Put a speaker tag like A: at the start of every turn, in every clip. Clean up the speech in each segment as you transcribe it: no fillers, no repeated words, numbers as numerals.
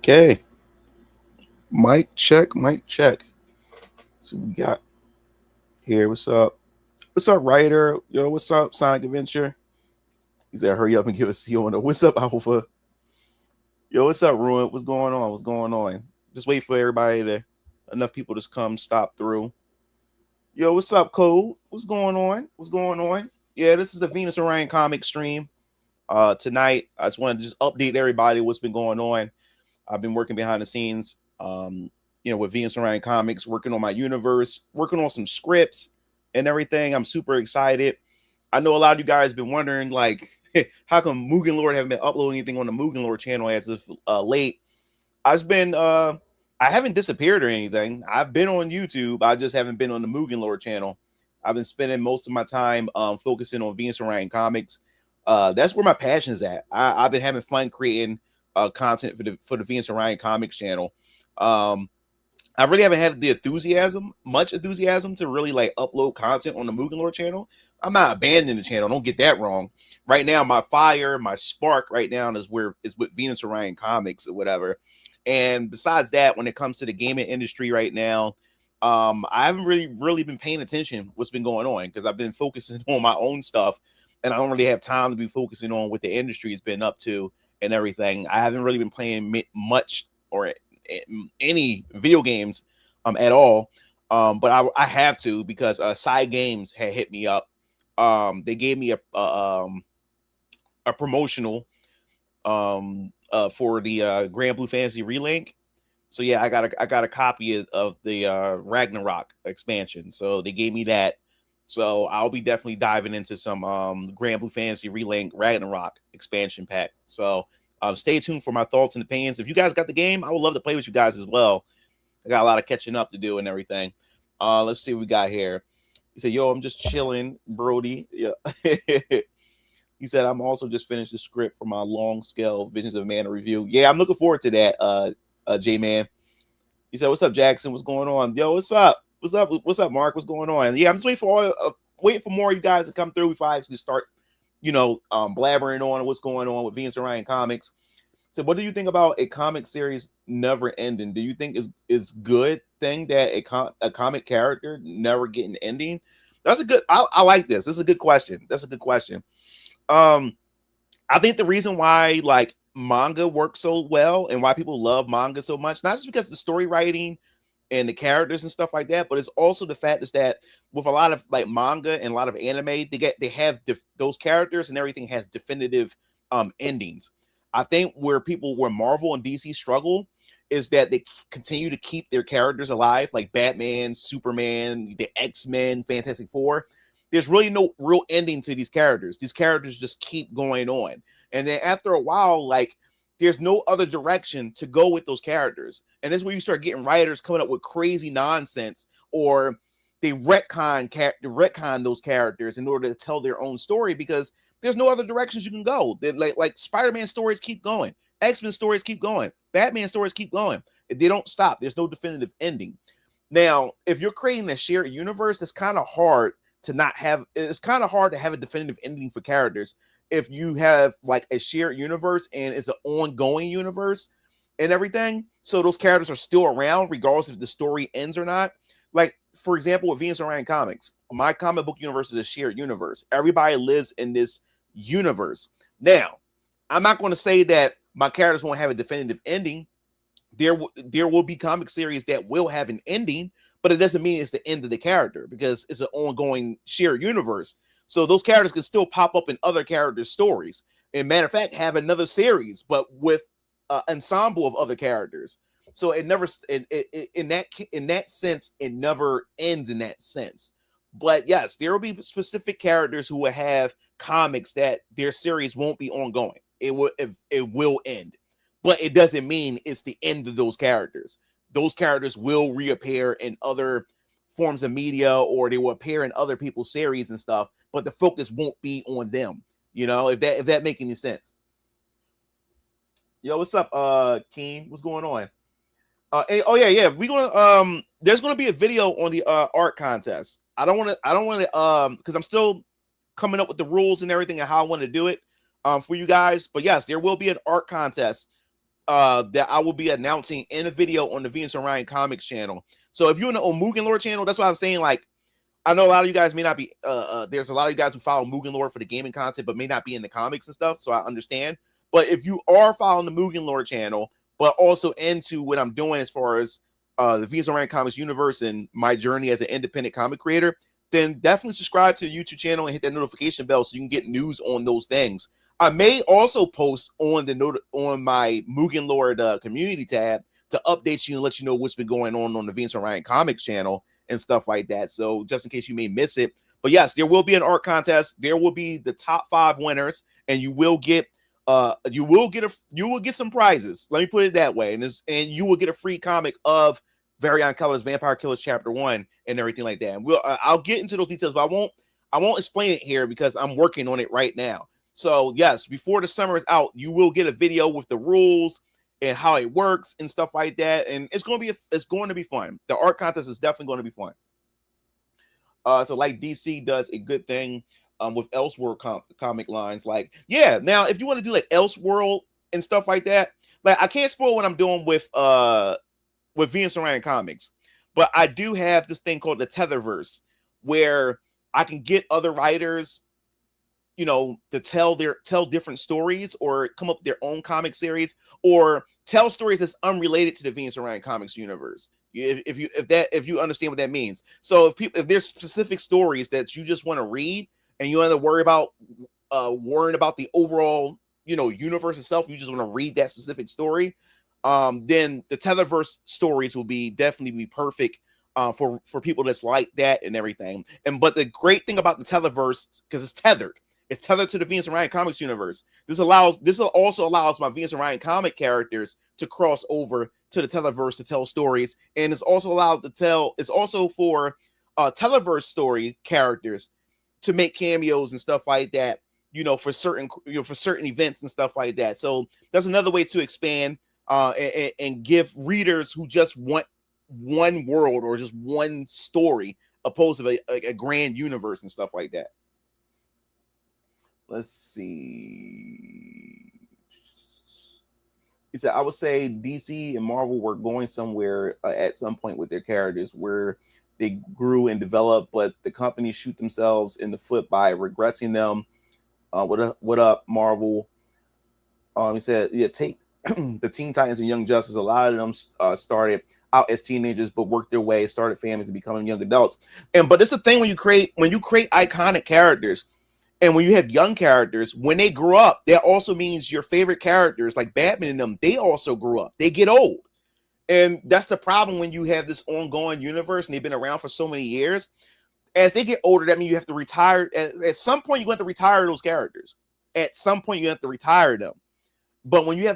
A: Okay. Mic check, mic check. So we got here. What's up? What's up, Ryder? Yo, what's up, Sonic Adventure? He said, hurry up and give us Siona. What's up, Alpha? Yo, what's up, Ruin? What's going on? What's going on? Just wait for everybody to enough people to come stop through. Yo, what's up, Code? What's going on? What's going on? Yeah, this is a Venus Orion comic stream. Tonight, I just want to just update everybody what's been going on. I've been working behind the scenes, with Venus Orion Comics, working on my universe, working on some scripts and everything. I'm super excited. I know a lot of you guys have been wondering, like, how come Mugen Lord haven't been uploading anything on the Mugen Lord channel as of late? I haven't disappeared or anything. I've been on YouTube. I just haven't been on the Mugen Lord channel. I've been spending most of my time focusing on Venus Orion Comics. That's where my passion is at. I've been having fun creating content for the Venus Orion Comics channel. I really haven't had the much enthusiasm to really like upload content on the Mugen Lord channel. I'm not abandoning the channel. Don't get that wrong. Right now, my fire, my spark right now is with Venus Orion Comics or whatever. And besides that, when it comes to the gaming industry right now, I haven't really been paying attention what's been going on because I've been focusing on my own stuff, and I don't really have time to be focusing on what the industry has been up to and everything. I haven't really been playing much or any video games at all. But I have to because Side Games had hit me up. They gave me a promotional for the Grand Blue Fantasy Relink. So yeah, I got a copy of the Ragnarok expansion. So they gave me that. So I'll be definitely diving into some Grand Blue Fantasy Relink Ragnarok expansion pack. So stay tuned for my thoughts and opinions. If you guys got the game, I would love to play with you guys as well. I got a lot of catching up to do and everything. Let's see what we got here. He said, yo, I'm just chilling, Brody. Yeah. He said, I'm also just finished the script for my long scale Visions of Mana review. Yeah, I'm looking forward to that, J-Man. He said, what's up, Jackson? What's going on? Yo, what's up? What's up? What's up, Mark? What's going on? Yeah, I'm just waiting for more of you guys to come through before I actually start, blabbering on what's going on with Venus Orion Comics. So what do you think about a comic series never ending? Do you think it's good thing that a comic character never getting ending? That's a good, I like this. This is a good question. That's a good question. I think the reason why like manga works so well and why people love manga so much, not just because of the story writing and the characters and stuff like that, but it's also the fact is that with a lot of like manga and a lot of anime, they have those characters and everything has definitive endings. I think where Marvel and DC struggle is that they continue to keep their characters alive, like Batman, Superman, the X-Men, Fantastic Four. There's really no real ending to these characters. These characters just keep going on. And then after a while, like there's no other direction to go with those characters. And this is where you start getting writers coming up with crazy nonsense, or they retcon those characters in order to tell their own story because there's no other directions you can go. Like Spider-Man stories keep going. X-Men stories keep going. Batman stories keep going. They don't stop. There's no definitive ending. Now, if you're creating a shared universe, it's kind of hard to have a definitive ending for characters if you have like a shared universe and it's an ongoing universe and everything. So those characters are still around regardless if the story ends or not. Like, for example, with Venus Orion Comics, my comic book universe is a shared universe. Everybody lives in this universe. Now, I'm not going to say that my characters won't have a definitive ending. There will be comic series that will have an ending, but it doesn't mean it's the end of the character because it's an ongoing shared universe. So those characters can still pop up in other characters' stories. And matter of fact, have another series, but with an ensemble of other characters. So it never, in that sense, it never ends in that sense. But yes, there will be specific characters who will have comics that their series won't be ongoing. It will end, but it doesn't mean it's the end of those characters. Those characters will reappear in other forms of media, or they will appear in other people's series and stuff, but the focus won't be on them. If that makes any sense. Yo, what's up, Keen? What's going on? Yeah. There's gonna be a video on the art contest. I don't want to because I'm still coming up with the rules and everything and how I want to do it for you guys. But yes, there will be an art contest that I will be announcing in a video on the Venus Orion Comics channel. So if you're in the Mugen Lore channel, that's why I'm saying, like, I know a lot of you guys may not be there's a lot of you guys who follow Mugen Lore for the gaming content, but may not be in the comics and stuff. So I understand. But if you are following the Mugen Lore channel, but also into what I'm doing as far as the Venus Orion Comics universe and my journey as an independent comic creator, then definitely subscribe to the YouTube channel and hit that notification bell so you can get news on those things. I may also post on the on my Mugen Lore community tab to update you and let you know what's been going on the Venus Orion Comics channel and stuff like that. So just in case you may miss it. But yes, there will be an art contest. There will be the top 5 winners, and you will get some prizes. Let me put it that way. And you will get a free comic of Variant Colors, Vampire Killers Chapter 1, and everything like that. And I'll get into those details, but I won't explain it here because I'm working on it right now. So yes, before the summer is out, you will get a video with the rules and how it works and stuff like that. And it's going to be fun. The art contest is definitely going to be fun. So like DC does a good thing with Elseworld comic lines. Like, yeah, now if you want to do like Elseworld and stuff like that, like I can't spoil what I'm doing with Venus Orion Comics, but I do have this thing called the Tetherverse where I can get other writers, you know, to tell different stories or come up with their own comic series or tell stories that's unrelated to the Venus Orion Comics universe. If you understand what that means. So if there's specific stories that you just want to read and you want to worrying about the overall, you know, universe itself, you just want to read that specific story, then the Tetherverse stories will definitely be perfect for people that's like that and everything. But the great thing about the Tetherverse, because it's tethered to the Venus Orion Comics universe. This also allows my Venus Orion comic characters to cross over to the Tetherverse to tell stories, and it's also for Tetherverse story characters to make cameos and stuff like that, you know, for certain events and stuff like that. So that's another way to expand and give readers who just want one world or just one story opposed to a grand universe and stuff like that. Let's see. He said, I would say DC and Marvel were going somewhere at some point with their characters where they grew and developed, but the companies shoot themselves in the foot by regressing them. What up, Marvel? He said, yeah, take the Teen Titans and Young Justice. A lot of them started out as teenagers, but worked their way, started families, and becoming young adults. But it's the thing when you create iconic characters. And when you have young characters, when they grow up, that also means your favorite characters, like Batman and them, they also grew up. They get old. And that's the problem when you have this ongoing universe and they've been around for so many years. As they get older, that means you have to retire. At some point, you have to retire those characters. At some point, you have to retire them. But when you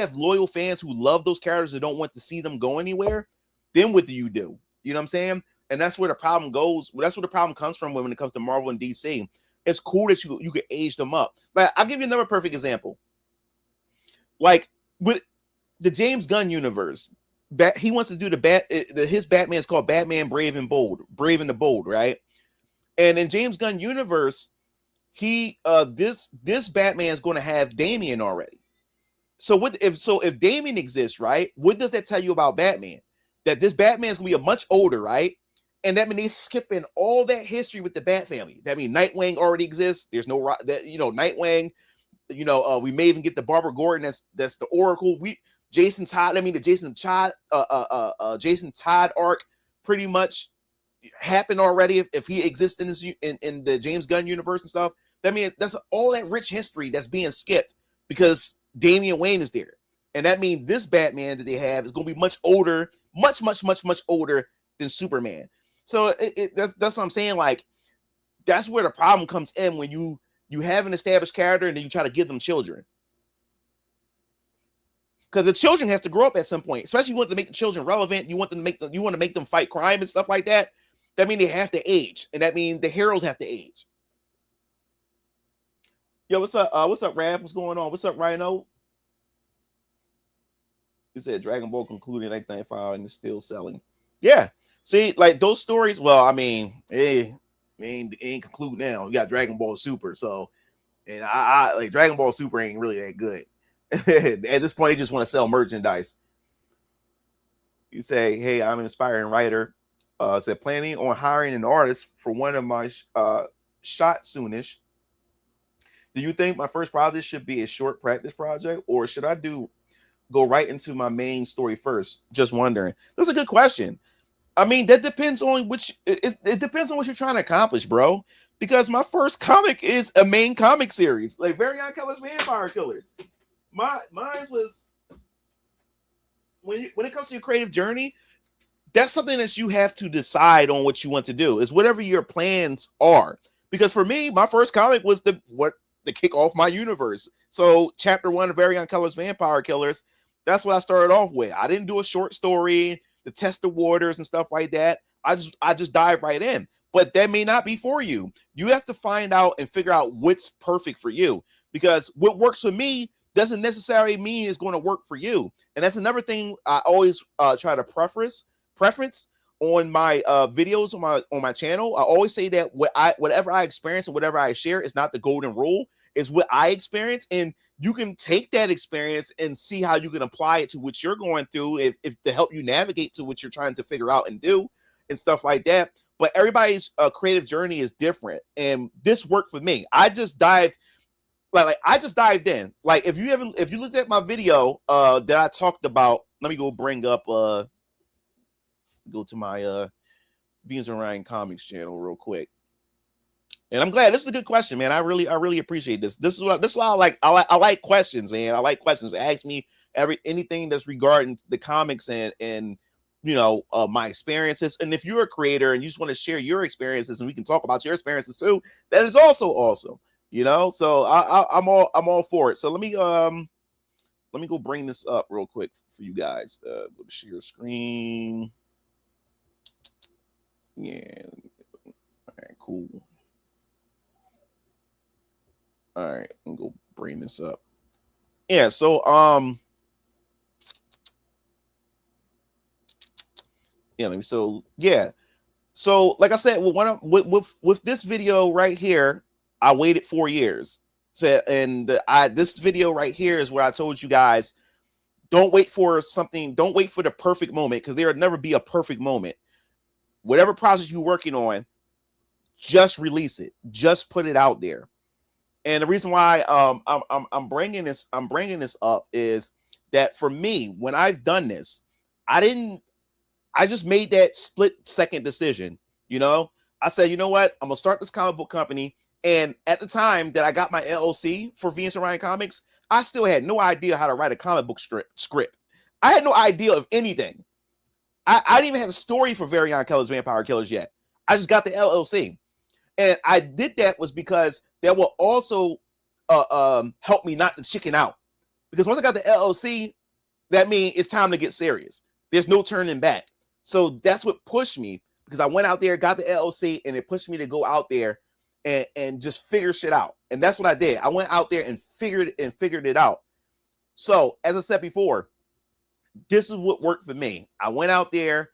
A: have loyal fans who love those characters and don't want to see them go anywhere, then what do? You know what I'm saying? And that's where the problem goes. That's where the problem comes from when it comes to Marvel and DC. It's cool that you can age them up. Like, I'll give you another perfect example. Like with the James Gunn universe, he wants to do his Batman is called Batman Brave and the Bold, right? And in James Gunn universe, this Batman is going to have Damian already. So if Damian exists, right? What does that tell you about Batman? That this Batman is going to be a much older, right? And that means they skipping all that history with the Bat family. That means Nightwing already exists. There's no Nightwing. We may even get the Barbara Gordon. That's the Oracle. Jason Todd. I mean, the Jason Todd arc pretty much happened already. If he exists in the James Gunn universe and stuff, that means that's all that rich history that's being skipped because Damian Wayne is there, and that means this Batman that they have is going to be much older, much older than Superman. So that's what I'm saying. Like, that's where the problem comes in when you have an established character and then you try to give them children. Because the children has to grow up at some point, especially you want to make the children relevant. You want to make them fight crime and stuff like that. That means they have to age, and that means the heroes have to age. Yo, what's up? What's up, Raph? What's going on? What's up, Rhino? You said Dragon Ball concluded in 1995 and is still selling. Yeah. See, like those stories, well, I mean, it ain't conclude now. You got Dragon Ball Super, so, and I like Dragon Ball Super ain't really that good. At this point, they just want to sell merchandise. You say, hey, I'm an aspiring writer. Said planning on hiring an artist for one of my shot soonish. Do you think my first project should be a short practice project, or should I go right into my main story first? Just wondering. That's a good question. I mean, that depends on which it depends on what you're trying to accomplish, bro. Because my first comic is a main comic series, like Very Young Colors Vampire Killers. Mine was when it comes to your creative journey, that's something that you have to decide on what you want to do. Is whatever your plans are. Because for me, my first comic was to kick off my universe. So chapter 1 of Very Young Colors Vampire Killers, that's what I started off with. I didn't do a short story to test the waters and stuff like that. I just dive right in. But that may not be for you. You have to find out and figure out what's perfect for you. Because what works for me doesn't necessarily mean it's going to work for you. And that's another thing I always try to preference on my videos on my channel. I always say that whatever I experience and whatever I share is not the golden rule. It's what I experience, and you can take that experience and see how you can apply it to what you're going through, if to help you navigate to what you're trying to figure out and do and stuff like that. But everybody's creative journey is different, and this worked for me. I just dived I just dived in. Like if you looked at my video that I talked about, let me go bring up go to my Venus and Orion Comics channel real quick. And I'm glad. This is a good question, man. I really appreciate this. This is why I like questions, man. I like questions. Ask me anything that's regarding the comics and my experiences. And if you're a creator and you just want to share your experiences and we can talk about your experiences too, that is also awesome. So I'm all for it. So let me go bring this up real quick for you guys. Go to share screen. Yeah. All right, cool. All right, I'm gonna go bring this up. Yeah, so so like I said, with this video right here, I waited 4 years. So this video right here is where I told you guys, don't wait for the perfect moment, because there will never be a perfect moment. Whatever project you're working on, just release it, just put it out there. And the reason why I'm bringing this up is that for me, when I've done this, I just made that split-second decision. I said, you know what? I'm gonna start this comic book company. And at the time that I got my LLC for Venus and Orion Comics, I still had no idea how to write a comic book script. I had no idea of anything. I didn't even have a story for Very Young Colors Vampire Killers yet. I just got the LLC. And I did that was because that will also help me not to chicken out. Because once I got the LLC, that means it's time to get serious. There's no turning back. So that's what pushed me, because I went out there, got the LLC, and it pushed me to go out there and just figure shit out. And that's what I did. I went out there and figured it out. So as I said before, this is what worked for me. I went out there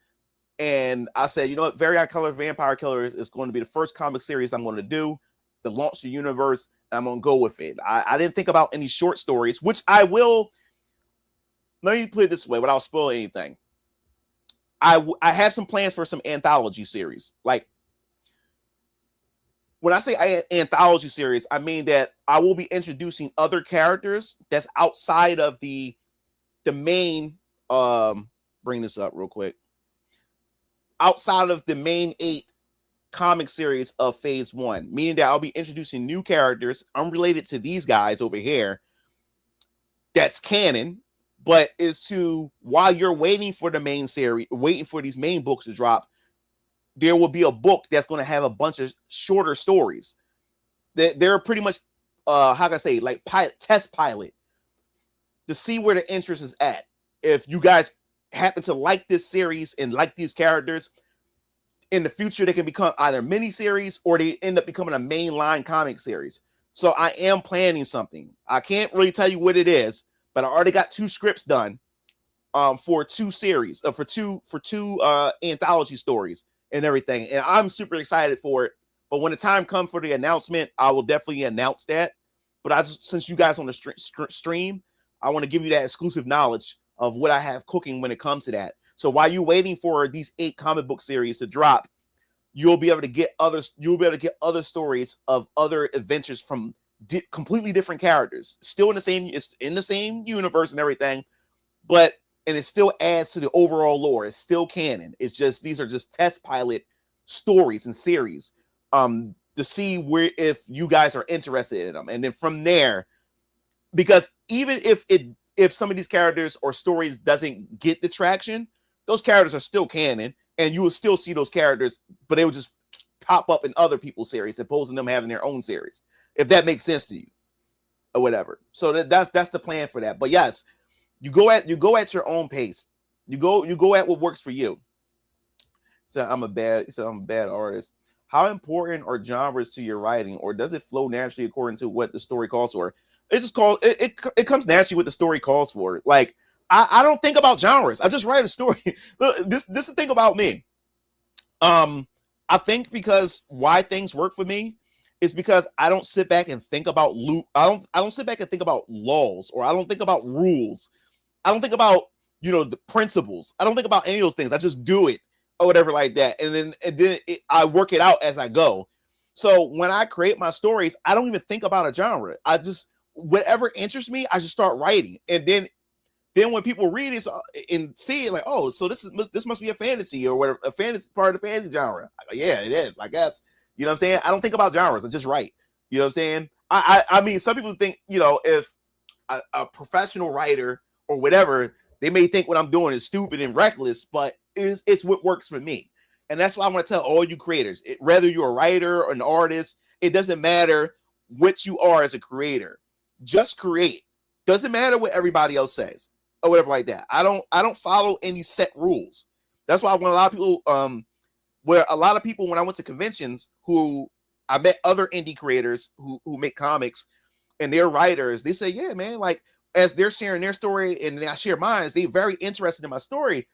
A: and I said, you know what, Very Young Colors Vampire Killers is going to be the first comic series I'm going to do to launch the universe. And I'm going to go with it. I didn't think about any short stories, which I will. Let me put it this way without spoiling anything. I have some plans for some anthology series. Like, when I say anthology series, I mean that I will be introducing other characters that's outside of the main. Bring this up real quick. Outside of the main 8 comic series of phase 1, meaning that I'll be introducing new characters unrelated to these guys over here. That's canon, but is to, while you're waiting for the main series, waiting for these main books to drop, there will be a book that's going to have a bunch of shorter stories. They're pretty much, how can I say, like test pilot to see where the interest is at. If you guys happen to like this series and like these characters, in the future they can become either miniseries or they end up becoming a mainline comic series. So I am planning something. I can't really tell you what it is, but I already got 2 scripts done for 2 series, for two anthology stories and everything. And I'm super excited for it. But when the time comes for the announcement, I will definitely announce that. But since you guys on the stream, I want to give you that exclusive knowledge of what I have cooking when it comes to that. So while you're waiting for these 8 comic book series to drop, you'll be able to get other stories of other adventures from completely different characters, still in the same universe and everything, but and it still adds to the overall lore. It's still canon. It's just these are just test pilot stories and series to see where if you guys are interested in them, and then from there, because even if some of these characters or stories doesn't get the traction, those characters are still canon, and you will still see those characters, but they will just pop up in other people's series, opposed to them having their own series, if that makes sense to you or whatever. So that's the plan for that. But yes, you go at your own pace. You go at what works for you. So I'm a bad artist. How important are genres to your writing, or does it flow naturally according to what the story calls for? It comes naturally what the story calls for. Like I don't think about genres. I just write a story. Look, this is the thing about me. I think because why things work for me is because I don't sit back and think about I don't sit back and think about laws, or I don't think about rules. I don't think about the principles. I don't think about any of those things. I just do it or whatever like that, and then I work it out as I go. So when I create my stories, I don't even think about a genre. I just whatever interests me, I just start writing, and then when people read it and see it, like, oh, so this must be a fantasy or whatever, a fantasy part of the fantasy genre. Yeah, it is, I guess. You know what I'm saying? I don't think about genres. I just write. You know what I'm saying? I mean, some people think, if a professional writer or whatever, they may think what I'm doing is stupid and reckless, but it's what works for me. And that's why I want to tell all you creators, whether you're a writer or an artist, it doesn't matter what you are as a creator. Just create. Doesn't matter what everybody else says or whatever like that. I don't follow any set rules. That's why when a lot of people, when I went to conventions, who I met other indie creators who make comics and they're writers, they say, yeah, man, like as they're sharing their story and I share mine, they're very interested in my story.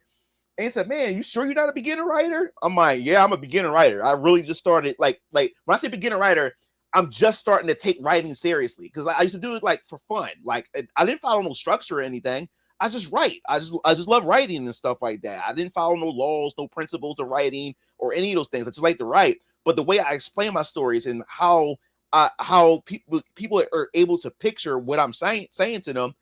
A: And he said, man, you sure you're not a beginner writer? I'm like, yeah, I'm a beginner writer. I really just started like when I say beginner writer, I'm just starting to take writing seriously, because I used to do it like for fun. Like I didn't follow no structure or anything. I just write. I just love writing and stuff like that. I didn't follow no laws, no principles of writing or any of those things. I just like to write. But the way I explain my stories and how people are able to picture what I'm saying to them,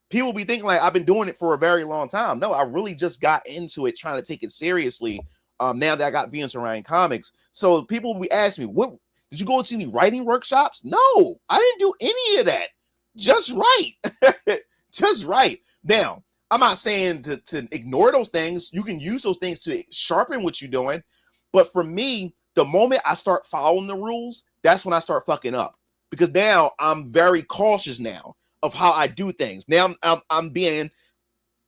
A: people be thinking like I've been doing it for a very long time. No, I really just got into it trying to take it seriously. Now that I got Venus and Orion Comics. So people will be asking me, what did you go to any writing workshops? No, I didn't do any of that. Just write. Just write. Now, I'm not saying to ignore those things. You can use those things to sharpen what you're doing. But for me, the moment I start following the rules, that's when I start fucking up. Because now I'm very cautious now of how I do things. Now I'm being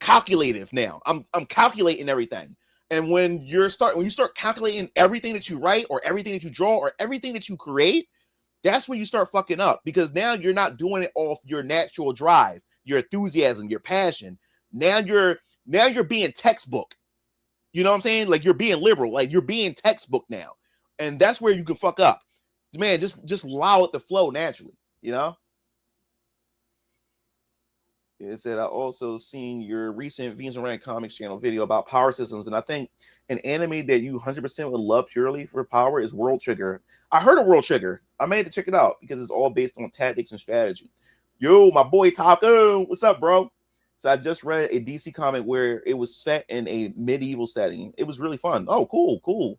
A: calculative now. I'm calculating everything. And when you start calculating everything that you write or everything that you draw or everything that you create, that's when you start fucking up, because now you're not doing it off your natural drive, your enthusiasm, your passion. Now you're being textbook. You know what I'm saying? Like you're being liberal, like you're being textbook now. And that's where you can fuck up. Man, just allow it to flow naturally, you know? It said, I also seen your recent Venus and Orion Comics channel video about power systems, and I think an anime that you 100% would love purely for power is World Trigger. I heard of World Trigger. I made to check it out because it's all based on tactics and strategy. Yo, my boy Taco, what's up, bro? So I just read a DC comic where it was set in a medieval setting. It was really fun. Oh, cool.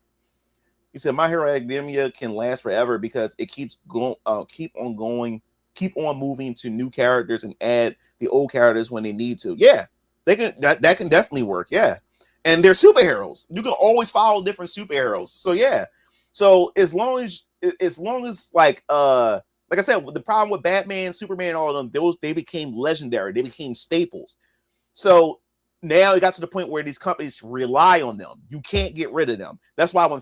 A: He said, My Hero Academia can last forever because it keeps going, keep on moving to new characters and add the old characters when they need to. Yeah, they can. That can definitely work. Yeah, and they're superheroes. You can always follow different superheroes. So yeah. So as long as like I said, the problem with Batman, Superman, all of them, they became legendary. They became staples. So now it got to the point where these companies rely on them. You can't get rid of them. That's why when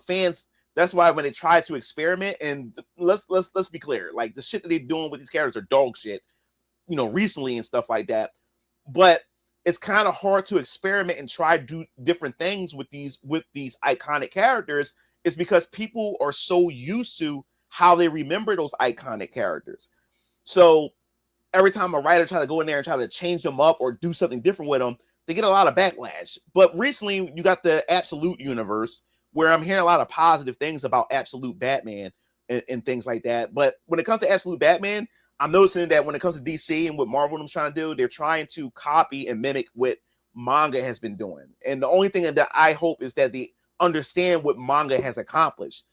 A: they try to experiment, and let's be clear, like the shit that they're doing with these characters are dog shit, recently and stuff like that. But it's kind of hard to experiment and try to do different things with these iconic characters. It's because people are so used to how they remember those iconic characters. So every time a writer try to go in there and try to change them up or do something different with them, they get a lot of backlash. But recently, you got the Absolute universe, where I'm hearing a lot of positive things about Absolute Batman and things like that. But when it comes to Absolute Batman, I'm noticing that when it comes to DC and what Marvel is trying to do, they're trying to copy and mimic what manga has been doing. And the only thing that I hope is that they understand what manga has accomplished.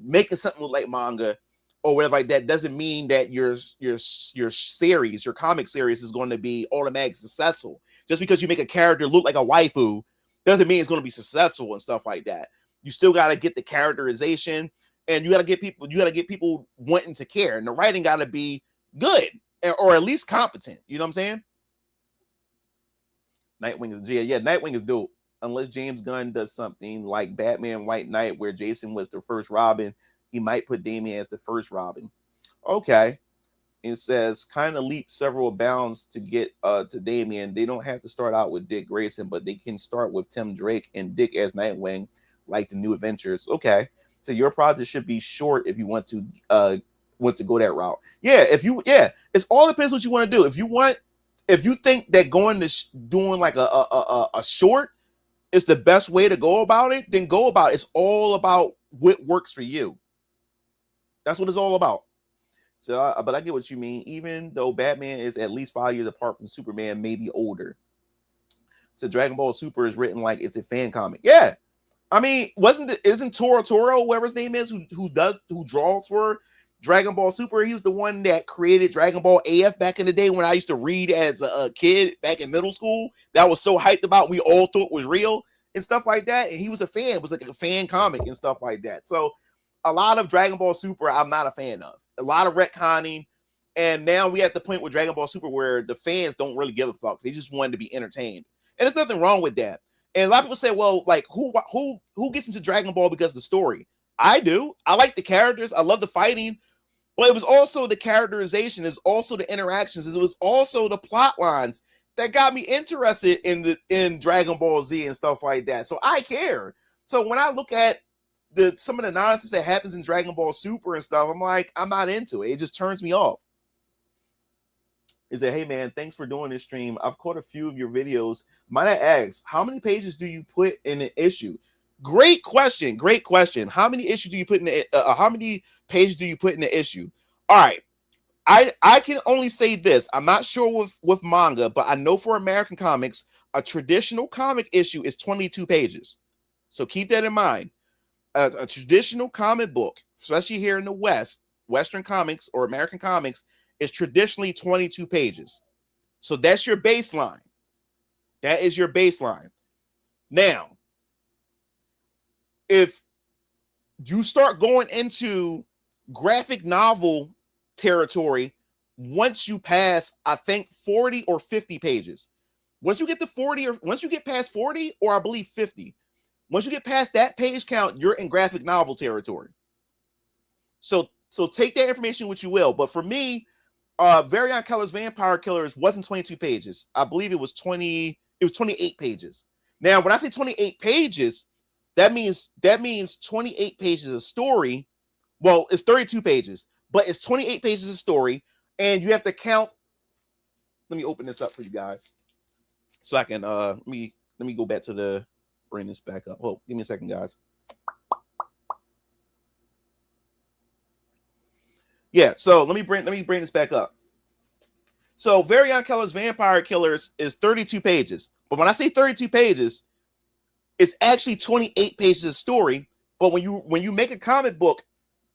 A: Making something look like manga or whatever like that doesn't mean that your series, your comic series, is going to be automatically successful. Just because you make a character look like a waifu doesn't mean it's going to be successful and stuff like that. You still got to get the characterization, and you got to get people wanting to care, and the writing got to be good or at least competent. You know what I'm saying? Nightwing is Nightwing is dope. Unless James Gunn does something like Batman White Knight, where Jason was the first Robin, he might put Damian as the first Robin. Okay. It says kind of leap several bounds to get to Damian. They don't have to start out with Dick Grayson, but they can start with Tim Drake and Dick as Nightwing, like the New Adventures. Okay. So your project should be short if you want to go that route. It's all depends what you want to do. If you think that going to doing like a short is the best way to go about it, then go about it. It's all about what works for you. That's what it's all about. So, but I get what you mean. Even though Batman is at least 5 years apart from Superman, maybe older. So Dragon Ball Super is written like it's a fan comic. Yeah, I mean, isn't Toro, whoever his name is, who draws for Dragon Ball Super? He was the one that created Dragon Ball AF back in the day when I used to read as a kid back in middle school. That was so hyped about. We all thought was real and stuff like that. And he was a fan. It was like a fan comic and stuff like that. So a lot of Dragon Ball Super, I'm not a fan of. A lot of retconning. And now we at the point with Dragon Ball Super where the fans don't really give a fuck. They just wanted to be entertained. And there's nothing wrong with that. And a lot of people say, well, like, who gets into Dragon Ball because of the story? I do. I like the characters. I love the fighting. But it was also the characterization. It's also the interactions. It was also the plot lines that got me interested in Dragon Ball Z and stuff like that. So I care. So when I look at some of the nonsense that happens in Dragon Ball Super and stuff, I'm like, I'm not into it. It just turns me off. Is that, hey man, thanks for doing this stream. I've caught a few of your videos. Might I ask, how many pages do you put in an issue? Great question. Great question. How many issues do you put in how many pages do you put in the issue? All right. I can only say this. I'm not sure with manga, but I know for American comics, a traditional comic issue is 22 pages. So keep that in mind. A traditional comic book, especially here in the West, Western comics or American comics, is traditionally 22 pages. So that's your baseline. That is your baseline. Now, if you start going into graphic novel territory, once you pass, I think 40 or 50 pages. Once you get past 40, or I believe 50, once you get past that page count, you're in graphic novel territory. So take that information which you will. But for me, Varian Keller's Vampire Killers wasn't 22 pages. I believe it was 28 pages. Now, when I say 28 pages, that means 28 pages of story. Well, it's 32 pages, but it's 28 pages of story, and you have to count. Let me open this up for you guys, so I can let me go back to bring this back up. Oh, give me a second, guys. Yeah, so let me bring this back up. So Varian Keller's Vampire Killers is 32 pages. But when I say 32 pages, it's actually 28 pages of story. But when you make a comic book,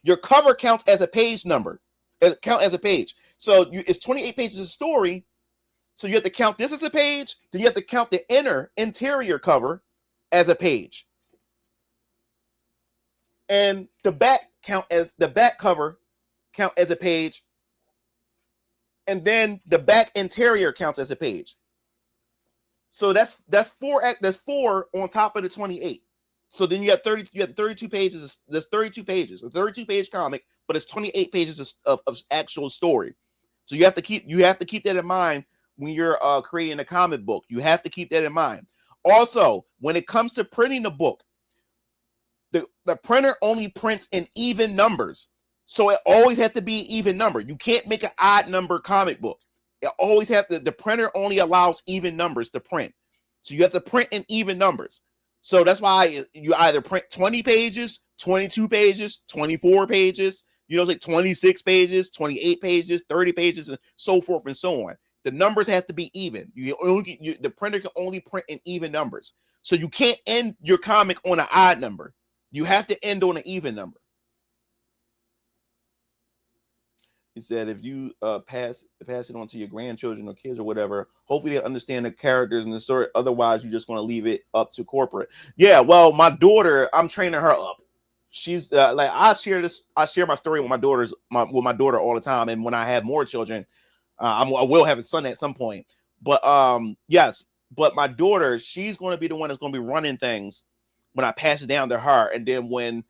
A: your cover counts as a page number. As a page. So it's 28 pages of story. So you have to count this as a page. Then you have to count the interior cover as a page. And the back cover count as a page, and then the back interior counts as a page. So that's four on top of the 28. So then you have 32 pages. There's 32 pages, a 32-page comic, but it's 28 pages of actual story. So you have to keep that in mind when you're creating a comic book. You have to keep that in mind. Also, when it comes to printing a book, the printer only prints in even numbers. So it always has to be even number. You can't make an odd number comic book. It always have the printer only allows even numbers to print. So you have to print in even numbers. So that's why you either print 20 pages, 22 pages, 24 pages, like 26 pages, 28 pages, 30 pages, and so forth and so on. The numbers have to be even. The printer can only print in even numbers. So you can't end your comic on an odd number. You have to end on an even number. He said, if you pass it on to your grandchildren or kids or whatever, hopefully they understand the characters and the story. Otherwise, you're just going to leave it up to corporate. Yeah, well, my daughter, I'm training her up. She's like, I share my story with my daughter all the time. And when I have more children, I will have a son at some point. But yes, but my daughter, she's going to be the one that's going to be running things when I pass it down to her. And then when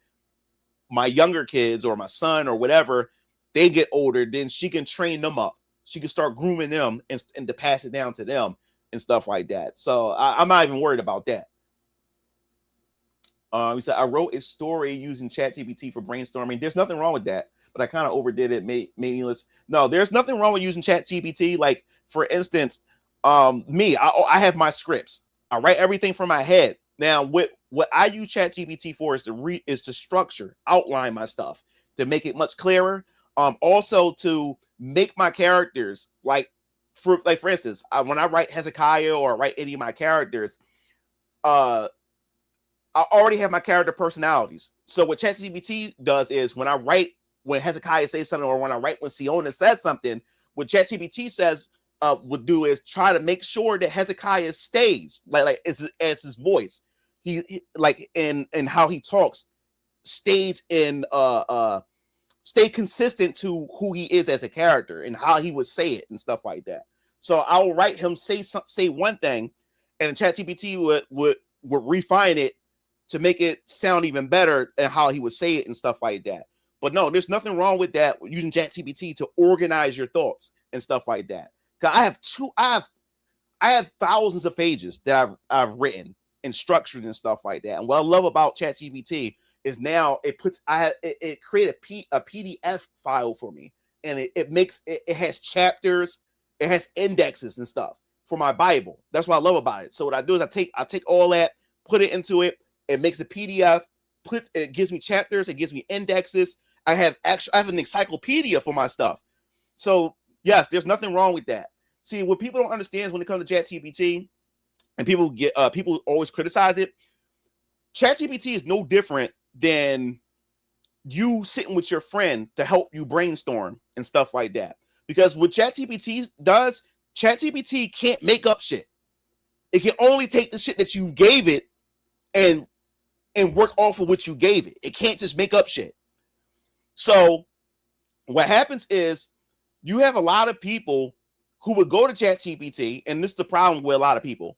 A: my younger kids or my son or whatever, they get older, then she can train them up. She can start grooming them and to pass it down to them and stuff like that. So I'm not even worried about that. He said, I wrote a story using ChatGPT for brainstorming. There's nothing wrong with that, but I kind of overdid it. Meaningless. No, there's nothing wrong with using ChatGPT. Like, for instance, me, I have my scripts. I write everything from my head. Now, what I use ChatGPT for is to structure, outline my stuff, to make it much clearer. Also to make my characters for instance, when I write Hezekiah or write any of my characters, I already have my character personalities. So what ChatGPT does is when Hezekiah says something, or when I write when Siona says something, what ChatGPT would do is try to make sure that Hezekiah stays like as his voice. He like in how he talks stays in stay consistent to who he is as a character and how he would say it and stuff like that. So I'll write him say one thing, and ChatGPT would refine it to make it sound even better and how he would say it and stuff like that. But no, there's nothing wrong with that, using ChatGPT to organize your thoughts and stuff like that. Because I have thousands of pages that I've written and structured and stuff like that. And what I love about ChatGPT is now it created a PDF file for me, and it has chapters, it has indexes and stuff for my Bible. That's what I love about it. So what I do is I take all that, put it into it. It makes a PDF. It gives me chapters. It gives me indexes. I have an encyclopedia for my stuff. So yes, there's nothing wrong with that. See, what people don't understand is when it comes to ChatGPT, and people always criticize it. ChatGPT is no different than you sitting with your friend to help you brainstorm and stuff like that. Because what ChatGPT does, ChatGPT can't make up shit. It can only take the shit that you gave it and work off of what you gave it. It can't just make up shit. So what happens is you have a lot of people who would go to ChatGPT, and this is the problem with a lot of people.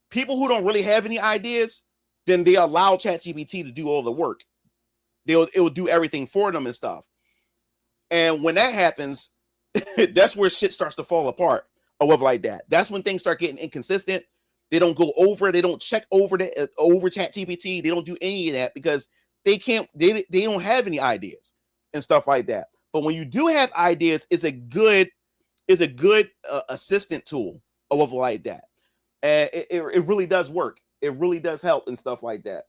A: People who don't really have any ideas, then they allow ChatGPT to do all the work. It will do everything for them and stuff. And when that happens, that's where shit starts to fall apart or whatever like that. That's when things start getting inconsistent. They don't go over. They don't check over ChatGPT. They don't do any of that because they can't. They don't have any ideas and stuff like that. But when you do have ideas, it's a good assistant tool or whatever like that. And it really does work. It really does help and stuff like that.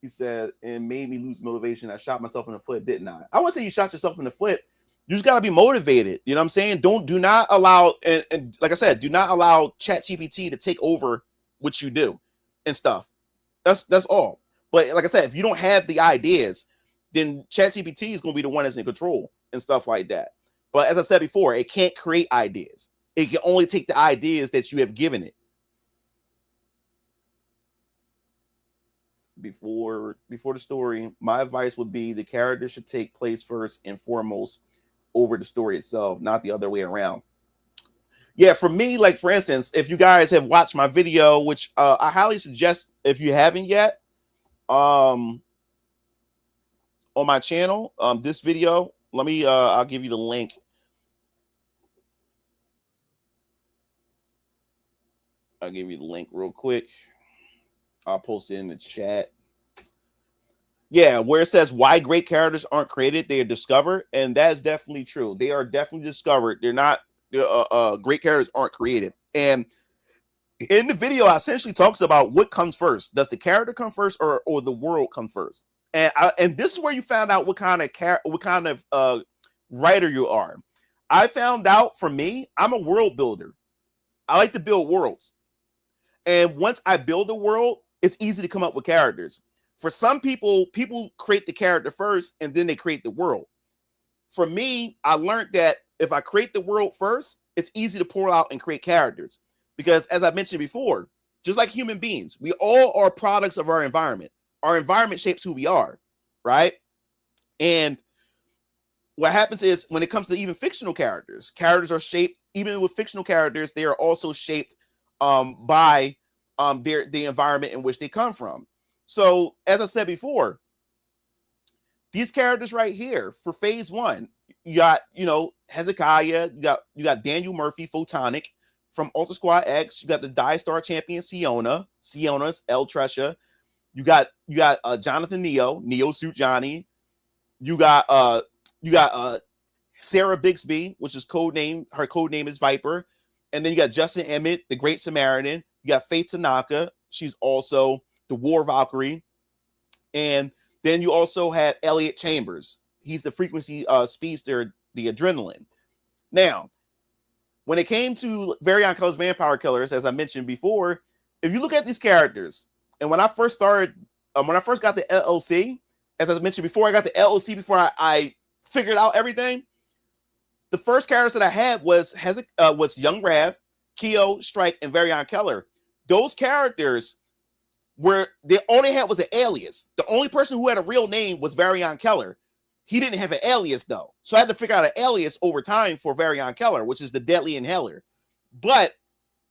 A: He said, and made me lose motivation. I shot myself in the foot, didn't I? I wouldn't say you shot yourself in the foot. You just got to be motivated. You know what I'm saying? Do not allow, and like I said, do not allow ChatGPT to take over what you do and stuff. That's all. But like I said, if you don't have the ideas, then ChatGPT is going to be the one that's in control and stuff like that. But as I said before, it can't create ideas. It can only take the ideas that you have given it. Before the story, my advice would be the character should take place first and foremost over the story itself, not the other way around. Yeah, for me, like for instance, if you guys have watched my video, which I highly suggest if you haven't yet, on my channel, this video, let me I'll give you the link. I'll give you the link real quick. I'll post it in the chat. Yeah, where it says why great characters aren't created, they are discovered, and that is definitely true. They are definitely discovered. They're not. Great characters aren't created. And in the video, I essentially talks about what comes first. Does the character come first, or the world come first? And this is where you found out what kind of writer you are. I found out, for me, I'm a world builder. I like to build worlds. And once I build a world, it's easy to come up with characters. For some people create the character first and then they create the world. For me, I learned that if I create the world first, it's easy to pour out and create characters. Because as I mentioned before, just like human beings, we all are products of our environment. Our environment shapes who we are, right? And what happens is when it comes to even fictional characters, characters are shaped, even with fictional characters, they are also shaped by the environment in which they come from. So as I said before, these characters right here for phase 1, you got, Hezekiah, you got Daniel Murphy, Photonic from Ultra Squad X, you got the Die Star champion Siona's El Tresha, you got Jonathan Neo Suit Johnny, you got Sarah Bixby, which is her code name is Viper, and then you got Justin Emmett, the Great Samaritan, you got Faith Tanaka, she's also the War Valkyrie, and then you also have Elliot Chambers. He's the frequency speedster, the Adrenaline. Now, when it came to Variant Colors Vampire Killers, as I mentioned before, if you look at these characters, and when I first got the LLC, as I mentioned before, I got the LLC before I figured out everything. The first characters that I had was Young Rav, Keo, Strike, and Variant Keller. Those characters all they had was an alias. The only person who had a real name was Variant Keller. He didn't have an alias though. So I had to figure out an alias over time for Variant Keller, which is the Deadly Inhaler. But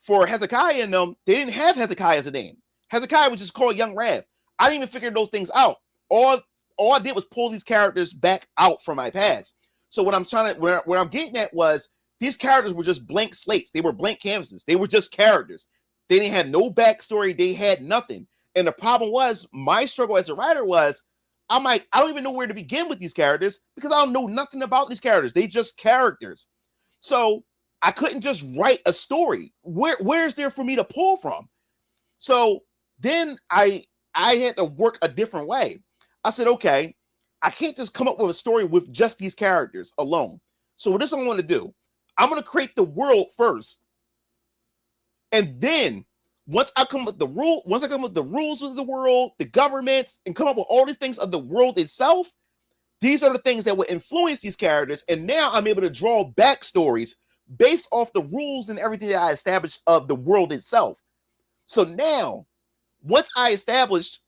A: for Hezekiah and them, they didn't have Hezekiah as a name. Hezekiah was just called Young Rav. I didn't even figure those things out. All I did was pull these characters back out from my past. So what I'm getting at was these characters were just blank slates. They were blank canvases. They were just characters. They didn't have no backstory. They had nothing. And the problem was, my struggle as a writer was, I'm like, I don't even know where to begin with these characters because I don't know nothing about these characters. They just characters. So I couldn't just write a story. Where's there for me to pull from? So then I had to work a different way. I said, okay, I can't just come up with a story with just these characters alone. So this is what I want to do. I'm going to create the world first. And then once I come up with the rules of the world, the governments, and come up with all these things of the world itself, these are the things that will influence these characters. And now I'm able to draw backstories based off the rules and everything that I established of the world itself. So now, once I established,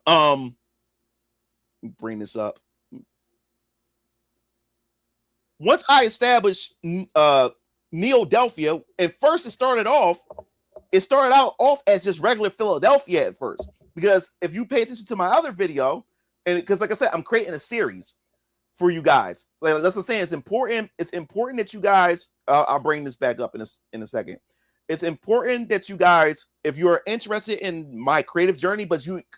A: bring this up. Once I established Neo-Delphia, and first it started out off as just regular Philadelphia at first. Because if you pay attention to my other video, and because like I said, I'm creating a series for you guys. So that's what I'm saying. It's important. It's important that you guys. I'll bring this back up in a second. It's important that you guys, if you're interested in my creative journey,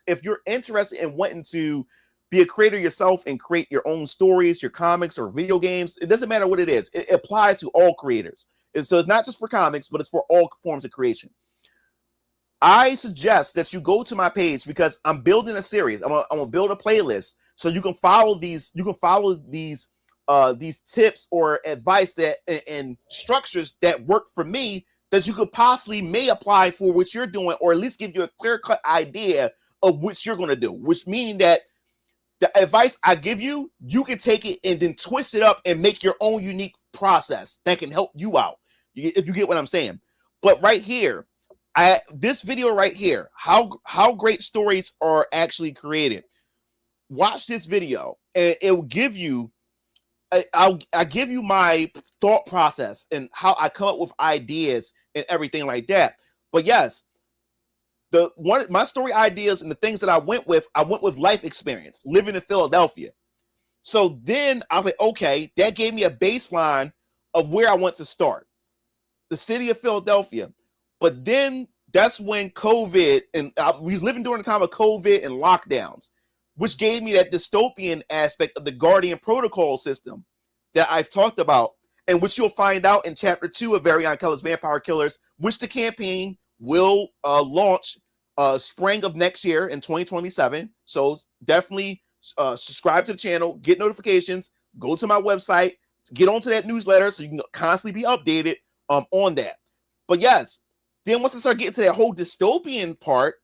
A: if you're interested in wanting to be a creator yourself and create your own stories, your comics or video games, it doesn't matter what it is. It applies to all creators. And so it's not just for comics, but it's for all forms of creation. I suggest that you go to my page because I'm building a series. I'm gonna build a playlist so you can follow these. You can follow these tips or advice that and structures that work for me that you could possibly may apply for what you're doing, or at least give you a clear-cut idea of what you're going to do, which meaning that the advice I give you, you can take it and then twist it up and make your own unique process that can help you out, if you get what I'm saying. But right here, this video right here, how great stories are actually created. Watch this video and it will give you, I'll give you my thought process and how I come up with ideas and everything like that. But yes, my story ideas and the things that I went with life experience, living in Philadelphia. So then I was like, okay, that gave me a baseline of where I want to start, the city of Philadelphia. But then that's when COVID, and we was living during the time of COVID and lockdowns. which gave me that dystopian aspect of the Guardian Protocol system that I've talked about, and which you'll find out in Chapter 2 of Orion Keller's Vampire Killers, which the campaign will launch spring of next year in 2027. So definitely subscribe to the channel, get notifications, go to my website, get onto that newsletter so you can constantly be updated on that. But yes, then once I start getting to that whole dystopian part,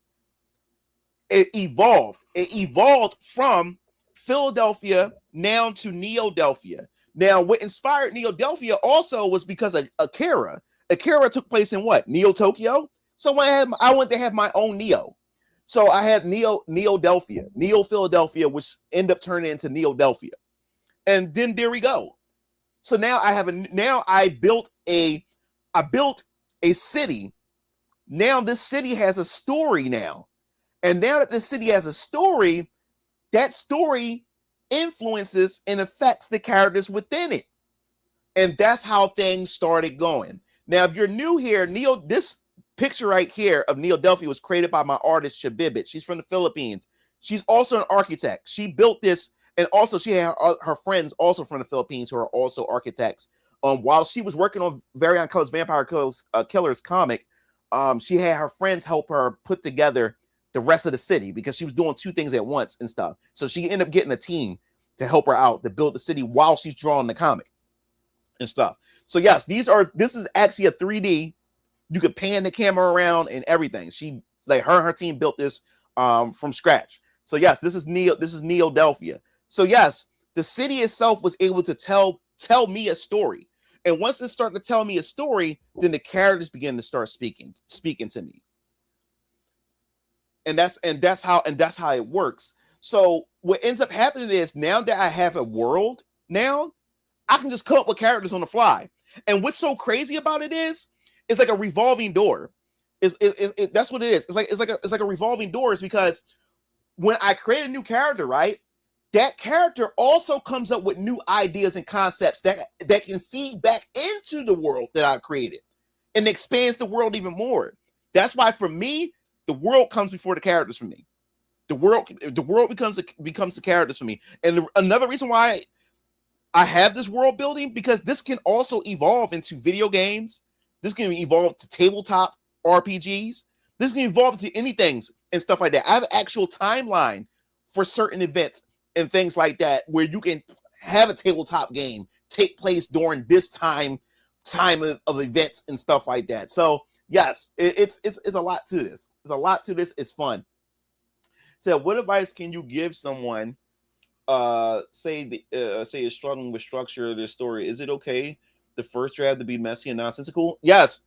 A: it evolved. It evolved from Philadelphia now to Neo-Delphia. Now, what inspired Neo-Delphia also was because of Akira. Akira took place in what? Neo-Tokyo? So I went to have my own Neo. So I had Neo-Delphia, Neo-Philadelphia, which ended up turning into Neo-Delphia. And then there we go. So now I built a city. Now this city has a story now. And now that the city has a story, that story influences and affects the characters within it. And that's how things started going. Now, if you're new here, this picture right here of Neo-Delphia was created by my artist, Shabibit. She's from the Philippines. She's also an architect. She built this, and also she had her friends also from the Philippines who are also architects. While she was working on Orion Keller's Vampire Killers comic, she had her friends help her put together the rest of the city because she was doing two things at once and stuff. So she ended up getting a team to help her out to build the city while she's drawing the comic and stuff. So yes, this is actually a 3D. You could pan the camera around and everything. Her team built this from scratch. So yes, this is Neo-Delphia. So yes, the city itself was able to tell me a story. And once it started to tell me a story, then the characters began to start speaking to me. And that's how it works. So what ends up happening is now that I have a world, now I can just come up with characters on the fly. And what's so crazy about it is it's like a revolving door. That's what it is. It's like a revolving door. Is because when I create a new character, right, that character also comes up with new ideas and concepts that can feed back into the world that I created and expands the world even more. That's why for me, the world comes before the characters for me. The world becomes the characters for me. And another reason why I have this world building, because this can also evolve into video games. This can evolve to tabletop RPGs. This can evolve to anything and stuff like that. I have an actual timeline for certain events and things like that where you can have a tabletop game take place during this time of events and stuff like that. So yes, it's a lot to this. There's a lot to this. It's fun. So what advice can you give someone say is struggling with structure of their story? Is it okay the first draft to be messy and nonsensical? Yes.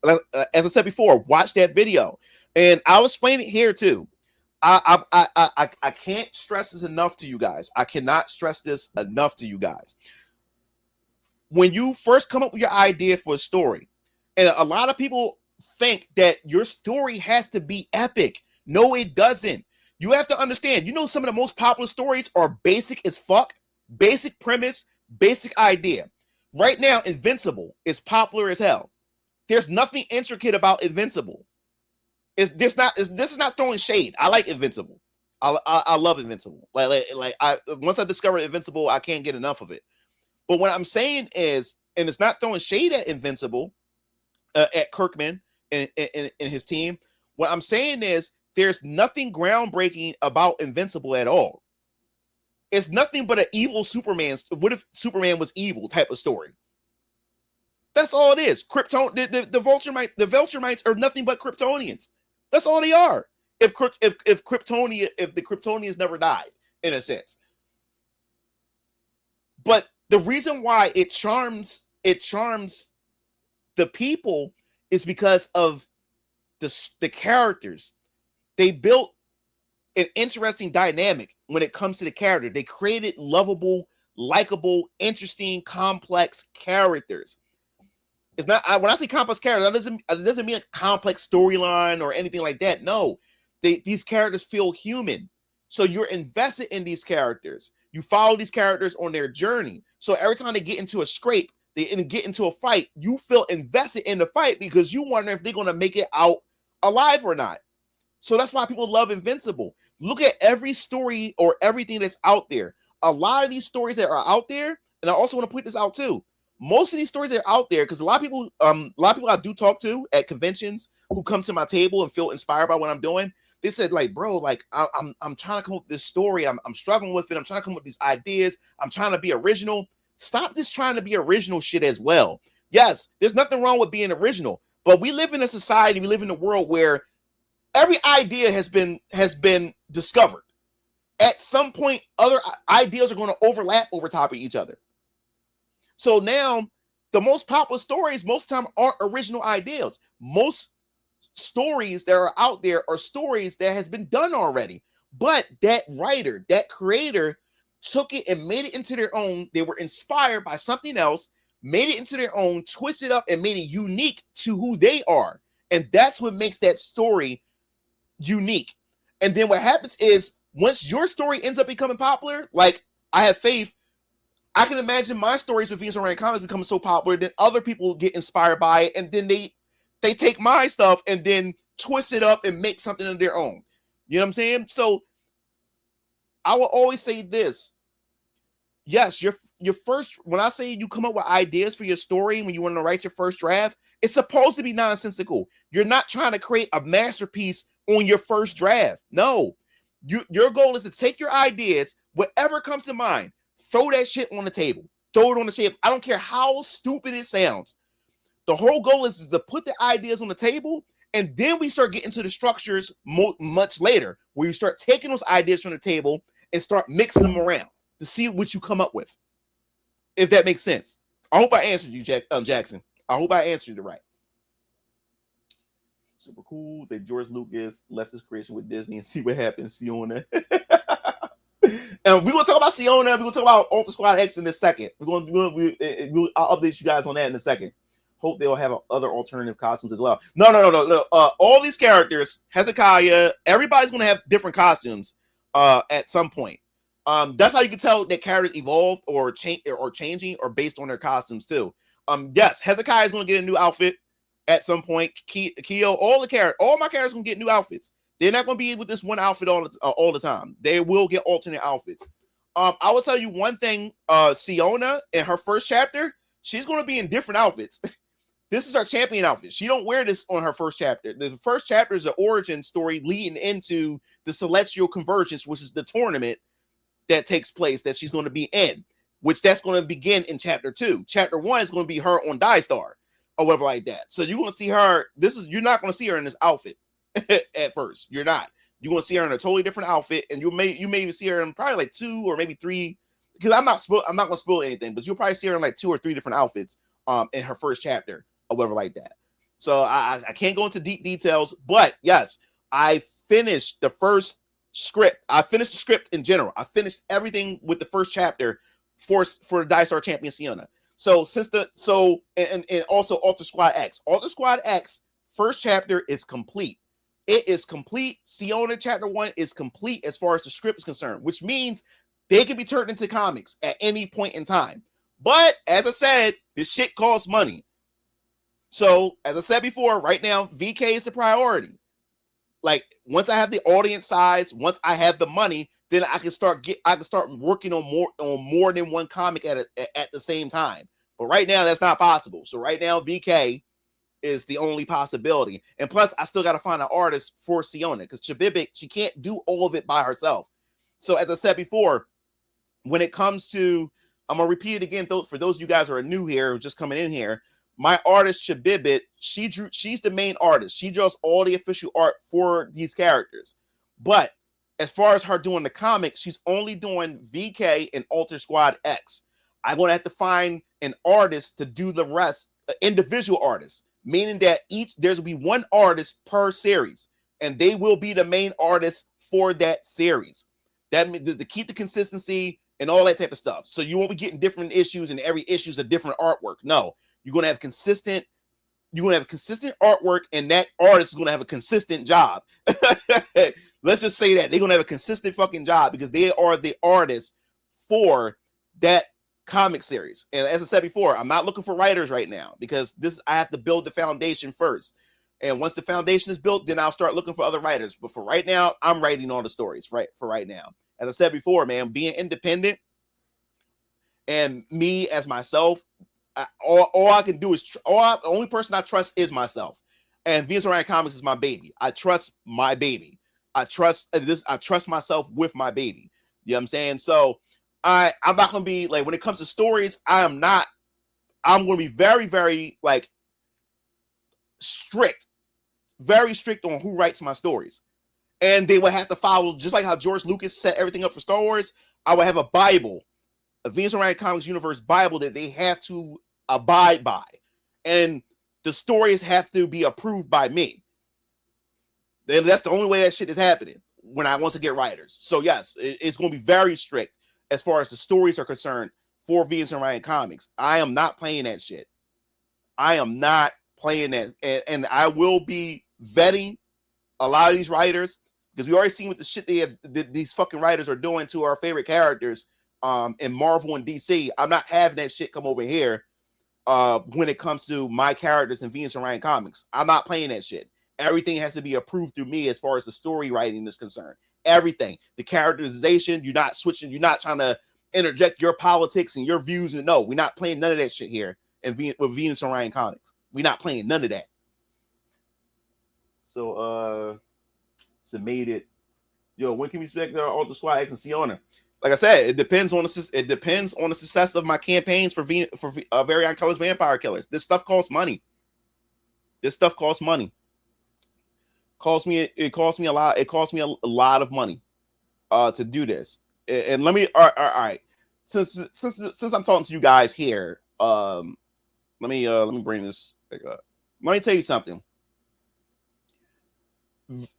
A: As I said before, watch that video. And I'll explain it here too. I can't stress this enough to you guys. I cannot stress this enough to you guys. When you first come up with your idea for a story, and a lot of people think that your story has to be epic. No, it doesn't. You have to understand, some of the most popular stories are basic as fuck, basic premise, basic idea. Right now, Invincible is popular as hell. There's nothing intricate about Invincible. This is not throwing shade. I like Invincible. I love Invincible. Once I discovered Invincible, I can't get enough of it. But what I'm saying is, and it's not throwing shade at Invincible, at Kirkman and his team. What I'm saying is, there's nothing groundbreaking about Invincible at all. It's nothing but an evil Superman. What if Superman was evil type of story? That's all it is. The Vulturemites are nothing but Kryptonians. That's all they are. If the Kryptonians never died, in a sense. But the reason why it charms the people is because of the characters. They built an interesting dynamic when it comes to the character. They created lovable, likable, interesting, complex characters. It's not when I say complex characters, that doesn't mean a complex storyline or anything like that. No, these characters feel human. So you're invested in these characters. You follow these characters on their journey. So every time they get into a scrape, they get into a fight, you feel invested in the fight because you wonder if they're going to make it out alive or not. So that's why people love Invincible. Look at every story or everything that's out there. A lot of these stories that are out there, and I also want to point this out too. Most of these stories that are out there, because a lot of people I do talk to at conventions who come to my table and feel inspired by what I'm doing. They said, like, bro, like I'm trying to come up with this story. I'm struggling with it. I'm trying to come up with these ideas. I'm trying to be original. Stop this trying to be original shit as well. Yes, there's nothing wrong with being original, but we live in a society, we live in a world where every idea has been discovered. At some point, other ideas are going to overlap over top of each other. So now, the most popular stories most of the time aren't original ideas. Most stories that are out there are stories that has been done already. But that writer, that creator, took it and made it into their own. They were inspired by something else, made it into their own, twisted up, and made it unique to who they are. And that's what makes that story unique. And then what happens is, once your story ends up becoming popular, like I have faith, I can imagine my stories with Venus Orion Comics becoming so popular that other people get inspired by it, and then they take my stuff and then twist it up and make something of their own. You know what I'm saying? So I will always say this. Yes, your first, when I say you come up with ideas for your story when you want to write your first draft, it's supposed to be nonsensical. You're not trying to create a masterpiece on your first draft. No. Your goal is to take your ideas, whatever comes to mind, throw that shit on the table. Throw it on the table. I don't care how stupid it sounds. The whole goal is to put the ideas on the table, and then we start getting to the structures much later, where you start taking those ideas from the table and start mixing them around to see what you come up with. If that makes sense. I hope I answered you, Jackson. I hope I answered you right. Super cool that George Lucas left his creation with Disney and see what happens, Siona. And we're gonna talk about Siona. We're gonna talk about Ultra Squad X in a second. I'll update you guys on that in a second. Hope they'll have other alternative costumes as well. No. All these characters, Hezekiah, everybody's gonna have different costumes at some point. That's how you can tell that characters evolved or changing or based on their costumes too. Yes, Hezekiah is gonna get a new outfit at some point. Keo, all my characters gonna get new outfits. They're not gonna be with this one outfit all the time. They will get alternate outfits. I will tell you one thing. Siona in her first chapter, she's gonna be in different outfits. This is her champion outfit. She don't wear this on her first chapter. The first chapter is an origin story leading into the Celestial Convergence, which is the tournament that takes place that she's going to be in, which that's going to begin in chapter 2. Chapter 1 is going to be her on Die Star or whatever like that. So you're going to see her. You're not going to see her in this outfit at first. You're not. You're going to see her in a totally different outfit, and you may even see her in probably like 2 or maybe 3. Because I'm not going to spoil anything, but you'll probably see her in like 2 or 3 different outfits in her first chapter or whatever like that. So I can't go into deep details, but yes, I finished the first script. I finished the script in general. I finished everything with the first chapter for Die Star Champion Siona. So and also Ultra Squad X. Ultra Squad X first chapter is complete. It is complete. Siona chapter 1 is complete as far as the script is concerned, which means they can be turned into comics at any point in time. But as I said, this shit costs money. So as I said before, right now VK is the priority. Like once I have the audience size, once I have the money, then I can start working on more than one comic at the same time. But right now that's not possible. So right now VK is the only possibility. And plus I still got to find an artist for Siona because Chabibic, she can't do all of it by herself. So as I said before, when it comes to, I'm gonna repeat it again for those of you guys who are new here, just coming in here. My artist Shabibit, she's the main artist. She draws all the official art for these characters. But as far as her doing the comics, she's only doing VK and Ultra Squad X. I'm gonna have to find an artist to do the rest, individual artists, meaning that there's will be one artist per series, and they will be the main artist for that series. That means to keep the consistency and all that type of stuff. So you won't be getting different issues, and every issue is a different artwork. No. You're gonna have consistent artwork, and that artist is gonna have a consistent job. Let's just say that they're gonna have a consistent fucking job because they are the artists for that comic series. And as I said before, I'm not looking for writers right now because I have to build the foundation first. And once the foundation is built, then I'll start looking for other writers. But for right now, I'm writing all the stories, right? For right now. As I said before, man, being independent and me as myself, all I can do is, the only person I trust is myself. And Venus Orion Comics is my baby. I trust my baby. I trust myself with my baby. You know what I'm saying? So I'm not going to be like, when it comes to stories, I'm going to be very, very like strict, very strict on who writes my stories. And they would have to follow, just like how George Lucas set everything up for Star Wars. I would have a Bible, a Venus Orion Comics Universe Bible that they have to abide by. And the stories have to be approved by me. That's the only way that shit is happening when I want to get writers. So yes, it's going to be very strict as far as the stories are concerned for Venus Orion Comics. I am not playing that shit. I am not playing that. And I will be vetting a lot of these writers, because we already seen what the shit these fucking writers are doing to our favorite characters in Marvel and DC. I'm not having that shit come over here when it comes to my characters in Venus Orion Comics. I'm not playing that shit. Everything has to be approved through me as far as the story writing is concerned. Everything. The characterization, you're not switching, you're not trying to interject your politics and your views. And no, we're not playing none of that shit here with Venus Orion Comics. We're not playing none of that. So made it. Yo, when can we expect Ultra Squad X and Siona? Like I said, it depends on the success of my campaigns for Variant Colors Vampire Killers. This stuff costs money. It costs me a lot. It costs me a lot of money to do this. And let me all right. Since I'm talking to you guys here, let me bring this back up. Let me tell you something.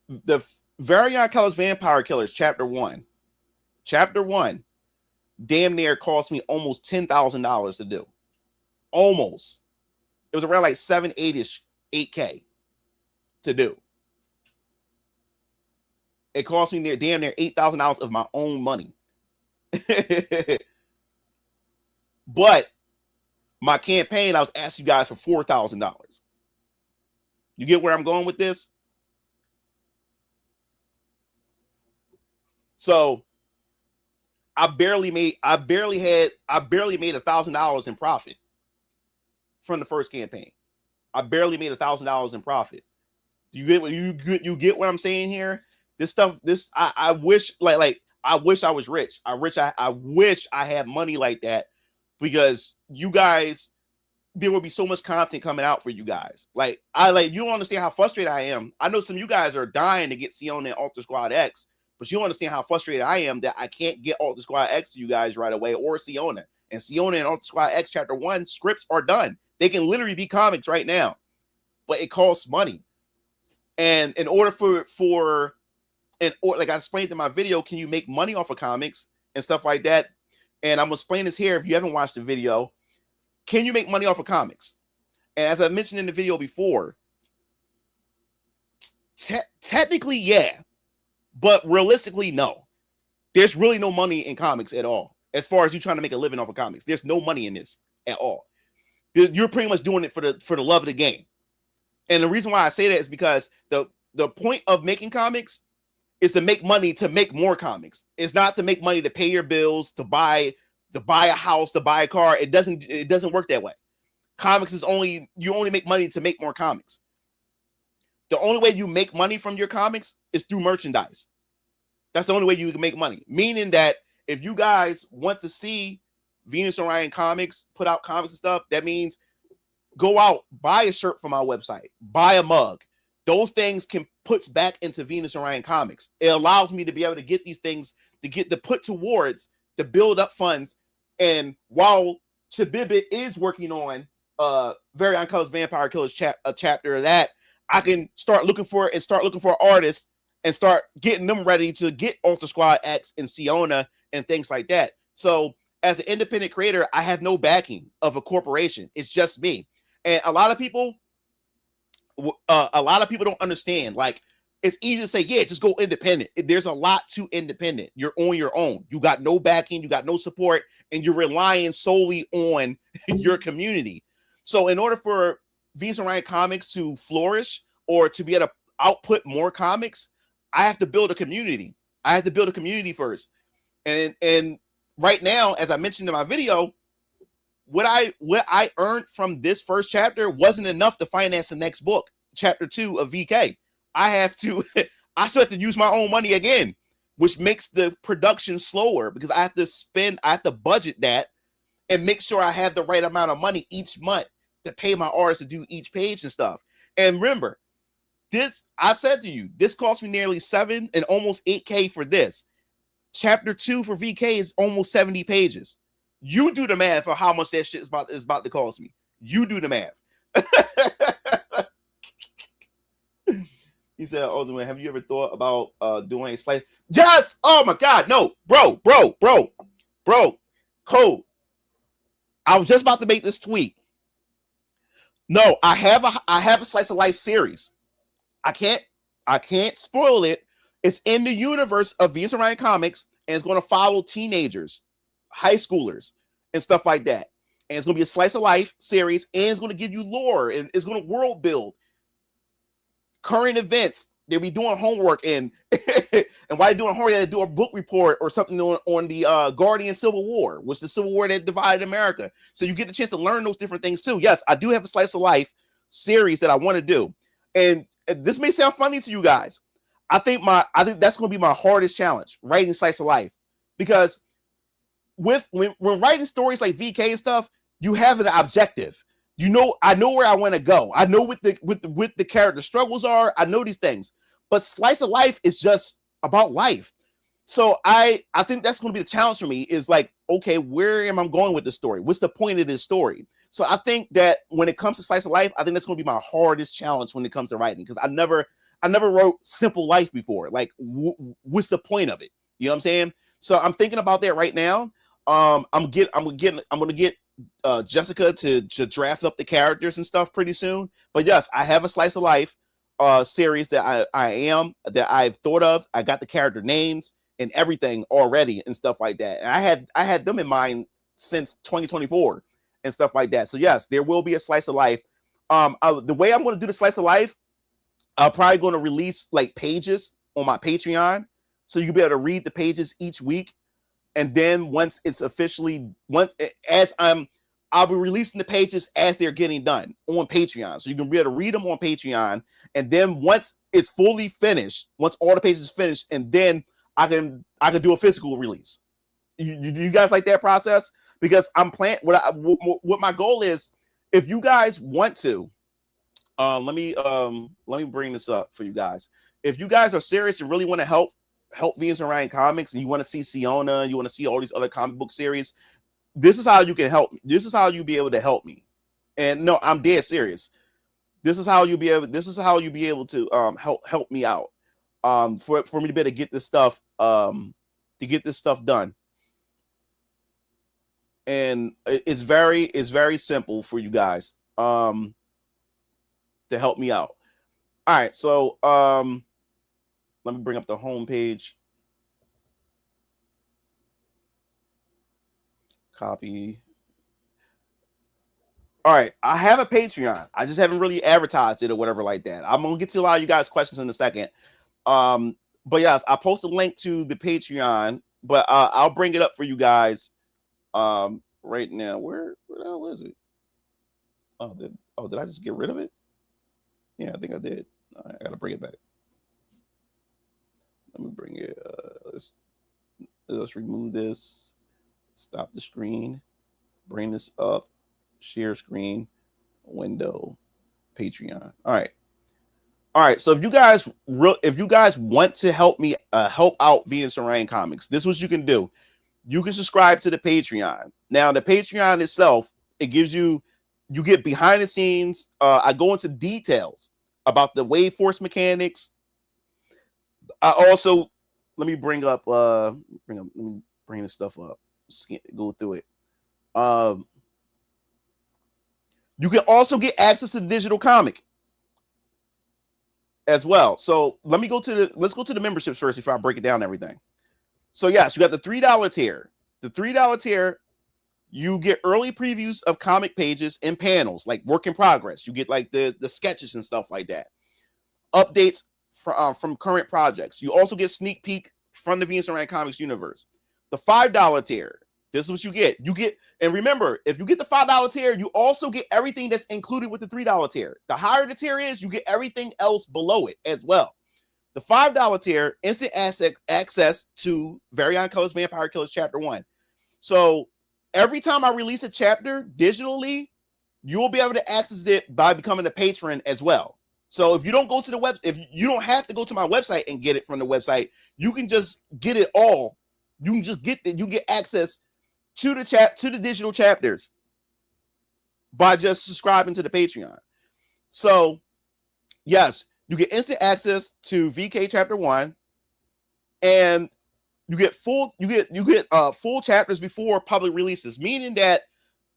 A: The Variant Colors Vampire Killers Chapter 1, damn near cost me almost $10,000 to do. Almost. It was around like 7-8ish, $8K to do. It cost me damn near $8,000 of my own money. But my campaign, I was asking you guys for $4,000. You get where I'm going with this? So I barely made $1,000 in profit from the first campaign. I barely made $1,000 in profit. Do you get what I'm saying here? This stuff, I wish I wish I was rich. I wish I had money like that, because you guys, there will be so much content coming out for you guys. You don't understand how frustrated I am. I know some of you guys are dying to get Siona and Ultra Squad X, but you don't understand how frustrated I am that I can't get Ultra Squad X to you guys right away, or Siona. And Siona and Ultra Squad X Chapter 1 scripts are done. They can literally be comics right now, but it costs money. And in order like I explained in my video, can you make money off of comics and stuff like that? And I'm gonna explain this here if you haven't watched the video. Can you make money off of comics? And as I mentioned in the video before, technically, yeah. But realistically, no. There's really no money in comics at all. As far as you trying to make a living off of comics, there's no money in this at all. You're pretty much doing it for the love of the game. And the reason why I say that is because the point of making comics is to make money to make more comics. It's not to make money to pay your bills, to buy a house, to buy a car. It doesn't work that way. Comics is you only make money to make more comics. The only way you make money from your comics is through merchandise. That's the only way you can make money. Meaning that if you guys want to see Venus Orion Comics put out comics and stuff, that means go out, buy a shirt from our website, buy a mug. Those things can puts back into Venus Orion Comics. It allows me to be able to get these things to put towards the build up funds. And while Chabibit is working on Variant Colors Vampire Killers a chapter of that, I can start looking for artists and start getting them ready to get Ultra Squad X and Siona and things like that. So as an independent creator, I have no backing of a corporation. It's just me. And a lot of people don't understand. Like, it's easy to say, yeah, just go independent. There's a lot to independent. You're on your own. You got no backing, you got no support, and you're relying solely on your community. So in order for Venus Orion Comics to flourish, or to be able to output more comics, I have to build a community. I have to build a community first. And right now, as I mentioned in my video, what I earned from this first chapter wasn't enough to finance the next book, chapter 2 of VK. I have to I still have to use my own money again, which makes the production slower because I have to budget that and make sure I have the right amount of money each month to pay my artists to do each page and stuff. And remember, I said to you, this cost me nearly 7 and almost 8K for this. Chapter 2 for VK is almost 70 pages. You do the math for how much that shit is about to cost me. You do the math. He said, "Ultimate, have you ever thought about doing a slice?" Yes. Oh my God, no, bro. Code. I was just about to make this tweet. No, I have a slice of life series. I can't spoil it. It's in the universe of Venus and Orion Comics, and it's going to follow teenagers, high schoolers, and stuff like that. And it's going to be a slice of life series, and it's going to give you lore, and it's going to world build current events. They'll be doing homework, and and while they're doing homework, they do a book report or something on the Guardian Civil War, which is the Civil War that divided America. So you get the chance to learn those different things too. Yes, I do have a slice of life series that I want to do, and this may sound funny to you guys. I think that's going to be my hardest challenge, writing slice of life, because when writing stories like VK and stuff, you have an objective. I know where I want to go. I know what the character struggles are. I know these things, but slice of life is just about life. So I think that's going to be the challenge for me, is like, okay, where am I going with the story? What's the point of this story? So I think that when it comes to slice of life, I think that's going to be my hardest challenge when it comes to writing, because I never wrote simple life before. Like, what's the point of it? You know what I'm saying? So I'm thinking about that right now. I'm gonna get Jessica to draft up the characters and stuff pretty soon. But yes, I have a slice of life series that I've thought of. I got the character names and everything already and stuff like that. And I had them in mind since 2024 and stuff like that. So yes, there will be a slice of life. The way I'm going to do the slice of life, I'm probably going to release like pages on my Patreon, so you can be able to read the pages each week. And then once it's officially, I'll be releasing the pages as they're getting done on Patreon. So you can be able to read them on Patreon. And then once it's fully finished, once all the pages finished, and then I can do a physical release. You guys like that process? Because I'm planning, what my goal is, if you guys want to, let me bring this up for you guys. If you guys are serious and really want to help Venus and Orion Comics, and you want to see Siona, and you want to see all these other comic book series, this is how you can help me. This is how you'll be able to help me. And no, I'm dead serious. This is how you'll be able to help me out. For me to be able to get this stuff done. And it's very simple for you guys to help me out. All right, so let me bring up the home page. Copy. All right, I have a Patreon. I just haven't really advertised it or whatever like that. I'm gonna get to a lot of you guys' questions in a second. But yes, I post a link to the Patreon, but I'll bring it up for you guys right now. Where the hell is it? Did I just get rid of it? Yeah, I think I did. I gotta bring it back. Let me bring it. Let's remove this. Stop the screen. Bring this up. Share screen. Window. Patreon. All right. So if you guys want to help me help out Venus and Orion Comics, this is what you can do. You can subscribe to the Patreon. Now, the Patreon itself, it gives you get behind the scenes. I go into details about the wave force mechanics. I also let me bring this stuff up. Go through it. You can also get access to the digital comic as well. So let's go to the memberships first before I break it down everything. So yes, you got the $3 tier. The $3 tier, you get early previews of comic pages and panels, like work in progress. You get like the sketches and stuff like that. updates from current projects. You also get sneak peek from the Venus and Ryan Comics universe. The $5 tier, this is what you get. And remember, if you get the $5 tier, you also get everything that's included with the $3 tier. The higher the tier is, you get everything else below it as well. The $5 tier, instant access to Very On Colors Vampire Killers Chapter 1. So every time I release a chapter digitally, you will be able to access it by becoming a patron as well. So if you don't go to the website, if you don't have to go to my website and get it from the website, you can just get it all. You can just get that. You get access to the digital chapters by just subscribing to the Patreon. So yes, you get instant access to VK Chapter 1, and you get full chapters before public releases, meaning that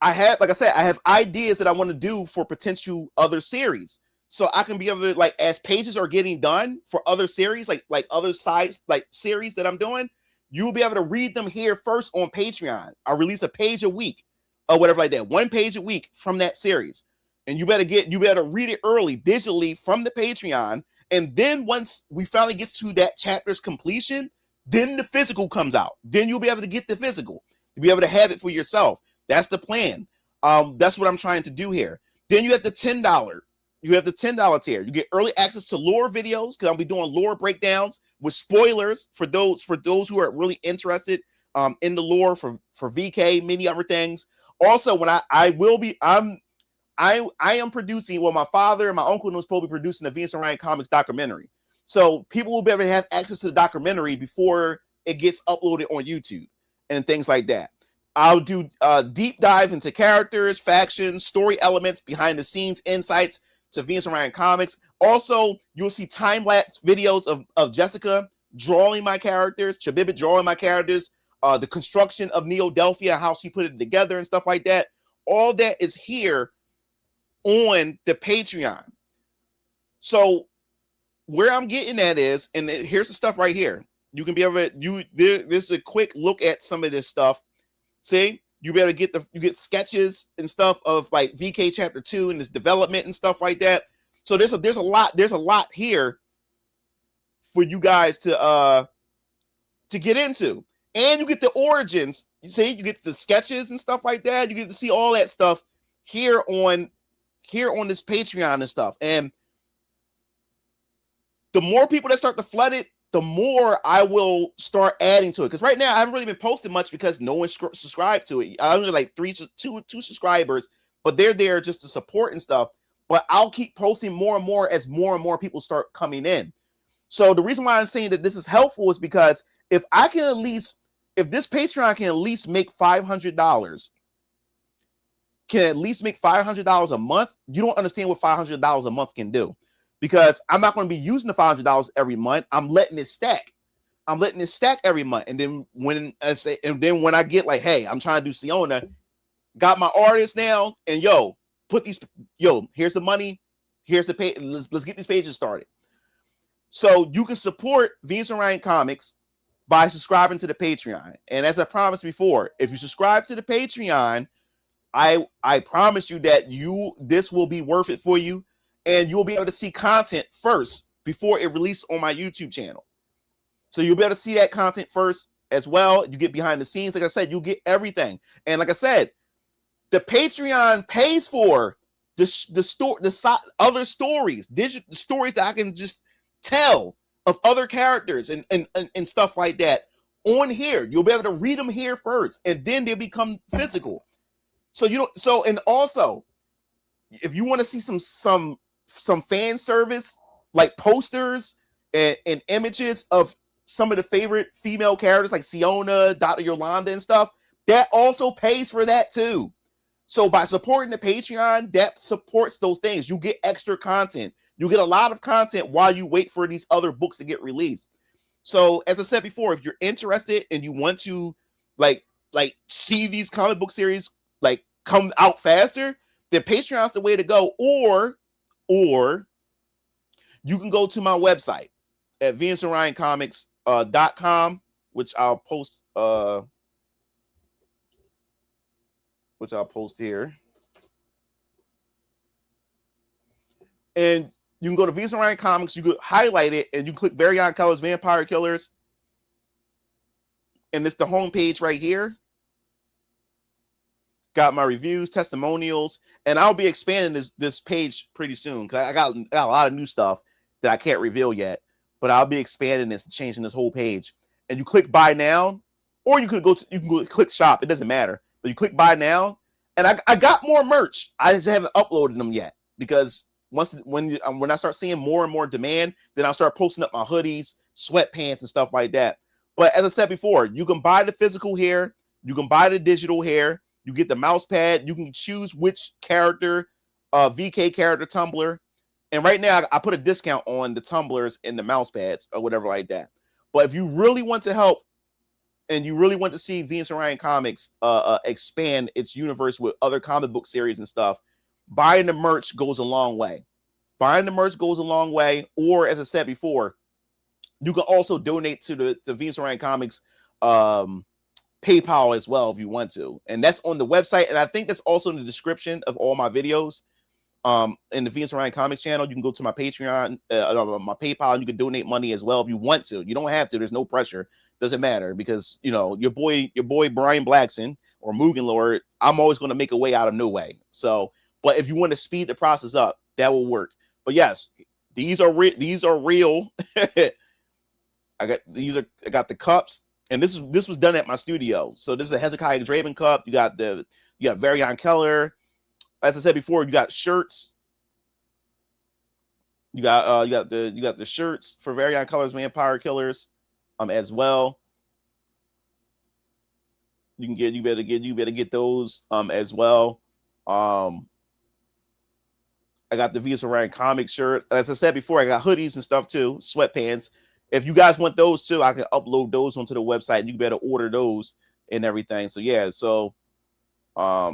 A: I have ideas that I want to do for potential other series. So I can be able to, like, as pages are getting done for other series, like other sides, like series that I'm doing, you will be able to read them here first on Patreon. I release a page a week or whatever like that, 1 page a week from that series. And you better read it early digitally from the Patreon. And then once we finally get to that chapter's completion, then the physical comes out. Then you'll be able to get the physical. You'll be able to have it for yourself. That's the plan. That's what I'm trying to do here. Then you have the $10. You have the $10 tier. You get early access to lore videos, because I'll be doing lore breakdowns with spoilers for those who are really interested in the lore for VK, many other things. Also, when I am producing, well, my father and my uncle was supposed to be producing the Venus and Ryan Comics documentary. So people will be able to have access to the documentary before it gets uploaded on YouTube and things like that. I'll do deep dive into characters, factions, story elements, behind the scenes insights to Venus and Ryan Comics. Also, you'll see time-lapse videos of Jessica drawing my characters, Chabibit drawing my characters, the construction of Neo-Delphia, how she put it together and stuff like that. All that is here on the Patreon. So where I'm getting at is, and here's the stuff right here. You can be able to, there's a quick look at some of this stuff. See, you better get you get sketches and stuff of like VK Chapter 2 and this development and stuff like that. So there's a lot here for you guys to get into. And you get the origins. You see, you get the sketches and stuff like that. You get to see all that stuff here on this Patreon and stuff. And the more people that start to flood it, the more I will start adding to it. Because right now I haven't really been posting much because no one subscribed to it. I only like two subscribers, but they're there just to support and stuff. But I'll keep posting more and more people start coming in. So the reason why I'm saying that this is helpful is because if this Patreon can at least make $500, a month, you don't understand what $500 a month can do. Because I'm not going to be using the $500 every month. I'm letting it stack. Every month. And then when I get like, hey, I'm trying to do Siona, got my artist now, and here's the money, here's the page. Let's get these pages started. So you can support Venus and Ryan Comics by subscribing to the Patreon. And as I promised before, if you subscribe to the Patreon, I promise you that this will be worth it for you. And you'll be able to see content first before it releases on my YouTube channel. So you'll be able to see that content first as well. You get behind the scenes. Like I said, you'll get everything. And like I said, the Patreon pays for the other stories, the stories that I can just tell of other characters and stuff like that on here. You'll be able to read them here first, and then they become physical. And also, if you want to see some fan service, like posters and images of some of the favorite female characters like Siona, Dr. Yolanda and stuff, that also pays for that too. So by supporting the Patreon, that supports those things. You get extra content. You get a lot of content while you wait for these other books to get released. So as I said before, if you're interested and you want to like see these comic book series like come out faster, then Patreon's the way to go. Or you can go to my website at venusandryancomics.com, which I'll post here. And You can go to Venus and Orion Comics, you could highlight it, and you click Orion Colors Vampire Killers. And it's the homepage right here. Got my reviews, testimonials, and I'll be expanding this page pretty soon because I got a lot of new stuff that I can't reveal yet. But I'll be expanding this and changing this whole page. And you click buy now, or you can go click shop. It doesn't matter. But you click buy now, and I got more merch. I just haven't uploaded them yet because when I start seeing more and more demand, then I'll start posting up my hoodies, sweatpants, and stuff like that. But as I said before, you can buy the physical hair, you can buy the digital hair, you get the mouse pad, you can choose which character, VK character tumbler. And right now, I put a discount on the tumblers and the mouse pads or whatever like that. But if you really want to help and you really want to see Venus and Orion Comics expand its universe with other comic book series and stuff, buying the merch goes a long way. Buying the merch goes a long way. Or, as I said before, you can also donate to the Venus and Orion Comics PayPal as well if you want to. And that's on the website. And I think that's also in the description of all my videos. In the Venus and Orion Comics channel, you can go to my Patreon, my PayPal, and you can donate money as well if you want to. You don't have to. There's no pressure. Doesn't matter because, you know, your boy Brian Blackson or Mugen Lord, I'm always going to make a way out of no way. So, but if you want to speed the process up, that will work. But yes, these are real. I got the cups, and this was done at my studio. So this is a Hezekiah Draven cup. You got Varian Keller. As I said before, you got shirts. You got the shirts for Varian Colors Vampire Killers as well. You better get those as well. I got the Venus and Orion comic shirt. As I said before, I got hoodies and stuff too, sweatpants. If you guys want those too, I can upload those onto the website and you better order those and everything. So yeah, so I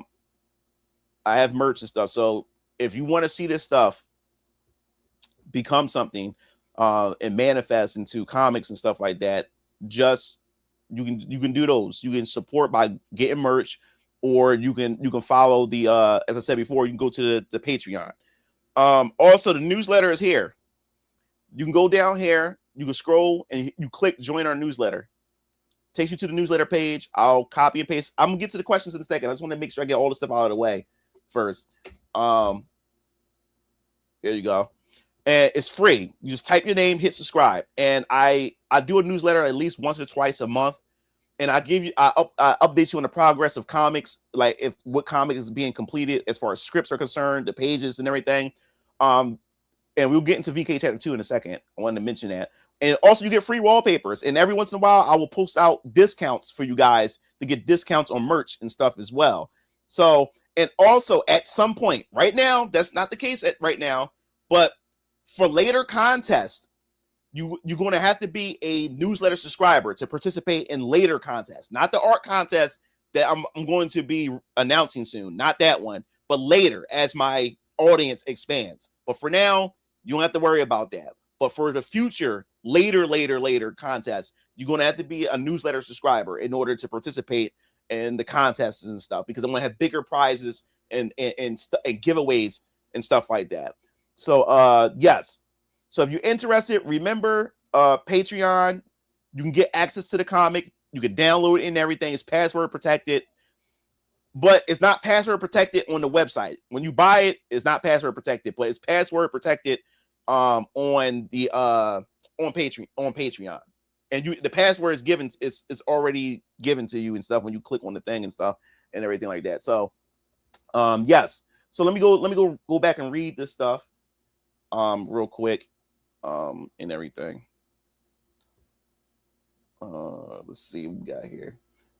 A: have merch and stuff. So if you want to see this stuff become something and manifest into comics and stuff like that, just you can do those. You can support by getting merch, or you can follow the as I said before, you can go to the Patreon. Also, the newsletter is here. You can go down here, you can scroll and you click join our newsletter. Takes you to the newsletter page. I'll copy and paste. I'm gonna get to the questions in a second. I just want to make sure I get all the stuff out of the way first. There you go. And it's free. You just type your name, hit subscribe. And I do a newsletter at least once or twice a month. And I update you on the progress of comics, like what comic is being completed as far as scripts are concerned, the pages and everything. And we'll get into VK Chapter 2 in a second. I wanted to mention that. And also you get free wallpapers. And every once in a while, I will post out discounts for you guys to get discounts on merch and stuff as well. So, and also at some point, right now, that's not the case right now, but for later contests, you're going to have to be a newsletter subscriber to participate in later contests. Not the art contest that I'm going to be announcing soon. Not that one, but later as my audience expands. But for now, you don't have to worry about that. But for the future, later contests, you're going to have to be a newsletter subscriber in order to participate in the contests and stuff, because I'm going to have bigger prizes and giveaways and stuff like that. So, yes. So if you're interested, remember Patreon. You can get access to the comic. You can download it and everything. It's password protected, but it's not password protected on the website. When you buy it, it's not password protected, but it's password protected on Patreon. And the password is given. It's already given to you and stuff when you click on the thing and stuff and everything like that. So, yes. So let me go back and read this stuff real quick. And everything. Let's see what we got here.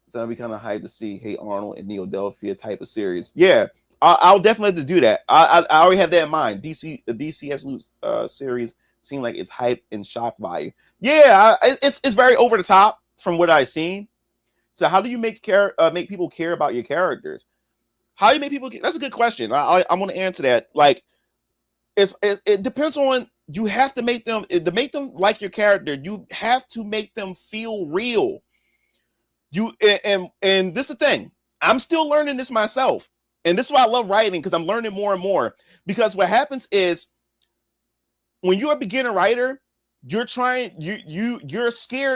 A: It's gonna be kind of hyped to see Hey Arnold and Neo-Delphia type of series. Yeah, I'll definitely have to do that. I already have that in mind. The DC Absolute series seemed like it's hype and shock value. Yeah, it's very over the top from what I've seen. So how do you make people care about your characters? How do you make people? That's a good question. I'm gonna answer that. Like, it depends on. You have to make them like your character. You have to make them feel real. And this is the thing. I'm still learning this myself. And this is why I love writing, because I'm learning more and more. Because what happens is when you're a beginner writer, you're scared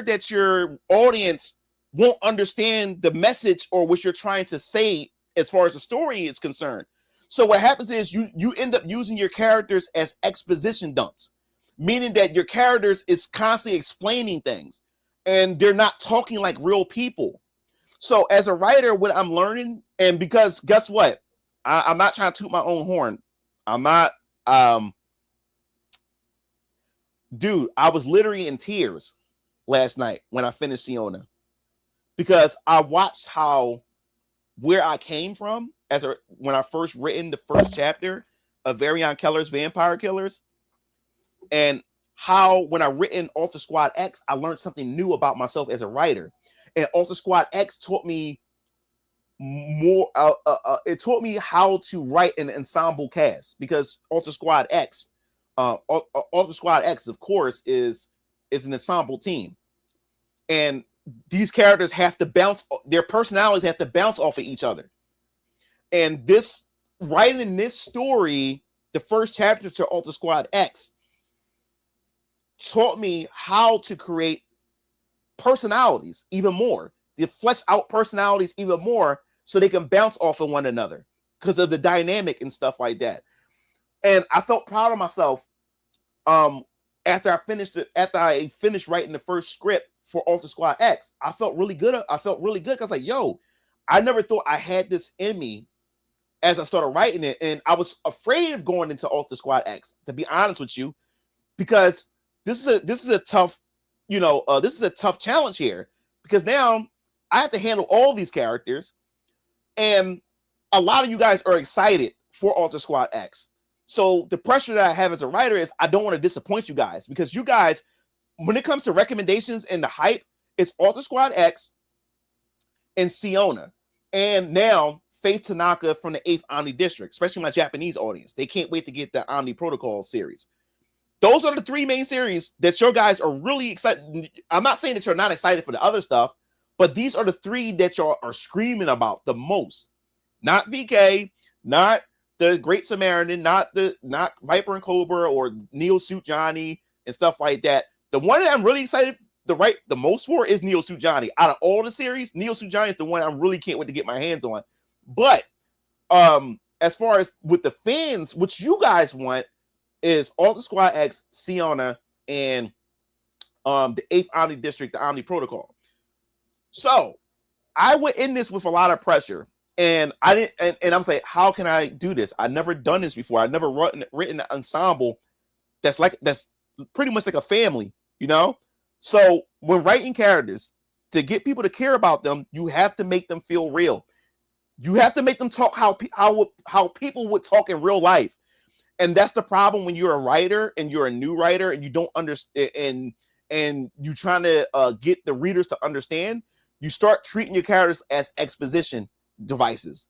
A: that your audience won't understand the message or what you're trying to say as far as the story is concerned. So what happens is you end up using your characters as exposition dumps, meaning that your characters is constantly explaining things and they're not talking like real people. So as a writer, what I'm learning, and because guess what? I'm not trying to toot my own horn. I'm not, dude, I was literally in tears last night when I finished Siona, because I watched where I came from when I first written the first chapter of Orion Keller's Vampire Killers, and how when I written Alter Squad X, I learned something new about myself as a writer. And Alter Squad X taught me more. It taught me how to write an ensemble cast, because Alter Squad X, of course, is an ensemble team, and these characters have to bounce. Their personalities have to bounce off of each other. And this writing in this story, the first chapter to Alter Squad X, taught me how to create personalities even more, to flesh out personalities even more so they can bounce off of one another because of the dynamic and stuff like that. And I felt proud of myself after I finished writing the first script for Alter Squad X. I felt really good. I was like, yo, I never thought I had this in me as I started writing it. And I was afraid of going into Alter Squad X, to be honest with you, because this is a tough challenge here, because now I have to handle all these characters, and a lot of you guys are excited for Alter Squad X. So the pressure that I have as a writer is I don't want to disappoint you guys, because you guys, when it comes to recommendations and the hype, it's Alter Squad X and Siona, and now Faith Tanaka from the 8th Omni District, especially my Japanese audience. They can't wait to get the Omni Protocol series. Those are the 3 main series that your guys are really excited. I'm not saying that you're not excited for the other stuff, but these are the 3 that y'all are screaming about the most. Not VK, not the Great Samaritan, not Viper and Cobra or Neo Suit Johnny and stuff like that. The one that I'm really excited to write the most for is Neo Suit Johnny. Out of all the series, Neo Suit Johnny is the one I really can't wait to get my hands on. But as far as with the fans, what you guys want is Alter Squad X, Siona, and the 8th Omni District, the Omni Protocol. So I went in this with a lot of pressure, and I didn't. And I'm saying, how can I do this? I've never done this before. I've never written an ensemble that's pretty much like a family, you know. So when writing characters, to get people to care about them, you have to make them feel real. You have to make them talk how people would talk in real life. And that's the problem when you're a writer and you're a new writer and you don't understand, and you're trying to get the readers to understand. You start treating your characters as exposition devices.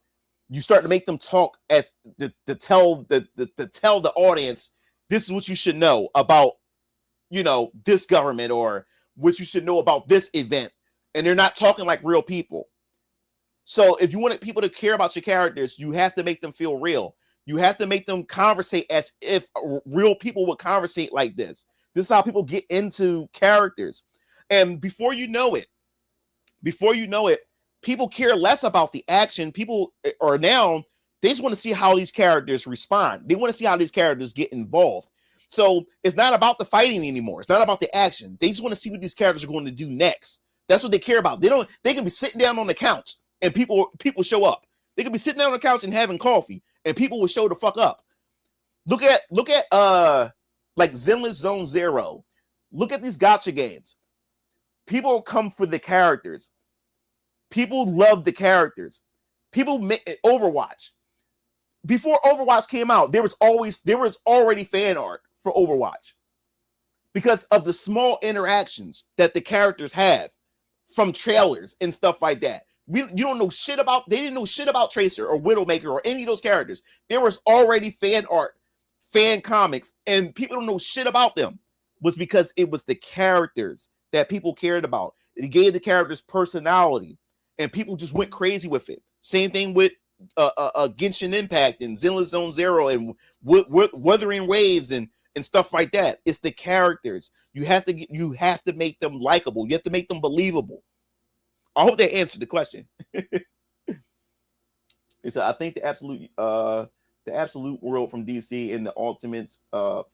A: You start to make them talk as to tell the audience, this is what you should know about, this government, or what you should know about this event. And they're not talking like real people. So if you want people to care about your characters, you have to make them feel real. You have to make them conversate as if real people would conversate like this. This is how people get into characters. And before you know it, people care less about the action. People are now, they just want to see how these characters respond. They want to see how these characters get involved. So it's not about the fighting anymore. It's not about the action. They just want to see what these characters are going to do next. That's what they care about. They can be sitting down on the couch and people show up. They can be sitting down on the couch and having coffee, and people will show the fuck up. Look at like Zenless Zone Zero. Look at these gacha games. People come for the characters. People love the characters. People make Overwatch. Before Overwatch came out, there was already fan art for Overwatch because of the small interactions that the characters have from trailers and stuff like that. They didn't know shit about Tracer or Widowmaker or any of those characters. There was already fan art, fan comics, and people don't know shit about them. Was because it was the characters that people cared about. It gave the characters personality, and people just went crazy with it. Same thing with Genshin Impact and Zenless Zone Zero and Wuthering Waves and and stuff like that. It's the characters. You have to make them likable. You have to make them believable. I hope that answered the question. So I think the absolute world from DC and the Ultimates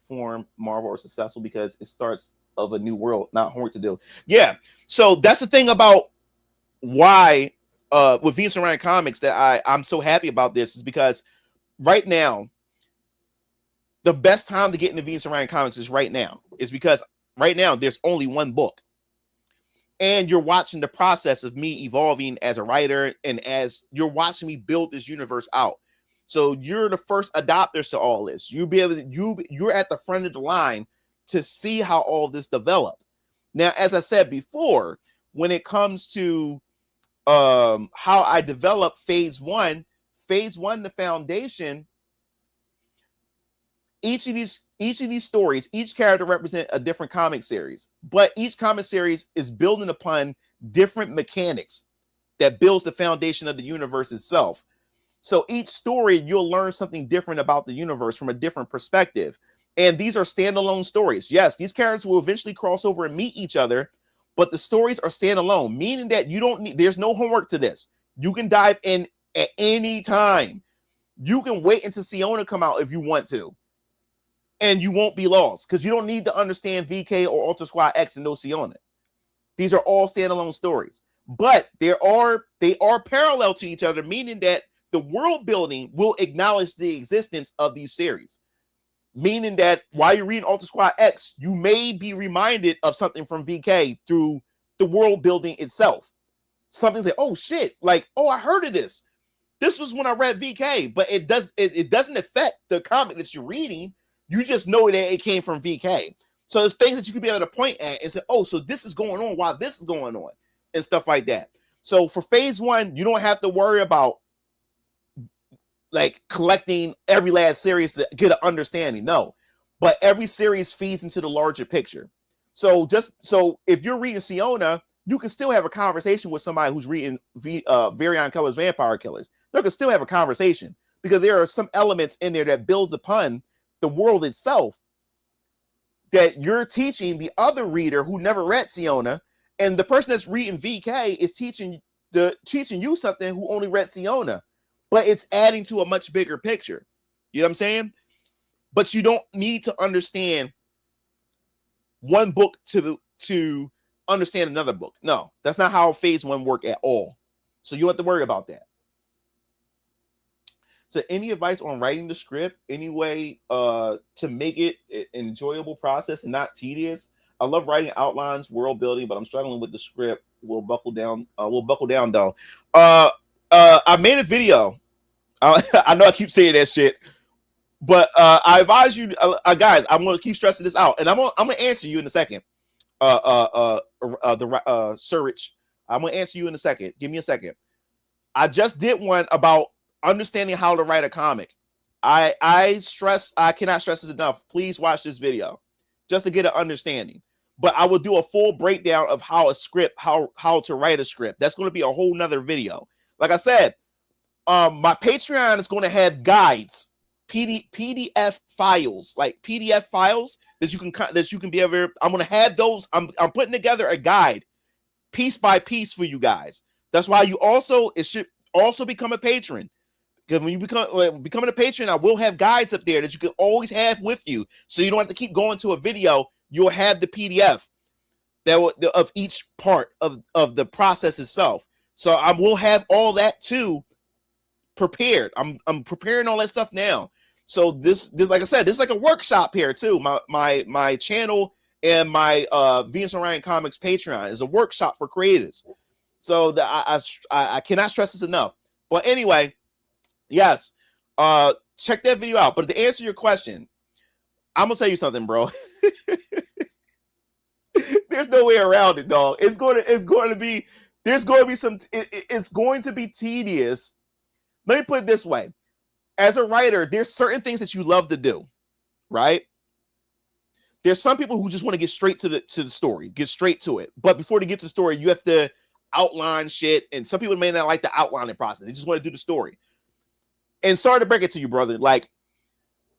A: form Marvel are successful because it starts of a new world, not homework to do. Yeah. So that's the thing about why with Venus and Orion Comics that I'm so happy about this is because right now, the best time to get into Venus and Orion Comics is right now. Is because right now there's only one book. And you're watching the process of me evolving as a writer and as you're watching me build this universe out. So you're the first adopters to all this. You're at the front of the line to see how all this developed. Now, as I said before, when it comes to how I developed phase one, the foundation, each of these stories, each character represent a different comic series, but each comic series is building upon different mechanics that builds the foundation of the universe itself. So each story, you'll learn something different about the universe from a different perspective. And these are standalone stories. Yes, these characters will eventually cross over and meet each other, but the stories are standalone, meaning that there's no homework to this. You can dive in at any time. You can wait until Siona come out if you want to. And you won't be lost because you don't need to understand VK or Ultra Squad X to know Siona. These are all standalone stories, but they are parallel to each other, meaning that the world building will acknowledge the existence of these series. Meaning that while you're reading Ultra Squad X, you may be reminded of something from VK through the world building itself. Something that, oh shit, like, oh, I heard of this. This was when I read VK, but it doesn't affect the comic that you're reading. You just know that it came from VK. So there's things that you could be able to point at and say, oh, so this is going on while this is going on and stuff like that. So for phase one, you don't have to worry about like collecting every last series to get an understanding. No, but every series feeds into the larger picture. So if you're reading Siona, you can still have a conversation with somebody who's reading Varion Killer's Vampire Killers. You can still have a conversation because there are some elements in there that builds upon the world itself that you're teaching the other reader who never read Siona, and the person that's reading VK is teaching you something who only read Siona, but it's adding to a much bigger picture. You know what I'm saying? But you don't need to understand one book to understand another book. No, that's not how phase one work at all. So you don't have to worry about that. So any advice on writing the script, any way to make it an enjoyable process and not tedious? I love writing outlines, world building, but I'm struggling with the script. We'll buckle down though. I made a video. I know I keep saying that shit, but I advise you, guys. I'm going to keep stressing this out, and I'm going to answer you in a second. Sir Rich, I'm going to answer you in a second. Give me a second. I just did one about understanding how to write a comic. I cannot stress this enough. Please watch this video just to get an understanding. But I will do a full breakdown of how to write a script. That's going to be a whole nother video. Like I said, my Patreon is going to have guides, PDF files, like PDF files that you can be able. I'm going to have those. I'm putting together a guide, piece by piece for you guys. That's why it should also become a patron. Because when you becoming a patron, I will have guides up there that you can always have with you, so you don't have to keep going to a video. You'll have the PDF of each part of the process itself. So I will have all that too prepared. I'm preparing all that stuff now. So this like I said, this is like a workshop here too. My channel and my Venus Orion Comics Patreon is a workshop for creatives. So I cannot stress this enough. But anyway. Yes, check that video out. But to answer your question, I'm gonna tell you something, bro. There's no way around it, dog. It's going to be tedious. Let me put it this way: as a writer, there's certain things that you love to do, right? There's some people who just want to get straight to the story, get straight to it. But before they get to the story, you have to outline shit, and some people may not like the outlining process. They just want to do the story. And sorry to break it to you, brother. Like,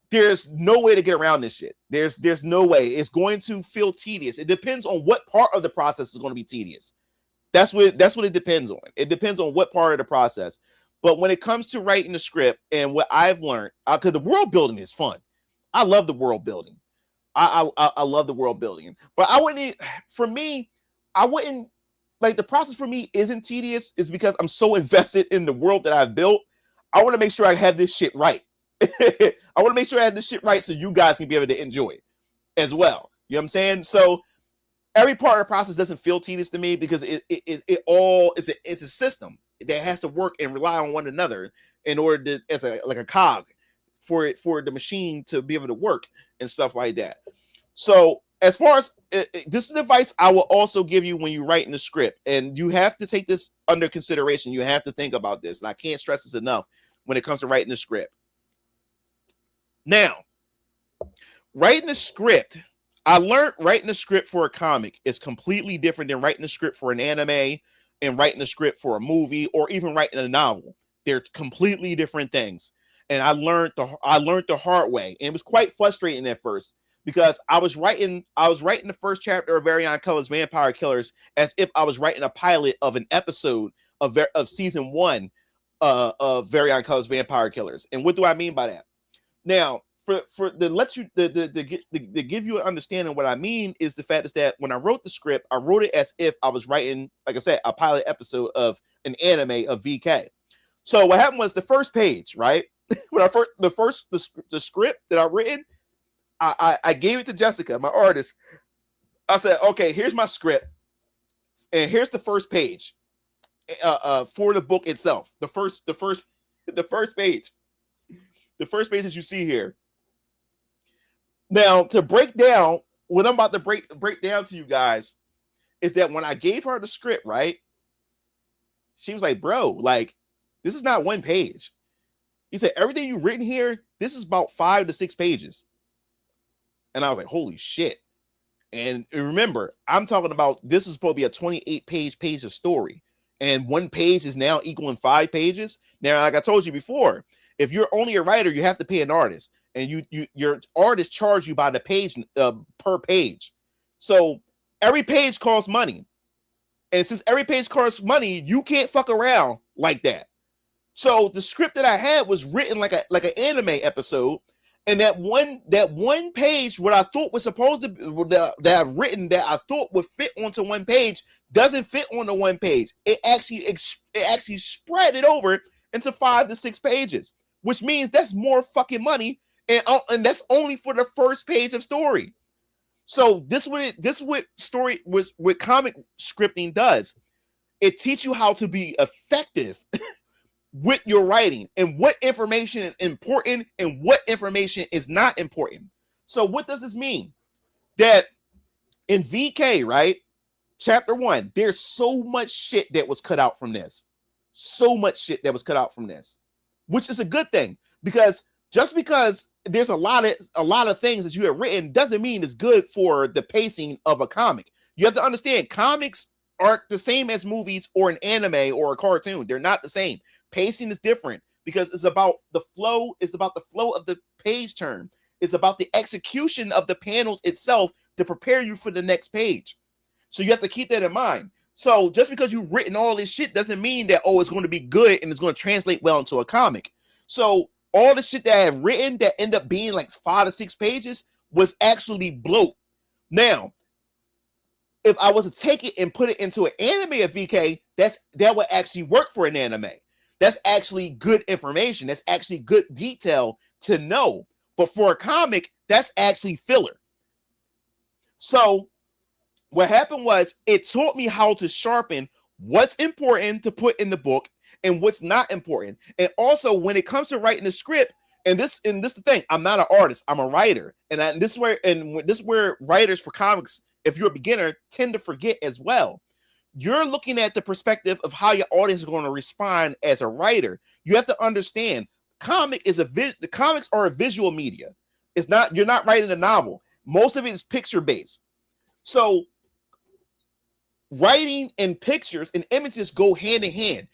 A: There's no way to get around this shit. There's no way. It's going to feel tedious. It depends on what part of the process is going to be tedious. That's what it depends on. It depends on what part of the process. But when it comes to writing the script and what I've learned, because the world building is fun. I love the world building. I love the world building. But I wouldn't, for me, I wouldn't, like, the process for me isn't tedious. Is because I'm so invested in the world that I've built. I want to make sure I have this shit right. I want to make sure I have this shit right so you guys can be able to enjoy it as well. You know what I'm saying? So every part of the process doesn't feel tedious to me because it all is it's a system that has to work and rely on one another in order to, as a like a cog for the machine to be able to work and stuff like that. So as far as this is advice I will also give you when you write in the script, and you have to take this under consideration. You have to think about this, and I can't stress this enough when it comes to writing the script. Now, writing a script, I learned writing a script for a comic is completely different than writing a script for an anime and writing a script for a movie or even writing a novel. They're completely different things. And I learned the hard way. And it was quite frustrating at first because I was writing the first chapter of Orion Colors Vampire Killers as if I was writing a pilot of an episode of season 1 of Orion Colors Vampire Killers. And what do I mean by that? Now, for to give you an understanding of what I mean is the fact is that when I wrote the script, I wrote it as if I was writing, like I said, a pilot episode of an anime of VK. So what happened was the first page, right? When the script that I written, I gave it to Jessica, my artist. I said, okay, here's my script, and here's the first page for the book itself. The first page. The first page that you see here. Now, to break down, what I'm about to break down to you guys is that when I gave her the script, right? She was like, bro, like, this is not one page. He said, everything you've written here, this is about 5 to 6 pages. And I was like, holy shit. And remember, I'm talking about this is supposed to be a 28-page of story. And one page is now equaling 5 pages. Now, like I told you before, if you're only a writer, you have to pay an artist, and your artist charge you by the page per page. So every page costs money, and since every page costs money, you can't fuck around like that. So the script that I had was written like an anime episode, and that one page, what I thought was supposed to that I've written that I thought would fit onto one page doesn't fit on the one page. It actually spread it over into 5 to 6 pages. Which means that's more fucking money, and that's only for the first page of story. So this is what comic scripting does. It teaches you how to be effective with your writing and what information is important and what information is not important. So what does this mean? That in VK, right, chapter 1, there's so much shit that was cut out from this. So much shit that was cut out from this. Which is a good thing, because just because there's a lot of things that you have written doesn't mean it's good for the pacing of a comic. You have to understand, comics aren't the same as movies or an anime or a cartoon. They're not the same. Pacing is different because it's about the flow. It's about the flow of the page turn. It's about the execution of the panels itself to prepare you for the next page. So you have to keep that in mind. So just because you've written all this shit doesn't mean that, oh, it's going to be good and it's going to translate well into a comic. So all the shit that I have written that end up being like 5 to 6 pages was actually bloat. Now, if I was to take it and put it into an anime of VK, that would actually work for an anime. That's actually good information. That's actually good detail to know. But for a comic, that's actually filler. So what happened was it taught me how to sharpen what's important to put in the book and what's not important. And also when it comes to writing the script, and this is the thing, I'm not an artist, I'm a writer. And this is where writers for comics, if you're a beginner, tend to forget as well. You're looking at the perspective of how your audience is going to respond as a writer. You have to understand, the comics are a visual media. You're not writing a novel. Most of it is picture based. So writing and pictures and images go hand in hand.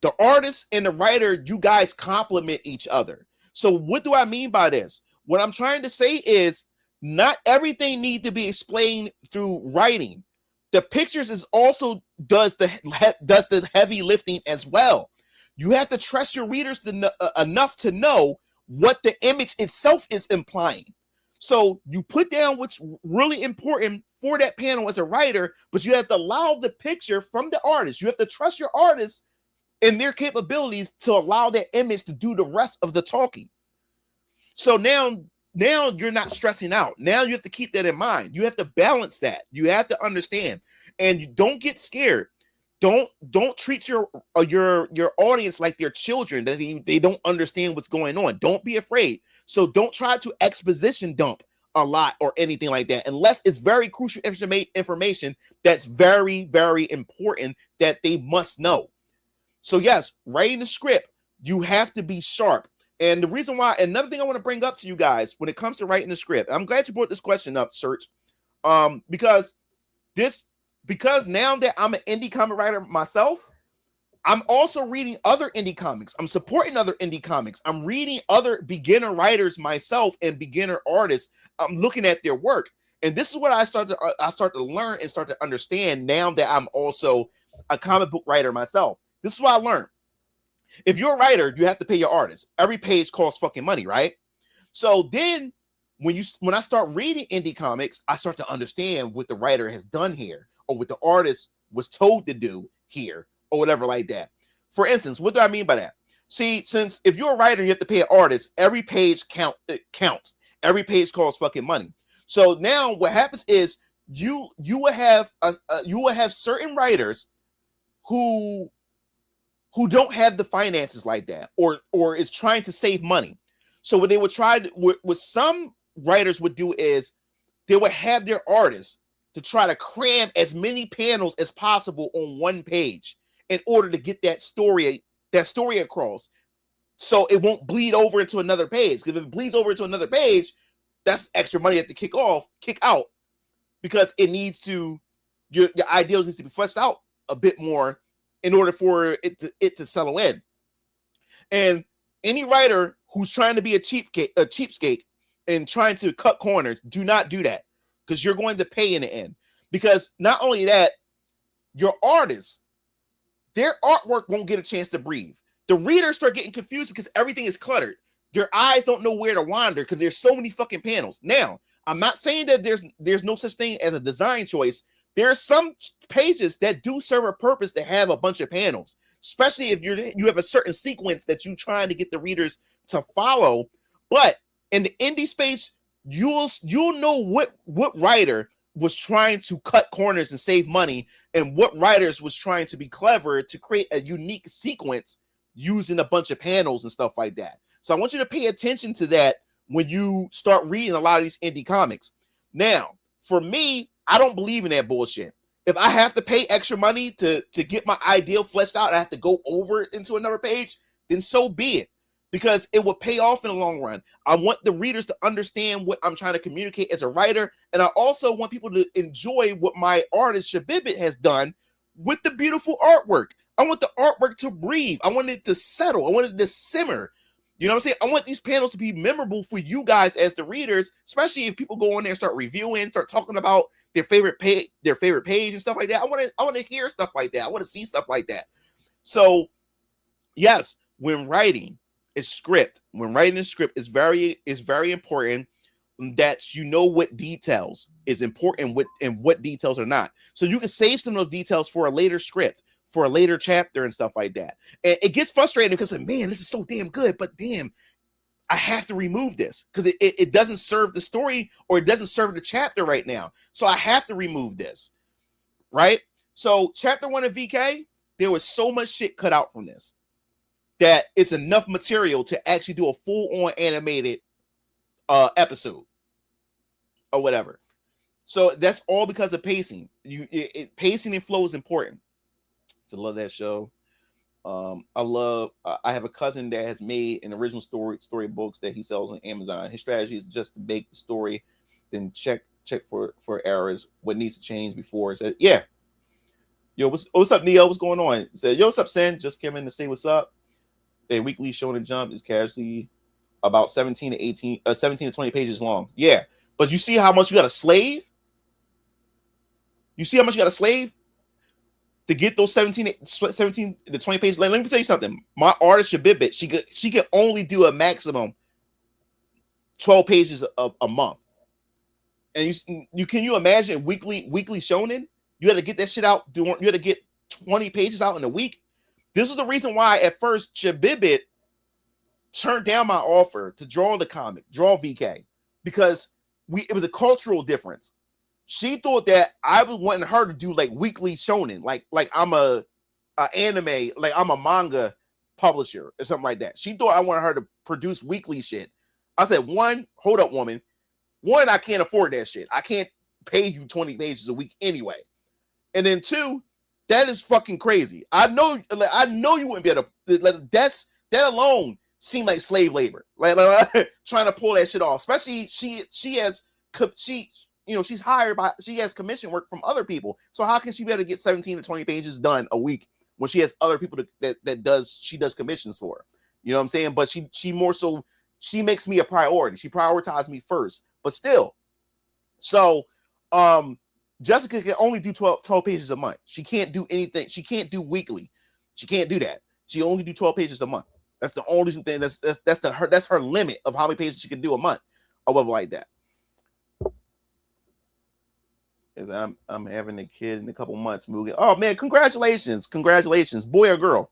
A: The artist and the writer, you guys complement each other. So what do I mean by this? What I'm trying to say is not everything needs to be explained through writing. The pictures is also does the heavy lifting as well. You have to trust your readers enough to know what the image itself is implying. So you put down what's really important for that panel as a writer, but you have to allow the picture from the artist. You have to trust your artists and their capabilities to allow that image to do the rest of the talking. So now you're not stressing out. Now you have to keep that in mind. You have to balance that. You have to understand, and you don't get scared. Don't treat your audience like they're children that they don't understand what's going on. Don't be afraid. So don't try to exposition dump a lot or anything like that, unless it's very crucial information that's very, very important that they must know. So yes, writing the script, you have to be sharp. And the reason why, another thing I want to bring up to you guys when it comes to writing the script, I'm glad you brought this question up, Search, because now that I'm an indie comic writer myself, I'm also reading other indie comics. I'm supporting other indie comics. I'm reading other beginner writers myself and beginner artists. I'm looking at their work, and this is what I start to learn and start to understand now that I'm also a comic book writer myself. This is what I learned. If you're a writer, you have to pay your artist. Every page costs fucking money, right? So then when I start reading indie comics, I start to understand what the writer has done here or what the artist was told to do here or whatever like that. For instance, what do I mean by that? See, since if you're a writer, you have to pay an artist, every page counts. Every page costs fucking money. So now what happens is you will have certain writers who don't have the finances like that, or is trying to save money. So what they would try to, what some writers would do is they would have their artists to try to cram as many panels as possible on one page in order to get that story across, so it won't bleed over into another page. Because if it bleeds over into another page, that's extra money to kick out, because it needs to, your ideals needs to be fleshed out a bit more in order for it to settle in. And any writer who's trying to be a cheapskate and trying to cut corners, do not do that, because you're going to pay in the end. Because not only that, your artists, their artwork won't get a chance to breathe. The readers start getting confused because everything is cluttered. Their eyes don't know where to wander because there's so many fucking panels. Now, I'm not saying that there's no such thing as a design choice. There are some pages that do serve a purpose to have a bunch of panels, especially if you have a certain sequence that you're trying to get the readers to follow. But in the indie space, you'll know what writer was trying to cut corners and save money, and what writers was trying to be clever to create a unique sequence using a bunch of panels and stuff like that. So I want you to pay attention to that when you start reading a lot of these indie comics. Now, for me, I don't believe in that bullshit. If I have to pay extra money to get my ideal fleshed out, I have to go over it into another page, then so be it, because it will pay off in the long run. I want the readers to understand what I'm trying to communicate as a writer, and I also want people to enjoy what my artist Shabibit has done with the beautiful artwork. I want the artwork to breathe. I want it to settle. I want it to simmer. You know what I'm saying? I want these panels to be memorable for you guys as the readers, especially if people go on there and start reviewing, start talking about their favorite page and stuff like that. I want to hear stuff like that. I want to see stuff like that. So, yes, when writing a script, it's very important that you know what details is important and what details are not. So you can save some of those details for a later script, for a later chapter and stuff like that. And it gets frustrating because, man, this is so damn good, but damn, I have to remove this because it doesn't serve the story, or it doesn't serve the chapter right now. So I have to remove this, right? So chapter 1 of VK, there was so much shit cut out from this that it's enough material to actually do a full-on animated episode or whatever. So that's all because of pacing. Pacing and flow is important. To love that show. I have a cousin that has made an original story books that he sells on Amazon. His strategy is just to make the story, then check for errors, what needs to change before. Said, yeah. Yo, what's up, Neo? What's going on? Said, yo, what's up, Sen? Just came in to say what's up. A weekly show and jump is casually about 17 to 20 pages long. Yeah, but you see how much you got to slave? You see how much you got to slave to get those 17 to 20 pages? Let me tell you something. My artist Shabibit, she could only do a maximum 12 pages a month. And can you imagine weekly shonen? You had to get that shit out. You had to get 20 pages out in a week. This is the reason why at first Shabibit turned down my offer to draw the comic, draw VK, because it was a cultural difference. She thought that I was wanting her to do like weekly shonen, like I'm a anime, like I'm a manga publisher or something like that. She thought I wanted her to produce weekly shit. I said, one, hold up, woman. One, I can't afford that shit. I can't pay you 20 pages a week anyway. And then two, that is fucking crazy. I know you wouldn't be able to. That alone seemed like slave labor. Like trying to pull that shit off. Especially she's hired by, she has commission work from other people. So how can she be able to get 17 to 20 pages done a week when she has other people that she does commissions for? You know what I'm saying? But she more so, she makes me a priority. She prioritized me first. But still, so Jessica can only do 12 pages a month. She can't do anything. She can't do weekly. She can't do that. She only do 12 pages a month. That's the only thing. That's her limit of how many pages she can do a month, or whatever like that. I'm having a kid in a couple months. Moving. Oh man, congratulations, boy or girl.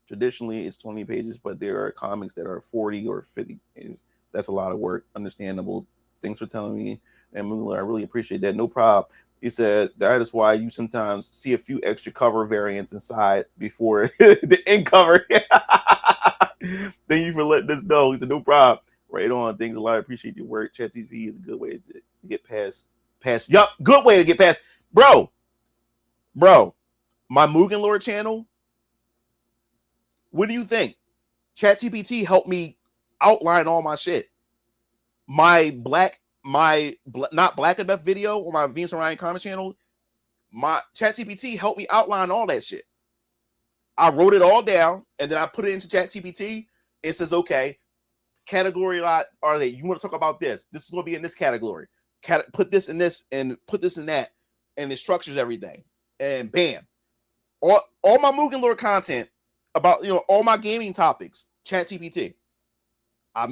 A: Traditionally, it's 20 pages, but there are comics that are 40 or 50 pages. That's a lot of work. Understandable. Thanks for telling me. And Moogler, I really appreciate that. No problem. He said that is why you sometimes see a few extra cover variants inside before the end cover. Thank you for letting us know. He said, no problem. Right on. Thanks a lot. I appreciate your work. ChatGPT is a good way to get past. Yup. Good way to get past. Bro. My Mugen Lord channel. What do you think? ChatGPT helped me outline all my shit. My not black enough video on my Venus Orion comment channel, my ChatGPT helped me outline all that shit. I wrote it all down and then I put it into ChatGPT. It says, okay, category lot are they? You want to talk about this? This is going to be in this category. Put this in this and put this in that, and it structures everything. And bam, all my Mugen Lord content about all my gaming topics, ChatGPT. I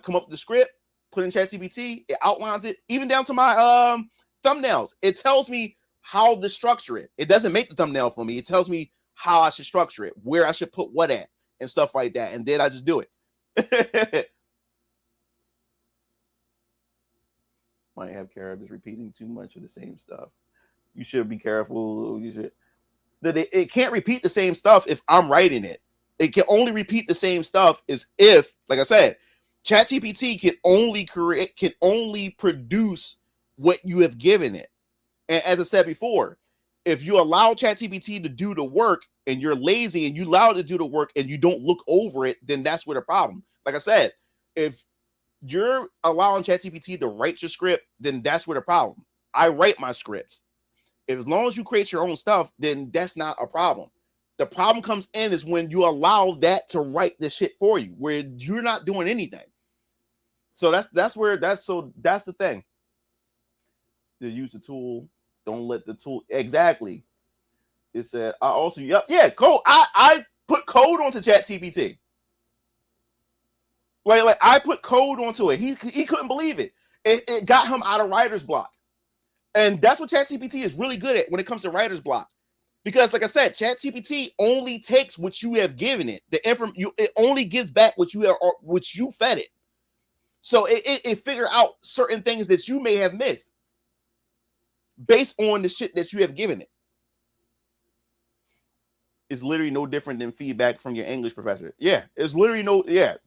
A: come up with the script, put in ChatGPT, it outlines it, even down to my thumbnails. It tells me how to structure it. It doesn't make the thumbnail for me. It tells me how I should structure it, where I should put what at, and stuff like that. And then I just do it. Might have characters repeating too much of the same stuff. You should be careful. It can't repeat the same stuff if I'm writing it. It can only repeat the same stuff as if, like I said, ChatGPT can only produce what you have given it. And as I said before, if you allow ChatGPT to do the work and you're lazy and you allow it to do the work and you don't look over it, then that's where the problem. Like I said, if you're allowing ChatGPT to write your script, then that's where the problem. I write my scripts. As long as you create your own stuff, then that's not a problem. The problem comes in is when you allow that to write the shit for you, where you're not doing anything. So that's the thing. To use the tool, don't let the tool exactly. It said I also code. I put code onto ChatGPT. Like I put code onto it. He couldn't believe it. It got him out of writer's block. And that's what ChatGPT is really good at when it comes to writer's block. Because, like I said, ChatGPT only takes what you have given it. It only gives back what you fed it. So it figure out certain things that you may have missed based on the shit that you have given it. It's literally no different than feedback from your English professor. Yeah, it's literally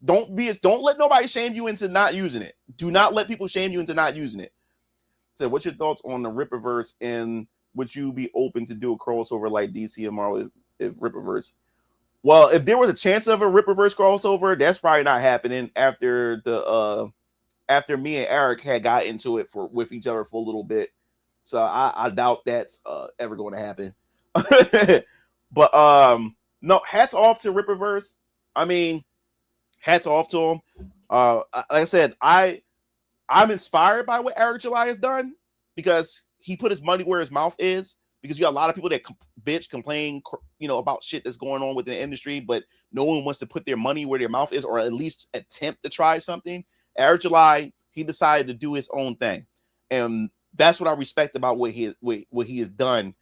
A: Don't let nobody shame you into not using it. Do not let people shame you into not using it. So, what's your thoughts on the Rippaverse, and would you be open to do a crossover like DC and Marvel if Rippaverse? Well, if there was a chance of a Rippaverse crossover, that's probably not happening after me and Eric had got into it with each other for a little bit. So I doubt that's ever going to happen. But no, hats off to Rippaverse. I mean, hats off to him. Like I said, I'm inspired by what Eric July has done because he put his money where his mouth is. Because you got a lot of people that complain, about shit that's going on within the industry, but no one wants to put their money where their mouth is, or at least attempt to try something. Eric July, he decided to do his own thing, and that's what I respect about what he has done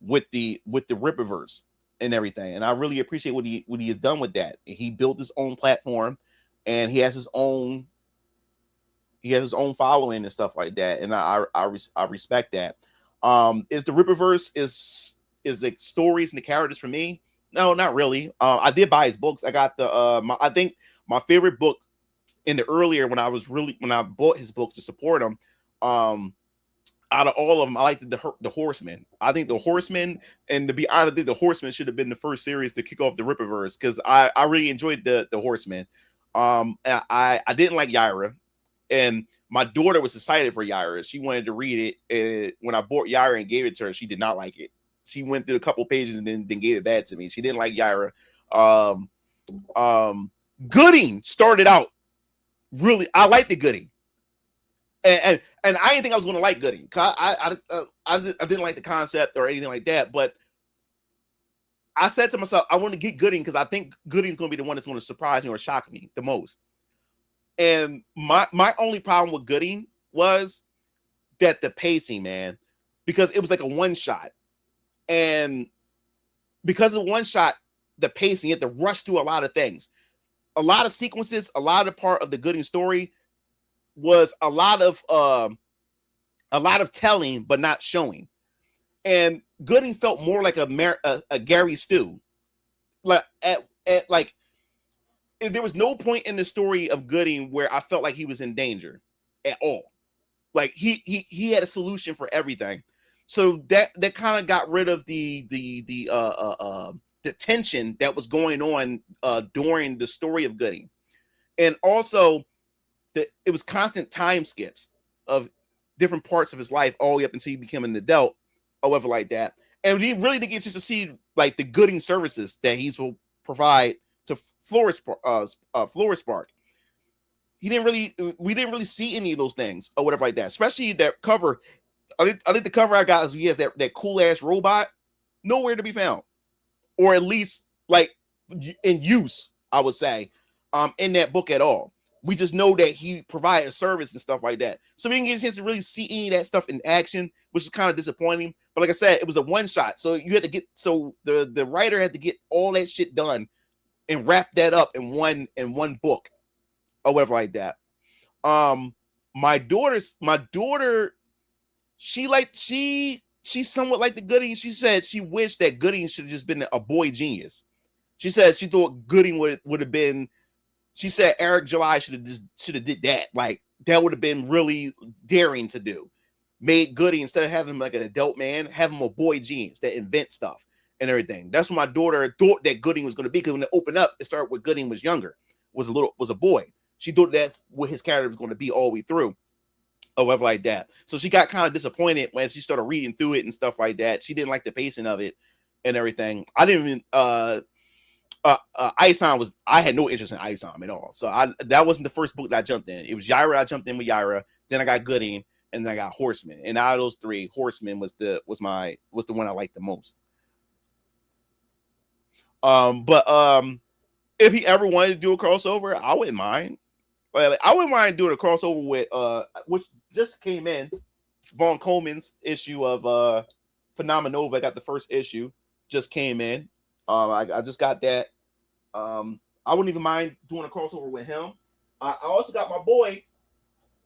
A: with the Rippaverse and everything. And I really appreciate what he has done with that. He built his own platform, and he has his own following and stuff like that. And I respect that. Is the Rippaverse is the stories and the characters for me? No, not really. I did buy his books. I got the I think my favorite book in the earlier when I bought his books to support him. Out of all of them, I liked the Horseman. I think the Horseman, and to be honest, I think the Horseman should have been the first series to kick off the Rippaverse because I really enjoyed the Horseman. I didn't like Yaira, and my daughter was excited for Yaira. She wanted to read it, and when I bought Yaira and gave it to her, she did not like it. She went through a couple pages and then gave it back to me. She didn't like Yaira. Gooding started out really. I liked the Gooding, and I didn't think I was going to like Gooding. I didn't like the concept or anything like that. But I said to myself, I want to get Gooding because I think Gooding's going to be the one that's going to surprise me or shock me the most. And my only problem with Gooding was that the pacing, man, because it was like a one shot, and because of one shot, the pacing, you had to rush through a lot of things, a lot of sequences, a lot of part of the Gooding story was a lot of telling but not showing, and Gooding felt more like a Gary Stu, like like. There was no point in the story of Gooding where I felt like he was in danger at all. Like he had a solution for everything. So that kind of got rid of the tension that was going on during the story of Gooding. And also it was constant time skips of different parts of his life all the way up until he became an adult or whatever like that. And we really didn't get to see like the Gooding services that he will provide to Florist Spark. We didn't really see any of those things or whatever like that, especially that cover. I think the cover I got is he has that cool ass robot, nowhere to be found, or at least like in use, I would say, in that book at all. We just know that he provided a service and stuff like that. So we didn't get a chance to really see any of that stuff in action, which is kind of disappointing. But like I said, it was a one shot. So you had to the writer had to get all that shit done and wrap that up in one book or whatever like that. My daughter, she somewhat liked the Gooding. She said she wished that Gooding should have just been a boy genius. She said she thought Gooding would have been. She said Eric July should have did that. Like that would have been really daring to do. Made Gooding, instead of having him like an adult man, have him a boy genius that invent stuff and everything. That's what my daughter thought that Gooding was going to be, because when it opened up, it started with Gooding was younger, was a boy. She thought that's what his character was going to be all the way through, or whatever like that. So she got kind of disappointed when she started reading through it and stuff like that. She didn't like the pacing of it and everything. I didn't even Ison I had no interest in Ison at all. So that wasn't the first book that I jumped in. It was Yaira. I jumped in with Yaira. Then I got Gooding, and then I got Horseman. And out of those three, Horseman was the one I liked the most. But if he ever wanted to do a crossover, I wouldn't mind. Like, I wouldn't mind doing a crossover with which just came in, Vaughn Coleman's issue of Phenomenova. I got the first issue, just came in. I just got that. I wouldn't even mind doing a crossover with him. I also got my boy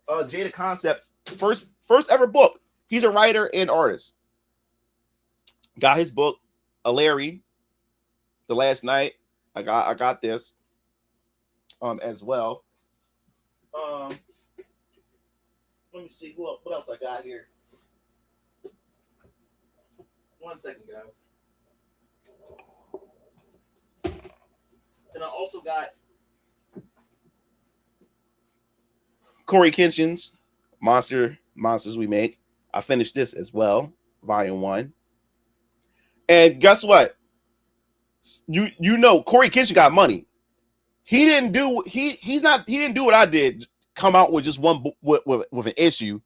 A: Jada Concepts first ever book. He's a writer and artist. Got his book, Larry, the last night. I got this as well. Let me see what else I got here. 1 second, guys. And I also got Corey Kenshin's Monsters We Make. I finished this as well, Volume 1. And guess what? You know Corey Kenshin got money. he didn't do he didn't do what I did. Come out with just one with an issue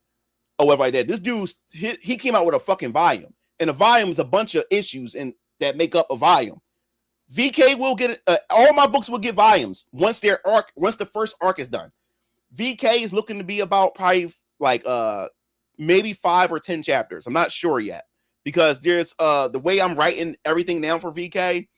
A: or whatever like that. This dude he came out with a fucking volume, and a volume is a bunch of issues and that make up a volume. VK will get all my books will get volumes once the first arc is done. VK is looking to be about probably like maybe 5 or 10 chapters. I'm not sure yet because there's the way I'm writing everything down for VK.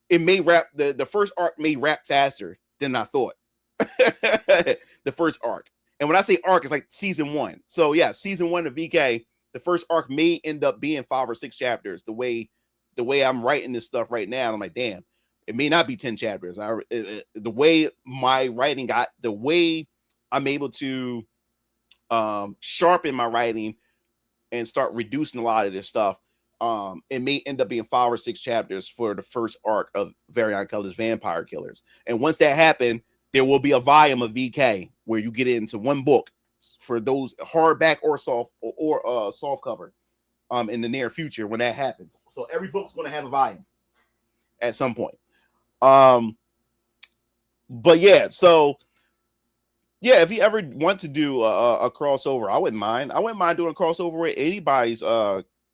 A: It may wrap the first arc may wrap faster than I thought. The first arc, and when I say arc, it's like season 1. So yeah, season 1 of VK, the first arc may end up being 5 or 6 chapters. The way I'm writing this stuff right now, I'm like, damn, it may not be 10 chapters. The way my writing got, the way I'm able to sharpen my writing and start reducing a lot of this stuff, it may end up being 5 or 6 chapters for the first arc of Variant Colors Vampire Killers. And once that happens, there will be a volume of VK where you get it into one book for those hardback or soft cover in the near future when that happens. So every book's going to have a volume at some point. But yeah, so yeah, if you ever want to do a crossover, I wouldn't mind. I wouldn't mind doing a crossover with anybody's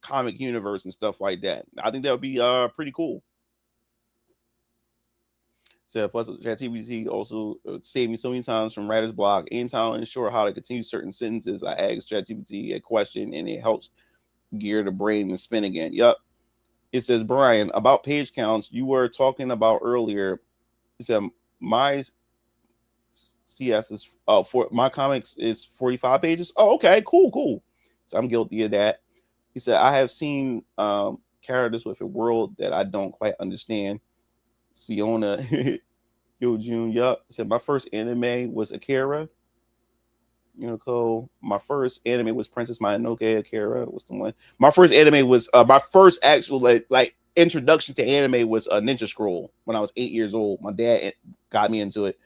A: comic universe and stuff like that. I think that would be pretty cool. So plus ChatGPT also saved me so many times from writer's block. Anytime I'm unsure how to continue certain sentences, I ask ChatGPT a question and it helps gear the brain and spin again. Yup. It says, Brian, about page counts you were talking about earlier. He said my CS is for my comics is 45 pages. Oh, okay, cool. So I'm guilty of that. He said, I have seen characters with a world that I don't quite understand. Siona, Yo June, yup. Said my first anime was Akira. My first anime was Princess Mononoke. Akira was the one. My first anime was my first actual like introduction to anime was a Ninja Scroll when I was 8 years old. My dad got me into it.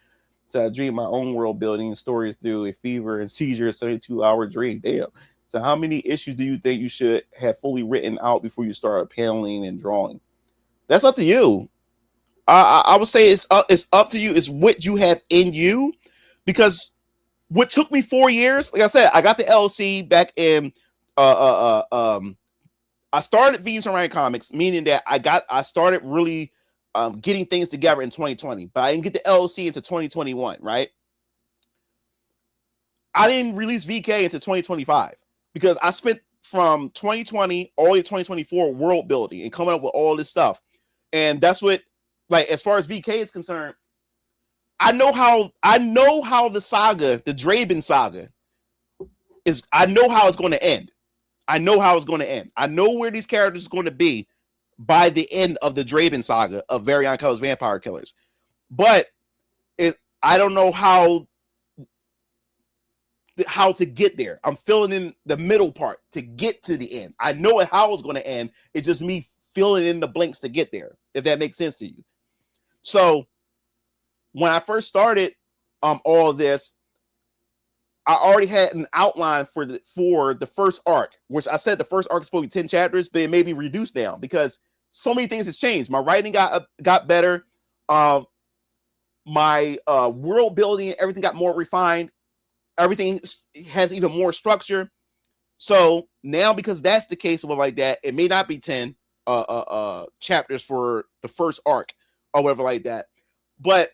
A: So I dreamed my own world building stories through a fever and seizure 72-hour dream. Damn. So how many issues do you think you should have fully written out before you start paneling and drawing? That's up to you. I would say it's up to you. It's what you have in you, because what took me 4 years, like I said, I got the LLC back in I started Venus and Ryan Comics, meaning that I started really getting things together in 2020, but I didn't get the LLC into 2021, right? I didn't release VK into 2025 because I spent from 2020 all the way to 2024 world building and coming up with all this stuff. And that's what, like, as far as VK is concerned, I know how the saga, the Draven saga, is. I know how it's going to end. I know how it's going to end. I know where these characters are going to be by the end of the Draven saga of Variant Colors Vampire Killers. But I don't know how to get there. I'm filling in the middle part to get to the end. I know how it's going to end. It's just me filling in the blanks to get there, if that makes sense to you. So when I first started all of this, I already had an outline for the first arc, which I said the first arc is supposed to be 10 chapters, but it may be reduced down because so many things has changed. My writing got better. My world building, everything got more refined. Everything has even more structure. So now, because that's the case of like that, it may not be 10 chapters for the first arc or whatever like that. But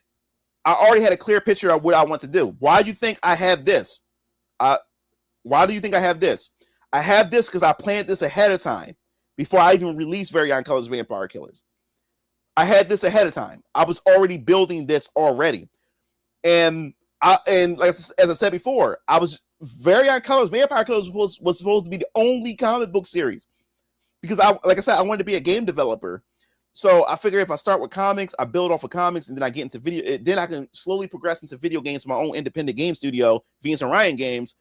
A: I already had a clear picture of what I want to do. Why do you think I have this? Why do you think I have this? I have this because I planned this ahead of time before I even released Variant Colors Vampire Killers. I had this ahead of time. I was already building this already. And like as I said before, Variant Colors Vampire Killers was supposed to be the only comic book series because I wanted to be a game developer. So I figured if I start with comics, I build off of comics, and then I get into video. Then I can slowly progress into video games, my own independent game studio, Venus and Ryan Games.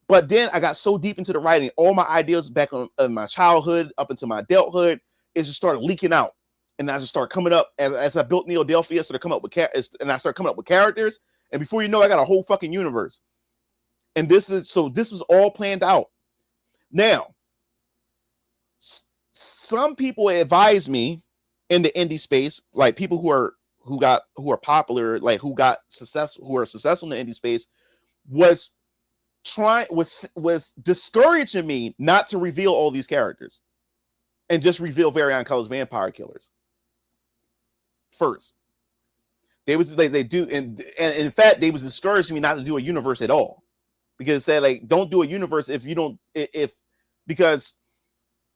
A: But then I got so deep into the writing, all my ideas back in my childhood up into my adulthood, it just started leaking out, and I just started coming up as I built Neo-Delphia, started coming up with and I started coming up with characters, and before you know, I got a whole fucking universe. And this was all planned out. Now, some people advise me in the indie space, like people who who are popular, like who are successful in the indie space, was discouraging me not to reveal all these characters and just reveal Variant Colors vampire killers first. They do, and in fact, they was discouraging me not to do a universe at all, because it said, like, don't do a universe because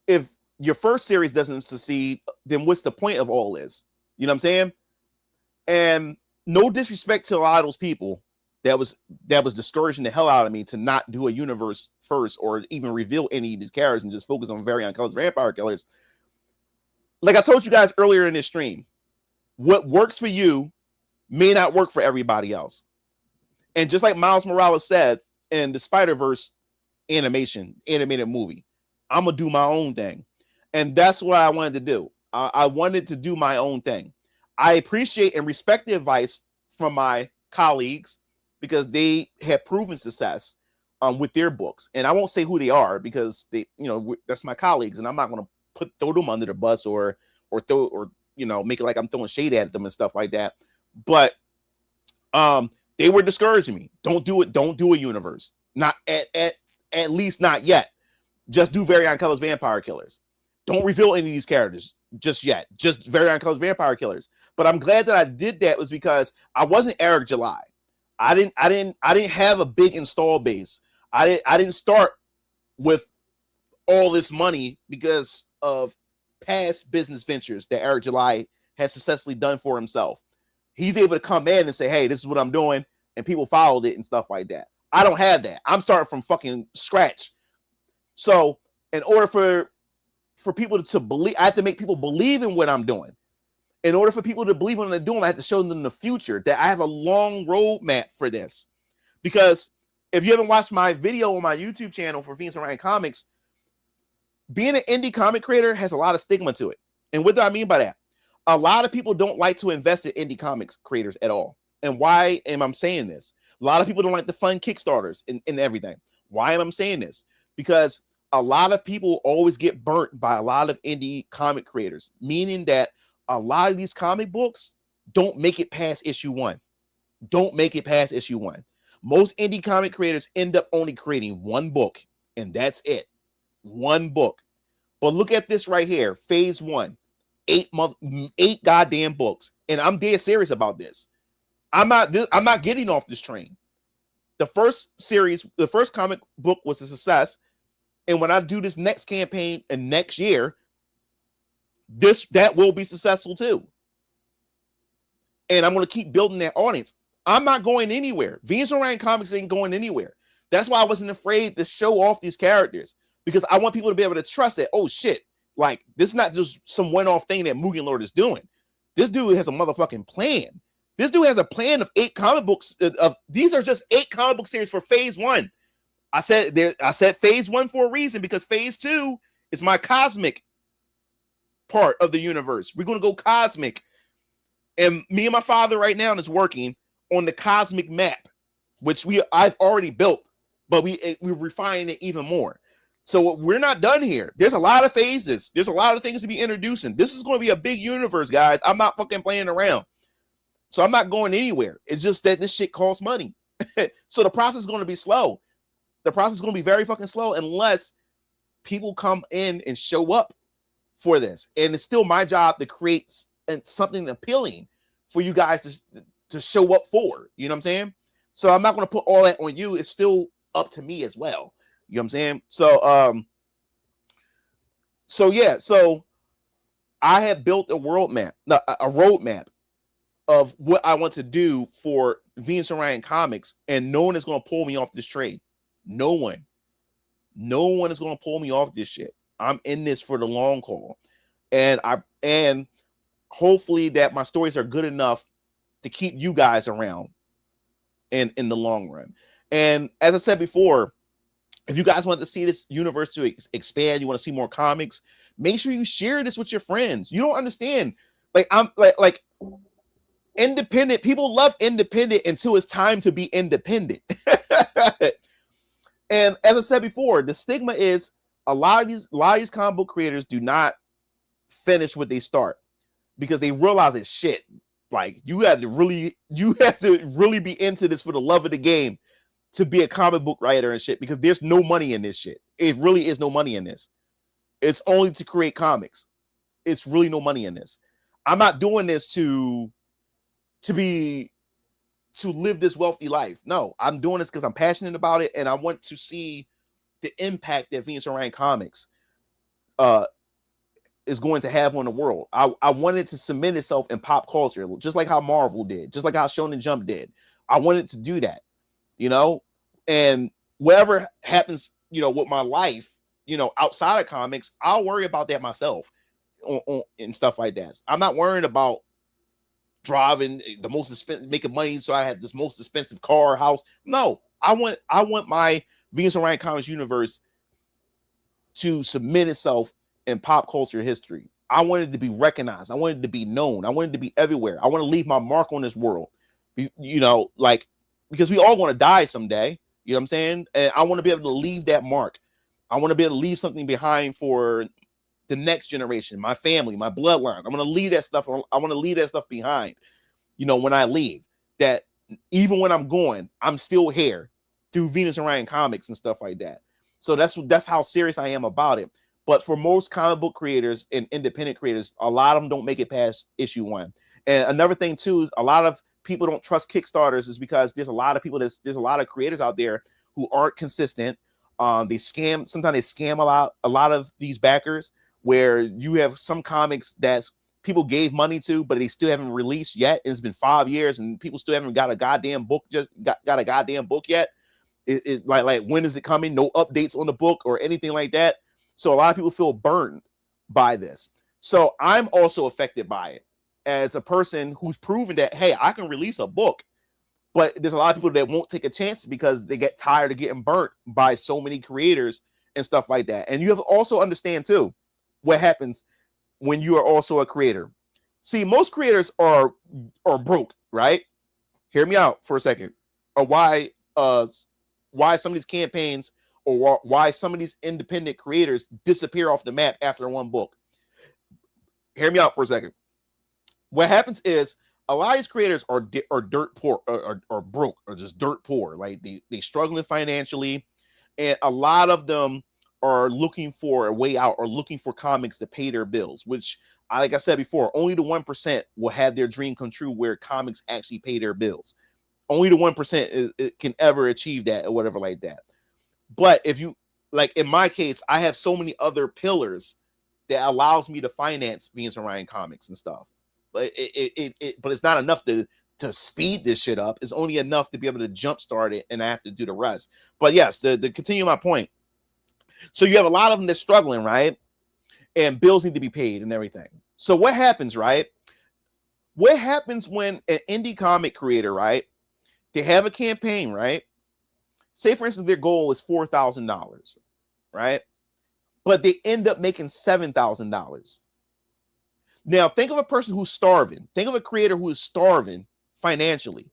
A: if your first series doesn't succeed, then what's the point of all this? You know what I'm saying? And no disrespect to a lot of those people that was discouraging the hell out of me to not do a universe first, or even reveal any of these characters and just focus on Variant Colors vampire killers. Like I told you guys earlier in this stream, what works for you may not work for everybody else. And just like Miles Morales said in the Spider-Verse animated movie, I'm gonna do my own thing. And that's what I wanted to do. I wanted to do my own thing. I appreciate and respect the advice from my colleagues, because they have proven success with their books. And I won't say who they are, because they, that's my colleagues, and I'm not going to throw them under the bus or make it like I'm throwing shade at them and stuff like that. But they were discouraging me. Don't do it. Don't do a universe. Not at least not yet. Just do Variant Colors vampire killers. Don't reveal any of these characters just yet. Just Variant Colors vampire killers. But I'm glad that I did that, was because I wasn't Eric July. I didn't have a big install base. I didn't start with all this money because of past business ventures that Eric July has successfully done for himself. He's able to come in and say, hey, this is what I'm doing, and people followed it and stuff like that. I don't have that. I'm starting from fucking scratch. So in order for people to believe, I have to make people believe in what I'm doing. In order for people to believe in what they're doing, I have to show them the future, that I have a long roadmap for this. Because if you haven't watched my video on my YouTube channel for Phoenix Orion Comics, being an indie comic creator has a lot of stigma to it. And what do I mean by that? A lot of people don't like to invest in indie comics creators at all. And why am I saying this? A lot of people don't like to fund Kickstarters and everything. Why am I saying this? Because a lot of people always get burnt by a lot of indie comic creators, meaning that a lot of these comic books don't make it past issue 1. Don't make it past issue 1. Most indie comic creators end up only creating one book, and that's it. One book. But look at this right here. Phase 1. 8 goddamn books. And I'm dead serious about this. I'm not getting off this train. The first series, the first comic book was a success. And when I do this next campaign and next year, that will be successful too. And I'm going to keep building that audience. I'm not going anywhere. Venus Orion Comics ain't going anywhere. That's why I wasn't afraid to show off these characters, because I want people to be able to trust that, oh shit, like this is not just some one-off thing that Mugen Lord is doing. This dude has a motherfucking plan. This dude has a plan of 8 comic books. These are just 8 comic book series for phase 1. I said phase 1 for a reason, because phase 2 is my cosmic part of the universe. We're going to go cosmic. And me and my father right now is working on the cosmic map, which I've already built, but we're refining it even more. So we're not done here. There's a lot of phases. There's a lot of things to be introducing. This is going to be a big universe, guys. I'm not fucking playing around. So I'm not going anywhere. It's just that this shit costs money. So the process is going to be slow. The process is going to be very fucking slow unless people come in and show up for this. And it's still my job to create something appealing for you guys to show up for. You know what I'm saying? So I'm not going to put all that on you. It's still up to me as well. You know what I'm saying? So I have built a roadmap of what I want to do for Venus Orion Comics, and no one is going to pull me off this trade. No one is going to pull me off this shit. I'm in this for the long haul, and hopefully that my stories are good enough to keep you guys around in the long run. And as I said before, if you guys want to see this universe to expand, you want to see more comics, make sure you share this with your friends. You don't understand. Like I'm like independent. People love independent until it's time to be independent. And as I said before, the stigma is a lot of these comic book creators do not finish what they start, because they realize it's shit. Like you have to really be into this for the love of the game to be a comic book writer and shit, because there's no money in this shit. It really is no money in this. It's only to create comics. It's really no money in this. I'm not doing this to live this wealthy life. No, I'm doing this because I'm passionate about it, and I want to see the impact that Venus and Ryan Comics is going to have on the world. I wanted to cement itself in pop culture, just like how Marvel did, just like how Shonen Jump did. I wanted to do that, and whatever happens, with my life, outside of comics, I'll worry about that myself and stuff like that. I'm not worrying about driving the most expensive, making money so I have this most expensive car, house. No, I want my Venus and Ryan Comics universe to submit itself in pop culture history. I wanted to be recognized. I wanted to be known. I wanted to be everywhere. I want to leave my mark on this world. Because we all want to die someday. You know what I'm saying? And I want to be able to leave that mark. I want to be able to leave something behind for the next generation, my family, my bloodline. I'm going to leave that stuff. I want to leave that stuff behind. When I leave, that even when I'm going, I'm still here through Venus and Ryan Comics and stuff like that. So that's how serious I am about it. But for most comic book creators and independent creators, a lot of them don't make it past issue 1. And another thing too is a lot of people don't trust Kickstarters is because there's a lot of people there's a lot of creators out there who aren't consistent. They scam. Sometimes they scam a lot of these backers, where you have some comics that people gave money to, but they still haven't released yet. It's been 5 years and people still haven't got a goddamn book, got a goddamn book yet. It like when is it coming? No updates on the book or anything like that. So a lot of people feel burned by this. So I'm also affected by it as a person who's proven that, hey, I can release a book, but there's a lot of people that won't take a chance because they get tired of getting burnt by so many creators and stuff like that. And you have to also understand too what happens when you are also a creator. See, most creators are broke, right? Hear me out for a second. Or why some of these campaigns or why some of these independent creators disappear off the map after one book. Hear me out for a second. What happens is a lot of these creators are dirt poor, or broke, or just dirt poor. Like they struggling financially, and a lot of them are looking for a way out or looking for comics to pay their bills, which, like I said before, only the 1% will have their dream come true where comics actually pay their bills. Only the 1% can ever achieve that or whatever like that. But if you, like in my case, I have so many other pillars that allows me to finance Venus and Ryan Comics and stuff. But it's not enough to speed this shit up. It's only enough to be able to jumpstart it, and I have to do the rest. But yes, to continue my point. So you have a lot of them that's struggling, right? And bills need to be paid and everything. So what happens, right? What happens when an indie comic creator, right? They have a campaign, right? Say, for instance, their goal is $4,000, right? But they end up making $7,000. Now, think of a person who's starving. Think of a creator who is starving financially.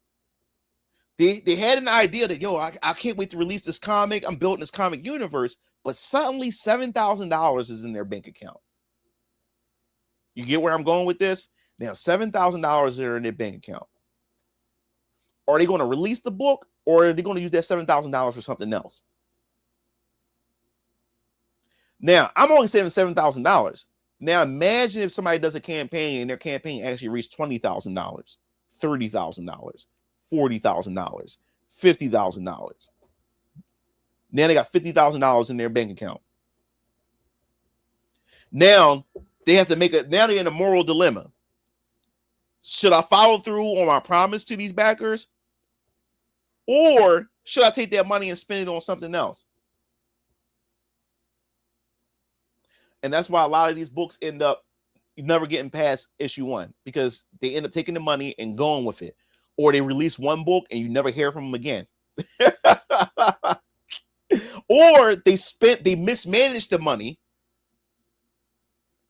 A: They had an idea that, I can't wait to release this comic. I'm building this comic universe. But suddenly $7,000 is in their bank account. You get where I'm going with this? Now, $7,000 are in their bank account. Are they going to release the book, or are they going to use that $7,000 for something else? Now, I'm only saving $7,000. Now, imagine if somebody does a campaign and their campaign actually reached $20,000, $30,000, $40,000, $50,000. Now they got $50,000 in their bank account. Now they have to now they're in a moral dilemma. Should I follow through on my promise to these backers? Or should I take that money and spend it on something else? And that's why a lot of these books end up never getting past issue 1, because they end up taking the money and going with it. Or they release one book and you never hear from them again. Or they mismanaged the money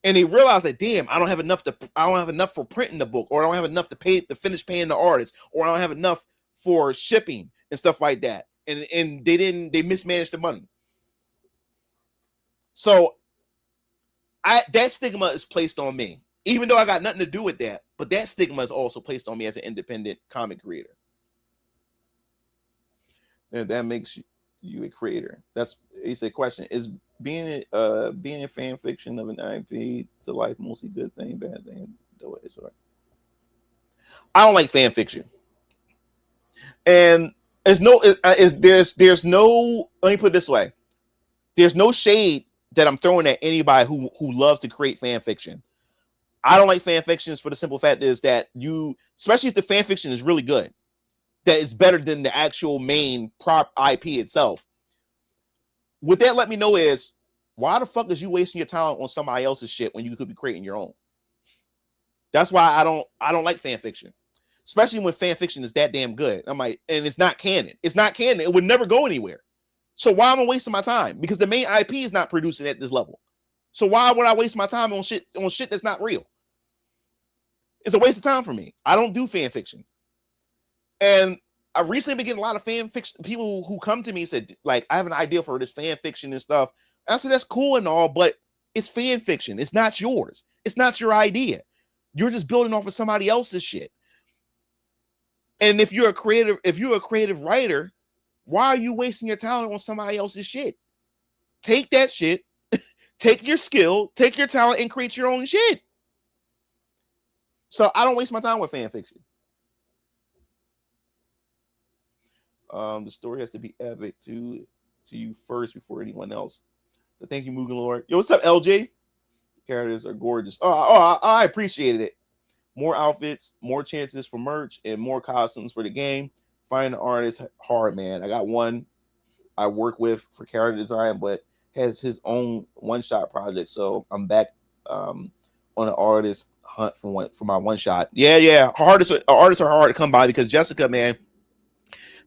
A: and they realize that, damn, I don't have enough for printing the book, or I don't have enough to finish paying the artist, or I don't have enough for shipping and stuff like that. And they mismanaged the money. So that stigma is placed on me. Even though I got nothing to do with that, but that stigma is also placed on me as an independent comic creator. And that makes you a creator. That's it's a question. Is being a fan fiction of an IP to life mostly good thing, bad thing? I don't like fan fiction, and there's no. Let me put it this way: there's no shade that I'm throwing at anybody who loves to create fan fiction. I don't like fan fictions for the simple fact is that especially if the fan fiction is really good, that is better than the actual main prop IP itself. What that let me know is, why the fuck is you wasting your time on somebody else's shit when you could be creating your own? That's why I don't like fan fiction, especially when fan fiction is that damn good. I'm like, and it's not canon. It's not canon. It would never go anywhere. So why am I wasting my time? Because the main IP is not producing at this level. So why would I waste my time on shit that's not real? It's a waste of time for me. I don't do fan fiction. And I've recently been getting a lot of fan fiction people who come to me and said, like, I have an idea for this fan fiction and stuff. And I said, that's cool and all, but it's fan fiction. It's not yours. It's not your idea. You're just building off of somebody else's shit. And if you're a creative writer, why are you wasting your talent on somebody else's shit? Take that shit, take your skill, take your talent, and create your own shit. So I don't waste my time with fan fiction. The story has to be epic to you first before anyone else. So thank you, Mugen Lord. Yo, what's up, LJ? Characters are gorgeous. I appreciated it. More outfits, more chances for merch, and more costumes for the game. Finding an artist hard, man. I got one I work with for character design, but has his own one-shot project. So I'm back on an artist hunt for my one-shot. Yeah. Artists are hard to come by because Jessica, man,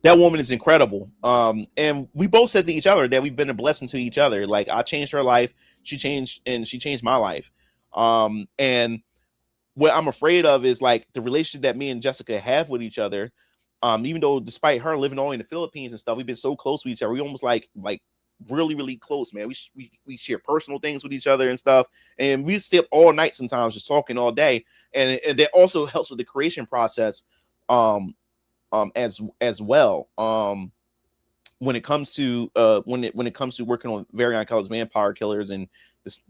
A: that woman is incredible. And we both said to each other that we've been a blessing to each other. Like, I changed her life, she changed my life. And what I'm afraid of is like the relationship that me and Jessica have with each other. Even though despite her living only in the Philippines and stuff, we've been so close to each other. We almost like really, really close, man. We share personal things with each other and stuff. And we stay up all night sometimes just talking all day. And that also helps with the creation process as well. When it comes to when it comes to working on Variant Colors Vampire Killers and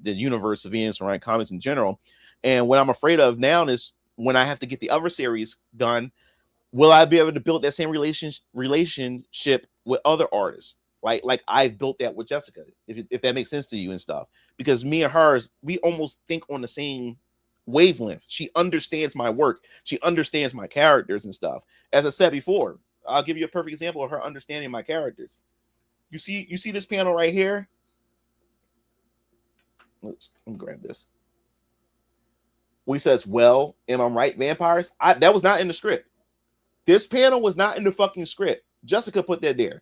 A: the universe of Venus and Orion comics in general. And what I'm afraid of now is when I have to get the other series done, will I be able to build that same relationship with other artists? Like I've built that with Jessica, if that makes sense to you and stuff. Because me and hers, we almost think on the same wavelength. She understands my work. She understands my characters and stuff. As I said before, I'll give you a perfect example of her understanding my characters. You see this panel right here? Oops, let me grab this. He says, well, am I right, vampires? That was not in the script. This panel was not in the fucking script. Jessica put that there.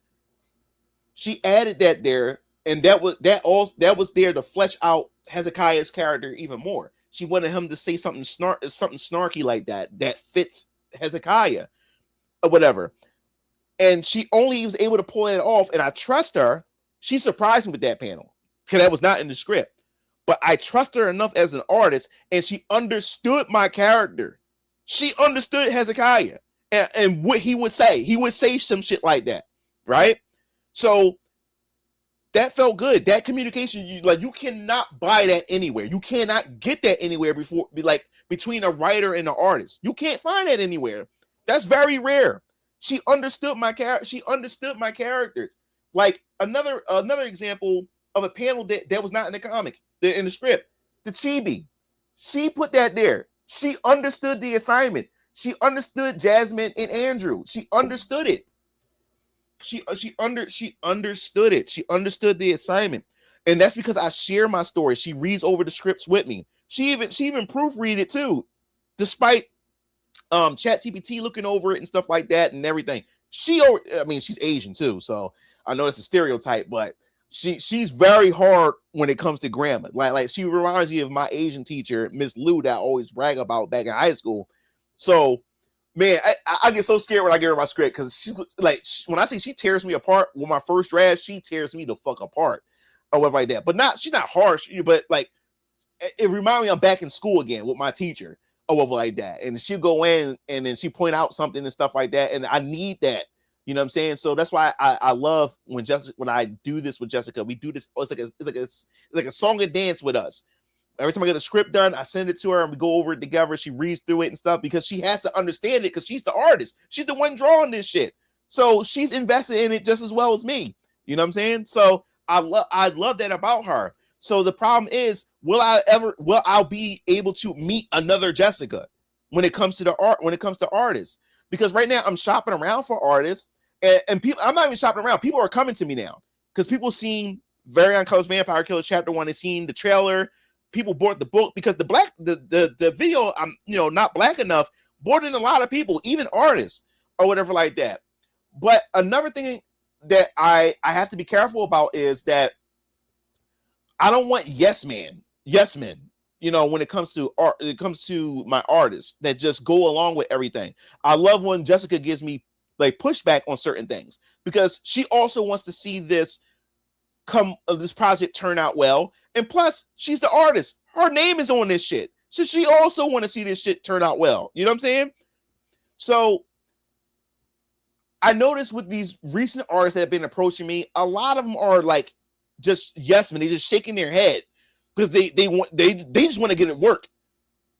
A: She added that there, and that was there to flesh out Hezekiah's character even more. She wanted him to say something snarky like that fits Hezekiah or whatever. And she only was able to pull it off, and I trust her. She surprised me with that panel because that was not in the script. But I trust her enough as an artist, and she understood my character. She understood Hezekiah and what he would say. He would say some shit like that, right? So that felt good. That communication, you cannot buy that anywhere. You cannot get that anywhere between a writer and an artist. You can't find that anywhere. That's very rare. She understood my character. She understood my characters. Like another example of a panel that was not in the comic, in the script, the Chibi. She put that there. She understood the assignment. She understood Jasmine and Andrew. She understood it. She understood it. She understood the assignment. And that's because I share my story. She reads over the scripts with me. She even proofread it too, despite ChatGPT looking over it and stuff like that and everything. She's Asian too, so I know it's a stereotype, but she's very hard when it comes to grammar. Like she reminds me of my Asian teacher, Miss Lou, that I always brag about back in high school. So, man, I get so scared when I get her my script because she's like, when I say she tears me apart with my first draft, she tears me the fuck apart or whatever like that. But she's not harsh, but like it reminded me I'm back in school again with my teacher or whatever like that. And she'll go in and then she point out something and stuff like that. And I need that. You know what I'm saying? So that's why I love when I do this with Jessica. We do this. It's like a song and dance with us. Every time I get a script done, I send it to her and we go over it together. She reads through it and stuff because she has to understand it because she's the artist. She's the one drawing this shit. So she's invested in it just as well as me. You know what I'm saying? So I love that about her. So the problem is, will I be able to meet another Jessica when it comes to the art, when it comes to artists? Because right now I'm shopping around for artists and people, I'm not even shopping around. People are coming to me now because people seen Very Colors Vampire Killer Chapter 1. They seen the trailer. People bought the book because the video, I'm not black enough, brought in a lot of people, even artists or whatever like that. But another thing that I have to be careful about is that I don't want yes men, when it comes to art, it comes to my artists that just go along with everything. I love when Jessica gives me like pushback on certain things because she also wants to see this project turn out well. And plus, she's the artist. Her name is on this shit. So she also want to see this shit turn out well. You know what I'm saying? So I noticed with these recent artists that have been approaching me, a lot of them are like just yes men. They're just shaking their head because they just want to get it work.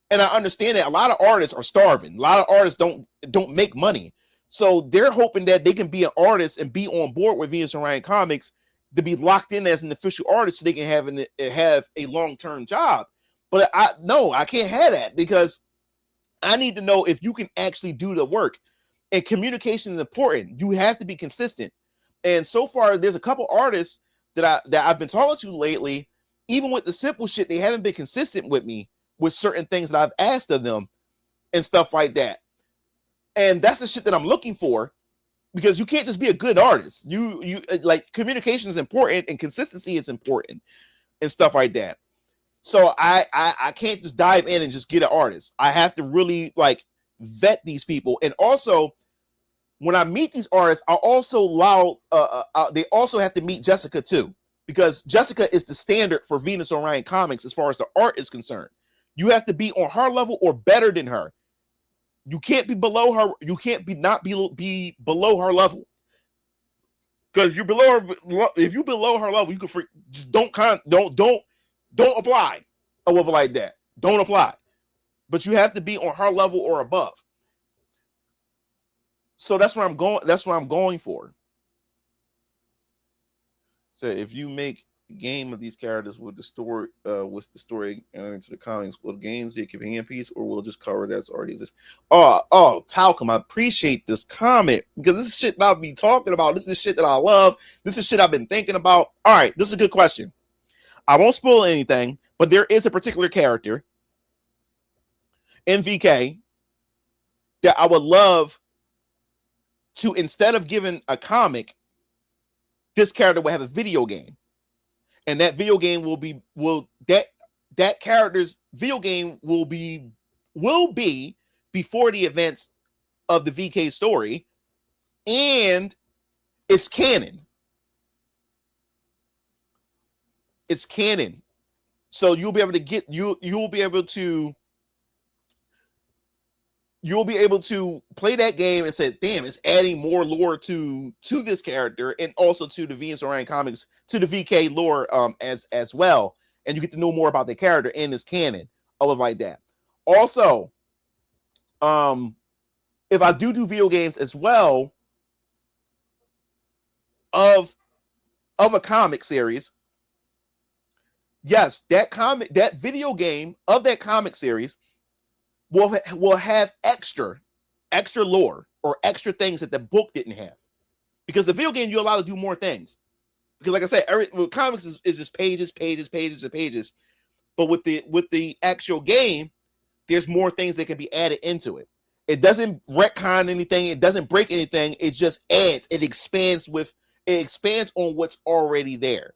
A: And I understand that a lot of artists are starving. A lot of artists don't make money. So they're hoping that they can be an artist and be on board with Venus and Orion Comics to be locked in as an official artist so they can have a long-term job. But I can't have that because I need to know if you can actually do the work. And communication is important. You have to be consistent. And so far, there's a couple artists that I've been talking to lately. Even with the simple shit, they haven't been consistent with me with certain things that I've asked of them and stuff like that. And that's the shit that I'm looking for. Because you can't just be a good artist. You like communication is important and consistency is important and stuff like that. So I can't just dive in and just get an artist. I have to really like vet these people. And also, when I meet these artists, I also allow they also have to meet Jessica too, because Jessica is the standard for Venus Orion Comics as far as the art is concerned. You have to be on her level or better than her. You can't be below her. You can't be below her level. Because you're below her. If you below her level, you can just don't apply or whatever like that. Don't apply. But you have to be on her level or above. So that's where I'm going. That's what I'm going for. So if you make a game of these characters with the story, into the comics, will the games be a companion piece, or will it just cover that's already exists? Oh, Talcum, I appreciate this comment because this is shit that I'll be talking about. This is shit that I love. This is shit I've been thinking about. All right, this is a good question. I won't spoil anything, but there is a particular character in VK that I would love to, instead of giving a comic, this character will have a video game, and that video game that character's video game will be before the events of the VK story, and it's canon. It's canon, so you'll be able to play that game and say, damn, it's adding more lore to this character and also to the Venus Orion Comics, to the VK lore as well. And you get to know more about the character and his canon, all of like that. Also, if I do video games as well of a comic series, yes, that video game of that comic series will have extra lore or extra things that the book didn't have, because the video game you're allowed to do more things. Because like I said, comics is just pages, but with the actual game, there's more things that can be added into it. It doesn't retcon anything. It doesn't break anything. It just adds. It expands on what's already there.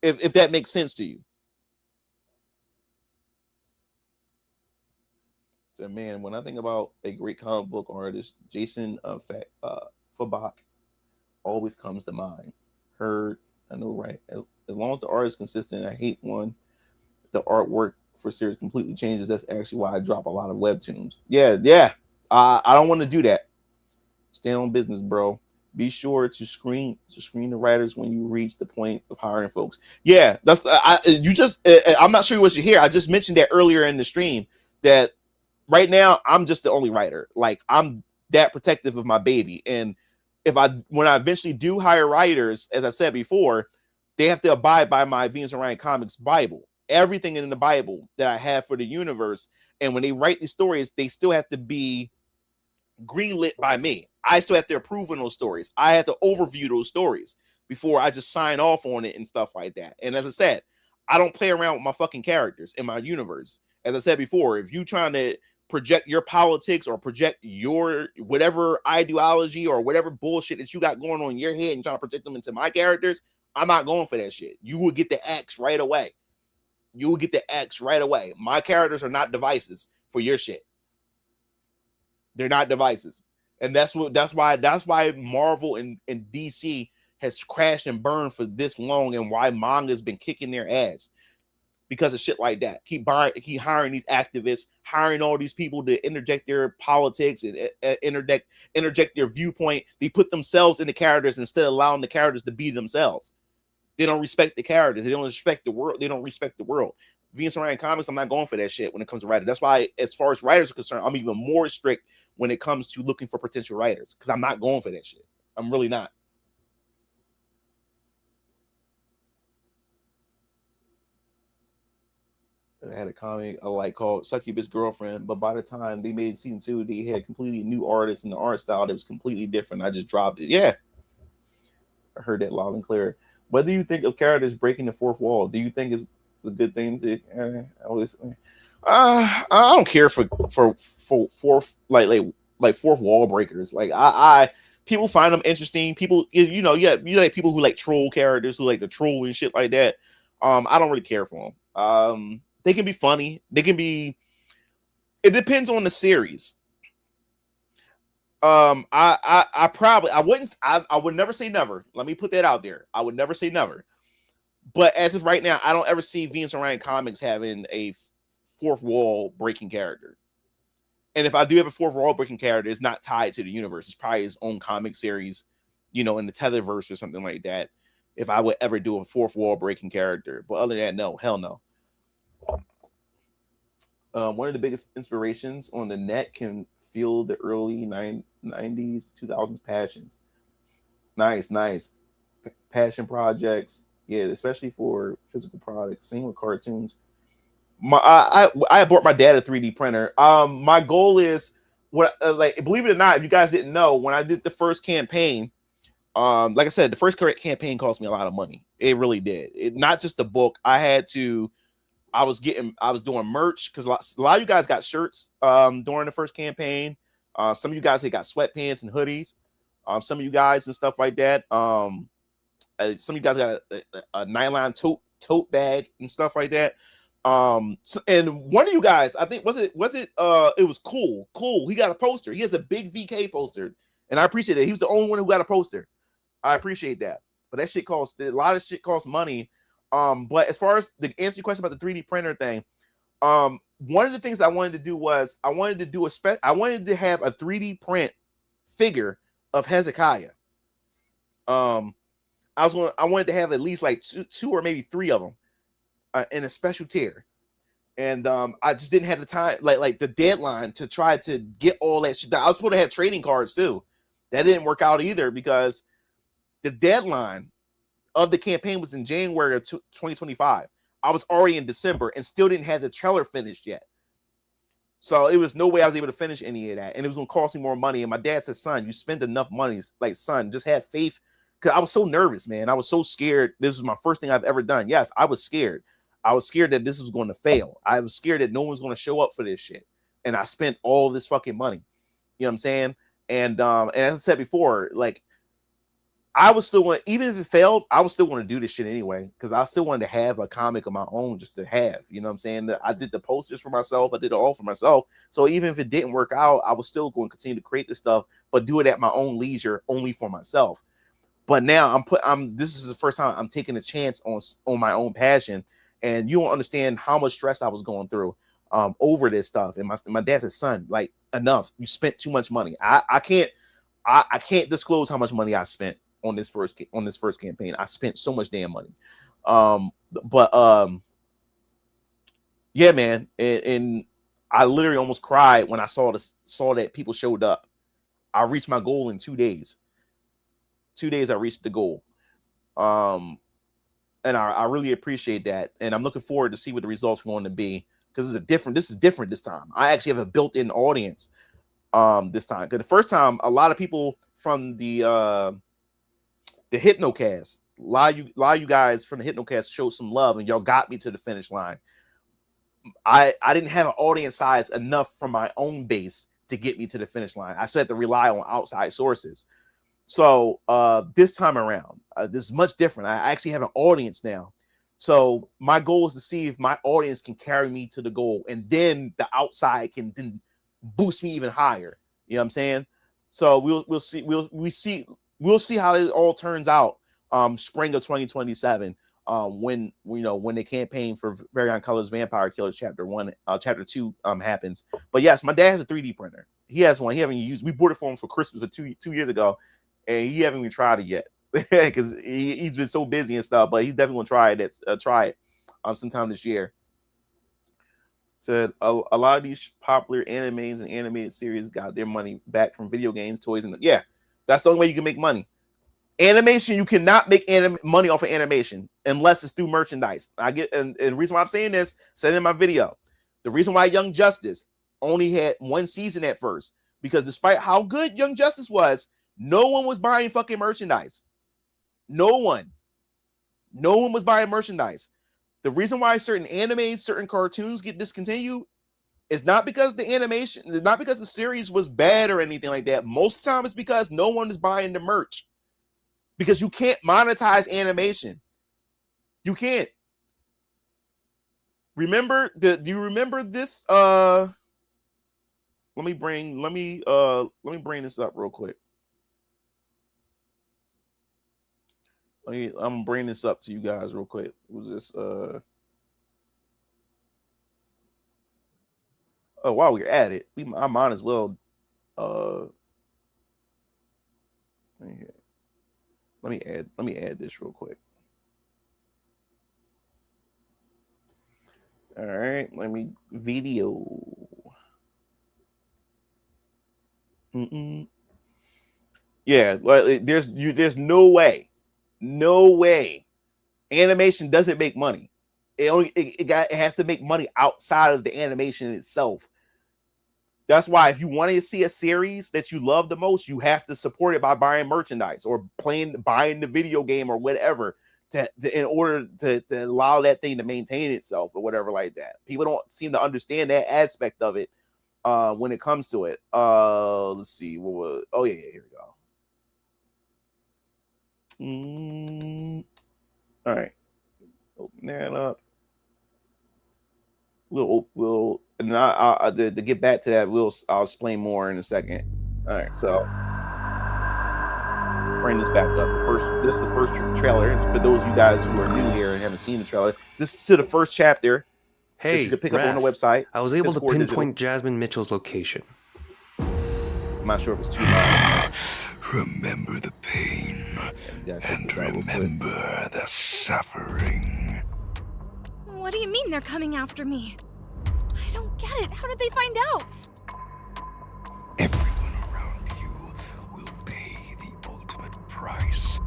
A: If that makes sense to you. So, man, when I think about a great comic book artist, Jason Fabok always comes to mind. I know, right? As long as the art is consistent, I hate one The artwork for series completely changes. That's actually why I drop a lot of webtoons. Yeah. I don't want to do that. Stand on business, bro. Be sure to screen the writers when you reach the point of hiring folks. Yeah, that's I'm not sure what you hear. I just mentioned that earlier in the stream that right now I'm just the only writer. Like I'm that protective of my baby, and when I eventually do hire writers, as I said before, they have to abide by my Venus and Ryan Comics Bible. Everything in the Bible that I have for the universe, and when they write these stories, they still have to be greenlit by me. I still have to approve on those stories. I have to overview those stories before I just sign off on it and stuff like that. And as I said, I don't play around with my fucking characters in my universe. As I said before, if you trying to project your politics or project your whatever ideology or whatever bullshit that you got going on in your head and trying to project them into my characters, I'm not going for that shit. You will get the axe right away. You will get the axe right away. My characters are not devices for your shit. They're not devices. And that's why Marvel and DC has crashed and burned for this long, and why manga's been kicking their ass because of shit like that. Keep hiring these activists, hiring all these people to interject their politics and interject their viewpoint. They put themselves in the characters instead of allowing the characters to be themselves. They don't respect the characters. They don't respect the world. They don't respect the world. Venus and Ryan Comics, I'm not going for that shit when it comes to writers. That's why, as far as writers are concerned, I'm even more strict when it comes to looking for potential writers, because I'm not going for that shit. I'm really not. I had a comic I like called Succubus Girlfriend, but by the time they made season 2, they had completely new artists and the art style that was completely different. I just dropped it. Yeah, I heard that loud and clear. What do you think of characters breaking the fourth wall? Do you think it's a good thing to always? I don't care for fourth like fourth wall breakers. Like I people find them interesting. People, you like people who like troll characters, who like the troll and shit like that. I don't really care for them. They can be funny. They can be. It depends on the series. I probably I would never say never. Let me put that out there. I would never say never. But as of right now, I don't ever see Venus and Ryan Comics having a fourth wall breaking character. And if I do have a fourth wall breaking character, it's not tied to the universe. It's probably his own comic series, in the Tetherverse or something like that. If I would ever do a fourth wall breaking character. But other than that, no, hell no. One of the biggest inspirations on the net can feel the early 90s, 2000s passions. Nice. Passion projects. Yeah, especially for physical products. Same with cartoons. I bought my dad a 3D printer. My goal is believe it or not, if you guys didn't know, when I did the first campaign, like I said, the first campaign cost me a lot of money. It really did. Not just the book. I was doing merch because a lot of you guys got shirts during the first campaign. Some of you guys got sweatpants and hoodies. Some of you guys and stuff like that. Some of you guys got a nylon tote bag and stuff like that. And one of you guys, I think it was cool. He got a poster. He has a big VK poster, and I appreciate it. He was the only one who got a poster. I appreciate that. But that shit costs a lot of shit costs money. But as far as the answer your question about the 3D printer thing, one of the things I wanted to do was I wanted to have a 3D print figure of Hezekiah. I wanted to have at least like two or maybe three of them in a special tier. And I just didn't have the time, like the deadline to try to get all that shit. I was supposed to have trading cards too. That didn't work out either because the deadline of the campaign was in January of 2025. I was already in December and still didn't have the trailer finished yet. So it was no way I was able to finish any of that. And it was going to cost me more money. And my dad said, son, you spent enough money. Like, son, just have faith. Because I was so nervous, man. I was so scared. This was my first thing I've ever done. Yes, I was scared. I was scared that this was going to fail. I was scared that no one was going to show up for this shit. And I spent all this fucking money. You know what I'm saying? And as I said before, like, I was still going, even if it failed, I was still going to do this shit anyway, because I still wanted to have a comic of my own just to have, you know what I'm saying? I did the posters for myself. I did it all for myself. So even if it didn't work out, I was still going to continue to create this stuff, but do it at my own leisure, only for myself. But now this is the first time I'm taking a chance on my own passion. and you don't understand how much stress I was going through over this stuff. And my dad said, son, like, enough. You spent too much money. I can't disclose how much money I spent on this first campaign. I spent so much damn money. Yeah, man. And I literally almost cried when I saw that people showed up. I reached my goal in 2 days. 2 days I reached the goal. And I really appreciate that. And I'm looking forward to see what the results are going to be, because this is different this time. I actually have a built-in audience this time. Because the first time, a lot of people from the Hypnocast, a lot of you guys from the Hypnocast showed some love, and y'all got me to the finish line. I didn't have an audience size enough from my own base to get me to the finish line. I still had to rely on outside sources. So this time around, this is much different. I actually have an audience now. So my goal is to see if my audience can carry me to the goal, and then the outside can then boost me even higher. You know what I'm saying? So we'll see how it all turns out. Spring of 2027, when the campaign for Variant Colors Vampire Killer Chapter 2 happens. But yes, my dad has a 3D printer. He has one. He haven't used. We bought it for him for Christmas two years ago, and he haven't even tried it yet because he's been so busy and stuff. But he's definitely gonna try it sometime this year. Said a lot of these popular animes and animated series got their money back from video games, toys, and yeah, that's the only way you can make money. Animation, you cannot make money off of animation unless it's through merchandise. And the reason why I'm saying this, said in my video, the reason why Young Justice only had one season at first, because despite how good Young Justice was, no one was buying fucking merchandise. No one was buying merchandise. The reason why certain animes, certain cartoons get discontinued is not because the animation, not because the series was bad or anything like that. Most of the time it's because no one is buying the merch. Because you can't monetize animation. You can't. Do you remember this? Let me bring this up real quick. I'm gonna bring this up to you guys real quick. Was this oh, while we're at it, I might as well let me add this real quick. All right, let me video. Yeah, like there's no way animation doesn't make money. It has to make money outside of the animation itself. That's why if you want to see a series that you love the most, you have to support it by buying merchandise or buying the video game or whatever in order to allow that thing to maintain itself or whatever like that. People don't seem to understand that aspect of it when it comes to it. Let's see. Here we go. All right. Open that up. We'll and to get back to that, I'll explain more in a second. All right, so bring this back up. This is the first trailer. It's for those of you guys who are new here and haven't seen the trailer. This is to the first chapter.
B: Hey,
A: that you could pick up on the website.
B: I was able to pinpoint Jasmine Mitchell's location.
A: I'm not sure if it's too loud.
C: Remember the pain and remember the suffering.
D: What do you mean they're coming after me? I don't get it. How did they find out?
C: Everyone around you will pay the ultimate price.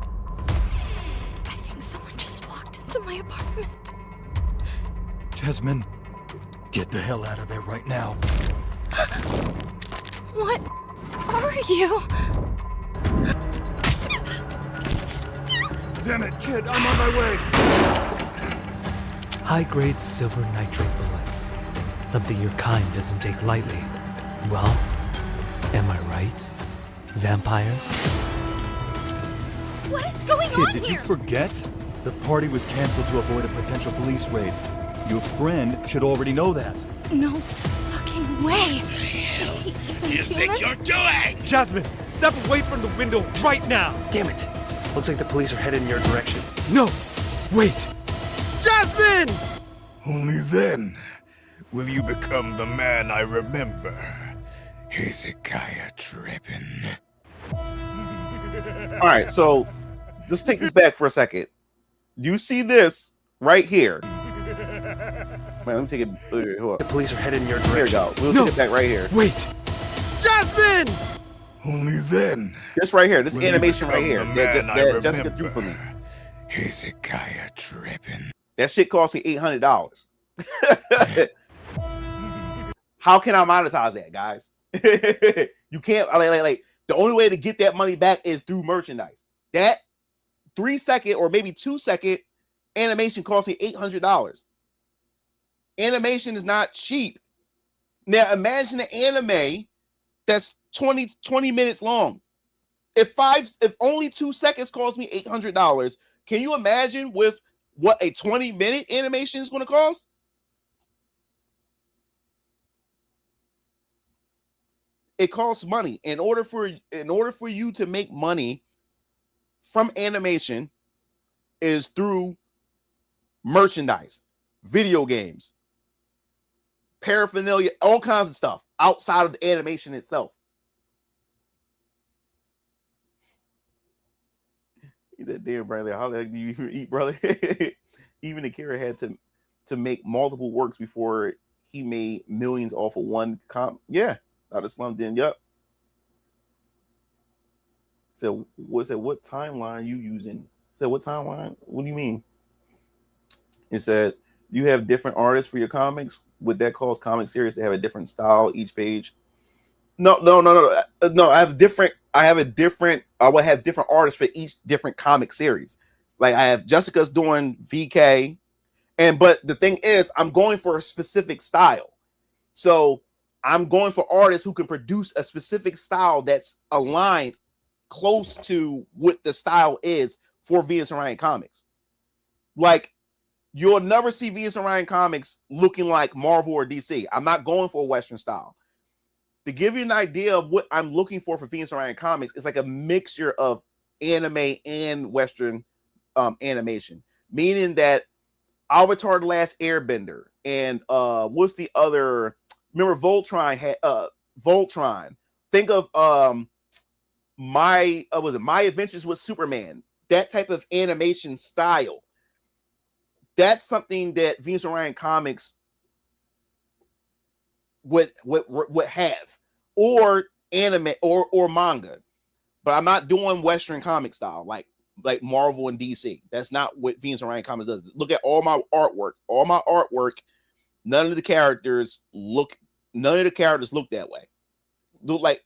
D: I think someone just walked into my apartment.
E: Jasmine, get the hell out of there right now.
D: What are you?
E: Damn it, kid, I'm on my way.
F: High-grade silver nitrate bullets. Something your kind doesn't take lightly. Well, am I right, vampire?
D: What is going on
E: Kid, did
D: here?
E: you forget? The party was canceled to avoid a potential police raid. Your friend should already know that.
D: No fucking way. Is he even human?
C: You're doing?
F: Jasmine, step away from the window right now!
B: Damn it! Looks like the police are headed in your direction.
F: No! Wait! Jasmine!
C: Only then will you become the man I remember. Hezekiah Trippin.
A: All right, so just take this back for a second. You see this right here. Man, let me take it. Hold
B: The
A: up.
B: police are headed in your
A: Here we
B: direction.
A: go. We'll take it back right here.
F: Wait! Jasmine!
C: Only then.
A: This right here. This
C: will you
A: animation right
C: become
A: here.
C: the man I
A: That Jessica drew for me.
C: remember. Hezekiah Trippin.
A: That shit cost me $800. How can I monetize that, guys? You can't. Like the only way to get that money back is through merchandise. That 3-second or maybe 2-second animation cost me $800. Animation is not cheap. Now imagine an anime that's 20 minutes long. If only 2 seconds cost me $800, can you imagine with what a 20-minute animation is going to cost? It costs money. In order for you to make money from animation is through merchandise, video games, paraphernalia, all kinds of stuff outside of the animation itself. He said, "Damn, Bradley, how the heck do you even eat, brother?" Even Akira had to make multiple works before he made millions off of one comp. Yeah, out of slum den. Yep. So what timeline you using? Said, what timeline? What do you mean? It said, you have different artists for your comics. Would that cause comic series to have a different style each page? No. I have different. I would have different artists for each different comic series. Like I have Jessica's doing VK, but the thing is, I'm going for a specific style. So I'm going for artists who can produce a specific style that's aligned close to what the style is for Venus and Ryan Comics. Like you'll never see Venus and Ryan Comics looking like Marvel or DC. I'm not going for a Western style. To give you an idea of what I'm looking for Venus and Ryan Comics, it's like a mixture of anime and Western animation, meaning that Avatar: The Last Airbender and what's the other? Remember Voltron had Voltron. Think of My Adventures with Superman. That type of animation style. That's something that Venus and Ryan Comics would have, or anime or manga. But I'm not doing Western comic style like Marvel and DC. That's not what Venus and Ryan Comics does. Look at all my artwork. All my artwork, none of the characters look that way. Look like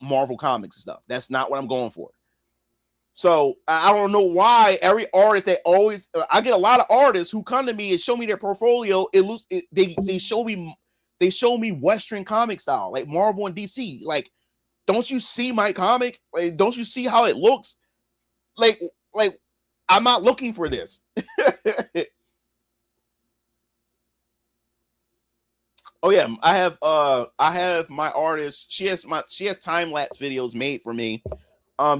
A: Marvel comics and stuff. That's not what I'm going for. So I don't know why every artist that always I get a lot of artists who come to me and show me their portfolio. They show me Western comic style like Marvel and DC. Like, don't you see my comic? Like, don't you see how it looks? Like I'm not looking for this. Oh yeah, I have my artist. She has time-lapse videos made for me.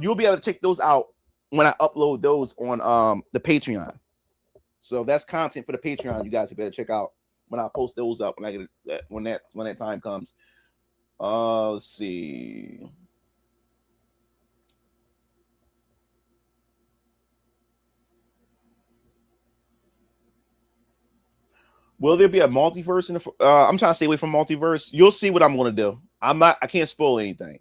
A: You'll be able to check those out when I upload those on the Patreon. So that's content for the Patreon. You guys better check out when I post those up when that time comes. Let's see. Will there be a multiverse in the? I'm trying to stay away from multiverse. You'll see what I'm going to do. I can't spoil anything.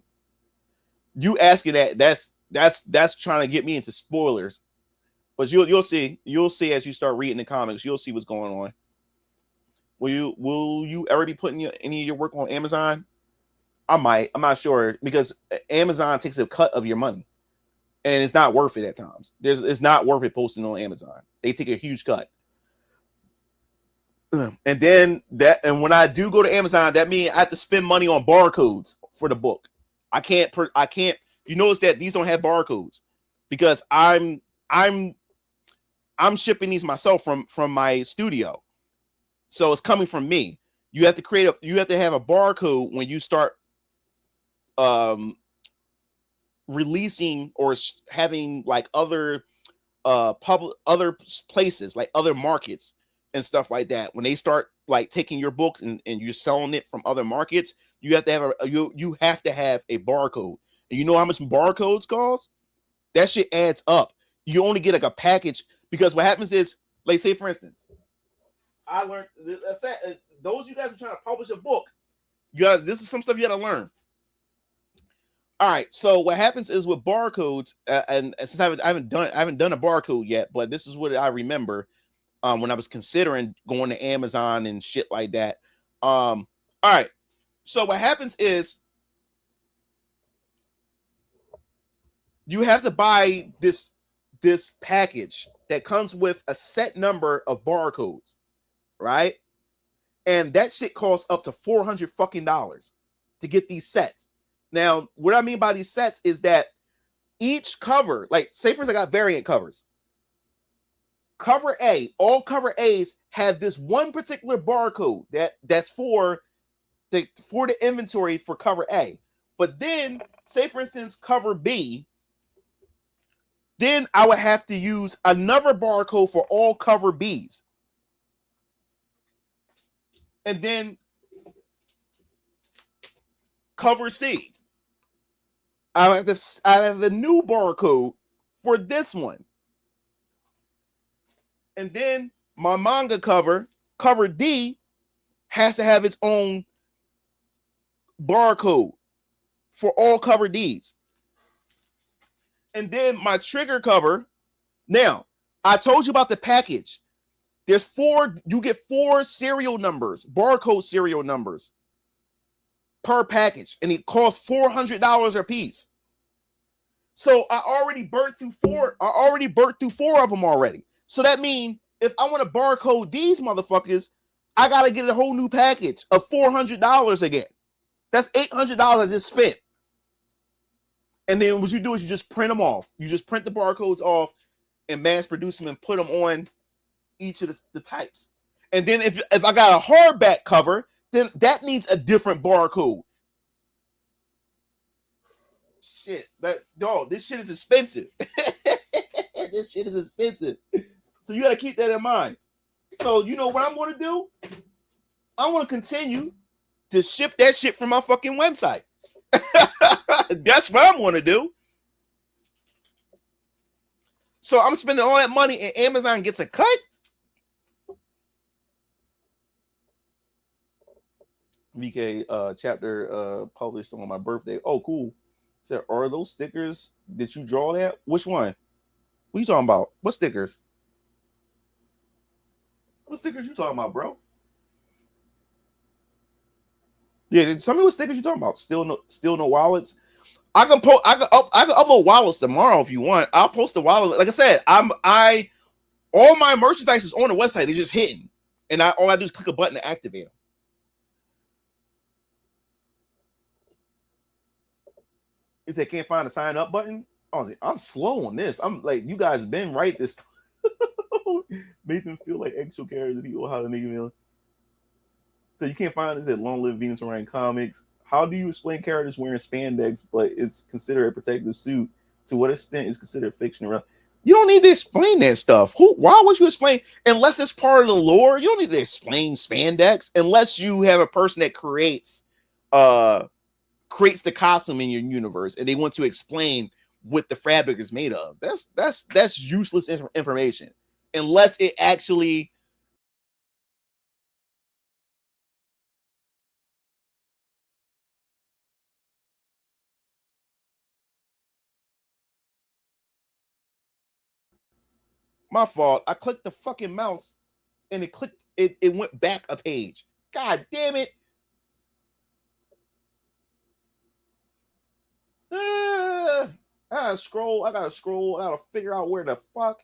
A: You asking that's trying to get me into spoilers, but you'll see as you start reading the comics. You'll see what's going on. Will you ever be putting any of your work on Amazon? I might. I'm not sure because Amazon takes a cut of your money, and it's not worth it at times. It's not worth it posting on Amazon. They take a huge cut. And then when I do go to Amazon, that means I have to spend money on barcodes for the book. I can't. You notice that these don't have barcodes because I'm shipping these myself from my studio, so it's coming from me. You have to have a barcode when you start releasing or having like other places, like other markets. and stuff like that, when they start like taking your books and you're selling it from other markets, you have to have you have to have a barcode. And you know how much barcodes cost? That shit adds up. You only get like a package, because what happens is, like, say for instance, I learned those of you guys are trying to publish a book, this is some stuff you got to learn. All right, so what happens is with barcodes, and since I haven't done a barcode yet, but this is what I remember when I was considering going to Amazon and shit like that. All right, so what happens is you have to buy this package that comes with a set number of barcodes, right? And that shit costs up to $400 fucking to get these sets. Now, what I mean by these sets is that each cover, like, say for instance, I got variant covers. Cover A, all cover A's have this one particular barcode that's for the inventory for cover A. But then, say for instance, cover B, then I would have to use another barcode for all cover B's. And then cover C, I have the new barcode for this one. And then my manga cover D, has to have its own barcode for all cover D's. And then my trigger cover. Now, I told you about the package. You get 4 serial numbers, barcode serial numbers per package, and it costs $400 a piece. So I already burnt through 4 of them already. So that means if I want to barcode these motherfuckers, I got to get a whole new package of $400 again. That's $800 I just spent. And then what you do is you just print them off. You just print the barcodes off and mass produce them and put them on each of the types. And then if I got a hardback cover, then that needs a different barcode. Shit, this shit is expensive. This shit is expensive. So you got to keep that in mind. So you know what I'm going to do? I want to continue to ship that shit from my fucking website. That's what I'm going to do. So I'm spending all that money and Amazon gets a cut. VK chapter published on my birthday. Oh, cool. So are those stickers? Did you draw that? Which one? What are you talking about? What stickers? What stickers you talking about, bro? Yeah, tell me what stickers you talking about. Still no wallets. I can upload wallets tomorrow if you want. I'll post the wallet. Like I said, all my merchandise is on the website. It's just hidden, and all I do is click a button to activate them. He said, "Can't find the sign up button." Oh, I'm slow on this. I'm like, you guys been right this time. Made them feel like actual characters. People how to make them. So you can't find this at Long Live Venus Orion Comics. How do you explain characters wearing spandex, but it's considered a protective suit? To what extent is considered fiction? You don't need to explain that stuff. Why would you explain? Unless it's part of the lore, you don't need to explain spandex unless you have a person that creates the costume in your universe and they want to explain what the fabric is made of. That's useless information unless it actually. My fault. I clicked the fucking mouse and it went back a page. God damn it. I gotta scroll. I gotta figure out where the fuck.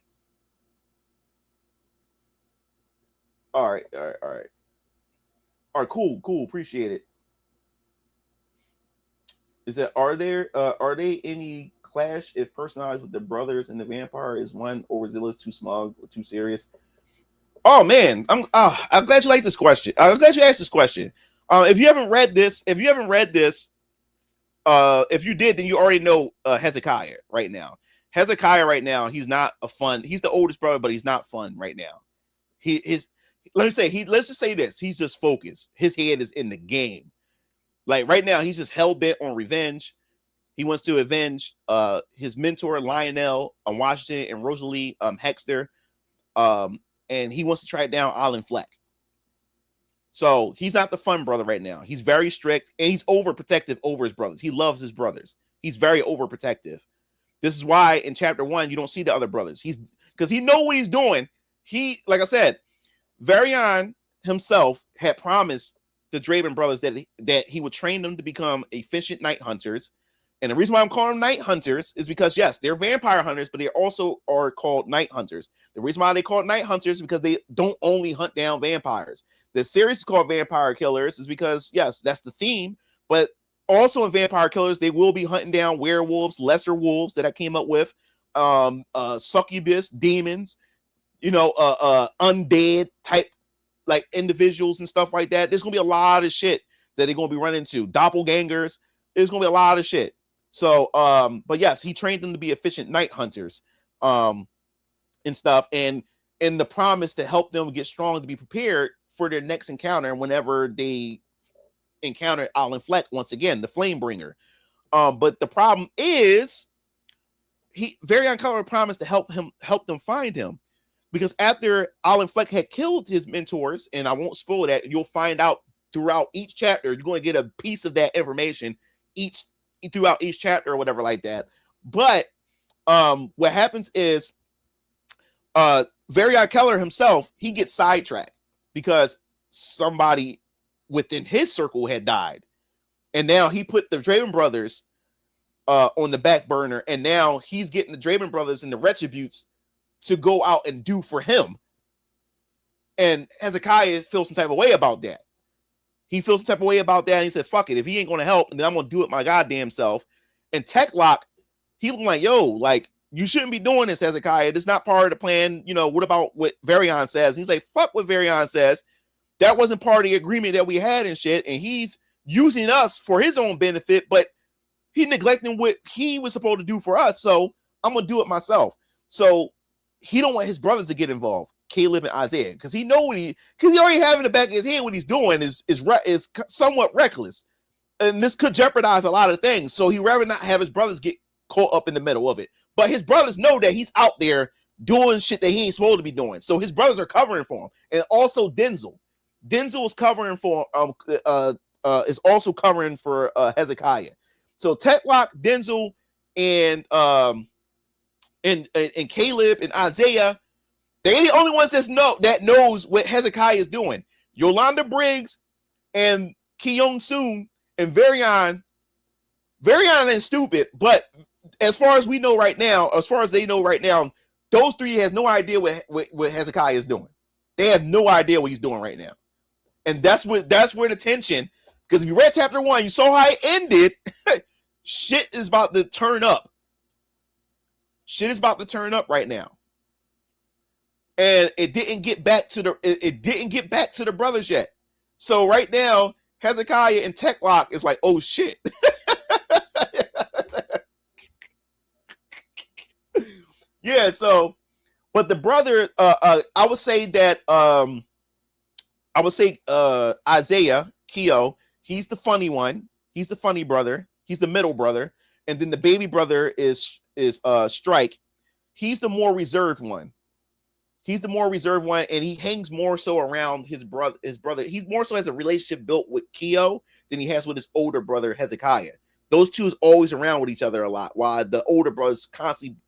A: All right. Cool. Appreciate it. Is that are they any clash if personalized with the brothers and the vampire? Is one overzealous, too smug, or too serious? Oh man, I'm glad you like this question. I'm glad you asked this question. If you haven't read this, if you did, then you already know Hezekiah right now. Hezekiah right now, he's not a fun. He's the oldest brother, but he's not fun right now. He's let's just say this. He's just focused. His head is in the game. Like right now, he's just hell bent on revenge. He wants to avenge his mentor Lionel Washington and Rosalie Hexter. And he wants to track down Alan Fleck. So he's not the fun brother right now. He's very strict and he's overprotective over his brothers. He loves his brothers. He's very overprotective. This is why in chapter 1 you don't see the other brothers. He's because he know what he's doing. He, like I said, Varian himself had promised the Draven brothers that he would train them to become efficient night hunters. And the reason why I'm calling them night hunters is because, yes, they're vampire hunters, but they also are called night hunters. The reason why they call it night hunters is because they don't only hunt down vampires. The series is called Vampire Killers is because, yes, that's the theme. But also in Vampire Killers, they will be hunting down werewolves, lesser wolves that I came up with, succubus, demons, undead type like individuals and stuff like that. There's going to be a lot of shit that they're going to be running into. Doppelgangers. There's going to be a lot of shit. So, but yes, he trained them to be efficient night hunters, and stuff. And the promise to help them get strong to be prepared for their next encounter whenever they encounter Alan Fleck once again, the Flamebringer. But the problem is Varian Color promised to help them find him. Because after Alan Fleck had killed his mentors, and I won't spoil that, you'll find out throughout each chapter, you're going to get a piece of that information throughout each chapter or whatever like that. But what happens is Varian Keller himself, he gets sidetracked because somebody within his circle had died. And now he put the Draven brothers on the back burner, and now he's getting the Draven brothers and the Retributes to go out and do for him. And Hezekiah feels some type of way about that. He feels some type of way about that. And he said, fuck it. If he ain't going to help, then I'm going to do it my goddamn self. And Techlock, he was like, yo, like, you shouldn't be doing this, Hezekiah. This is not part of the plan. What about what Varian says? And he's like, fuck what Varian says. That wasn't part of the agreement that we had and shit. And he's using us for his own benefit, but he neglecting what he was supposed to do for us. So I'm going to do it myself. So he don't want his brothers to get involved, Caleb and Isaiah, because he already have in the back of his head what he's doing is somewhat reckless, and this could jeopardize a lot of things. So he rather not have his brothers get caught up in the middle of it. But his brothers know that he's out there doing shit that he ain't supposed to be doing. So his brothers are covering for him, and also Denzel is covering for is also covering for Hezekiah. So Techlock, Denzel, and Caleb and Isaiah, they're the only ones that knows what Hezekiah is doing. Yolanda Briggs and Kyung Soon and Varian ain't stupid, but as far as they know right now, those three has no idea what Hezekiah is doing. They have no idea what he's doing right now. And that's where the tension, because if you read chapter 1, you saw how it ended. Shit is about to turn up. Shit is about to turn up right now. And it didn't get back to the brothers yet. So right now, Hezekiah and Techlock is like, oh shit. Yeah, so but the brother, I would say that Isaiah Keo, he's the funny one, he's the funny brother, he's the middle brother, and then the baby brother is Strike. He's the more reserved one. And he hangs more so around his brother. He more so has a relationship built with Keo than he has with his older brother Hezekiah. Those two is always around with each other a lot, while the older brother's constantly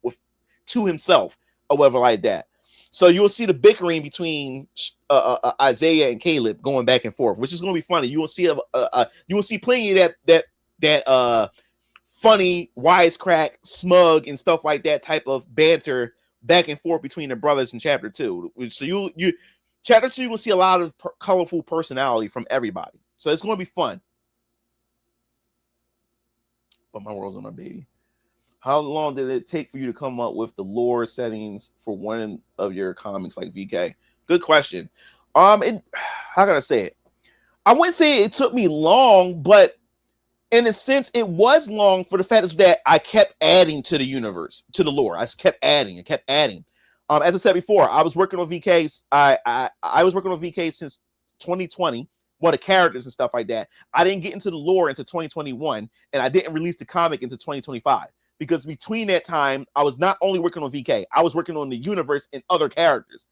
A: to himself or whatever like that. So you'll see the bickering between Isaiah and Caleb going back and forth, which is going to be funny. You will see plenty of that funny, wisecrack, smug, and stuff like that type of banter back and forth between the brothers in chapter 2. So chapter 2, you will see a lot of colorful personality from everybody. So it's going to be fun. But my world's on my baby. How long did it take for you to come up with the lore settings for one of your comics like VK? Good question. How can I say it? I wouldn't say it took me long, but in a sense, it was long for the fact that I kept adding to the universe, to the lore. I just kept adding and kept adding. As I said before, I was working on VKs. I was working on VK since 2020. Well, the characters and stuff like that. I didn't get into the lore until 2021, and I didn't release the comic until 2025. Because between that time, I was not only working on VK, I was working on the universe and other characters.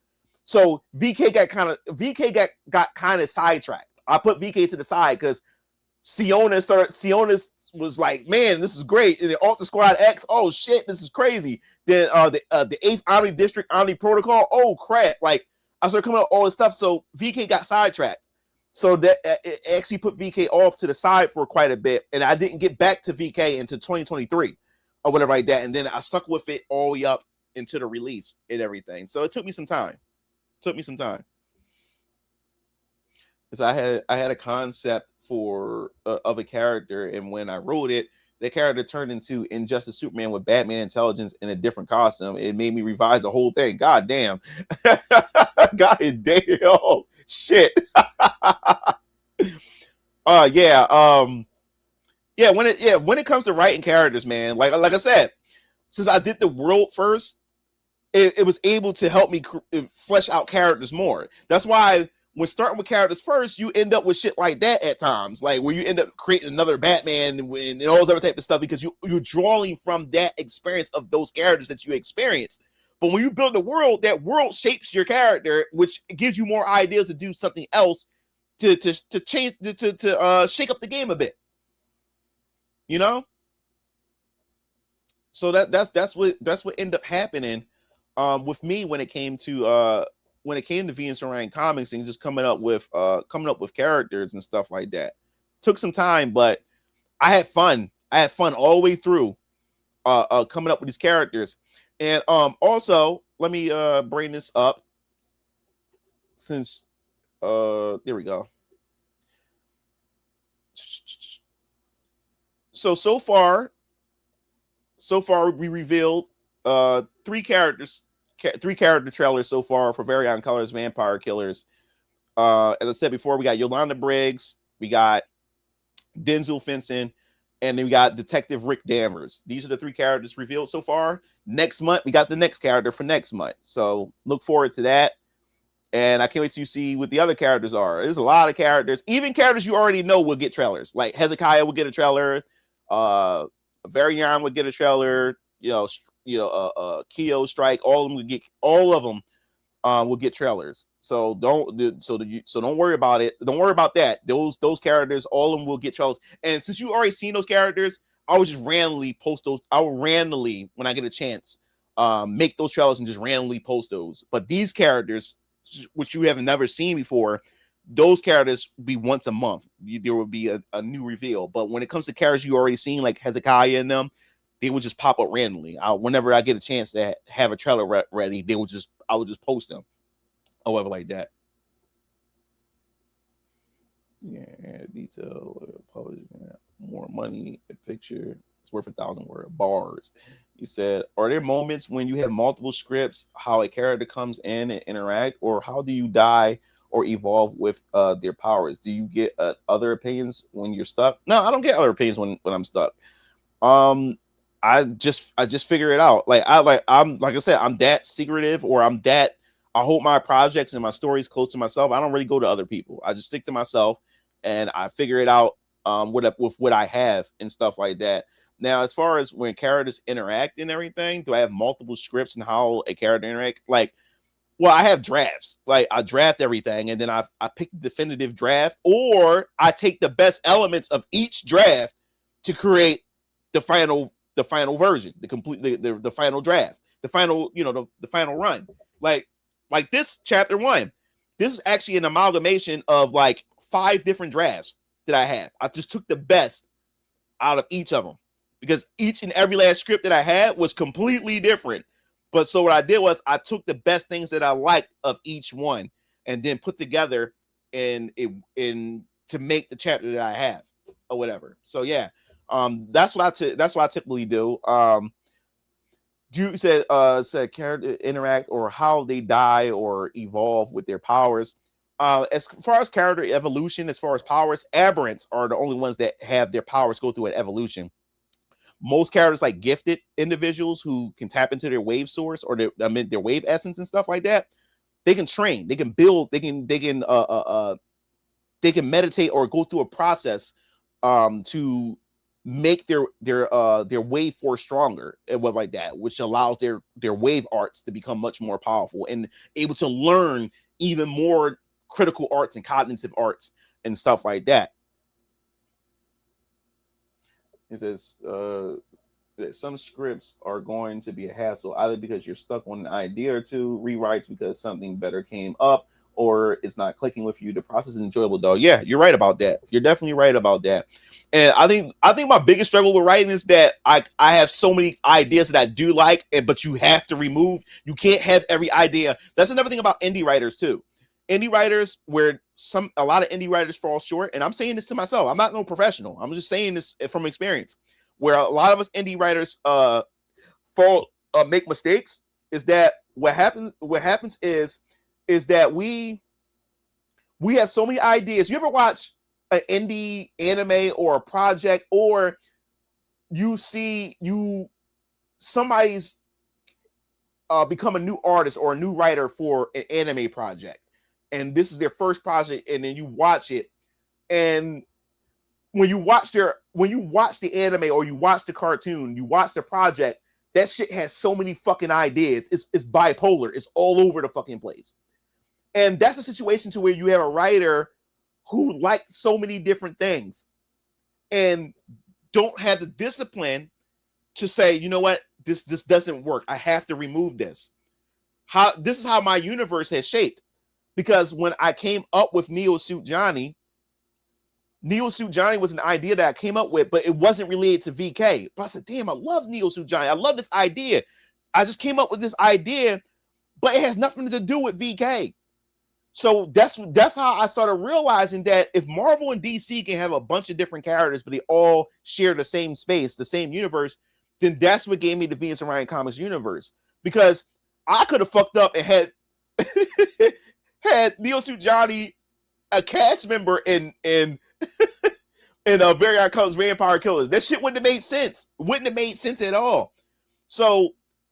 A: So VK got kind of sidetracked. I put VK to the side because Siona was like, man, this is great. And then Alter Squad X, oh shit, this is crazy. Then the 8th Omni District, Omni Protocol, oh crap. Like, I started coming up with all this stuff. So VK got sidetracked. So that it actually put VK off to the side for quite a bit. And I didn't get back to VK until 2023 or whatever like that. And then I stuck with it all the way up into the release and everything. So it took me some time. Because I had a concept for of a character, and when I wrote it, the character turned into Injustice Superman with Batman intelligence in a different costume. It made me revise the whole thing. God damn. God damn. Shit. When it comes to writing characters, man, like I said, since I did the world first, it was able to help me flesh out characters more. That's why when starting with characters first, you end up with shit like that at times, like where you end up creating another Batman and all this other type of stuff, because you're drawing from that experience of those characters that you experienced. But when you build the world, that world shapes your character, which gives you more ideas to do something else to change to shake up the game a bit. You know? So that's what ended up happening with me when it came to Venus Orion Comics and just coming up with characters and stuff like that. Took some time, but I had fun. All the way through coming up with these characters. And also, let me bring this up since there we go. So far we revealed 3 character trailers so far for Very Odd Colors Vampire Killers. As I said before, we got Yolanda Briggs, we got Denzel Fenton, and then we got Detective Rick Danvers. These are the 3 characters revealed so far. Next month, we got the next character for next month. So look forward to that. And I can't wait to see what the other characters are. There's a lot of characters. Even characters you already know will get trailers. Like Hezekiah will get a trailer. Varian will get a trailer. Keo Strike. All of them will get trailers. So don't worry about it. Don't worry about that. Those characters, all of them will get trailers. And since you already seen those characters, I would just randomly post those. I will randomly, when I get a chance, make those trailers and just randomly post those. But these characters, which you have never seen before, those characters be once a month. There will be a new reveal. But when it comes to characters you already seen, like Hezekiah and them, they would just pop up randomly. Whenever I get a chance to have a trailer ready, I would just post them. However, like that. Yeah, detail, publish, more money, a picture. It's worth 1,000 word bars. He said, are there moments when you have multiple scripts, how a character comes in and interact, or how do you die or evolve with their powers? Do you get other opinions when you're stuck? No, I don't get other opinions when I'm stuck. I just figure it out. Like I said, I'm that secretive, or I hold my projects and my stories close to myself. I don't really go to other people. I just stick to myself and I figure it out with what I have and stuff like that. Now, as far as when characters interact and everything, do I have multiple scripts and how a character interact? Like, well, I have drafts. Like, I draft everything and then I pick the definitive draft, or I take the best elements of each draft to create the final version, the final draft, the final, the final run. Like this chapter 1, this is actually an amalgamation of like 5 different drafts that I have. I just took the best out of each of them, because each and every last script that I had was completely different. But so what I did was I took the best things that I liked of each one and then put together in to make the chapter that I have or whatever. So yeah, that's what I typically do. You said character interact or how they die or evolve with their powers. As far as character evolution, as far as powers, aberrants are the only ones that have their powers go through an evolution. most characters like gifted individuals who can tap into their wave source or their wave essence and stuff like that. They can train, they can build, they can meditate or go through a process to make their wave force stronger and what like that, which allows their wave arts to become much more powerful and able to learn even more critical arts and cognitive arts and stuff like that. It says that some scripts are going to be a hassle, either because you're stuck on an idea or two, rewrites because something better came up, or it's not clicking with you. The process is enjoyable, though. Yeah, you're right about that. You're definitely right about that. And I think my biggest struggle with writing is that I have so many ideas that I do like, but you have to remove. You can't have every idea. That's another thing about indie writers too. Indie writers, where a lot of indie writers fall short, and I'm saying this to myself. I'm not no professional. I'm just saying this from experience. Where a lot of us indie writers make mistakes is that what happens is that we have so many ideas. You ever watch an indie anime or a project, or you see somebody's become a new artist or a new writer for an anime project, and this is their first project, and then you watch it, and when you watch the anime or you watch the cartoon, you watch the project, that shit has so many fucking ideas. It's bipolar. It's all over the fucking place. And that's a situation to where you have a writer who likes so many different things and don't have the discipline to say, you know what, this doesn't work. I have to remove this. This is how my universe has shaped. Because when I came up with Neo Suit Johnny was an idea that I came up with, but it wasn't related to VK. But I said, damn, I love Neo Suit Johnny. I love this idea. I just came up with this idea, but it has nothing to do with VK. So that's how I started realizing that if Marvel and DC can have a bunch of different characters, but they all share the same space, the same universe, then that's what gave me the Venus and Orion Comics universe. Because I could have fucked up and had had Neo Suit Johnny a cast member in Very Odd Colors Vampire Killers. That shit wouldn't have made sense. Wouldn't have made sense at all. So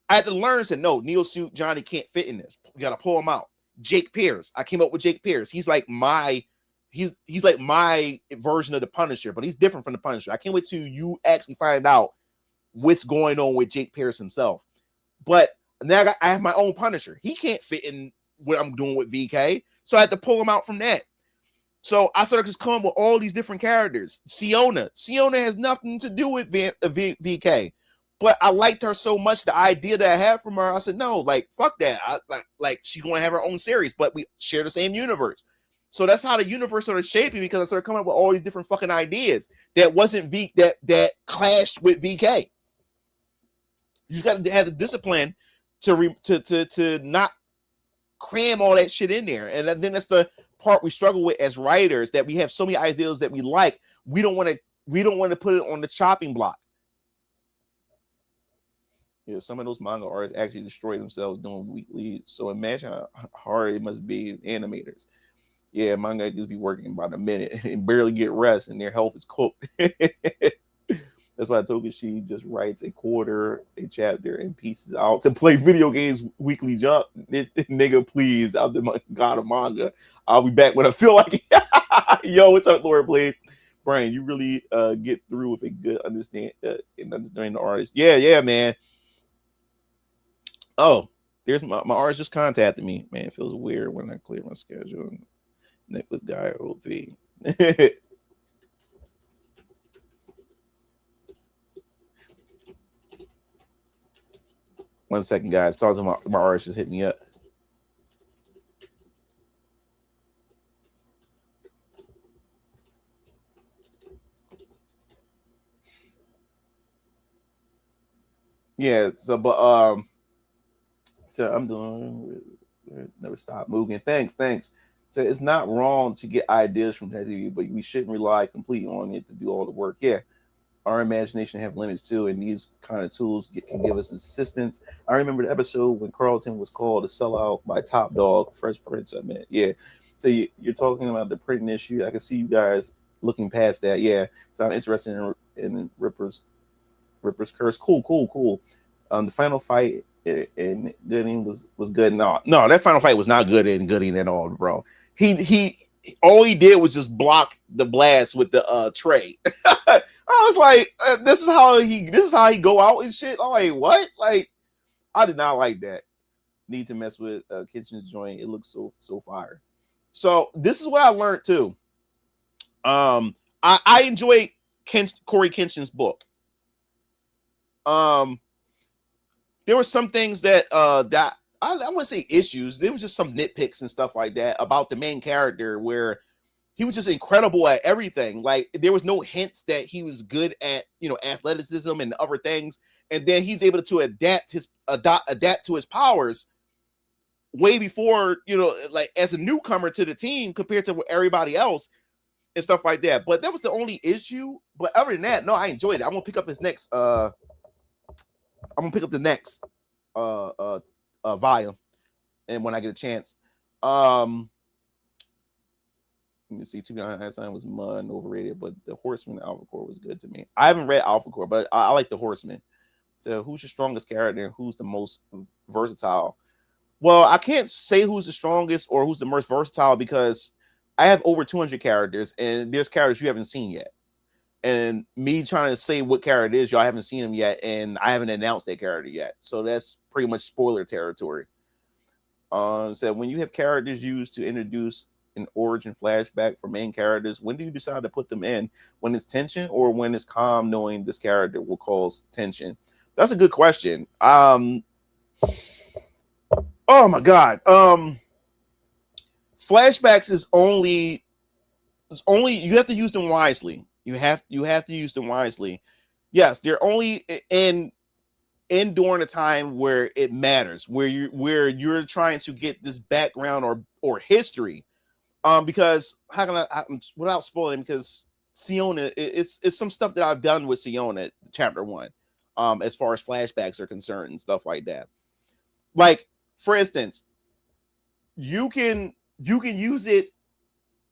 A: I had to learn, said, no, Neo Suit Johnny can't fit in this. We got to pull him out. Jake Pierce. I came up with Jake Pierce. He's like my version of the Punisher, but he's different from the Punisher. I can't wait till you actually find out what's going on with Jake Pierce himself. But now I have my own Punisher. He can't fit in what I'm doing with VK. So I had to pull him out from that. So I started just coming with all these different characters. Siona has nothing to do with VK. But I liked her so much, the idea that I had from her, I said, no, like, fuck that. Like she's going to have her own series, but we share the same universe. So that's how the universe started shaping, because I started coming up with all these different fucking ideas that wasn't that clashed with VK. You just got to have the discipline to not cram all that shit in there. And then that's the part we struggle with as writers, that we have so many ideas that we like. We don't want to put it on the chopping block. You know, some of those manga artists actually destroy themselves doing weekly. So imagine how hard it must be animators. Yeah, manga just be working about a minute and barely get rest, and their health is cooked. That's why I told you she just writes a quarter, a chapter, and pieces out to play video games weekly. Jump, nigga, please. I'm the god of manga. I'll be back when I feel like it. Yo, what's up, Laura? Please, Brian, you really get through with a good understanding the artist. Yeah, man. Oh, there's my artist just contacted me. Man, it feels weird when I clear my schedule. Netflix guy OP. One second, guys. Talking to my artist just hit me up. Yeah, so so I'm doing never stop moving. Thanks. So it's not wrong to get ideas from TV, but we shouldn't rely completely on it to do all the work. Yeah, our imagination have limits too, and these kind of tools can give us assistance. I remember the episode when Carlton was called a sellout by Top Dog, Fresh Prince. I mean, yeah. So you're talking about the printing issue. I can see you guys looking past that. Yeah, sound interesting in Ripper's Ripper's Curse. Cool. The final fight in Gooding was good. No, that final fight was not good in Gooding at all, bro. He all he did was just block the blast with the tray. I was like, this is how he go out and shit. I'm like, what? Like, I did not like that. Need to mess with Kitchen's joint. It looks so fire. So this is what I learned too. I enjoyed Corey Kenshin's book. There were some things that that I wouldn't say issues. There was just some nitpicks and stuff like that about the main character where he was just incredible at everything. Like there was no hints that he was good at, athleticism and other things. And then he's able to adapt to his powers way before, like as a newcomer to the team compared to everybody else and stuff like that. But that was the only issue. But other than that, no, I enjoyed it. I'm gonna pick up his next the next volume, and when I get a chance. Let me see. To be honest, that was Mud and overrated, but the Horseman Alpha Core was good to me. I haven't read Alpha Core, but I like the Horseman. So who's your strongest character and who's the most versatile? Well, I can't say who's the strongest or who's the most versatile because I have over 200 characters and there's characters you haven't seen yet. And me trying to say what character it is, y'all haven't seen him yet, and I haven't announced that character yet. So that's pretty much spoiler territory. So when you have characters used to introduce an origin flashback for main characters, when do you decide to put them in? When it's tension or when it's calm, knowing this character will cause tension? That's a good question. Oh my God. Flashbacks is only you have to use them wisely. You have to use them wisely. Yes, they're only in during a time where it matters, where you're trying to get this background or history. Because how can I without spoiling, because Siona, it's some stuff that I've done with Siona chapter 1, as far as flashbacks are concerned and stuff like that. Like, for instance, you can use it,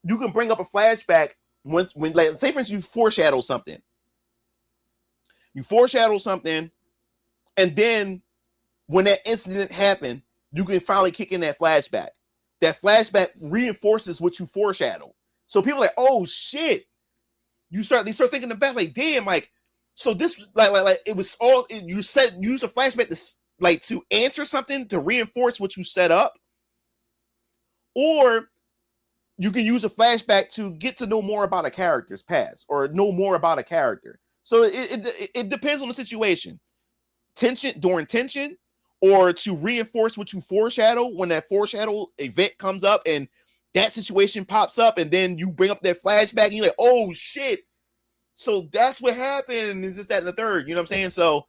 A: you can bring up a flashback when like, say for instance, you foreshadow something, and then when that incident happened, you can finally kick in that flashback. That flashback reinforces what you foreshadowed. So people are like, oh shit. They start thinking about like, damn, like, so this like it was all you use a flashback to answer something, to reinforce what you set up. Or you can use a flashback to get to know more about a character's past or know more about a character. So it depends on the situation. During tension, or to reinforce what you foreshadow when that foreshadow event comes up and that situation pops up, and then you bring up that flashback and you're like, oh shit. So that's what happened. Is this, that, and the third? You know what I'm saying? So,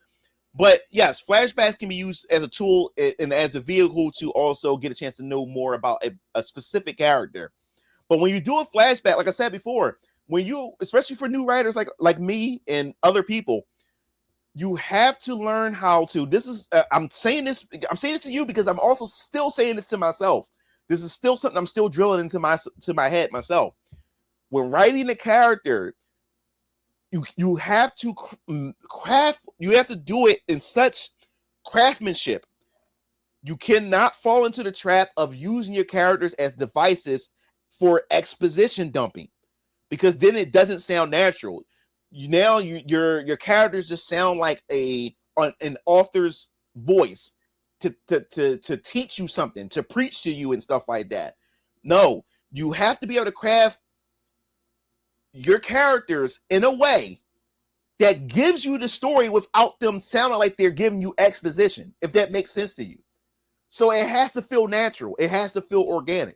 A: but yes, flashbacks can be used as a tool and as a vehicle to also get a chance to know more about a specific character. But when you do a flashback, like I said before, when you, especially for new writers like me and other people, you have to learn how to. This is I'm saying this to you because I'm also still saying this to myself. This is still something I'm still drilling into my head myself. When writing a character, you have to craft. You have to do it in such craftsmanship. You cannot fall into the trap of using your characters as devices for exposition dumping, because then it doesn't sound natural. Your characters just sound like an author's voice to teach you something, to preach to you and stuff like that. No, you have to be able to craft your characters in a way that gives you the story without them sounding like they're giving you exposition, if that makes sense to you. So it has to feel natural. It has to feel organic.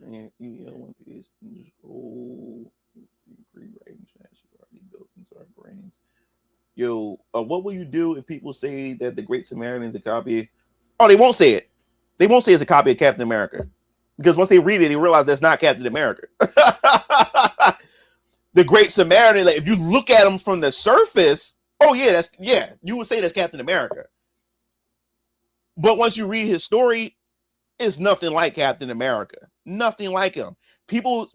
A: One piece, brains. Yo, what will you do if people say that the Great Samaritan is a copy? Oh, they won't say it. They won't say it's a copy of Captain America, because once they read it, they realize that's not Captain America. The Great Samaritan, like, if you look at him from the surface, oh yeah, you would say that's Captain America. But once you read his story, it's nothing like Captain America. Nothing like him. People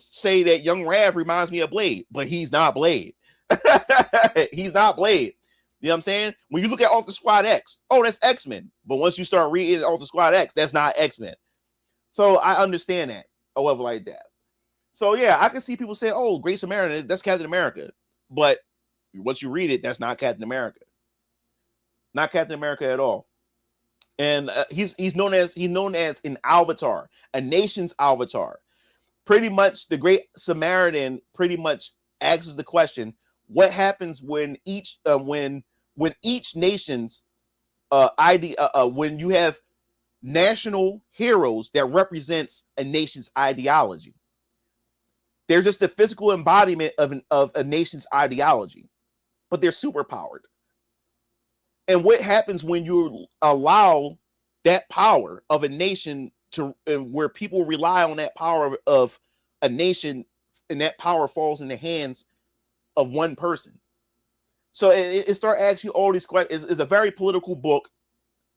A: say that young Rav reminds me of Blade, but he's not Blade. He's not Blade. You know what I'm saying? When you look at Alter Squad X, oh, that's X-Men. But once you start reading Alter Squad X, that's not X-Men. So I understand that, or whatever like that. So yeah, I can see people say, "Oh, Great Samaritan, that's Captain America," but once you read it, that's not Captain America. Not Captain America at all. And he's known as an avatar, a nation's avatar. Pretty much, the Great Samaritan pretty much asks the question: what happens when each nation's when you have national heroes that represents a nation's ideology? They're just the physical embodiment of a nation's ideology, but they're superpowered. And what happens when you allow that power of a nation to, where people rely on that power of a nation, and that power falls in the hands of one person? So it start asking you all these questions. It's a very political book,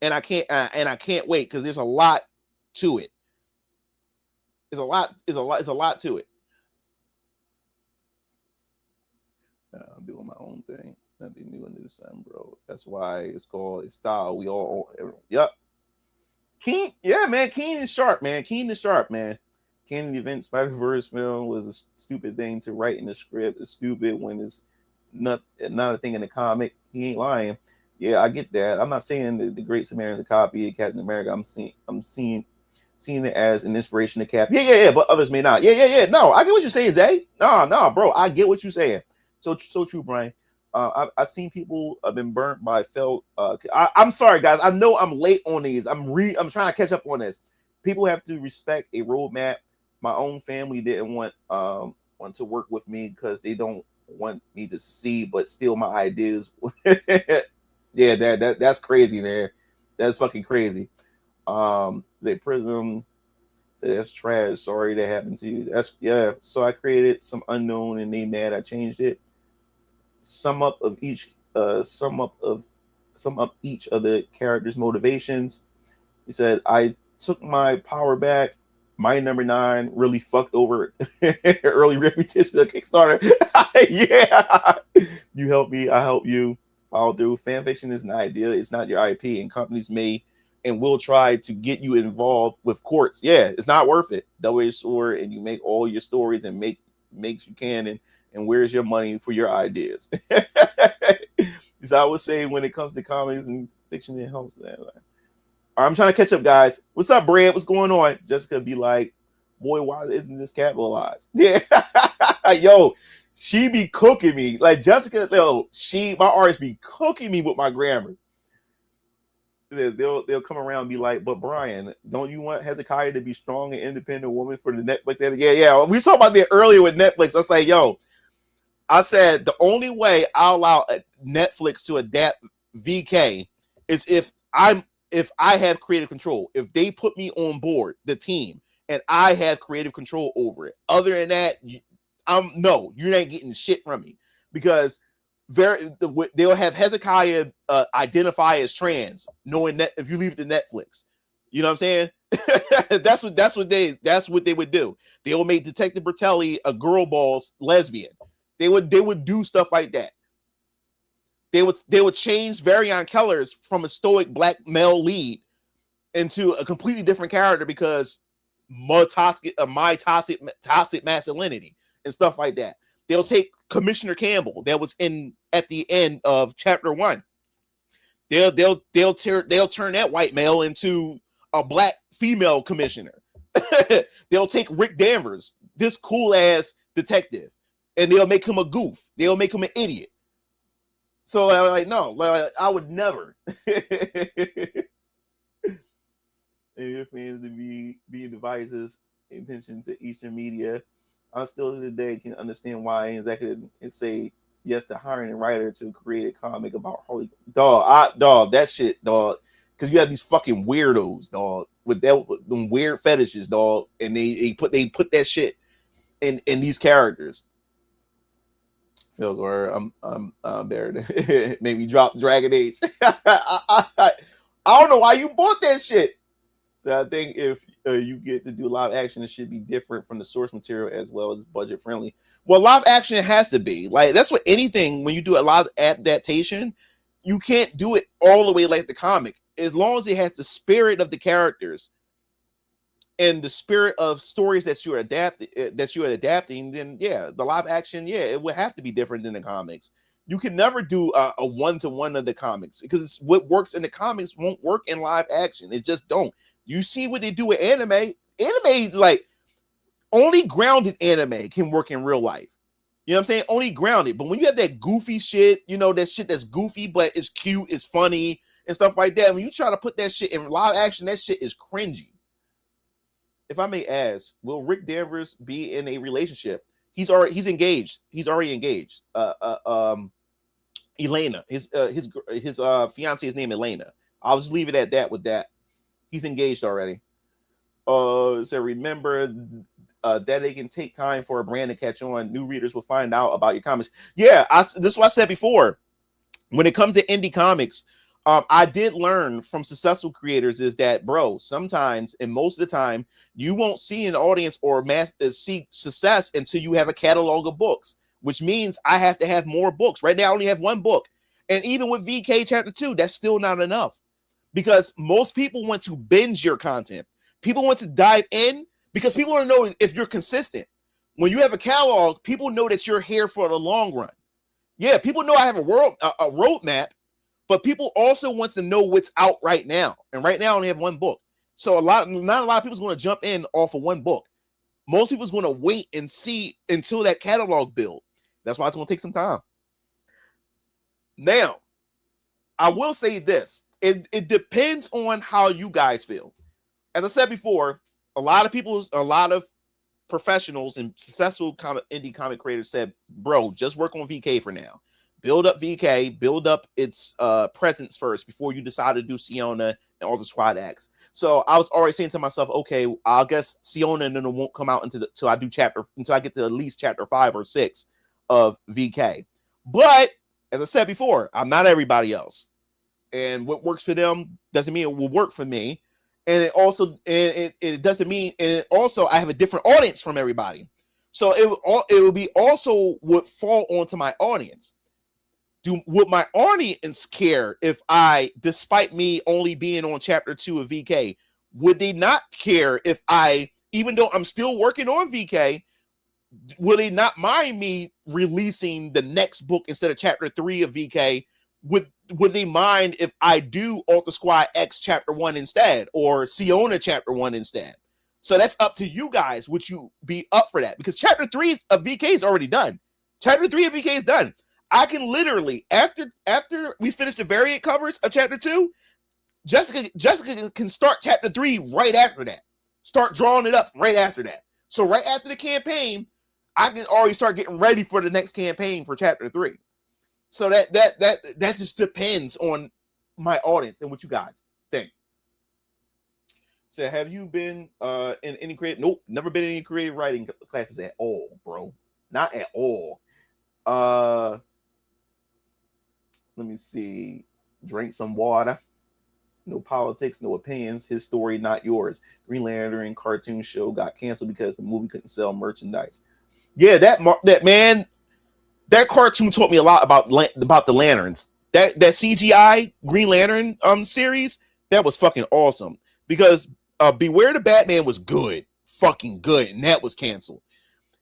A: and I can't wait, because there's a lot to it. It's a lot to it. I'm doing my own thing. Nothing new under the sun, bro. That's why it's called style. We all, yep. Keen, yeah, man. Keen is sharp, man. Keen is sharp, man. Canon event Spider-Verse film was a stupid thing to write in the script. It's stupid when it's not a thing in the comic. He ain't lying. Yeah, I get that. I'm not saying that the Great Samaritan's a copy of Captain America. I'm seeing it as an inspiration to Cap. Yeah. But others may not. Yeah. No, I get what you're saying, Zay. No, bro. I get what you're saying. So true, Brian. I've seen people have been burnt by felt. I'm sorry, guys. I know I'm late on these. I'm trying to catch up on this. People have to respect a roadmap. My own family didn't want to work with me because they don't want me to see, but steal my ideas. Yeah, that's crazy, man. That's fucking crazy. The Prism. That's trash. Sorry that happened to you. So I created some unknown and they mad. I changed it. Sum up each of the characters' motivations. He said, I took my power back. My number 9 really fucked over early repetition of Kickstarter. Yeah. You help me, I help you. I'll do. Fan fiction is an idea. It's not your IP, and companies may and will try to get you involved with courts. Yeah, it's not worth it. Double-edged sword, and you make all your stories and makes you canon. And where's your money for your ideas? So I would say when it comes to comics and fiction, it helps that. All right, I'm trying to catch up, guys. What's up, Brad? What's going on? Jessica be like, boy, why isn't this capitalized? Yeah. Yo, she be cooking me. Like Jessica, my artists be cooking me with my grammar. They'll come around and be like, but Brian, don't you want Hezekiah to be strong and independent woman for the Netflix? Yeah. We talked about that earlier with Netflix. I was like, I said the only way I'll allow Netflix to adapt VK is if I have creative control. If they put me on board the team and I have creative control over it. Other than that, you're not getting shit from me, because they'll have Hezekiah identify as trans, knowing that if you leave it to Netflix, you know what I'm saying? that's what they would do. They will make Detective Bertelli a girl boss lesbian. They would do stuff like that. They would change Varian Kellers from a stoic black male lead into a completely different character because my toxic masculinity and stuff like that. They'll take Commissioner Campbell that was at the end of chapter 1. They'll turn that white male into a black female commissioner. They'll take Rick Danvers, this cool ass detective, and they'll make him a goof. They'll make him an idiot. So I'm like, no, I would never. And your fans to be devices intention to Eastern media. I still to today can understand why an executive can say yes to hiring a writer to create a comic about holy dog that shit, dog. Because you have these fucking weirdos, dog, with them weird fetishes, dog, and they put that shit in these characters. Phil Gore, I'm there. Maybe drop Dragon Age. I don't know why you bought that shit. So I think if you get to do live action, it should be different from the source material as well as budget friendly. Well, live action has to be like that's what anything when you do a live adaptation, you can't do it all the way like the comic. As long as it has the spirit of the characters and the spirit of stories that you're adapting, then yeah, the live action, yeah, it would have to be different than the comics. You can never do a one-to-one of the comics because what works in the comics won't work in live action. It just don't. You see what they do with anime. Anime is like only grounded anime can work in real life. You know what I'm saying? Only grounded. But when you have that goofy shit, you know, that shit that's goofy, but it's cute, it's funny, and stuff like that. When you try to put that shit in live action, that shit is cringy. If I may ask, will Rick Danvers be in a relationship? He's engaged. He's already engaged. Elena, his fiance's name Elena. I'll just leave it at that with that. He's engaged already. So remember that they can take time for a brand to catch on. New readers will find out about your comics. Yeah, this is what I said before. When it comes to indie comics, I did learn from successful creators is that, bro, sometimes and most of the time, you won't see an audience or see success until you have a catalog of books, which means I have to have more books. Right now, I only have one book. And even with VK Chapter 2, that's still not enough because most people want to binge your content. People want to dive in because people want to know if you're consistent. When you have a catalog, people know that you're here for the long run. Yeah, people know I have a roadmap, but people also want to know what's out right now. And right now, I only have one book. So not a lot of people's going to jump in off of one book. Most people's going to wait and see until that catalog build. That's why it's going to take some time. Now, I will say this. It depends on how you guys feel. As I said before, a lot of professionals and successful indie comic creators said, bro, just work on VK for now. Build up VK, build up its presence first before you decide to do Siona and all the squad acts. So I was already saying to myself, okay, I guess Siona and then it won't come out until I get to at least chapter 5 or 6 of VK. But as I said before, I'm not everybody else. And what works for them doesn't mean it will work for me. And it also it doesn't mean, and also I have a different audience from everybody. So it will be also would fall onto my audience. Would my audience care if I, despite me only being on chapter 2 of VK, would they not care if I, even though I'm still working on VK, would they not mind me releasing the next book instead of chapter 3 of VK? Would they mind if I do Alter Squad X chapter 1 instead, or Siona chapter 1 instead? So that's up to you guys. Would you be up for that? Because chapter 3 of VK is already done. Chapter 3 of VK is done. I can literally, after we finish the variant covers of chapter 2, Jessica can start chapter 3 right after that. Start drawing it up right after that. So right after the campaign, I can already start getting ready for the next campaign for chapter 3. So that just depends on my audience and what you guys think. So have you been in any creative? Nope, never been in any creative writing classes at all, bro. Not at all. Let me see. Drink some water. No politics, no opinions. His story, not yours. Green Lantern cartoon show got canceled because the movie couldn't sell merchandise. Yeah, that man. That cartoon taught me a lot about the lanterns. That CGI Green Lantern series, that was fucking awesome. Because Beware the Batman was good. Fucking good. And that was canceled.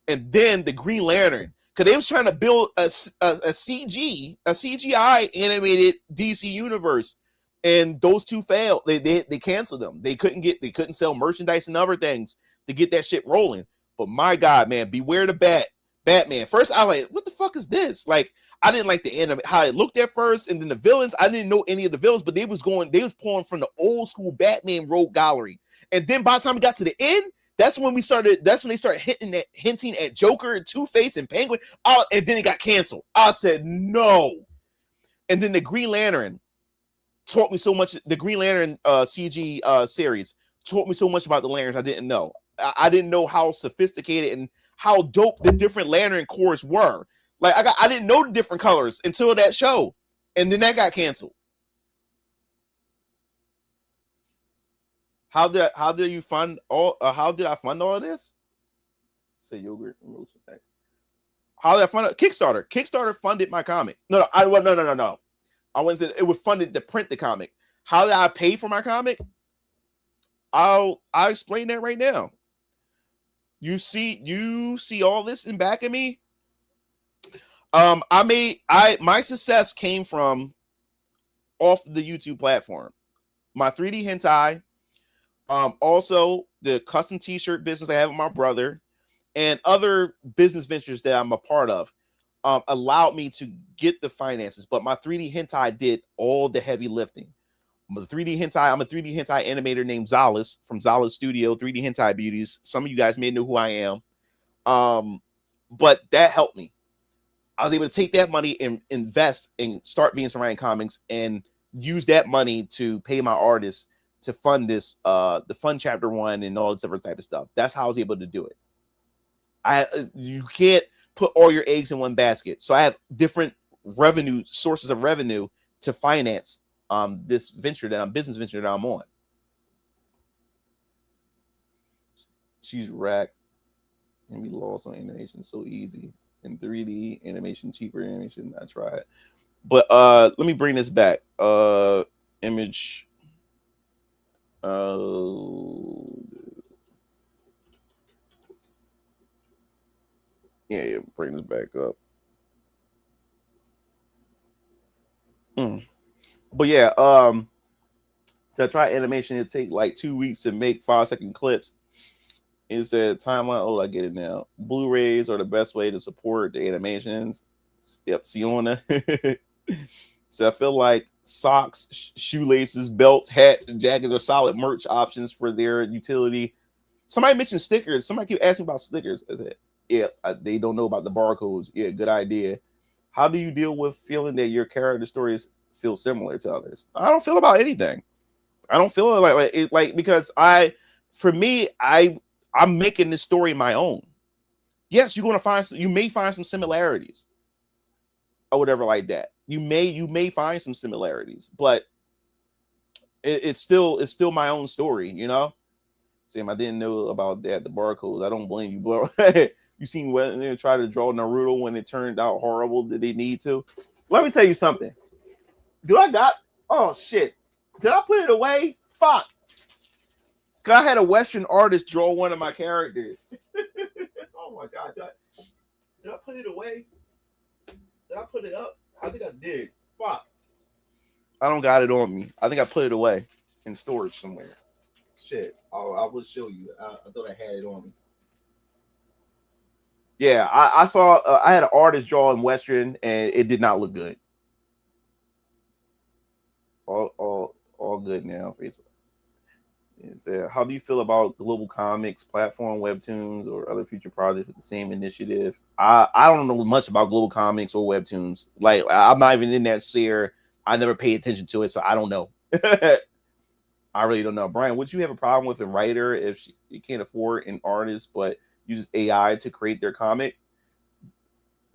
A: And then the Green Lantern, because they was trying to build a CGI animated DC universe. And those two failed. They canceled them. They couldn't sell merchandise and other things to get that shit rolling. But my God, man, Beware the Batman. First, I like, what the fuck is this? Like, I didn't like the anime, how it looked at first, and then the villains. I didn't know any of the villains, but they was pulling from the old school Batman rogue gallery. And then by the time we got to the end, that's when they started hinting at Joker and Two-Face and Penguin. And then it got canceled. I said no. And then the Green Lantern taught me so much. The Green Lantern CG series taught me so much about the lanterns I didn't know. I didn't know how sophisticated and how dope the different lantern cores were. Like I didn't know the different colors until that show, and then that got canceled. How did you fund all? How did I fund all of this? Say yogurt. Thanks. How did I fund it? Kickstarter? Kickstarter funded my comic. No. I wouldn't say it was funded to print the comic. How did I pay for my comic? I'll explain that right now. You see all this in back of me. My success came from off the YouTube platform. My 3D hentai, also the custom t-shirt business I have with my brother, and other business ventures that I'm a part of, allowed me to get the finances. But my 3D hentai did all the heavy lifting. I'm a 3D hentai animator named Zalis from Zalis Studio, 3D Hentai Beauties. Some of you guys may know who I am. But that helped me. I was able to take that money and invest and start being surrounding comics and use that money to pay my artists to fund this, the fund chapter 1 and all this different type of stuff. That's how I was able to do it. You can't put all your eggs in one basket. So I have different sources of revenue to finance this business venture that I'm on. She's racked and be lost on animation so easy. In 3D animation, cheaper animation. I tried. But let me bring this back. Image. Yeah, bring this back up. But yeah, to try animation, it take like 2 weeks to make 5-second clips. It said timeline. Oh, I get it now. Blu-rays are the best way to support the animations. Yep, Siona. So I feel like socks, shoelaces, belts, hats, and jackets are solid merch options for their utility. Somebody mentioned stickers. Somebody keep asking about stickers. I said, yeah, they don't know about the barcodes. Yeah, good idea. How do you deal with feeling that your character stories feel similar to others? I don't feel about anything. I don't feel like because I'm making this story my own. Yes, you may find some similarities or whatever like that. You may find some similarities, but it's still my own story, you know. Sam, I didn't know about that. The barcodes. I don't blame you, bro. You seen when they try to draw Naruto when it turned out horrible that they need to. Let me tell you something. Oh shit. Did I put it away? Fuck. Cause I had a Western artist draw one of my characters. Oh my god. Did I put it away? Did I put it up? I think I did. Fuck. I don't got it on me. I think I put it away in storage somewhere. Shit. I will show you. I thought I had it on me. Yeah, I saw. I had an artist draw in Western, and it did not look good. All good now. Facebook. How do you feel about global comics, platform, webtoons, or other future projects with the same initiative? I don't know much about global comics or webtoons. Like, I'm not even in that sphere. I never pay attention to it, so I don't know. I really don't know. Brian, would you have a problem with a writer if you can't afford an artist but uses AI to create their comic?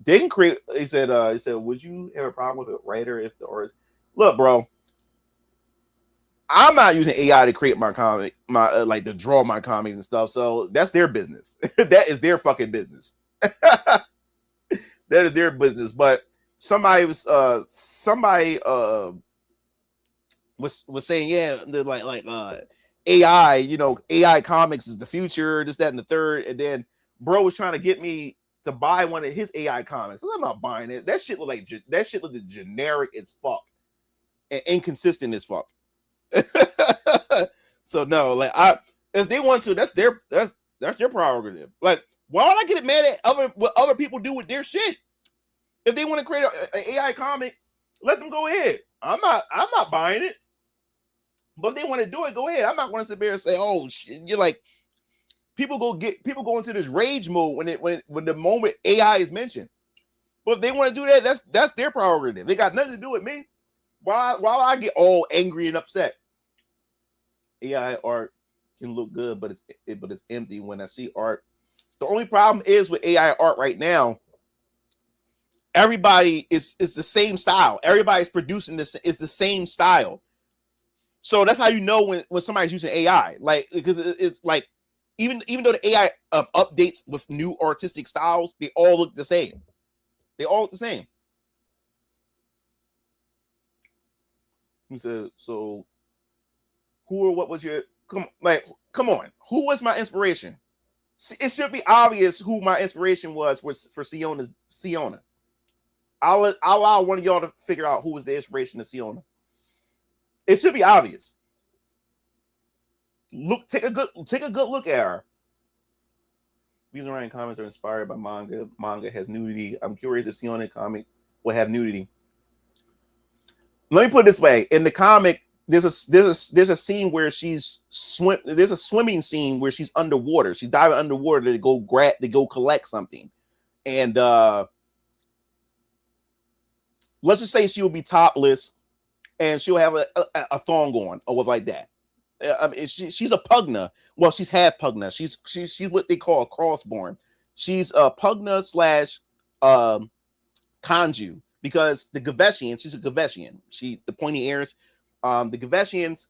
A: They can create. He said, would you have a problem with a writer if the artist? Look, bro. I'm not using AI to create my comic, like to draw my comics and stuff. So that's their business. That is their fucking business. That is their business. But somebody was saying, yeah, like AI, you know, AI comics is the future, this, that, and the third. And then bro was trying to get me to buy one of his AI comics. I'm not buying it. That shit looked generic as fuck and inconsistent as fuck. So no, like if they want to, that's their prerogative. Like, why would I get mad at what other people do with their shit? If they want to create an AI comic, let them go ahead. I'm not buying it. But if they want to do it, go ahead. I'm not going to sit there and say, oh shit. You're like, people go into this rage mode when the moment AI is mentioned. But if they want to do that, that's their prerogative. They got nothing to do with me. Why I get all angry and upset? AI art can look good, but it's empty when I see art. The only problem is with AI art right now, everybody is the same style. Everybody's producing this. It's the same style. So that's how you know when somebody's using AI, like because it's like even though the AI updates with new artistic styles, they all look the same. They all look the same. He said, "So, who or what was your come on? Who was my inspiration? It should be obvious who my inspiration was for Siona. I'll allow one of y'all to figure out who was the inspiration of Siona. It should be obvious. Take a good look at her. These Orion comments are inspired by manga. Manga has nudity. I'm curious if Siona comic will have nudity. Let me put it this way: in the comic, there's a scene where there's a swimming scene where she's underwater. She's diving underwater to go collect something, and let's just say she will be topless, and she'll have a thong on or whatever like that. I mean, she's a pugna. Well, she's half pugna. She's what they call a crossborn. She's a pugna / kanju, because the Gaveshian, she's a Gaveshian. The pointy ears. The Gaveshians,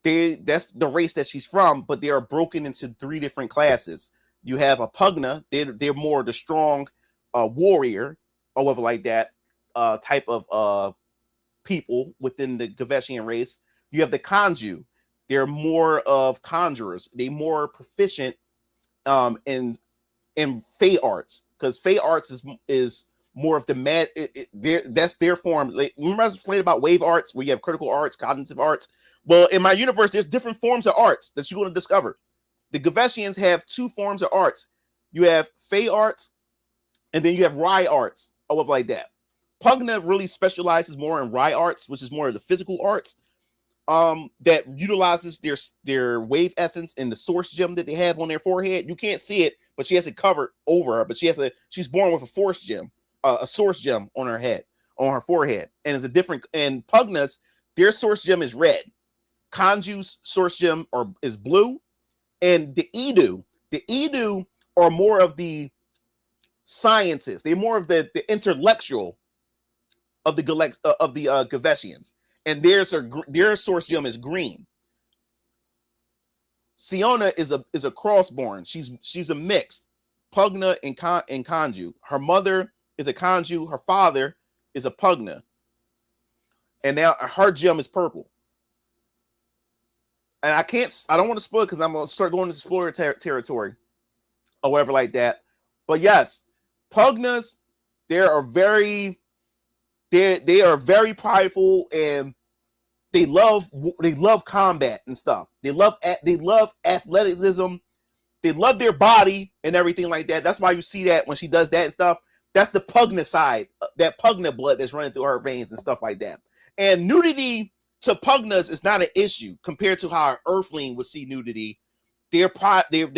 A: that's the race that she's from, but they are broken into 3 different classes. You have a pugna. They're more the strong warrior or whatever like that type of people within the Gaveshian race. You have the Kanju. They're more of conjurers. They're more proficient in Fey arts, because Fey arts is more of the mad. That's their form. Like, remember I was explaining about wave arts, where you have critical arts, cognitive arts. Well, in my universe, there's different forms of arts that you're going to discover. The Gaveshians have 2 forms of arts. You have Fey arts, and then you have Rai arts, or whatever like that. Pugna really specializes more in Rai arts, which is more of the physical arts. That utilizes their wave essence and the source gem that they have on their forehead. You can't see it, but she has it covered over her. But she's born with a source gem on her forehead, and it's a different. And Pugna's, their source gem is red. Kanju's source gem is blue, and the Edu are more of the scientists. They're more of the intellectual of the Gaveshians. And their source gem is green. Siona is a crossborn. She's a mixed Pugna and Kanju. Her mother is a Kanju. Her father is a Pugna. And now her gem is purple. And I don't want to spoil it because I'm going to start going into spoiler territory or whatever like that. But yes, Pugnas, they are very prideful, and they love combat and stuff. They love athleticism. They love their body and everything like that. That's why you see that when she does that and stuff. That's the Pugna side, that Pugna blood that's running through her veins and stuff like that. And nudity to Pugnas is not an issue compared to how an Earthling would see nudity. They're proud of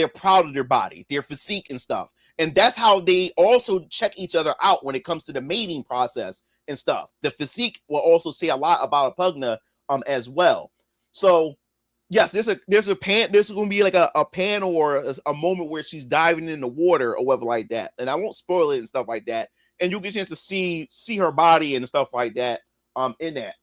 A: their body, their physique and stuff. And that's how they also check each other out when it comes to the mating process and stuff. The physique will also say a lot about a Pugna as well. So yes, there's going to be like a panel or a moment where she's diving in the water or whatever like that. And I won't spoil it and stuff like that. And you'll get a chance to see her body and stuff like that in that.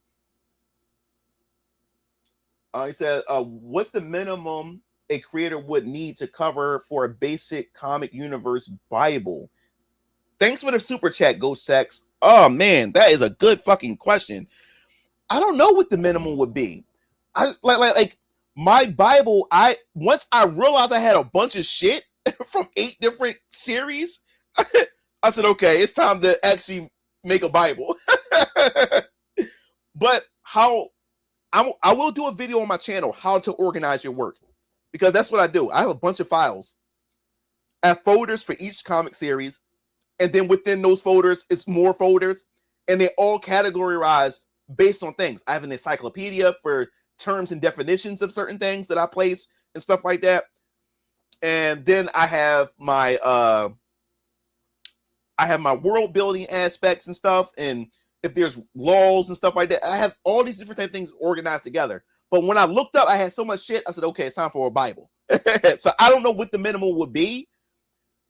A: He said, what's the minimum a creator would need to cover for a basic comic universe Bible? Thanks for the super chat, Ghost Sex. Oh man, that is a good fucking question. I don't know what the minimum would be. I like my Bible. Once I realized I had a bunch of shit from 8 different series, I said, okay, it's time to actually make a Bible. But I will do a video on my channel how to organize your work, because that's what I do. I have a bunch of files. I have folders for each comic series, and then within those folders, it's more folders, and they're all categorized based on things. I have an encyclopedia for terms and definitions of certain things that I place and stuff like that. And then I have my world building aspects and stuff, and if there's laws and stuff like that, I have all these different type of things organized together. But when I looked up, I had so much shit. I said, okay, it's time for a Bible. So I don't know what the minimum would be,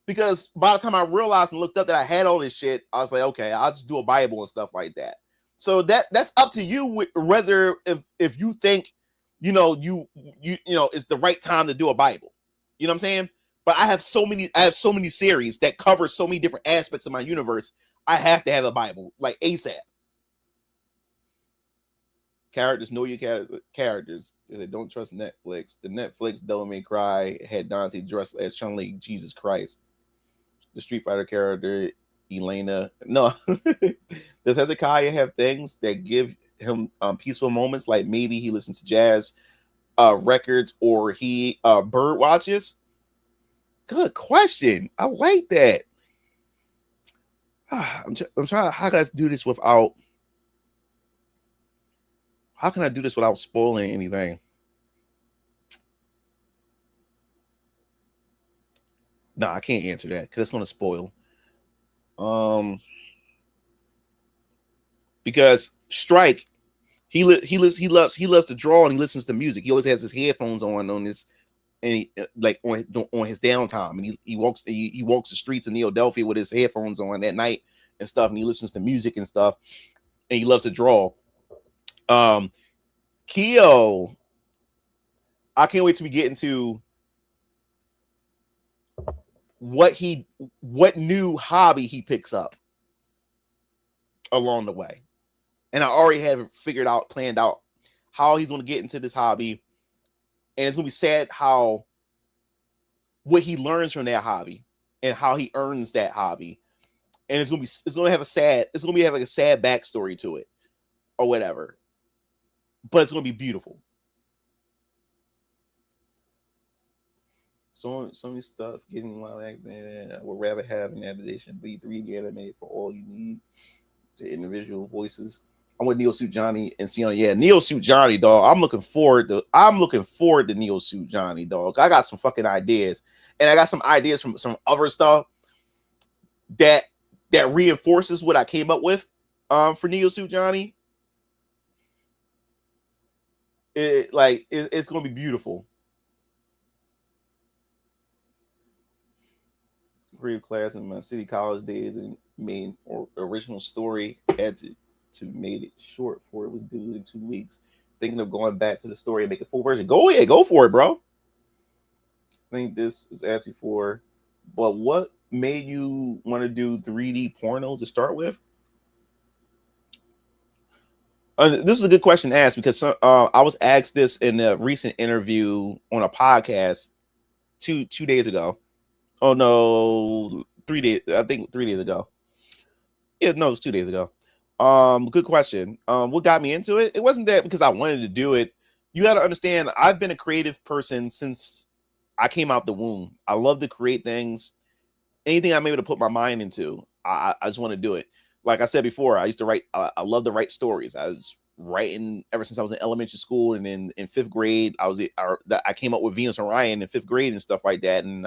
A: because by the time I realized and looked up that I had all this shit, I was like, okay, I'll just do a Bible and stuff like that. So that's up to you whether if you think you know it's the right time to do a Bible. You know what I'm saying? But I have so many series that cover so many different aspects of my universe. I have to have a Bible like ASAP. Characters, know your characters. They don't trust Netflix. The Netflix Devil May Cry had Dante dressed as Chun-Li, Jesus Christ. The Street Fighter character, Elena. No. Does Hezekiah have things that give him peaceful moments? Like maybe he listens to jazz records or he bird watches? Good question. I like that. I'm trying. How can I do this without? How can I do this without spoiling anything? No, I can't answer that because it's going to spoil. Because Strike, he loves to draw and he listens to music. He always has his headphones on this, and he, like on his downtime, and he walks the streets of Philadelphia with his headphones on at night and stuff, and he listens to music and stuff, and he loves to draw. Keo, I can't wait till we get into what new hobby he picks up along the way. And I already have planned out how he's going to get into this hobby. And it's going to be sad what he learns from that hobby and how he earns that hobby. And it's going to have a sad backstory to it or whatever. But it's going to be beautiful. So many stuff getting a lot of accident. I would rather have an adaptation be 3D animated for all you need. The individual voices. I want Neo Suit Johnny and Siona. Yeah, Neo Suit Johnny, dog. I'm looking forward to Neo Suit Johnny, dog. I got some fucking ideas, and I got some ideas from some other stuff that reinforces what I came up with for Neo Suit Johnny. It's gonna be beautiful. Creative class in my city college days and made original story, had to made it short for it was due in 2 weeks. Thinking of going back to the story and make a full version. Go for it, bro. I think this is asking for, but what made you want to do 3D porno to start with? This is a good question to ask because I was asked this in a recent interview on a podcast two days ago. Oh no, 3 days. I think 3 days ago. Yeah, no, it was 2 days ago. Good question. What got me into it? It wasn't that because I wanted to do it. You got to understand, I've been a creative person since I came out the womb. I love to create things. Anything I'm able to put my mind into, I just want to do it. Like I said before, I used to write. I love to write stories. I was writing ever since I was in elementary school, and then in 5th grade, I came up with Venus Orion in 5th grade and stuff like that. And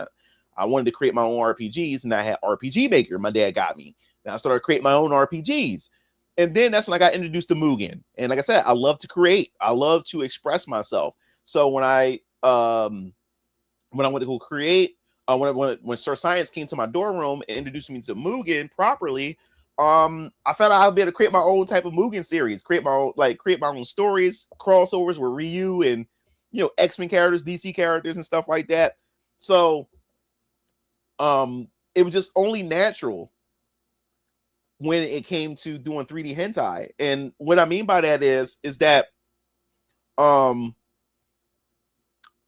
A: I wanted to create my own RPGs, and I had RPG Maker. My dad got me. Then I started creating my own RPGs. And then that's when I got introduced to Mugen. And like I said, I love to create. I love to express myself. So when I went to go create, when Sir Science came to my dorm room and introduced me to Mugen properly, I found out I'd be able to create my own type of Mugen series, create my own stories, crossovers with Ryu and X-Men characters, DC characters, and stuff like that. So it was just only natural when it came to doing 3D hentai. And what I mean by that is that I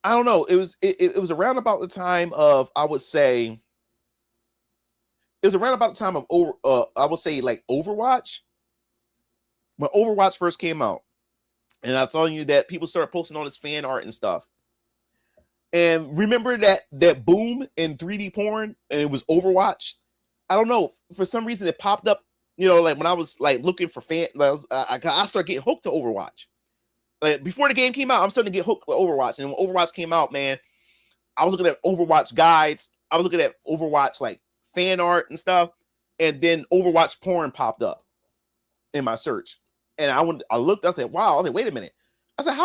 A: don't know, it was around about the time of, I would say, it was around about the time of I would say like Overwatch. When Overwatch first came out. And I was telling you that people started posting all this fan art and stuff. And remember that boom in 3D porn, and it was Overwatch. I don't know, for some reason it popped up, like when I was like looking for I started getting hooked to Overwatch. Like before the game came out, I'm starting to get hooked with Overwatch. And when Overwatch came out, man, I was looking at Overwatch guides. I was looking at Overwatch like fan art and stuff. And then Overwatch porn popped up in my search. And I looked, I said, wow, wait a minute. I said,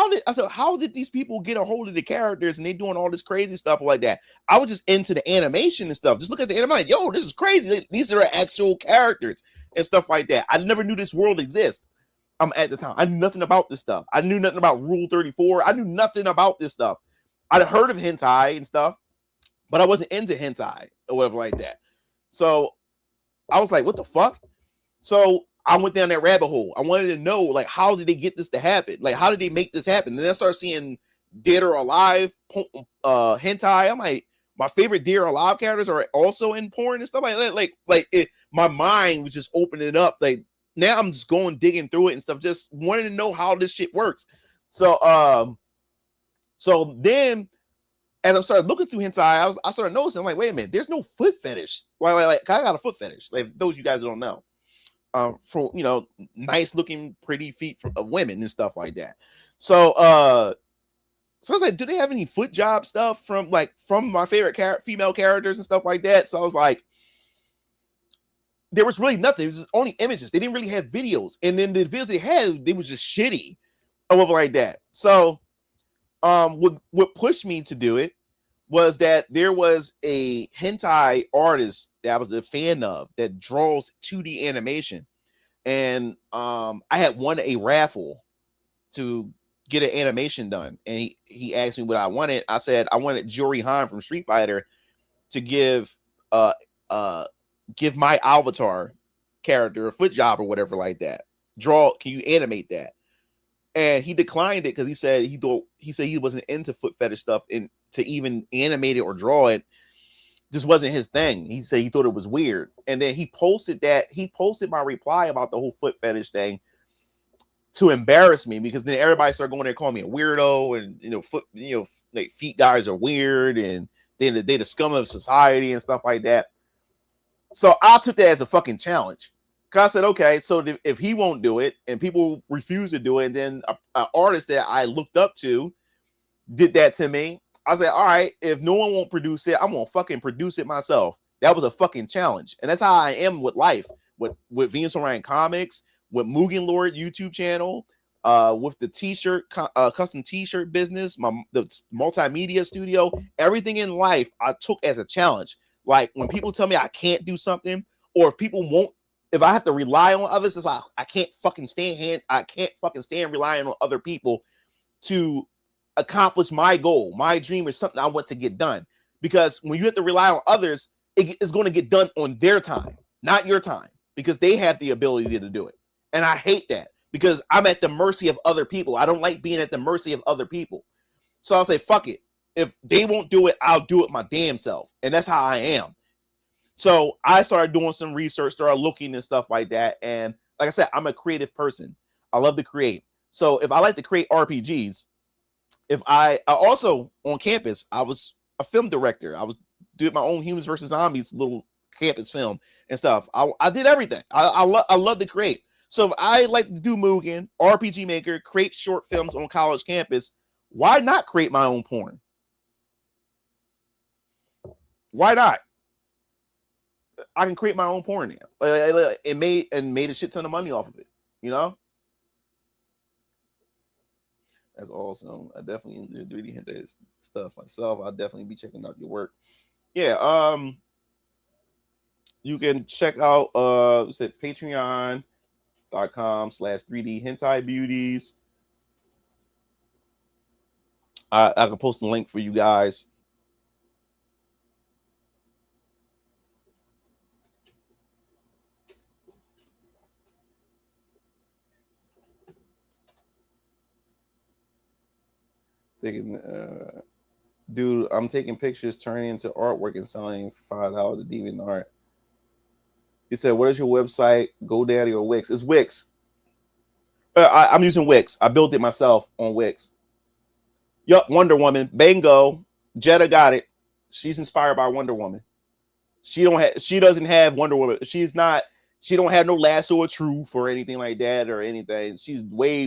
A: how did these people get a hold of the characters and they doing all this crazy stuff like that? I was just into the animation and stuff. Just look at the animation. Yo, this is crazy. These are actual characters and stuff like that. I never knew this world exists. at the time. I knew nothing about this stuff. I knew nothing about Rule 34. I knew nothing about this stuff. I'd heard of hentai and stuff, but I wasn't into hentai or whatever like that. So I was like, what the fuck? So I went down that rabbit hole. I wanted to know, like, how did they get this to happen? Like, how did they make this happen? And then I started seeing Dead or Alive hentai. I'm like, my favorite Dead or Alive characters are also in porn and stuff like that. My mind was just opening up. Like, now I'm just going digging through it and stuff, just wanting to know how this shit works. So then as I started looking through hentai, I started noticing, I'm like, wait a minute, there's no foot fetish. Like I got a foot fetish. Like, those you guys don't know. For, you know, nice looking pretty feet of women and stuff like that. So I was like, do they have any foot job stuff from my favorite female characters and stuff like that? So I was like, there was really nothing. It was just only images. They didn't really have videos, and then the videos they had, they was just shitty or whatever like that. So what pushed me to do it was that there was a hentai artist that I was a fan of that draws 2D animation. And I had won a raffle to get an animation done. And he asked me what I wanted. I said I wanted Jory Han from Street Fighter to give my avatar character a foot job or whatever like that. Can you animate that? And he declined it because he said he wasn't into foot fetish stuff, and to even animate it or draw it just wasn't his thing. He said he thought it was weird. And then he posted my reply about the whole foot fetish thing to embarrass me, because then everybody started going there calling me a weirdo, and like feet guys are weird, and then they the scum of society and stuff like that. So I took that as a fucking challenge. Cause I said, okay, so if he won't do it and people refuse to do it, and then an artist that I looked up to did that to me, I said, all right, if no one won't produce it, I'm gonna fucking produce it myself. That was a fucking challenge. And that's how I am with life, with Venus Orion Comics, with Mugen Lord YouTube channel, with the t-shirt, custom t-shirt business, the multimedia studio. Everything in life I took as a challenge. Like, when people tell me I can't do something, or if I have to rely on others, it's like I can't fucking stand relying on other people to accomplish my goal. My dream is something I want to get done. Because when you have to rely on others, it's going to get done on their time, not your time, because they have the ability to do it. And I hate that, because I'm at the mercy of other people. I don't like being at the mercy of other people. So I'll say, fuck it. If they won't do it, I'll do it my damn self. And that's how I am. So I started doing some research, started looking and stuff like that. And like I said, I'm a creative person. I love to create. So if I like to create RPGs, I also on campus, I was a film director. I was doing my own Humans versus Zombies little campus film and stuff. I did everything. I love to create. So if I like to do Mugen, RPG Maker, create short films on college campus, why not create my own porn? Why not? I can create my own porn now. It made a shit ton of money off of it. You know? That's awesome. I definitely do 3D hentai stuff myself. I'll definitely be checking out your work. Yeah. You can check out patreon.com/3D hentai beauties. I can post a link for you guys. Dude, I'm taking pictures, turning into artwork, and selling for $5 a DeviantArt. He said, what is your website? GoDaddy or Wix? It's Wix. I'm using Wix. I built it myself on Wix. Yup, Wonder Woman. Bango. Jetta got it. She's inspired by Wonder Woman. She doesn't have Wonder Woman. She don't have no lasso of truth or anything like that or anything. She's way,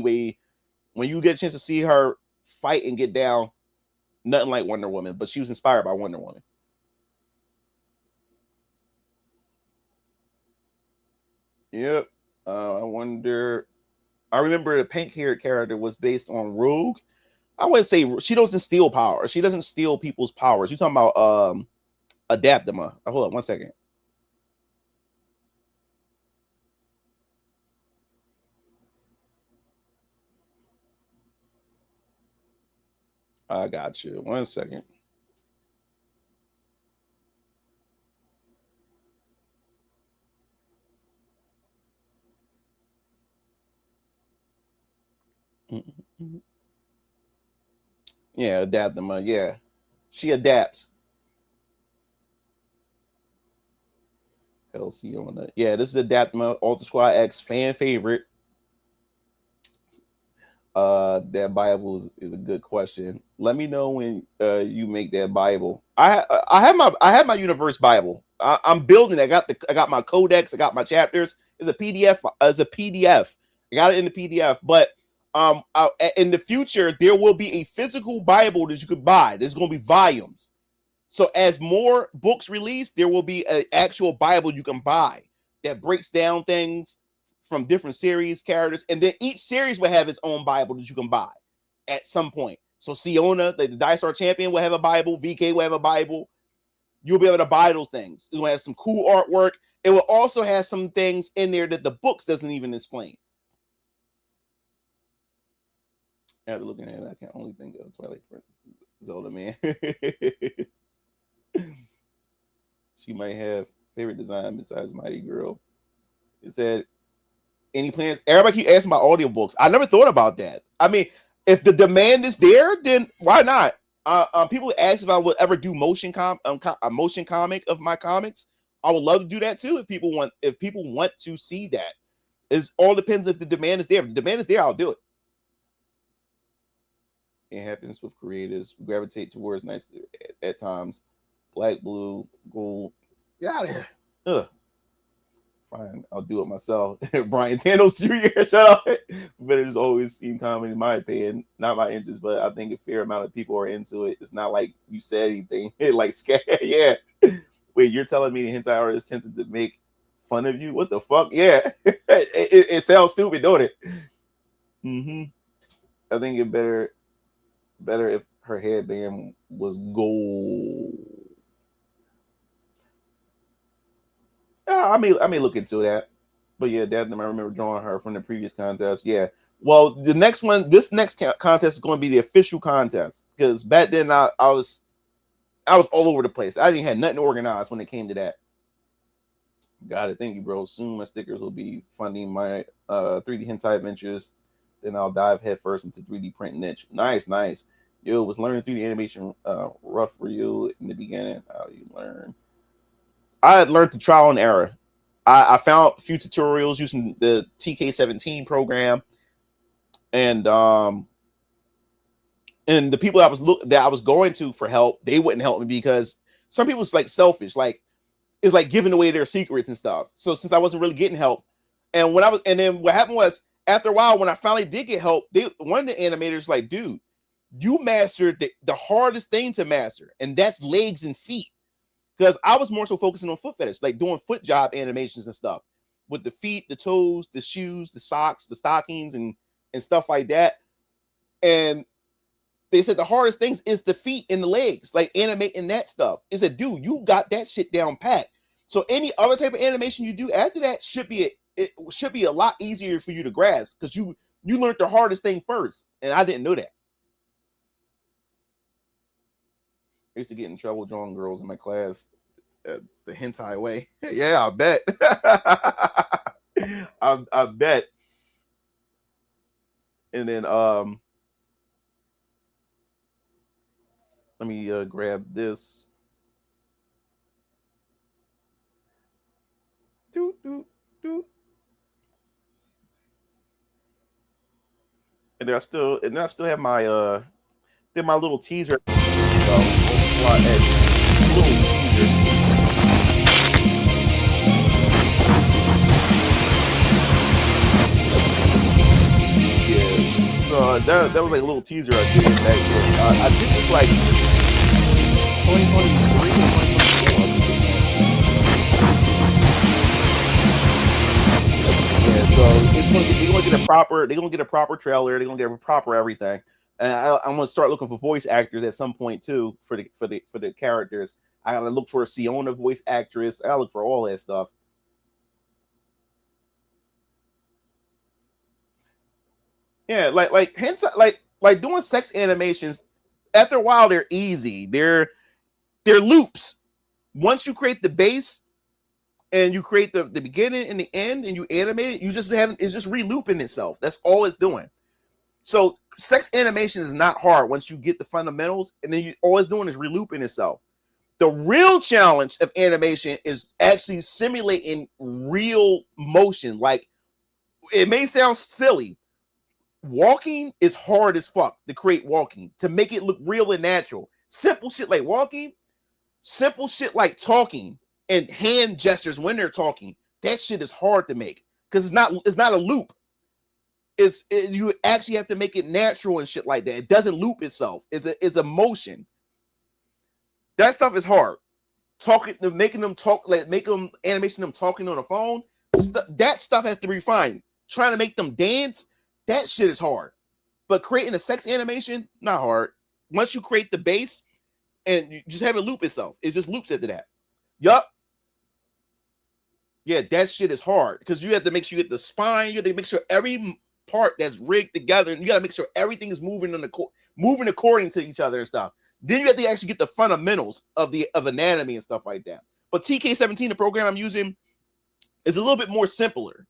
A: when you get a chance to see her fight and get down, nothing like Wonder Woman, but she was inspired by Wonder Woman. Yep. I remember the pink-haired character was based on Rogue. I wouldn't say she doesn't steal power. She doesn't steal people's powers. You're talking about Adaptima. Hold on 1 second. I got you. 1 second. Yeah, adapt them. Yeah, she adapts. Hell, Siona. Yeah, this is Adaptima Ultra Squad X fan favorite. That Bible is a good question. Let me know when you make that Bible. I have my universe Bible. I'm building it. I got my codex. I got my chapters. It's a PDF. As a PDF. I got it in the PDF. But in the future there will be a physical Bible that you could buy. There's going to be volumes. So as more books release, there will be an actual Bible you can buy that breaks down things from different series characters, and then each series will have its own Bible that you can buy at some point. So Siona, the Dice Star champion, will have a Bible. VK will have a Bible. You'll be able to buy those things. It will have some cool artwork. It will also have some things in there that the books doesn't even explain. After looking at it, I can only think of Twilight Princess Zelda, man. She might have favorite design besides Mighty Girl. It said, any plans? Everybody keep asking about audiobooks. I never thought about that. I mean, if the demand is there, then why not? People ask if I would ever do a motion comic of my comics. I would love to do that too if people want to see that. It all depends if the demand is there. If the demand is there, I'll do it. It happens with creators who gravitate towards nice at times. Black, blue, gold. Get out of here. Ugh. Fine, I'll do it myself. Brian Thanos Jr. Shut up. Betters always seem common in my opinion, not my interest, but I think a fair amount of people are into it. It's not like you said anything like scare. Yeah. Wait, you're telling me the hentai artist tempted to make fun of you? What the fuck? Yeah. It sounds stupid, don't it? I think it better if her headband was gold. I may look into that, but yeah, I remember drawing her from the previous contest. Yeah, well, this next contest is going to be the official contest because back then I was all over the place. I didn't have nothing organized when it came to that. Got it. Thank you, bro. Soon my stickers will be funding my 3D hentai adventures. Then I'll dive headfirst into 3D print niche. Nice. Yo, was learning 3D animation rough for you in the beginning? How do you learn? I had learned the trial and error. I found a few tutorials using the TK17 program, and the people that I was going to for help, they wouldn't help me because some people was like selfish, like it's like giving away their secrets and stuff. So since I wasn't really getting help, and then what happened was after a while when I finally did get help, one of the animators like, dude, you mastered the hardest thing to master, and that's legs and feet. Because I was more so focusing on foot fetish, like doing foot job animations and stuff with the feet, the toes, the shoes, the socks, the stockings, and stuff like that. And they said the hardest things is the feet and the legs, like animating that stuff. It said, dude, you got that shit down pat. So any other type of animation you do after that should be a lot easier for you to grasp because you learned the hardest thing first, and I didn't know that. I used to get in trouble drawing girls in my class the hentai way. Yeah, I bet. I bet. And then let me grab this. Doot, doot, doot. And then I still have my did my little teaser. That was like a little teaser I did back then. I did this like 2023 or 2024. Yeah, so they're gonna get a proper trailer. They're gonna get a proper everything. And I'm gonna start looking for voice actors at some point too for the characters. I gotta look for a Siona voice actress. I gotta look for all that stuff. Yeah, like hentai, like doing sex animations. after a while, they're easy. They're loops. Once you create the base and you create the beginning and the end and you animate it, it's just re-looping itself. That's all it's doing. So sex animation is not hard once you get the fundamentals, and then all it's doing is re-looping itself. The real challenge of animation is actually simulating real motion. Like, it may sound silly. Walking is hard as fuck to create walking, to make it look real and natural. Simple shit like walking, simple shit like talking and hand gestures when they're talking. That shit is hard to make because it's not a loop. You actually have to make it natural and shit like that. It doesn't loop itself. It's a motion. That stuff is hard. Making them talk, like make them animation them talking on the phone. That stuff has to be refined. Trying to make them dance, that shit is hard. But creating a sex animation, not hard. Once you create the base and you just have it loop itself, it just loops into that. Yup. Yeah, that shit is hard because you have to make sure you get the spine. You have to make sure every part that's rigged together, and you got to make sure everything is moving according to each other and stuff. Then you have to actually get the fundamentals of anatomy and stuff like that. But TK17, the program I'm using, is a little bit more simpler.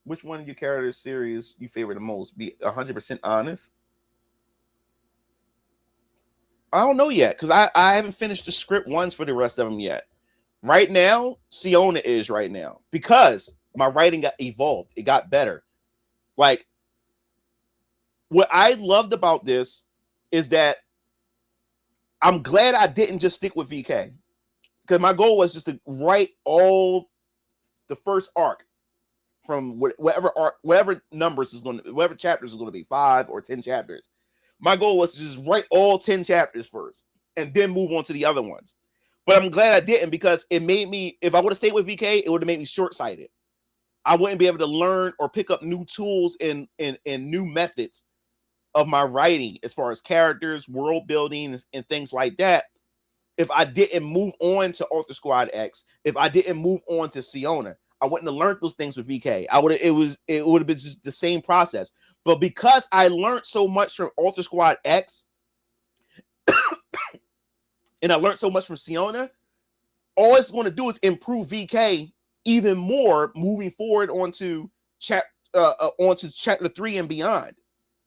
A: Which one of your character series you favor the most? Be 100% honest. I don't know yet because I haven't finished the script ones for the rest of them yet. Right now, Siona is right now because my writing got evolved. It got better. Like, what I loved about this is that I'm glad I didn't just stick with VK because my goal was just to write all the first arc from whatever numbers is going to, whatever chapters is going to be, 5 or 10 chapters. My goal was to just write all 10 chapters first and then move on to the other ones. But I'm glad I didn't because it made me, if I would have stayed with VK, it would have made me short-sighted. I wouldn't be able to learn or pick up new tools and new methods of my writing as far as characters, world building, and things like that. If I didn't move on to Alter Squad X, if I didn't move on to Siona, I wouldn't have learned those things with VK. It would have been just the same process. But because I learned so much from Alter Squad X, and I learned so much from Siona, all it's going to do is improve VK even more moving forward onto chapter 3 and beyond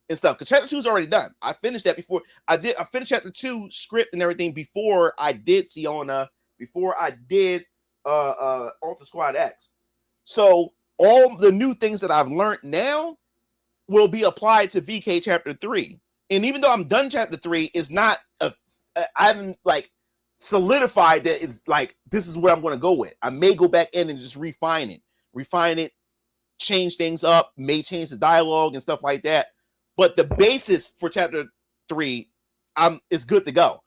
A: and stuff. Because chapter 2 is already done. I finished that before I finished chapter 2 script and everything before I did Siona, before I did Alter Squad X. So all the new things that I've learned now will be applied to VK chapter 3. And even though I'm done chapter 3, it's not I haven't like solidified that it's like this is what I'm going to go with. I may go back in and just refine it, change things up, may change the dialogue and stuff like that. But the basis for chapter 3 is good to go.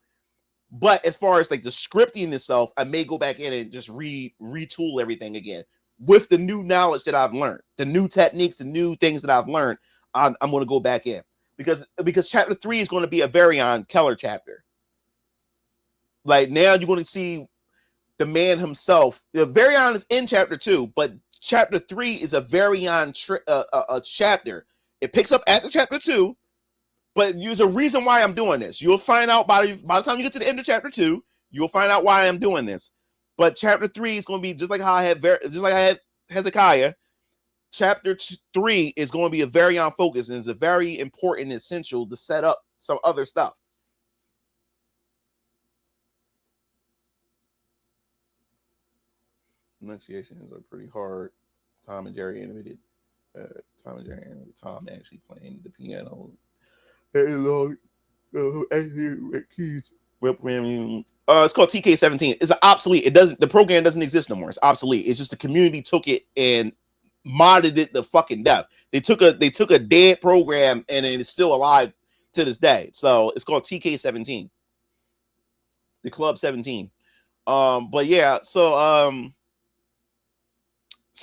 A: But as far as like the scripting itself, I may go back in and just retool everything again with the new knowledge that I've learned, the new techniques, the new things that I've learned. I'm going to go back in because chapter 3 is going to be a Varian Keller chapter. Like now you're going to see the man himself. The Varian is in chapter 2, but chapter 3 is a Varian chapter. It picks up after chapter 2, but there's a reason why I'm doing this. You'll find out by the time you get to the end of chapter 2, you'll find out why I'm doing this. But chapter 3 is going to be just like how I had Hezekiah. Chapter 3 is going to be a Varian focus, and it's a very important and essential to set up some other stuff. Enunciations are pretty hard. Tom and Jerry animated. Tom actually playing the piano. It's called TK17. It's obsolete. The program doesn't exist no more. It's obsolete. It's just the community took it and modded it the fucking death. They took a dead program and it's still alive to this day. So it's called TK17. The Club 17. But yeah, so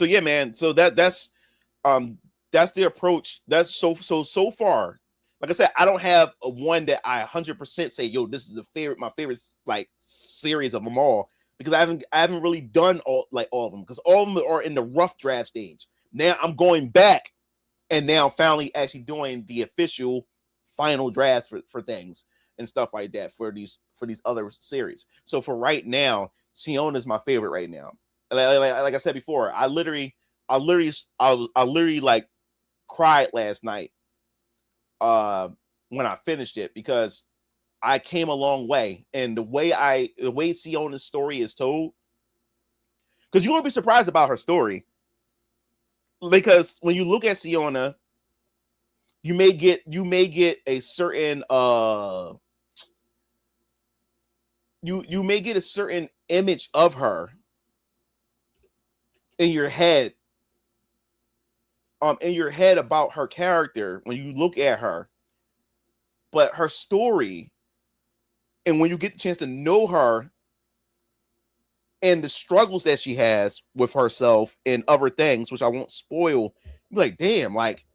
A: yeah, man. So that's the approach. That's so far. Like I said, I don't have a one that I 100% say, yo, this is my favorite like series of them all, because I haven't really done all of them, because all of them are in the rough draft stage. Now I'm going back and now finally actually doing the official final drafts for things and stuff like that for these other series. So for right now, Siona is my favorite right now. Like I said before, I literally like cried last night when I finished it, because I came a long way, and the way Siona's story is told, because you won't be surprised about her story, because when you look at Siona, you may get a certain you may get a certain image of her in your head about her character when you look at her, but her story, and when you get the chance to know her and the struggles that she has with herself and other things, which I won't spoil, you're like, damn, like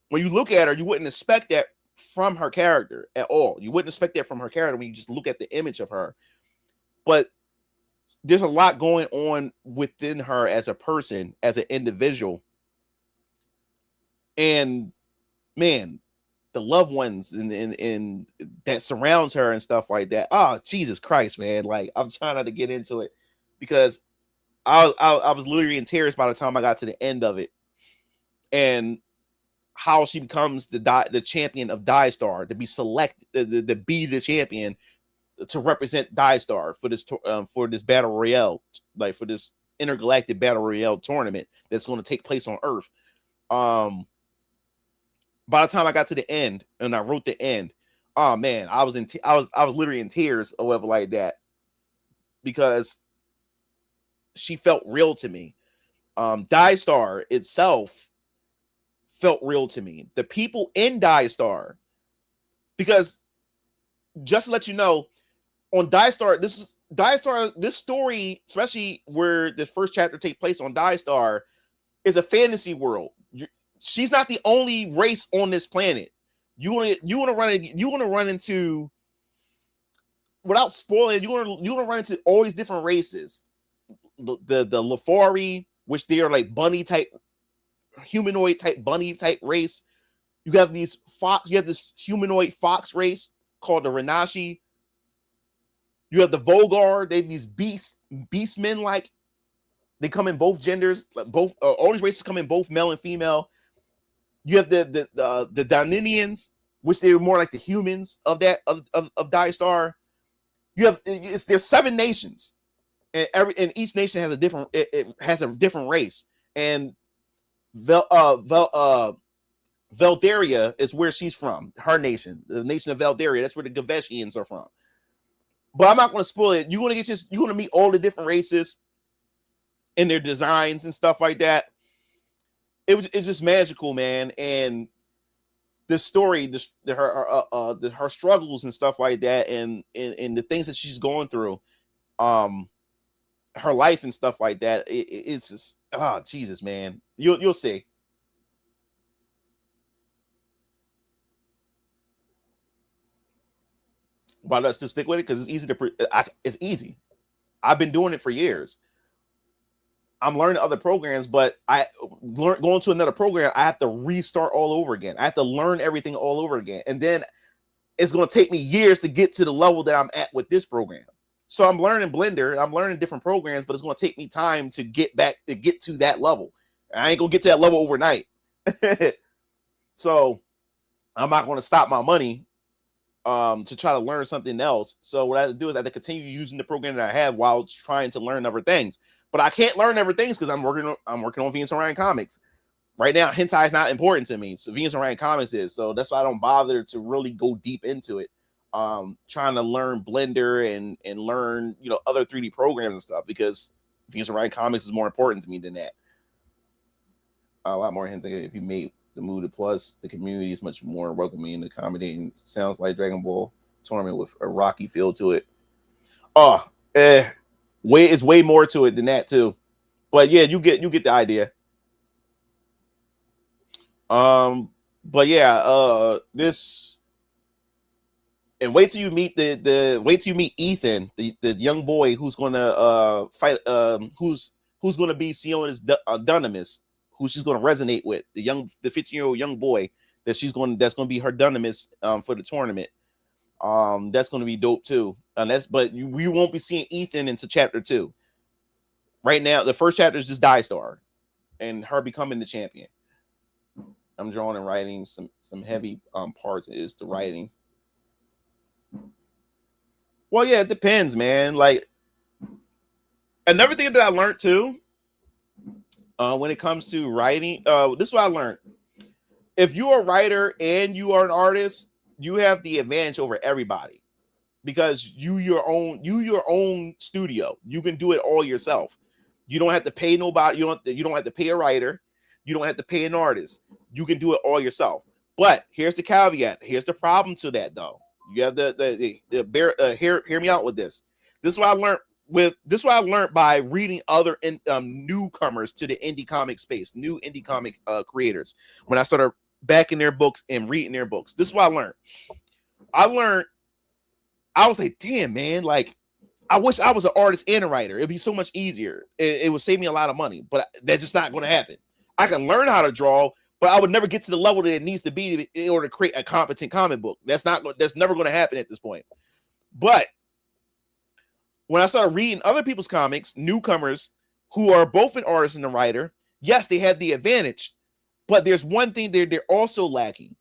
A: when you look at her, you wouldn't expect that from her character at all. You wouldn't expect that from her character when you just look at the image of her. But there's a lot going on within her as a person, as an individual. And man, the loved ones and that surrounds her and stuff like that. Oh, Jesus Christ, man. Like, I'm trying not to get into it because I was literally in tears by the time I got to the end of it. And how she becomes the champion of Die-Star, to be selected to be the champion to represent Die-Star for this battle royale, like for this intergalactic battle royale tournament that's going to take place on Earth. By the time I got to the end and I wrote the end, oh man, I was literally in tears or whatever like that, because she felt real to me. Die-Star itself felt real to me. The people in Die-Star, because just to let you know, on Die-Star, this story, especially where the first chapter takes place on Die-Star, is a fantasy world. She's not the only race on this planet. You want to run into, without spoiling, you want to run into all these different races. The Lafari, which they are like bunny type, humanoid type bunny type race. You have this humanoid fox race called the Renashi. You have the Volgar. They have these beastmen, like they come in both genders, like both all these races come in both male and female. You have the Daninians, which they're more like the humans of Die-Star. You have there's 7 nations, and each nation has a different different race. And Veldaria is where she's from. Her nation, the nation of Veldaria, that's where the Gaveshians are from. But I'm not going to spoil it. You want to meet all the different races and their designs and stuff like that. It's just magical, man. And the story, her struggles and stuff like that, and the things that she's going through, her life and stuff like that. It's just, oh Jesus, man. You'll see. But let's just stick with it because it's easy it's easy. I've been doing it for years. I'm learning other programs, but going to another program, I have to restart all over again. I have to learn everything all over again. And then it's going to take me years to get to the level that I'm at with this program. So I'm learning Blender, I'm learning different programs, but it's going to take me time to get to that level. I ain't going to get to that level overnight. So I'm not going to stop my money to try to learn something else. So what I have to do is I have to continue using the program that I have while trying to learn other things. But I can't learn other things because I'm working on Venus and Orion Comics. Right now, hentai is not important to me. So Venus and Orion Comics is. So that's why I don't bother to really go deep into it. Trying to learn Blender and learn, other 3D programs and stuff, because Venus and Orion Comics is more important to me than that. A lot more hentai if you made the move to Plus. The community is much more welcoming and accommodating. Sounds like Dragon Ball tournament with a rocky feel to it. It's way more to it than that too. But yeah, you get the idea. But yeah, this, and wait till you meet Ethan, the young boy who's gonna fight, who's gonna be Siona's Dunamis, who she's gonna resonate with, the 15-year-old young boy that's going to be her dunamis for the tournament. That's going to be dope too. We won't be seeing Ethan into chapter 2. Right now, the first chapter is just Die Star and her becoming the champion. I'm drawing and writing some heavy parts is the writing. Well, yeah, it depends, man. Like, another thing that I learned too, when it comes to writing, this is what I learned. If you're a writer and you are an artist, you have the advantage over everybody because you your own studio. You can do it all yourself. You don't have to pay nobody. You don't have to pay a writer. You don't have to pay an artist. You can do it all yourself. But here's the caveat. Here's the problem to that, though. You have hear me out with this. This is what I learned this is what I learned by reading other newcomers to the indie comic space, new indie comic creators. When I started backing their books and reading their books, this is what I learned. I was like, damn, man, like, I wish I was an artist and a writer. It'd be so much easier. It would save me a lot of money, but that's just not going to happen. I can learn how to draw, but I would never get to the level that it needs to be in order to create a competent comic book. That's never going to happen at this point. But when I started reading other people's comics, newcomers who are both an artist and a writer, yes, they had the advantage, but there's one thing they're also lacking.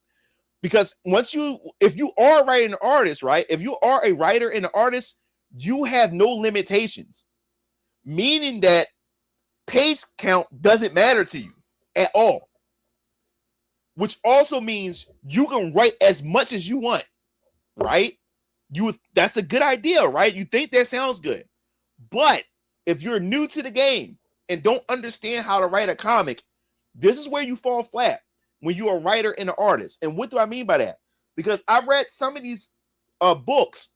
A: Because if you are a writer and an artist, right? If you are a writer and an artist, you have no limitations, meaning that page count doesn't matter to you at all, which also means you can write as much as you want, right? That's a good idea, right? You think that sounds good, but if you're new to the game and don't understand how to write a comic, this is where you fall flat when you're a writer and an artist. And what do I mean by that? Because I read some of these books.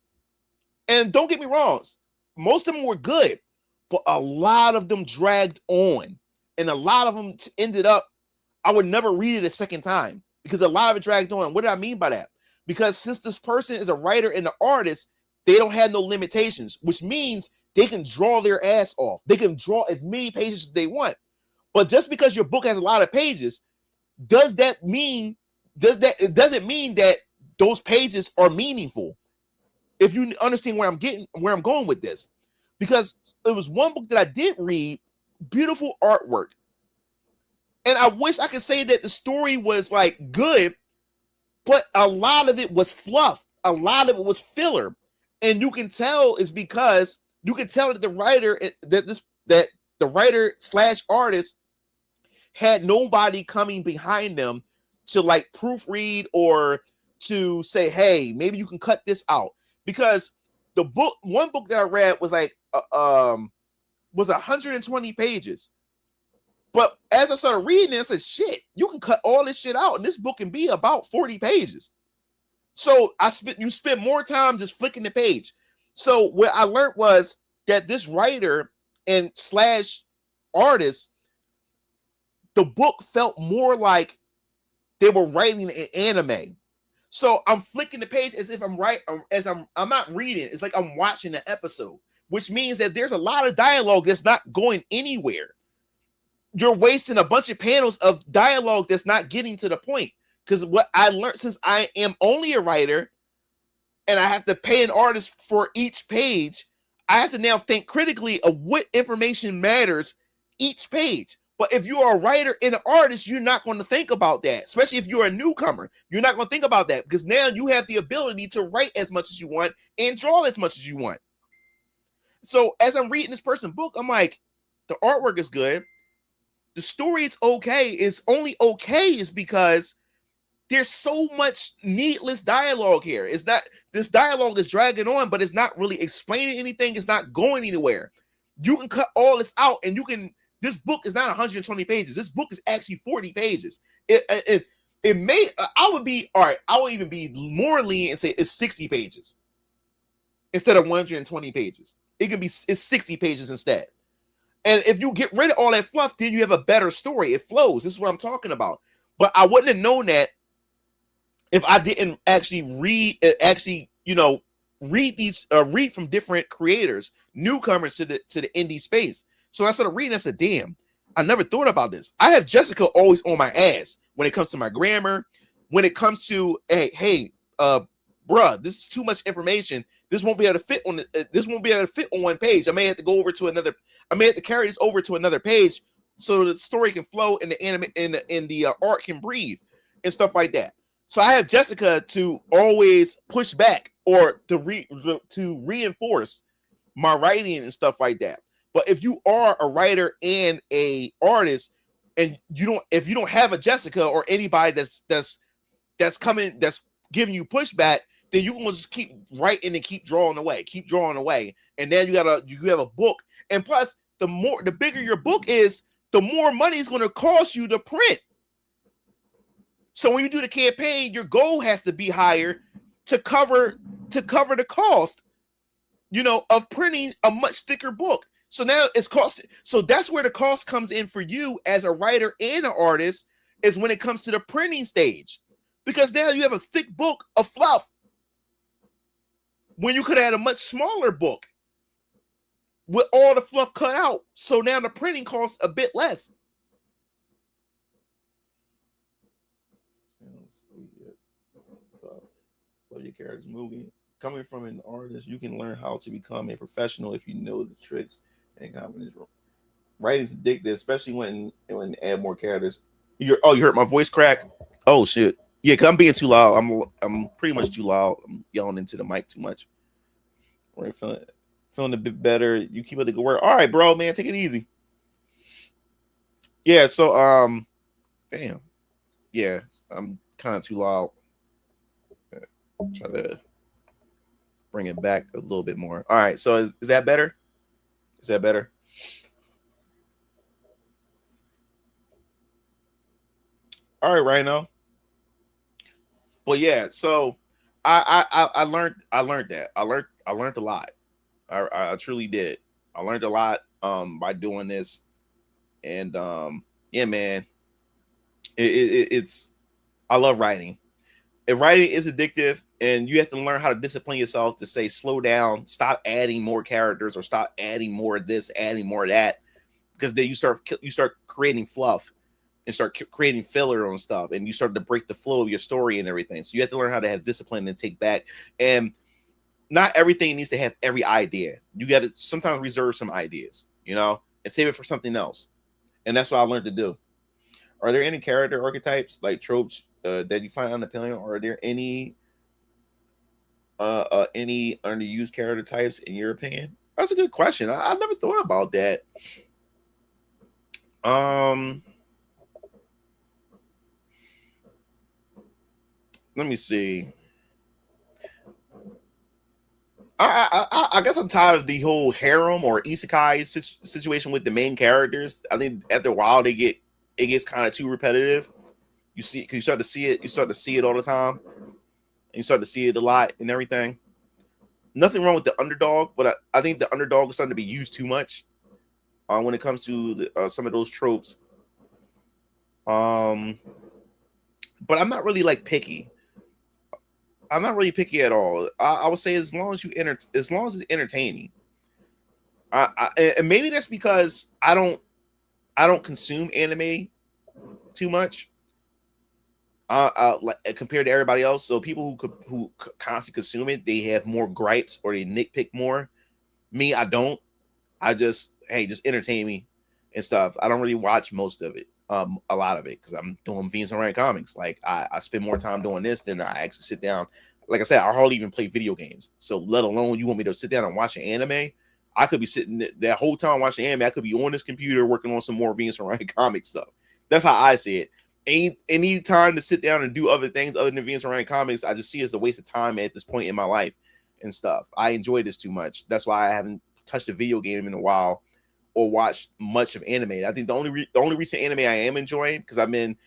A: And don't get me wrong, most of them were good, but a lot of them dragged on. And a lot of them ended up, I would never read it a second time because a lot of it dragged on. What do I mean by that? Because since this person is a writer and an artist, they don't have no limitations, which means they can draw their ass off. They can draw as many pages as they want. But just because your book has a lot of pages, it doesn't mean that those pages are meaningful. If you understand where I'm going with this, because it was one book that I did read, beautiful artwork. And I wish I could say that the story was like good, but a lot of it was fluff. A lot of it was filler. And you can tell is because you can tell that the writer / artist had nobody coming behind them to like proofread or to say, hey, maybe you can cut this out. Because one book that I read was like was 120 pages. But as I started reading it, I said, shit, you can cut all this shit out, and this book can be about 40 pages. So you spend more time just flicking the page. So what I learned was that this writer and / artist, the book felt more like they were writing an anime. So I'm flicking the page as if I'm not reading. It's like I'm watching an episode, which means that there's a lot of dialogue that's not going anywhere. You're wasting a bunch of panels of dialogue that's not getting to the point. Because what I learned, since I am only a writer and I have to pay an artist for each page, I have to now think critically of what information matters each page. But if you are a writer and an artist, you're not going to think about that, especially if you're a newcomer. You're not going to think about that because now you have the ability to write as much as you want and draw as much as you want. So as I'm reading this person's book, I'm like, the artwork is good. The story is okay. It's only okay is because there's so much needless dialogue here. It's not, this dialogue is dragging on, but it's not really explaining anything. It's not going anywhere. You can cut all this out and you can. This book is not 120 pages. This book is actually 40 pages. It may, I would be, all right, I would even be more lenient and say it's 60 pages instead of 120 pages. It's 60 pages instead. And if you get rid of all that fluff, then you have a better story. It flows. This is what I'm talking about. But I wouldn't have known that if I didn't actually read from different creators, newcomers to the indie space. So I started reading. I said, damn, I never thought about this. I have Jessica always on my ass when it comes to my grammar, when it comes to bruh, this is too much information. This won't be able to fit on one page. I may have to go over to another. I may have to carry this over to another page so the story can flow and the anime and the art can breathe and stuff like that. So I have Jessica to always push back or to reinforce my writing and stuff like that. But if you are a writer and a artist, and if you don't have a Jessica or anybody that's giving you pushback, then you can just keep writing and keep drawing away, and then you have a book. And plus, the bigger your book is, the more money is going to cost you to print. So when you do the campaign, your goal has to be higher to cover the cost, of printing a much thicker book. So now it's cost. So that's where the cost comes in for you as a writer and an artist, is when it comes to the printing stage, because now you have a thick book of fluff when you could have had a much smaller book with all the fluff cut out. So now the printing costs a bit less. Love your character's movie. Coming from an artist, you can learn how to become a professional if you know the tricks and confidence. Writing's addictive, especially when add more characters. You heard my voice crack? Oh shit. Yeah, cause I'm being too loud. I'm pretty much too loud. I'm yelling into the mic too much. Right, feeling a bit better. You keep up the good work. All right, bro, man, take it easy. Yeah, so damn. Yeah, I'm kind of too loud. Try to bring it back a little bit more. All right, so is that better? Is that better? All right, right now. But yeah, so I learned that. I learned a lot. I truly did. I learned a lot by doing this. And yeah, man. It's I love writing. If writing is addictive, and you have to learn how to discipline yourself to say slow down, stop adding more characters, or stop adding more of this, adding more of that, because then you start creating fluff and start creating filler on stuff, and you start to break the flow of your story and everything. So you have to learn how to have discipline and take back. And not everything needs to have every idea. You got to sometimes reserve some ideas, and save it for something else. And that's what I learned to do. Are there any character archetypes, like tropes, that you find unappealing? Or are there any underused character types in your opinion? That's a good question. I never thought about that. Let me see. I guess I'm tired of the whole harem or isekai situation with the main characters. I think after a while it gets kind of too repetitive. You see, because you start to see it all the time, and you start to see it a lot and everything. Nothing wrong with the underdog, but I think the underdog is starting to be used too much when it comes to some of those tropes. But I'm not really picky. I'm not really picky at all. I would say as long as it's entertaining. And maybe that's because I don't consume anime too much. Compared to everybody else. So people who constantly consume it, they have more gripes or they nitpick more. Me, I don't. I just entertain me and stuff. I don't really watch most of it, a lot of it, because I'm doing Venus and Orion comics. Like I spend more time doing this than I actually sit down. Like I said, I hardly even play video games. So let alone you want me to sit down and watch an anime. I could be sitting that whole time watching anime. I could be on this computer working on some more Venus and Orion comic stuff. That's how I see it. Any time to sit down and do other things other than Venus and Orion comics, I just see it as a waste of time at this point in my life and stuff. I enjoy this too much. That's why I haven't touched a video game in a while or watched much of anime. I think the only recent anime I am enjoying, because I've been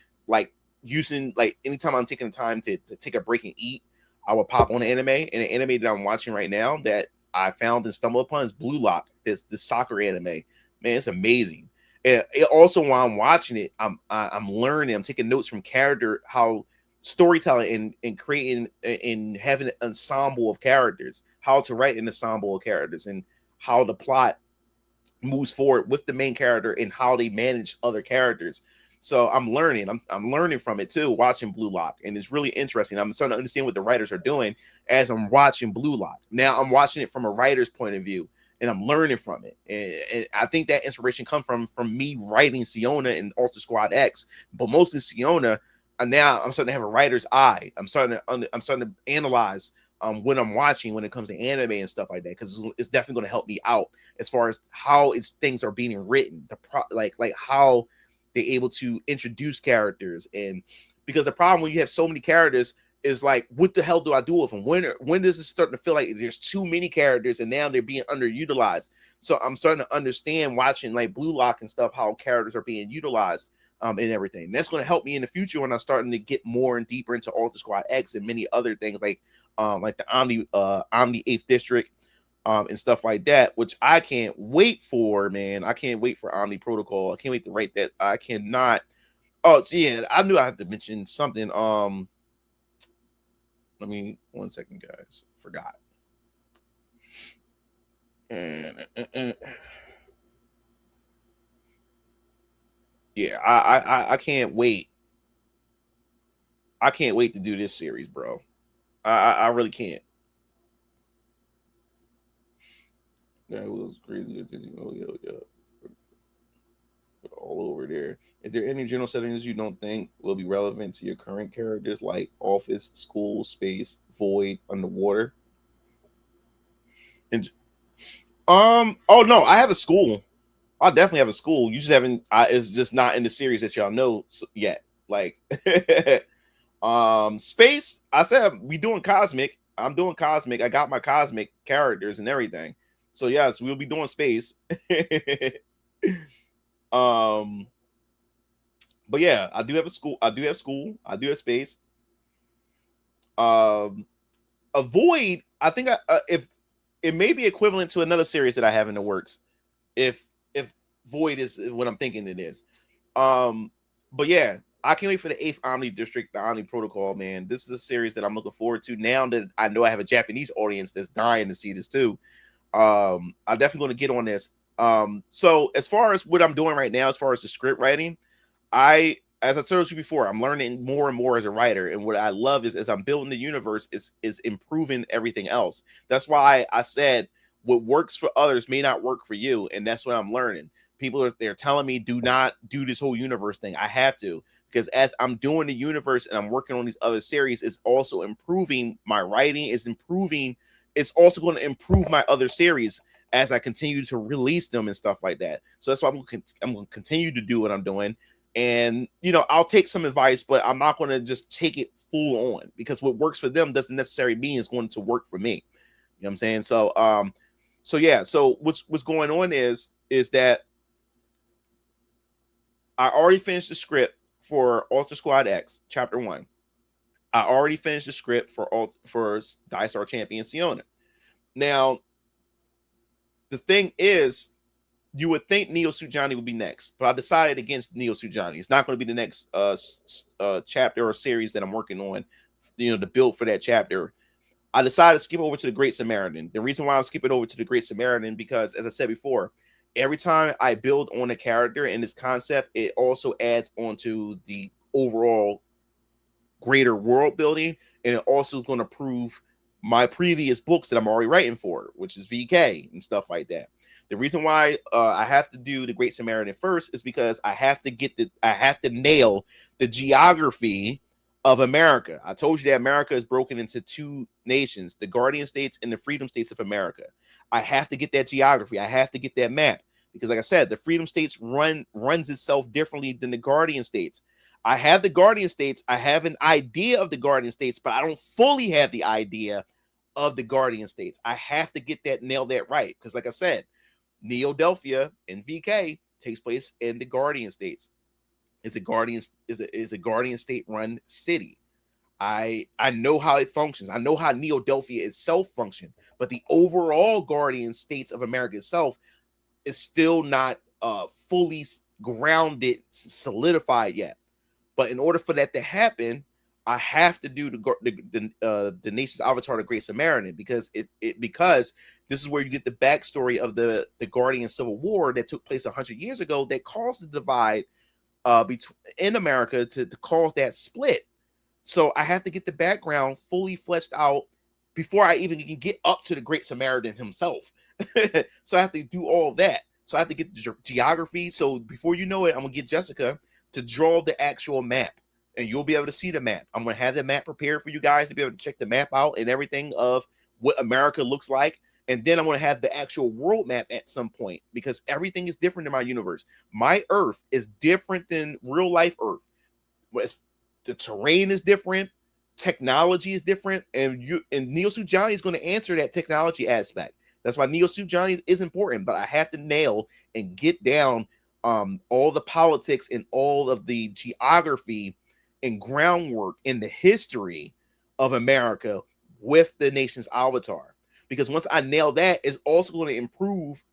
A: using anytime I'm taking the time to take a break and eat, I will pop on anime. And the anime that I'm watching right now that I found and stumbled upon is Blue Lock. This soccer anime. Man, it's amazing. And it also, while I'm watching it, I'm learning. I'm taking notes from character, how storytelling and creating and having an ensemble of characters, how to write an ensemble of characters, and how the plot moves forward with the main character and how they manage other characters. So I'm learning. I'm learning from it too, watching Blue Lock, and it's really interesting. I'm starting to understand what the writers are doing as I'm watching Blue Lock. Now I'm watching it from a writer's point of view, and I'm learning from it. And I think that inspiration comes from me writing Siona and Alter Squad X, but mostly Siona. And now I'm starting to have a writer's eye. I'm starting to analyze what I'm watching when it comes to anime and stuff like that, because it's definitely going to help me out as far as how things are being written, like how they're able to introduce characters. And because the problem when you have so many characters is like, what the hell do I do with them? When does it start to feel like there's too many characters and now they're being underutilized? So I'm starting to understand watching like Blue Lock and stuff, how characters are being utilized and everything. And that's going to help me in the future when I'm starting to get more and deeper into Alter Squad X and many other things like the Omni 8th District and stuff like that, which I can't wait for, man. I can't wait for Omni Protocol. I can't wait to write that. I cannot. Oh, so yeah, I knew I had to mention something. Let me 1 second, guys. Forgot. Yeah, I can't wait. I can't wait to do this series, bro. I really can't. That was crazy. Oh, yeah. All over there. Is there any general settings you don't think will be relevant to your current characters, like office, school, space, void, underwater? And oh no, I have a school. I definitely have a school. You just haven't. It's just not in the series that y'all know yet. Like, space. I said we doing cosmic. I'm doing cosmic. I got my cosmic characters and everything. So yes, we'll be doing space. But yeah, I do have a school. I do have school. I do have space. A void. I think if it may be equivalent to another series that I have in the works. If void is what I'm thinking it is. But yeah, I can't wait for the 8th Omni District, the Omni Protocol, man. This is a series that I'm looking forward to now that I know I have a Japanese audience that's dying to see this too. I'm definitely going to get on this. So as far as what I'm doing right now, as far as the script writing, as I told you before, I'm learning more and more as a writer. And what I love is as I'm building the universe is improving everything else. That's why I said what works for others may not work for you. And that's what I'm learning. People they're telling me do not do this whole universe thing. I have to, because as I'm doing the universe and I'm working on these other series, it's also improving my writing, it's also going to improve my other series as I continue to release them and stuff like that. So that's why I'm going to continue to do what I'm doing. And, I'll take some advice, but I'm not going to just take it full on, because what works for them doesn't necessarily mean it's going to work for me. You know what I'm saying? So yeah. So what's going on is that I already finished the script for Alter Squad X Chapter 1. I already finished the script for Die Star Champion Siona. Now, the thing is, you would think Neo Suit Johnny would be next, but I decided against Neo Suit Johnny. It's not going to be the next chapter or series that I'm working on, to build for that chapter. I decided to skip over to the Great Samaritan. The reason why I'm skipping over to the Great Samaritan, because as I said before, every time I build on a character in this concept, it also adds onto the overall greater world building, and it also is going to prove my previous books that I'm already writing for, which is VK and stuff like that. The reason why I have to do the Great Samaritan first is because I have to nail the geography of America. I told you that America is broken into two nations, the Guardian States and the Freedom States of America. I have to get that geography. I have to get that map, because like I said, the Freedom States runs itself differently than the Guardian States. I have the Guardian States. I have an idea of the Guardian States, but I don't fully have the idea of the Guardian States. I have to get that, nail that right. Because like I said, Neo-Delphia and VK takes place in the Guardian States. It's a Guardian State run city. I know how it functions. I know how Neo-Delphia itself functions, but the overall Guardian States of America itself is still not fully grounded, solidified yet. But in order for that to happen, I have to do the nation's avatar, the Great Samaritan, because because this is where you get the backstory of the Guardian Civil War that took place 100 years ago that caused the divide in America to cause that split. So I have to get the background fully fleshed out before I even can get up to the Great Samaritan himself. So I have to do all that. So I have to get the geography. So before you know it, I'm gonna get Jessica to draw the actual map, and you'll be able to see the map. I'm gonna have the map prepared for you guys to be able to check the map out and everything of what America looks like. And then I'm gonna have the actual world map at some point, because everything is different in my universe. My Earth is different than real life Earth. The terrain is different, technology is different, and Neo Suit Johnny is going to answer that technology aspect. That's why Neo Suit Johnny is important, but I have to nail and get down all the politics and all of the geography and groundwork in the history of America with the nation's avatar. Because once I nail that, it's also going to improve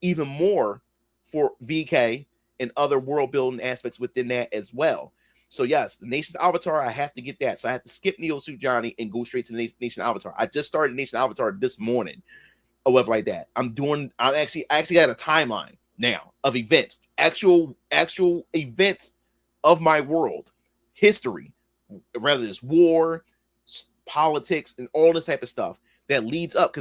A: even more for VK and other world building aspects within that as well. So yes, the nation's avatar, I have to get that. So I have to skip Neo Suit Johnny and go straight to the nation avatar. I just started Nation Avatar this morning or whatever like that. I actually got a timeline now of events, actual events of my world, history, whether it's war, politics, and all this type of stuff that leads up,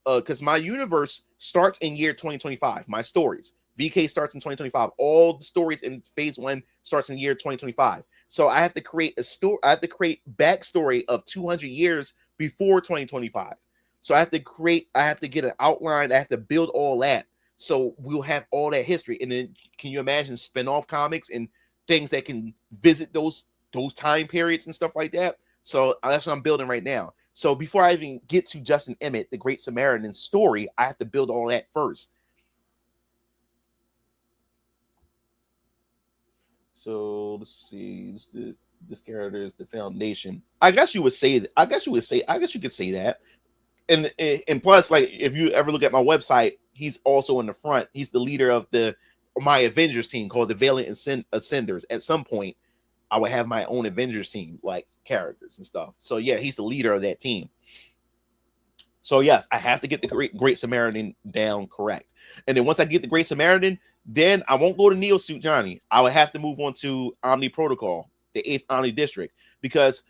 A: because my universe starts in year 2025. My stories, VK starts in 2025. All the stories in phase 1 starts in year 2025. So I have to create a story. I have to create backstory of 200 years before 2025. So I have to get an outline. I have to build all that. So we'll have all that history. And then can you imagine spin-off comics and things that can visit those time periods and stuff like that? So that's what I'm building right now. So before I even get to Justin Emmett, the Great Samaritan story, I have to build all that first. So let's see. This character is the foundation. I guess you could say that. And plus, like, if you ever look at my website, he's also in the front. He's the leader of my Avengers team called the Valiant Ascenders. At some point, I would have my own Avengers team, like characters and stuff. So yeah, he's the leader of that team. So yes, I have to get the Great Samaritan down correct. And then once I get the Great Samaritan, then I won't go to Neo Suit Johnny. I would have to move on to Omni Protocol, the 8th Omni District, because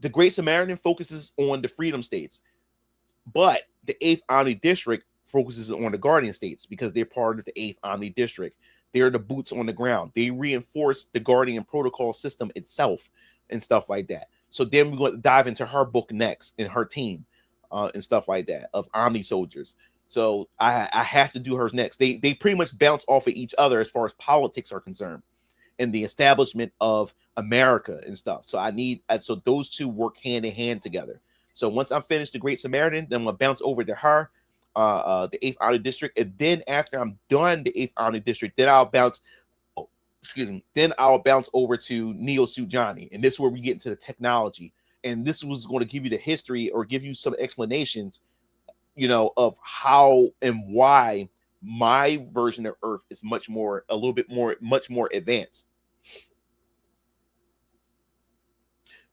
A: the Great Samaritan focuses on the Freedom States, but the 8th Omni District focuses on the Guardian States because they're part of the 8th Omni District. They're the boots on the ground. They reinforce the Guardian Protocol system itself and stuff like that. So then we're going to dive into her book next and her team and stuff like that of Omni soldiers. So I have to do hers next. They pretty much bounce off of each other as far as politics are concerned and the establishment of America and stuff. So so those two work hand in hand together. So once I'm finished the Great Samaritan, then I'm going to bounce over to her, the 8th Omni District. And then after I'm done the 8th Omni District, then I'll bounce over to Neo Suit Johnny. And this is where we get into the technology. And this was going to give you the history or give you some explanations, of how and why my version of Earth is much more advanced.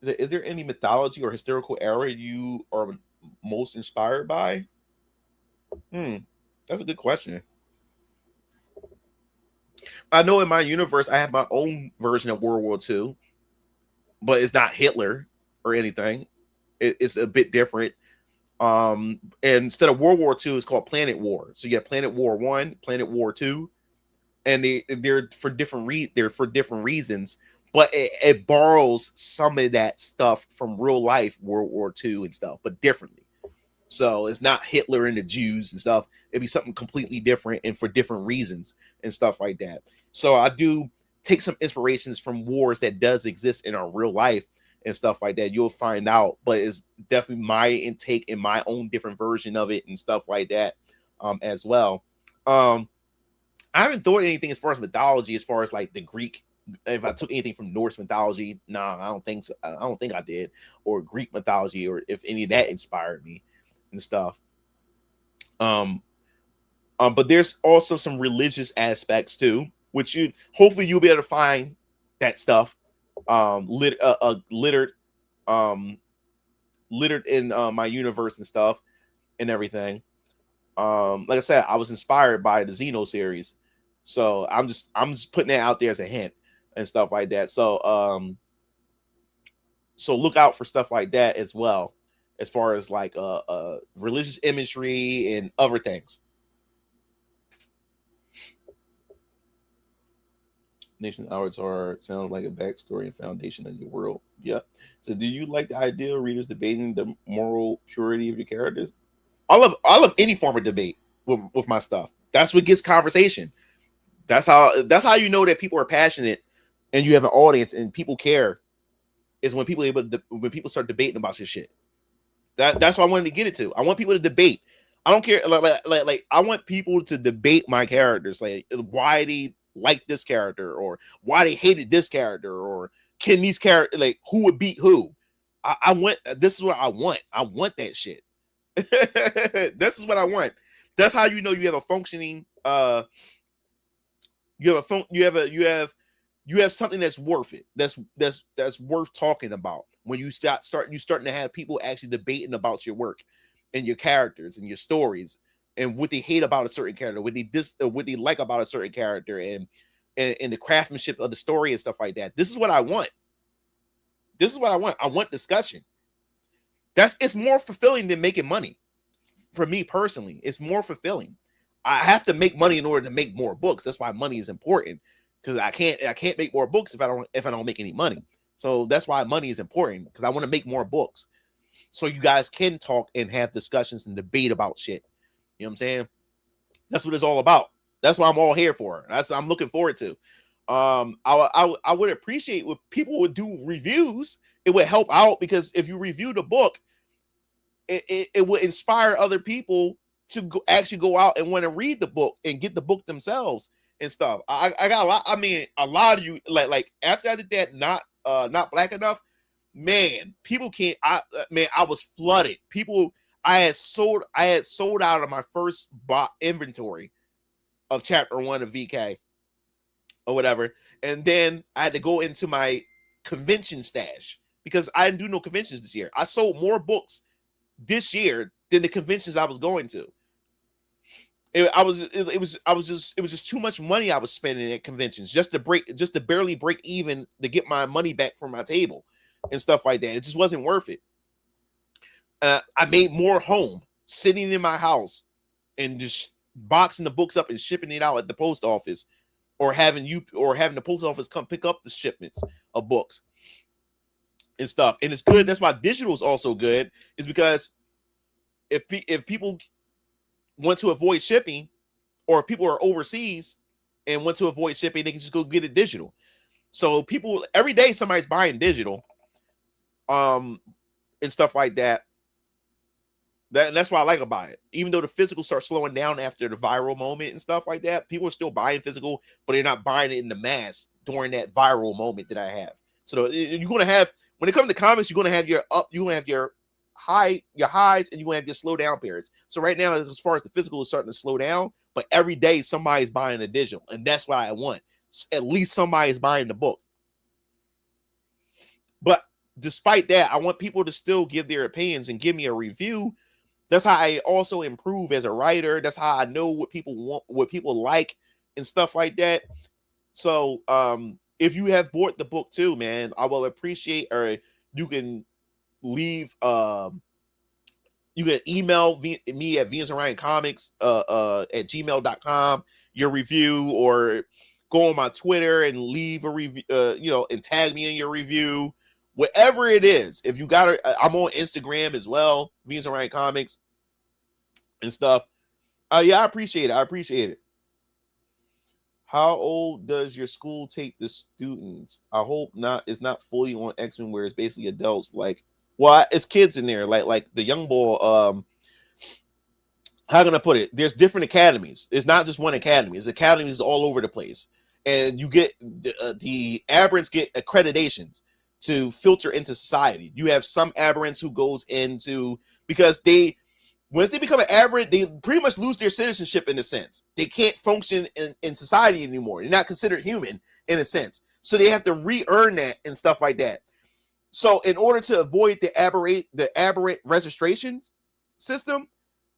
A: Is there any mythology or historical era you are most inspired by? That's a good question. I know in my universe, I have my own version of World War II, but it's not Hitler or anything. It's a bit different. And instead of World War II, it's called Planet War. So you have Planet War 1, Planet War 2, and they're for different reasons. But it borrows some of that stuff from real life World War II and stuff, but differently. So it's not Hitler and the Jews and stuff. It'd be something completely different and for different reasons and stuff like that. So I do take some inspirations from wars that does exist in our real life and stuff like that. You'll find out, but it's definitely my intake and my own different version of it and stuff like that as well. I haven't thought anything as far as mythology, as far as like the Greek. If I took anything from Norse mythology, no, I don't think so. I don't think I did, or Greek mythology, or if any of that inspired me and stuff. But there's also some religious aspects too, which hopefully you'll be able to find that stuff littered in my universe and stuff and everything. Like I said, I was inspired by the Xeno series, so I'm just putting that out there as a hint and stuff like that. So look out for stuff like that as well, as far as like religious imagery and other things. Nation hours are sounds like a backstory and foundation of your world. Yeah. So do you like the idea of readers debating the moral purity of your characters? I love any form of debate with my stuff. That's what gets conversation. That's how you know that people are passionate and you have an audience and people care, is when people start debating about your shit. That's what I wanted to get it to. I want people to debate. I don't care. Like I want people to debate my characters, like why they like this character or why they hated this character, or can these characters, like, who would beat who. I want, this is what I want. I want that shit. This is what I want. That's how you know you have a functioning you have something that's worth it. That's worth talking about. When you starting to have people actually debating about your work and your characters and your stories and what they hate about a certain character, what they like about a certain character, and the craftsmanship of the story and stuff like that. This is what I want. This is what I want. I want discussion. It's more fulfilling than making money. For me personally, it's more fulfilling. I have to make money in order to make more books. That's why money is important, because I can't make more books if I don't make any money. So that's why money is important, because I want to make more books so you guys can talk and have discussions and debate about shit. You know what I'm saying? That's what it's all about. That's what I'm all here for. I'm looking forward to. I would appreciate if people would do reviews. It would help out, because if you review the book, it would inspire other people to actually go out and want to read the book and get the book themselves and stuff. I got a lot. I mean, a lot of you, like after I did that, not black enough, man, people can't. I was flooded. I had sold out of my first inventory of chapter 1 of VK or whatever, and then I had to go into my convention stash because I didn't do no conventions this year. I sold more books this year than the conventions I was going to. It was just too much money I was spending at conventions just to barely break even to get my money back from my table and stuff like that. It just wasn't worth it. I made more home sitting in my house and just boxing the books up and shipping it out at the post office, or having the post office come pick up the shipments of books and stuff. And it's good. That's why digital is also good, is because if people want to avoid shipping, or if people are overseas and want to avoid shipping, they can just go get it digital. So people, every day somebody's buying digital and stuff like that. That's what I like about it. Even though the physical starts slowing down after the viral moment and stuff like that, people are still buying physical, but they're not buying it in the mass during that viral moment that I have. So you're going to have, when it comes to comics, you're going to have your highs, and you're going to have your slow down periods. So right now, as far as the physical is starting to slow down, but every day somebody's buying a digital, and that's what I want. At least somebody's buying the book. But despite that, I want people to still give their opinions and give me a review. That's how I also improve as a writer. That's how I know what people want, what people like, and stuff like that. So if you have bought the book too, man, I will appreciate, or you can leave you can email me at VensOrionComics at gmail.com your review, or go on my Twitter and leave a review, and tag me in your review. Whatever it is, if you got it, I'm on Instagram as well, VensOrionComics and stuff. Yeah, I appreciate it. How old does your school take the students? I hope not. It's not fully on X-Men where it's basically adults. Like, well, it's kids in there. Like the young boy. How can I put it? There's different academies. It's not just one academy. It's academies all over the place, and you get the aberrants get accreditations to filter into society. You have some aberrants who goes into, because once they become an aberrant, they pretty much lose their citizenship in a sense. They can't function in society anymore. They're not considered human in a sense. So they have to re-earn that and stuff like that. So in order to avoid the aberrant registration system,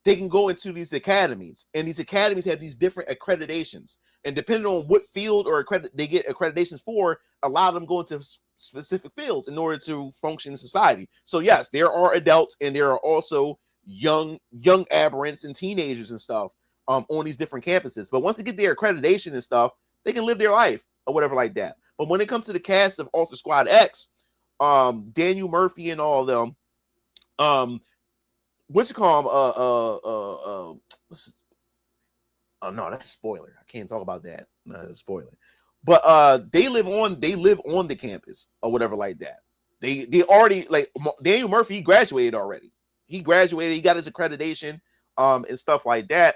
A: they can go into these academies, and these academies have these different accreditations, and depending on what field or they get accreditations for, a lot of them go into specific fields in order to function in society. So yes, there are adults and there are also young aberrants and teenagers and stuff on these different campuses. But once they get their accreditation and stuff, they can live their life or whatever like that. But when it comes to the cast of Alter Squad X, Daniel Murphy and all of them, what you call them? Oh no, that's a spoiler. I can't talk about that. No, that's a spoiler. But they live on the campus or whatever like that. They already, like, Daniel Murphy, he graduated already. He graduated, he got his accreditation and stuff like that.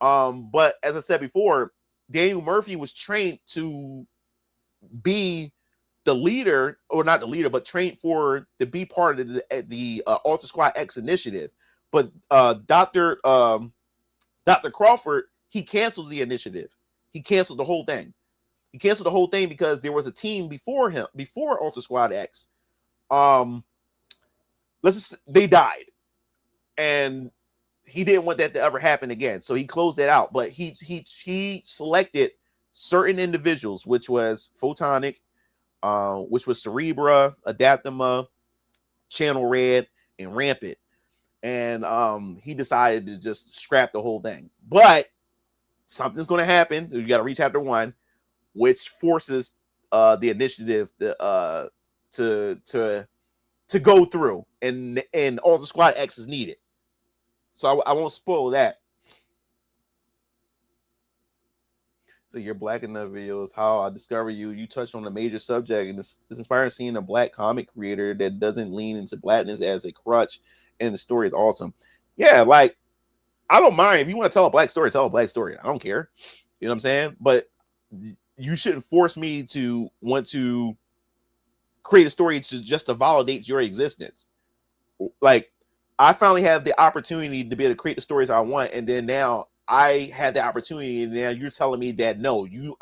A: But as I said before, Daniel Murphy was trained to be the leader, or not the leader, but trained to be part of the Alter Squad X initiative. But Dr. Crawford, he canceled the initiative. He canceled the whole thing. He canceled the whole thing because there was a team before him, before Alter Squad X. They died, and he didn't want that to ever happen again. So he closed that out. But he selected certain individuals, which was Photonic, which was Cerebra, Adaptima, Channel Red, and Rampant. And he decided to just scrap the whole thing. But something's going to happen. You got to reach chapter 1, which forces the initiative to go through, and Alter Squad X is needed. So I won't spoil that. So you're black in the videos. How I discover you. You touched on a major subject, and it's inspiring seeing a black comic creator that doesn't lean into blackness as a crutch, and the story is awesome. Yeah, like, I don't mind if you want to tell a black story, tell a black story. I don't care. You know what I'm saying? But you shouldn't force me to want to create a story just to validate your existence. Like, I finally have the opportunity to be able to create the stories I want, and then now I had the opportunity, and now you're telling me that no, you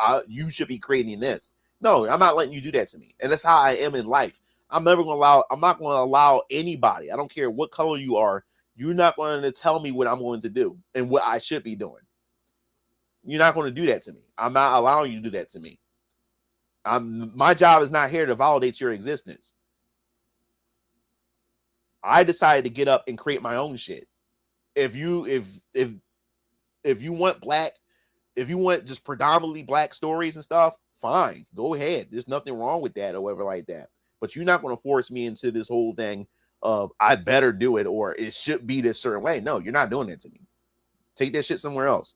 A: should be creating this. No, I'm not letting you do that to me, and that's how I am in life. I'm not going to allow anybody. I don't care what color you are. You're not going to tell me what I'm going to do and what I should be doing. You're not going to do that to me. I'm not allowing you to do that to me. My job is not here to validate your existence. I decided to get up and create my own shit. If you want just predominantly black stories and stuff, fine, go ahead. There's nothing wrong with that or whatever like that. But you're not going to force me into this whole thing of I better do it or it should be this certain way. No, you're not doing that to me. Take that shit somewhere else.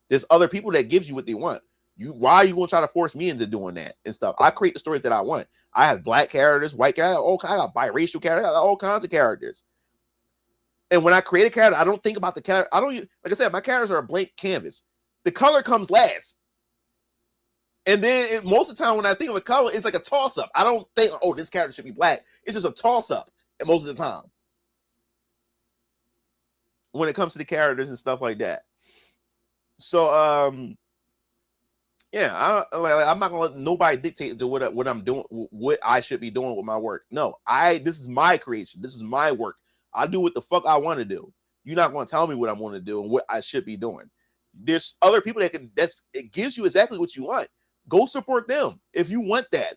A: There's other people that gives you what they want. Why are you going to try to force me into doing that and stuff? I create the stories that I want. I have black characters, white characters, I got biracial characters, I got all kinds of characters. And when I create a character, I don't think about the character. Like I said, my characters are a blank canvas. The color comes last. And then most of the time when I think of a color, it's like a toss-up. I don't think, oh, this character should be black. It's just a toss-up most of the time when it comes to the characters and stuff like that. So, yeah, I'm not gonna let nobody dictate to what I'm doing, what I should be doing with my work. No, this is my creation. This is my work. I do what the fuck I want to do. You're not gonna tell me what I want to do and what I should be doing. There's other people it gives you exactly what you want. Go support them if you want that.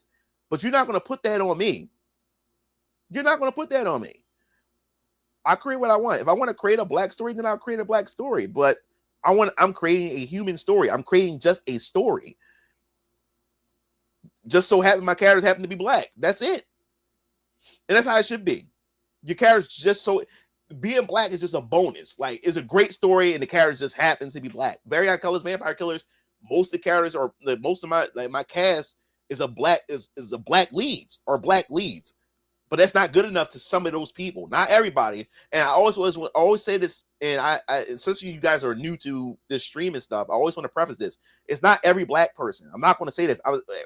A: But you're not gonna put that on me. You're not gonna put that on me. I create what I want. If I want to create a black story, then I'll create a black story. But I'm creating a human story. I'm creating just a story. Just so happen my characters happen to be black. That's it. And that's how it should be. Your characters being black is just a bonus. Like, it's a great story and the characters just happens to be black. Very Eye Colors, Vampire Killers, most of the characters are most of my cast is a black leads. But that's not good enough to some of those people. Not everybody. And I always say this, and I since you guys are new to this stream and stuff, I always want to preface this. It's not every black person. I'm not going to say this.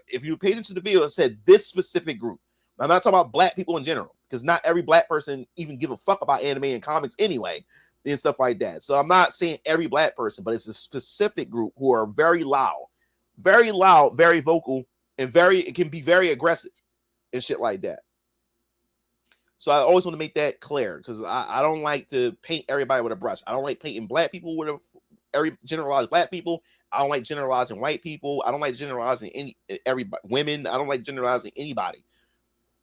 A: If you paid into the video, it said this specific group. I'm not talking about black people in general, because not every black person even give a fuck about anime and comics anyway, and stuff like that. So I'm not saying every black person, but it's a specific group who are very loud, very vocal, and it can be very aggressive and shit like that. So I always want to make that clear because I don't like to paint everybody with a brush. I don't like painting black people with generalize black people. I don't like generalizing white people. I don't like generalizing everybody, women. I don't like generalizing anybody.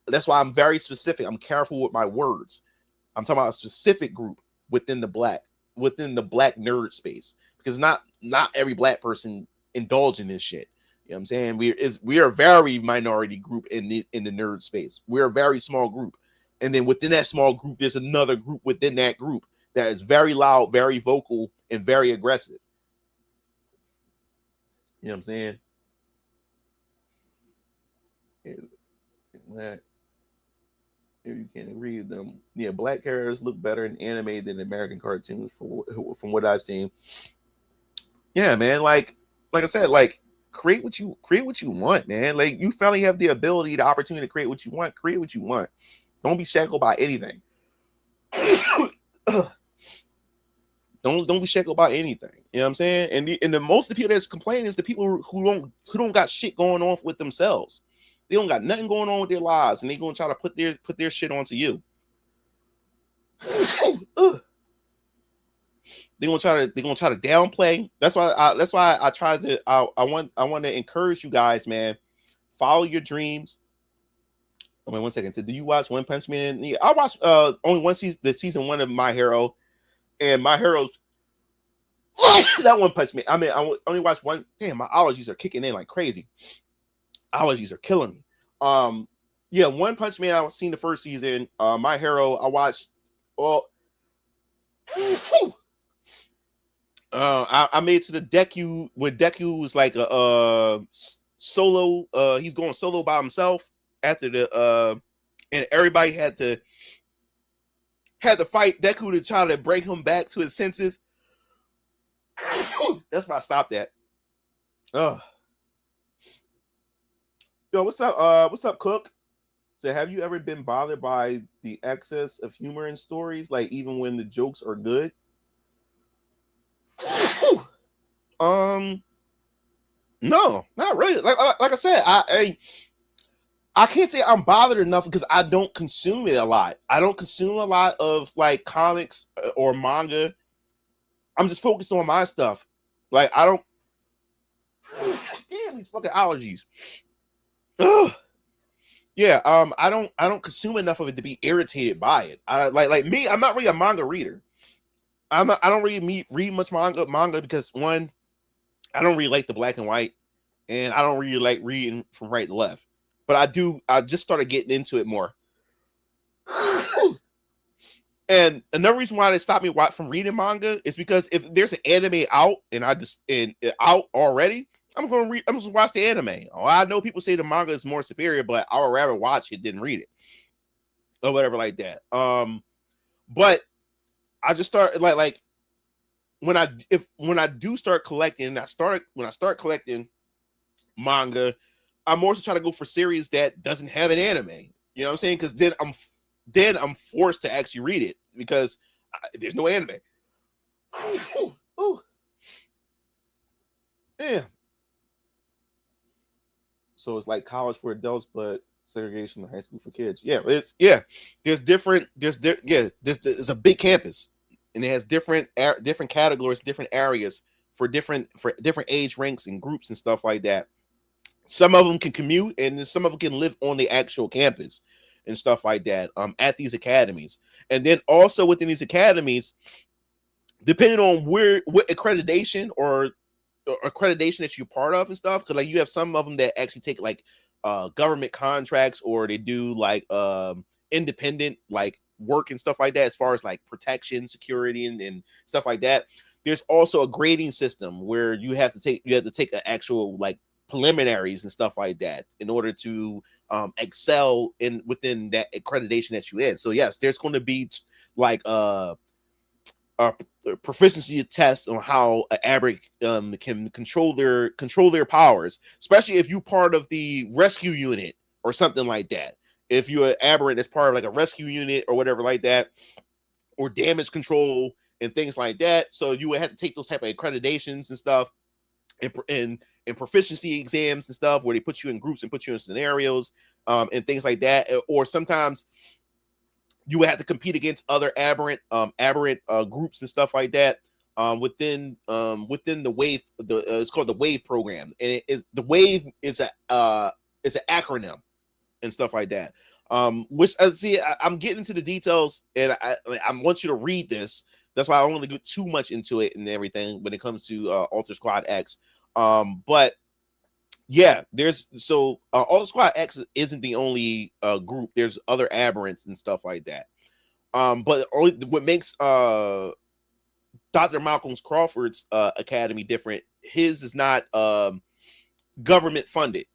A: That's why I'm very specific. I'm careful with my words. I'm talking about a specific group within the black nerd space, because not every black person indulge in this shit. You know what I'm saying? We are a very minority group in the nerd space. We're a very small group. And then within that small group, there's another group within that group that is very loud, very vocal, and very aggressive. You know what I'm saying? If you can't read them, yeah, black characters look better in anime than American cartoons from what I've seen. Yeah, man, like I said, like create what you want, man. Like you finally have the ability, the opportunity to create what you want. Create what you want. Don't be shackled by anything. Don't be shackled by anything. You know what I'm saying? And the most of the people that's complaining is the people who don't got shit going on with themselves. They don't got nothing going on with their lives, and they gonna try to put their shit onto you. They're gonna try to downplay. That's why I tried to I want to encourage you guys, man. Follow your dreams. I mean, 1 second. So do you watch One Punch Man? Yeah, I watched only one season, the season 1 of My Hero, and My Hero's that One Punch Man. I mean, I only watched one. Damn, my allergies are kicking in like crazy. Allergies are killing me. Yeah, One Punch Man. I've seen the first season. My Hero. I watched. Well, I made it to the Deku where Deku was like a solo. He's going solo by himself after the and everybody had to fight Deku to try to bring him back to his senses. That's where I stopped at. Yo, what's up? What's up, Cook? So, have you ever been bothered by the excess of humor in stories, like even when the jokes are good? No, not really. Like I said, I can't say I'm bothered enough because I don't consume it a lot. I don't consume a lot of like comics or manga. I'm just focused on my stuff. Like I don't. Damn, these fucking allergies. Ugh. Yeah, I don't consume enough of it to be irritated by it. I like me. I'm not really a manga reader. I don't really read much manga because one, I don't really like the black and white, and I don't really like reading from right to left. But I just started getting into it more. And another reason why they stopped me from reading manga is because if there's an anime out and out already, I'm just watch the anime. Oh, I know people say the manga is more superior, but I would rather watch it than read it. Or whatever like that. But I just start like when I do start collecting, when I start collecting manga, I'm also trying to go for series that doesn't have an anime. You know what I'm saying? Because then I'm forced to actually read it because there's no anime. Ooh. Yeah. So it's like college for adults, but segregation in high school for kids. Yeah, There's a big campus, and it has different categories, different areas for different age ranks and groups and stuff like that. Some of them can commute, and then some of them can live on the actual campus and stuff like that. At these academies, and then also within these academies, depending on what accreditation or accreditation that you're part of and stuff, because like you have some of them that actually take like government contracts, or they do like independent like work and stuff like that, as far as like protection, security, and stuff like that. There's also a grading system where you have to take an actual like preliminaries and stuff like that in order to excel within that accreditation that you're in. So yes, there's going to be like a proficiency test on how an aberrant can control their powers, especially if you're part of the rescue unit or something like that. If you're an aberrant that's part of like a rescue unit or whatever like that, or damage control and things like that, so you would have to take those type of accreditations and stuff, and proficiency exams and stuff, where they put you in groups and put you in scenarios and things like that. Or sometimes you would have to compete against other aberrant groups and stuff like that. Within the wave, it's called the wave program, and it is the wave is an acronym and stuff like that. Which I'm getting into the details, and I want you to read this. That's why I don't want to get too much into it and everything when it comes to Alter Squad X. But yeah, Alter Squad X isn't the only group. There's other aberrants and stuff like that. But what makes Dr. Malcolm Crawford's academy different, his is not government funded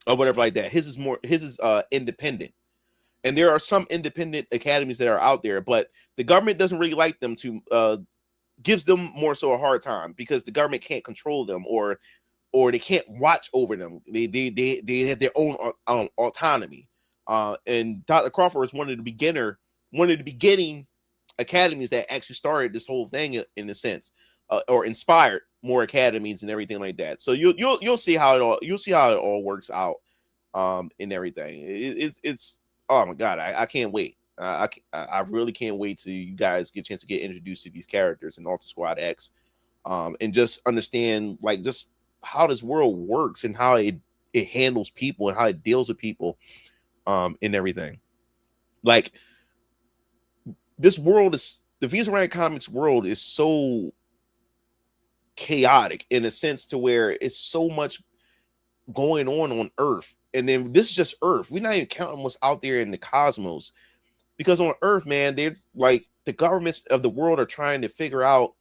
A: or whatever like that. His is independent. And there are some independent academies that are out there, but the government doesn't really like them to gives them more so a hard time because the government can't control them or they can't watch over them. They have their own autonomy. And Dr. Crawford is one of the beginning academies that actually started this whole thing in a sense, or inspired more academies and everything like that. So you'll see how it all works out, and everything. It's oh my god, I can't wait. I really can't wait till you guys get a chance to get introduced to these characters in Alter Squad X, and just understand like just how this world works and how it handles people and how it deals with people, and everything. Like this world is the Venus Orion Comics world is so chaotic in a sense to where it's so much going on Earth, and then this is just Earth. We're not even counting what's out there in the cosmos, because on Earth, man, they're like the governments of the world are trying to figure out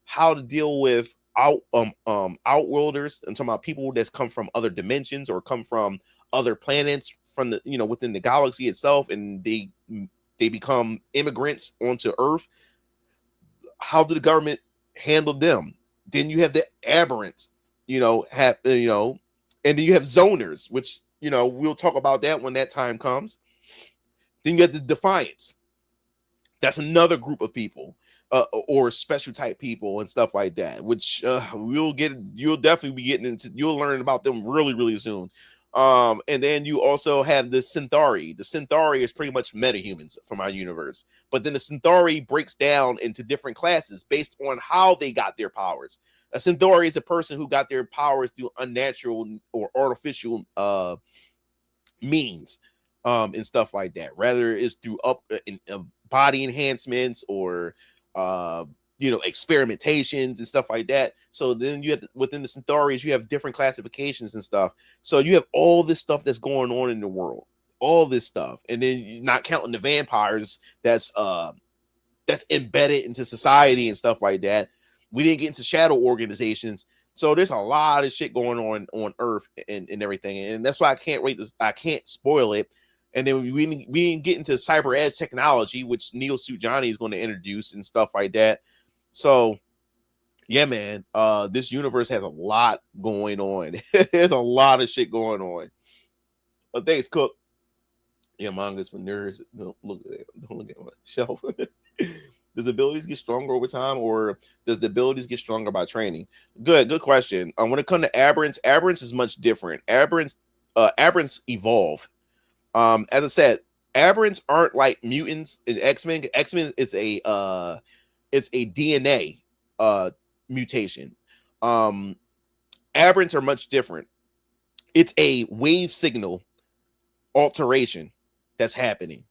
A: how to deal with outworlders and talking about people that come from other dimensions or come from other planets from the within the galaxy itself, and they become immigrants onto Earth. How do the government handle them? Then you have the aberrants, and then you have zoners, which we'll talk about that when that time comes. Then you have the Defiants. That's another group of people, or special type people and stuff like that, which you'll definitely be getting into. You'll learn about them really, really soon. And then you also have the Centauri. The Centauri is pretty much metahumans from our universe. But then the Centauri breaks down into different classes based on how they got their powers. A Centauri is a person who got their powers through unnatural or artificial means, and stuff like that. Rather it's through body enhancements or experimentations and stuff like that. So then you have within the Centauris, you have different classifications and stuff. So you have all this stuff that's going on in the world, all this stuff, and then you're not counting the vampires that's embedded into society and stuff like that. We didn't get into shadow organizations. So there's a lot of shit going on Earth and everything, and that's why I can't wait. I can't spoil it. And then we didn't get into cyber edge technology, which Neo Suit Johnny is going to introduce and stuff like that. So, yeah, man, this universe has a lot going on. There's a lot of shit going on. But thanks, Cook. Yeah, manga's for nerds. Don't look at my shelf. Does abilities get stronger over time, or does the abilities get stronger by training? Good question. When it comes to aberrants is much different. Aberrants evolve. As I said, aberrants aren't like mutants in X-Men. X-Men is a DNA mutation. Aberrants are much different. It's a wave signal alteration that's happening.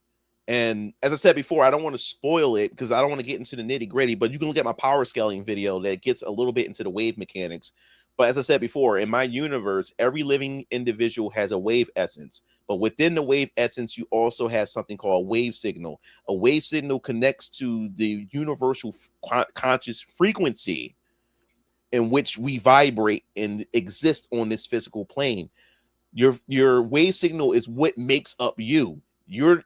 A: And as I said before, I don't want to spoil it because I don't want to get into the nitty-gritty, but you can look at my power scaling video that gets a little bit into the wave mechanics. But as I said before, in my universe, every living individual has a wave essence. But within the wave essence, you also have something called a wave signal. A wave signal connects to the universal conscious frequency in which we vibrate and exist on this physical plane. Your wave signal is what makes up you. Your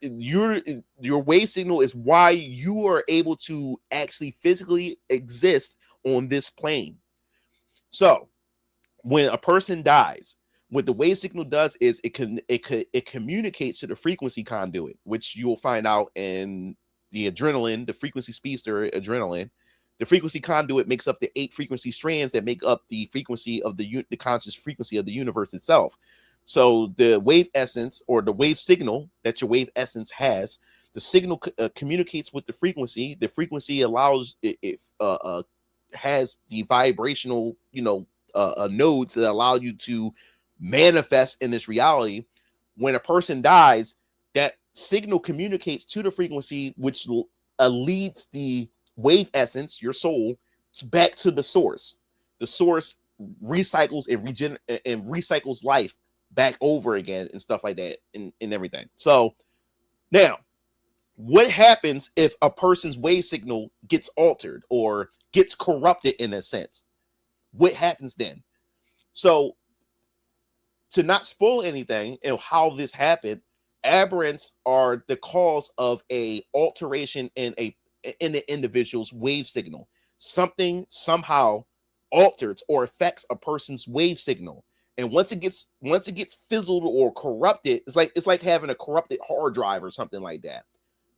A: wave signal is why you are able to actually physically exist on this plane. So when a person dies, what the wave signal does is it communicates to the frequency conduit, which you'll find out in the adrenaline, the frequency speedster adrenaline. The frequency conduit makes up the 8 frequency strands that make up the frequency of the conscious frequency of the universe itself. So the wave essence or the wave signal that your wave essence has The signal communicates with the frequency. The frequency allows it has the vibrational, nodes that allow you to manifest in this reality. When a person dies, that signal communicates to the frequency, which leads the wave essence, your soul, back to the source. The source recycles and recycles life back over again and stuff like that and everything. So now, what happens if a person's wave signal gets altered or gets corrupted in a sense? What happens then? So, to not spoil anything and how this happened, aberrants are the cause of a alteration in the individual's wave signal. Something somehow alters or affects a person's wave signal. And once it gets fizzled or corrupted, it's like having a corrupted hard drive or something like that.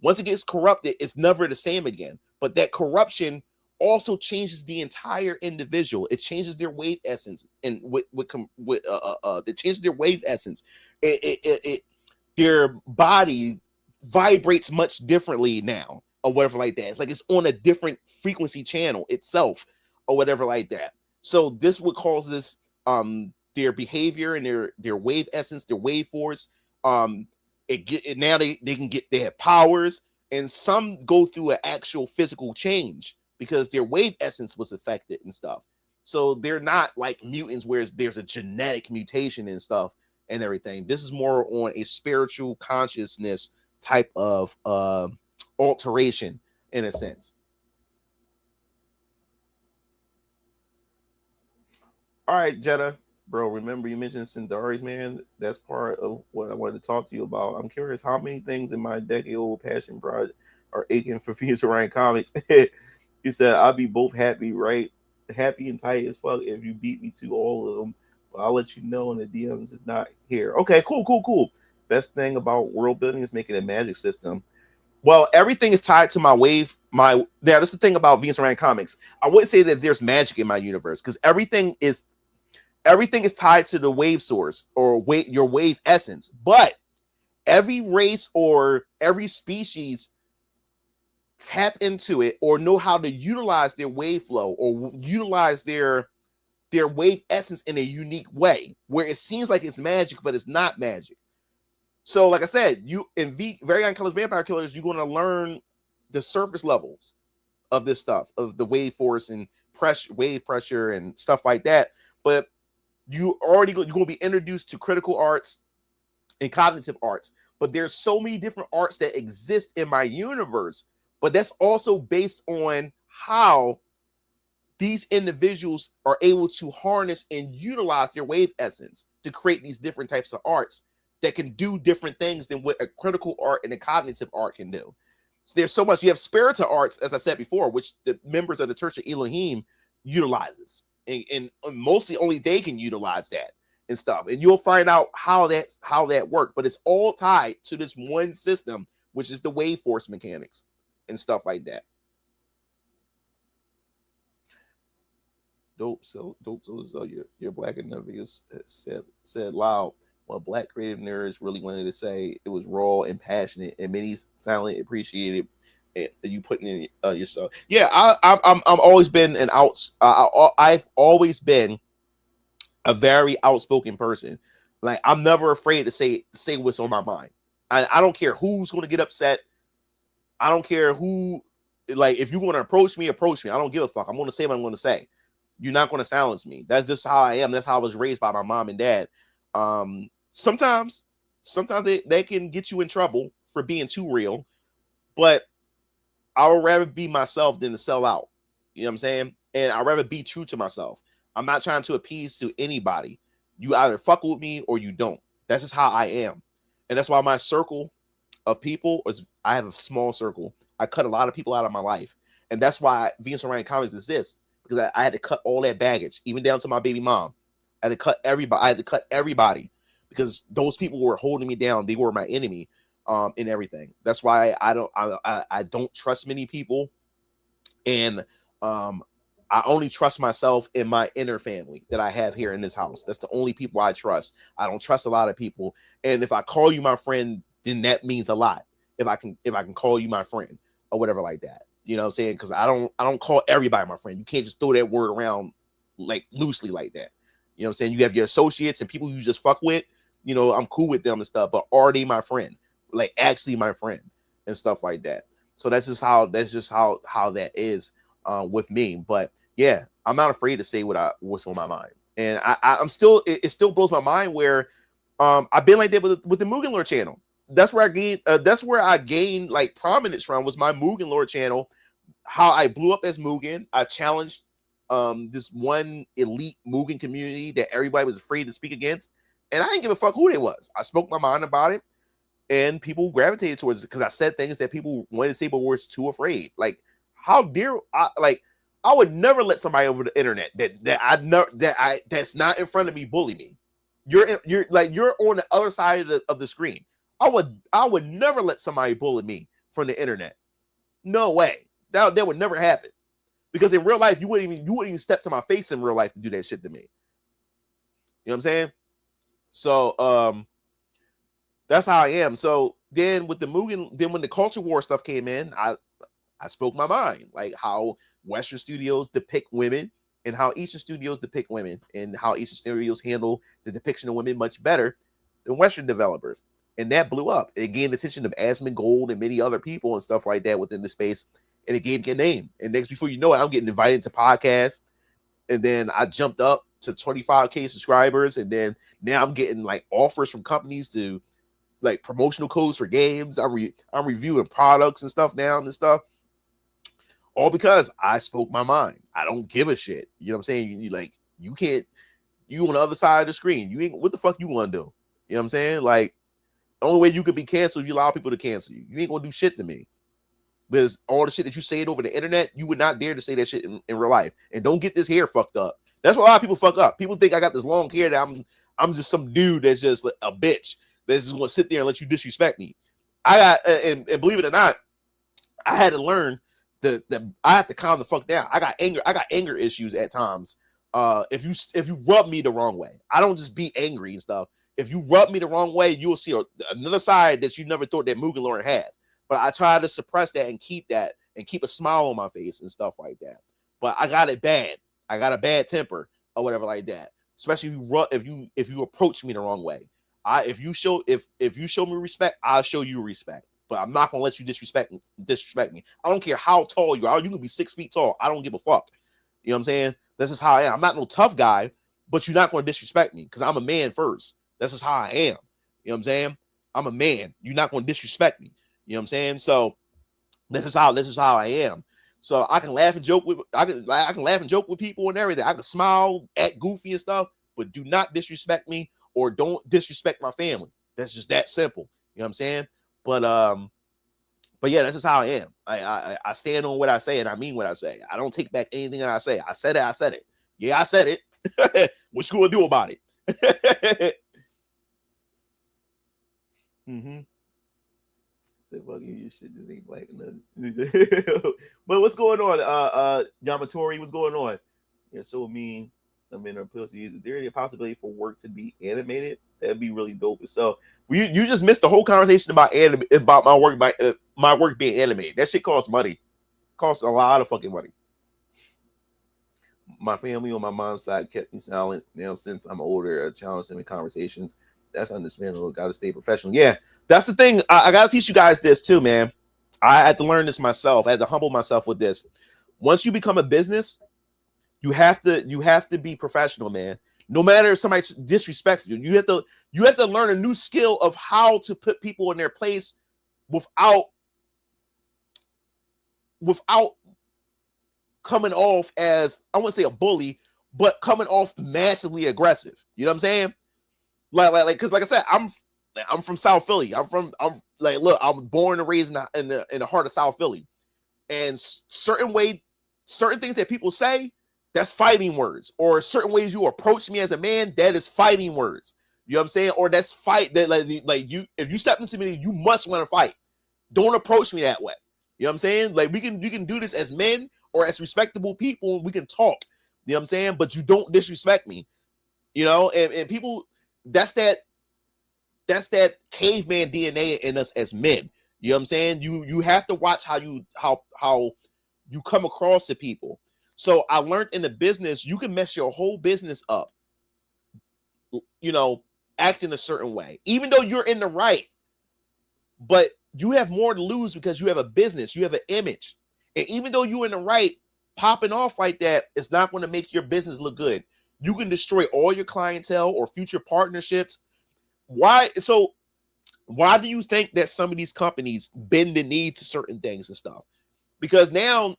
A: Once it gets corrupted, it's never the same again. But that corruption also changes the entire individual. It changes their wave essence, and it changes their wave essence. Their body vibrates much differently now, or whatever like that. It's like it's on a different frequency channel itself, or whatever like that. So this would cause this their behavior and their wave essence, their wave force. Now they have powers, and some go through an actual physical change because their wave essence was affected and stuff. So they're not like mutants where there's a genetic mutation and stuff and everything. This is more on a spiritual consciousness type of alteration in a sense. All right, Jetta. Bro, remember you mentioned Cindaris, man? That's part of what I wanted to talk to you about. I'm curious how many things in my decade-old passion project are aching for Phoenix Orion comics. He said, I'll be both happy and tight as fuck if you beat me to all of them. But I'll let you know in the DMs if not here. Okay, cool. Best thing about world building is making a magic system. Well, everything is tied to my wave. That's the thing about Venus Orion comics. I wouldn't say that there's magic in my universe because everything is tied to the wave source or your wave essence. But every race or every species tap into it or know how to utilize their wave flow or utilize their wave essence in a unique way where it seems like it's magic, but it's not magic. So, like I said, you in Very Young Colors Vampire Killers, you're going to learn the surface levels of this stuff, of the wave force and wave pressure and stuff like that. But you're going to be introduced to critical arts and cognitive arts. But there's so many different arts that exist in my universe. But that's also based on how these individuals are able to harness and utilize their wave essence to create these different types of arts that can do different things than what a critical art and a cognitive art can do. So there's so much. You have spiritual arts, as I said before, which the members of the Church of Elohim utilizes. And mostly only they can utilize that and stuff. And you'll find out how that works. But it's all tied to this one system, which is the wave force mechanics and stuff like that. Dope. So you're black enough. You said loud. What Black creative nerds really wanted to say, it was raw and passionate, and many silently appreciated you putting in yourself. Yeah, I'm always been I've always been a very outspoken person. Like I'm never afraid to say what's on my mind. I don't care who's going to get upset. I don't care who. Like if you want to approach me. I don't give a fuck. I'm going to say what I'm going to say. You're not going to silence me. That's just how I am. That's how I was raised by my mom and dad. Sometimes they can get you in trouble for being too real, but I would rather be myself than to sell out. You know what I'm saying? And I'd rather be true to myself. I'm not trying to appease to anybody. You either fuck with me or you don't. That's just how I am. And that's why my circle of people I have a small circle. I cut a lot of people out of my life. And that's why Venus Orion Comics exists, because I had to cut all that baggage, even down to my baby mom. I had to cut everybody because those people were holding me down. They were my enemy in everything. That's why I don't trust many people. And I only trust myself and my inner family that I have here in this house. That's the only people I trust. I don't trust a lot of people. And if I call you my friend, then that means a lot. if I can call you my friend or whatever like that. You know what I'm saying? Because I don't call everybody my friend. You can't just throw that word around like loosely like that. You know what I'm saying? You have your associates and people you just fuck with. You know, I'm cool with them and stuff, but are they my friend? Like actually my friend and stuff like that. So that's just how that is with me. But yeah, I'm not afraid to say what's on my mind. And I'm still, it still blows my mind where I've been like that with the Mugen Lore channel. That's where I gained like prominence from, was my Mugen Lore channel. How I blew up as Mugen. I challenged this one elite Mugen community that everybody was afraid to speak against. And I didn't give a fuck who they was. I spoke my mind about it, and people gravitated towards it because I said things that people wanted to say but were too afraid. Like, how dare I would never let somebody over the internet that's not in front of me bully me. You're on the other side of the screen. I would never let somebody bully me from the internet. No way. That would never happen. Because in real life, you wouldn't even step to my face in real life to do that shit to me. You know what I'm saying? So that's how I am. So then with the Mugen, then when the culture war stuff came in, I spoke my mind, like how Western studios depict women and how Eastern studios depict women, and how Eastern studios handle the depiction of women much better than Western developers. And that blew up. It gained the attention of Asmongold and many other people and stuff like that within the space. And it gave me a name. And next, before you know it, I'm getting invited to podcasts. And then I jumped up to 25K subscribers. And then now I'm getting like offers from companies to like promotional codes for games. I'm reviewing products and stuff now and stuff. All because I spoke my mind. I don't give a shit. You know what I'm saying? You on the other side of the screen. You ain't, what the fuck you want to do? You know what I'm saying? Like, the only way you could be canceled, you allow people to cancel you. You ain't gonna do shit to me. Because all the shit that you say over the internet, you would not dare to say that shit in real life. And don't get this hair fucked up. That's why a lot of people fuck up. People think I got this long hair that I'm just some dude that's just like a bitch that's just gonna sit there and let you disrespect me. I got and believe it or not, I had to learn that I have to calm the fuck down. I got anger issues at times. If you rub me the wrong way, I don't just be angry and stuff. If you rub me the wrong way, you will see another side that you never thought that Mugen Lore had. But I try to suppress that and keep a smile on my face and stuff like that. But I got it bad. I got a bad temper or whatever like that. Especially if you approach me the wrong way. If you show me respect, I'll show you respect. But I'm not gonna let you disrespect me. I don't care how tall you are. You can be 6 feet tall. I don't give a fuck. You know what I'm saying? That's just how I am. I'm not no tough guy, but you're not gonna disrespect me because I'm a man first. That's just how I am. You know what I'm saying? I'm a man. You're not going to disrespect me. You know what I'm saying? So this is how I am. So I can laugh and joke with people and everything. I can smile, act goofy and stuff, but do not disrespect me or don't disrespect my family. That's just that simple. You know what I'm saying? But yeah, that's just how I am. I stand on what I say and I mean what I say. I don't take back anything that I say. I said it. Yeah, I said it. What you gonna do about it? Mm-hmm. Say fuck you, your shit just ain't black enough. But what's going on? Yamatori, what's going on? Yeah, so mean. I mean, is there any possibility for work to be animated? That'd be really dope. So you just missed the whole conversation about my work being animated. That shit costs money. It costs a lot of fucking money. My family on my mom's side kept me silent. Now, since I'm older, I challenged them in conversations. That's understandable. Got to stay professional. Yeah, that's the thing. I got to teach you guys this too, man. I had to learn this myself. I had to humble myself with this. Once you become a business, you have to be professional, man. No matter if somebody disrespects you, you have to learn a new skill of how to put people in their place without coming off as, I wouldn't say a bully, but coming off massively aggressive. You know what I'm saying? Like, because like I said, I'm from South Philly. I'm born and raised in the heart of South Philly, and certain things that people say, that's fighting words, or certain ways you approach me as a man, that is fighting words. You know what I'm saying? Or that's fight that like you, if you step into me, you must want to fight. Don't approach me that way. You know what I'm saying? Like we can do this as men or as respectable people, and we can talk. You know what I'm saying? But you don't disrespect me. You know, and people. That's that caveman DNA in us as men. You know what I'm saying? You have to watch how you come across to people. So I learned in the business, you can mess your whole business up, you know, acting a certain way, even though you're in the right, but you have more to lose because you have a business, you have an image. And even though you're in the right, popping off like that is not going to make your business look good. You can destroy all your clientele or future partnerships. Why? So why do you think that some of these companies bend the knee to certain things and stuff? Because now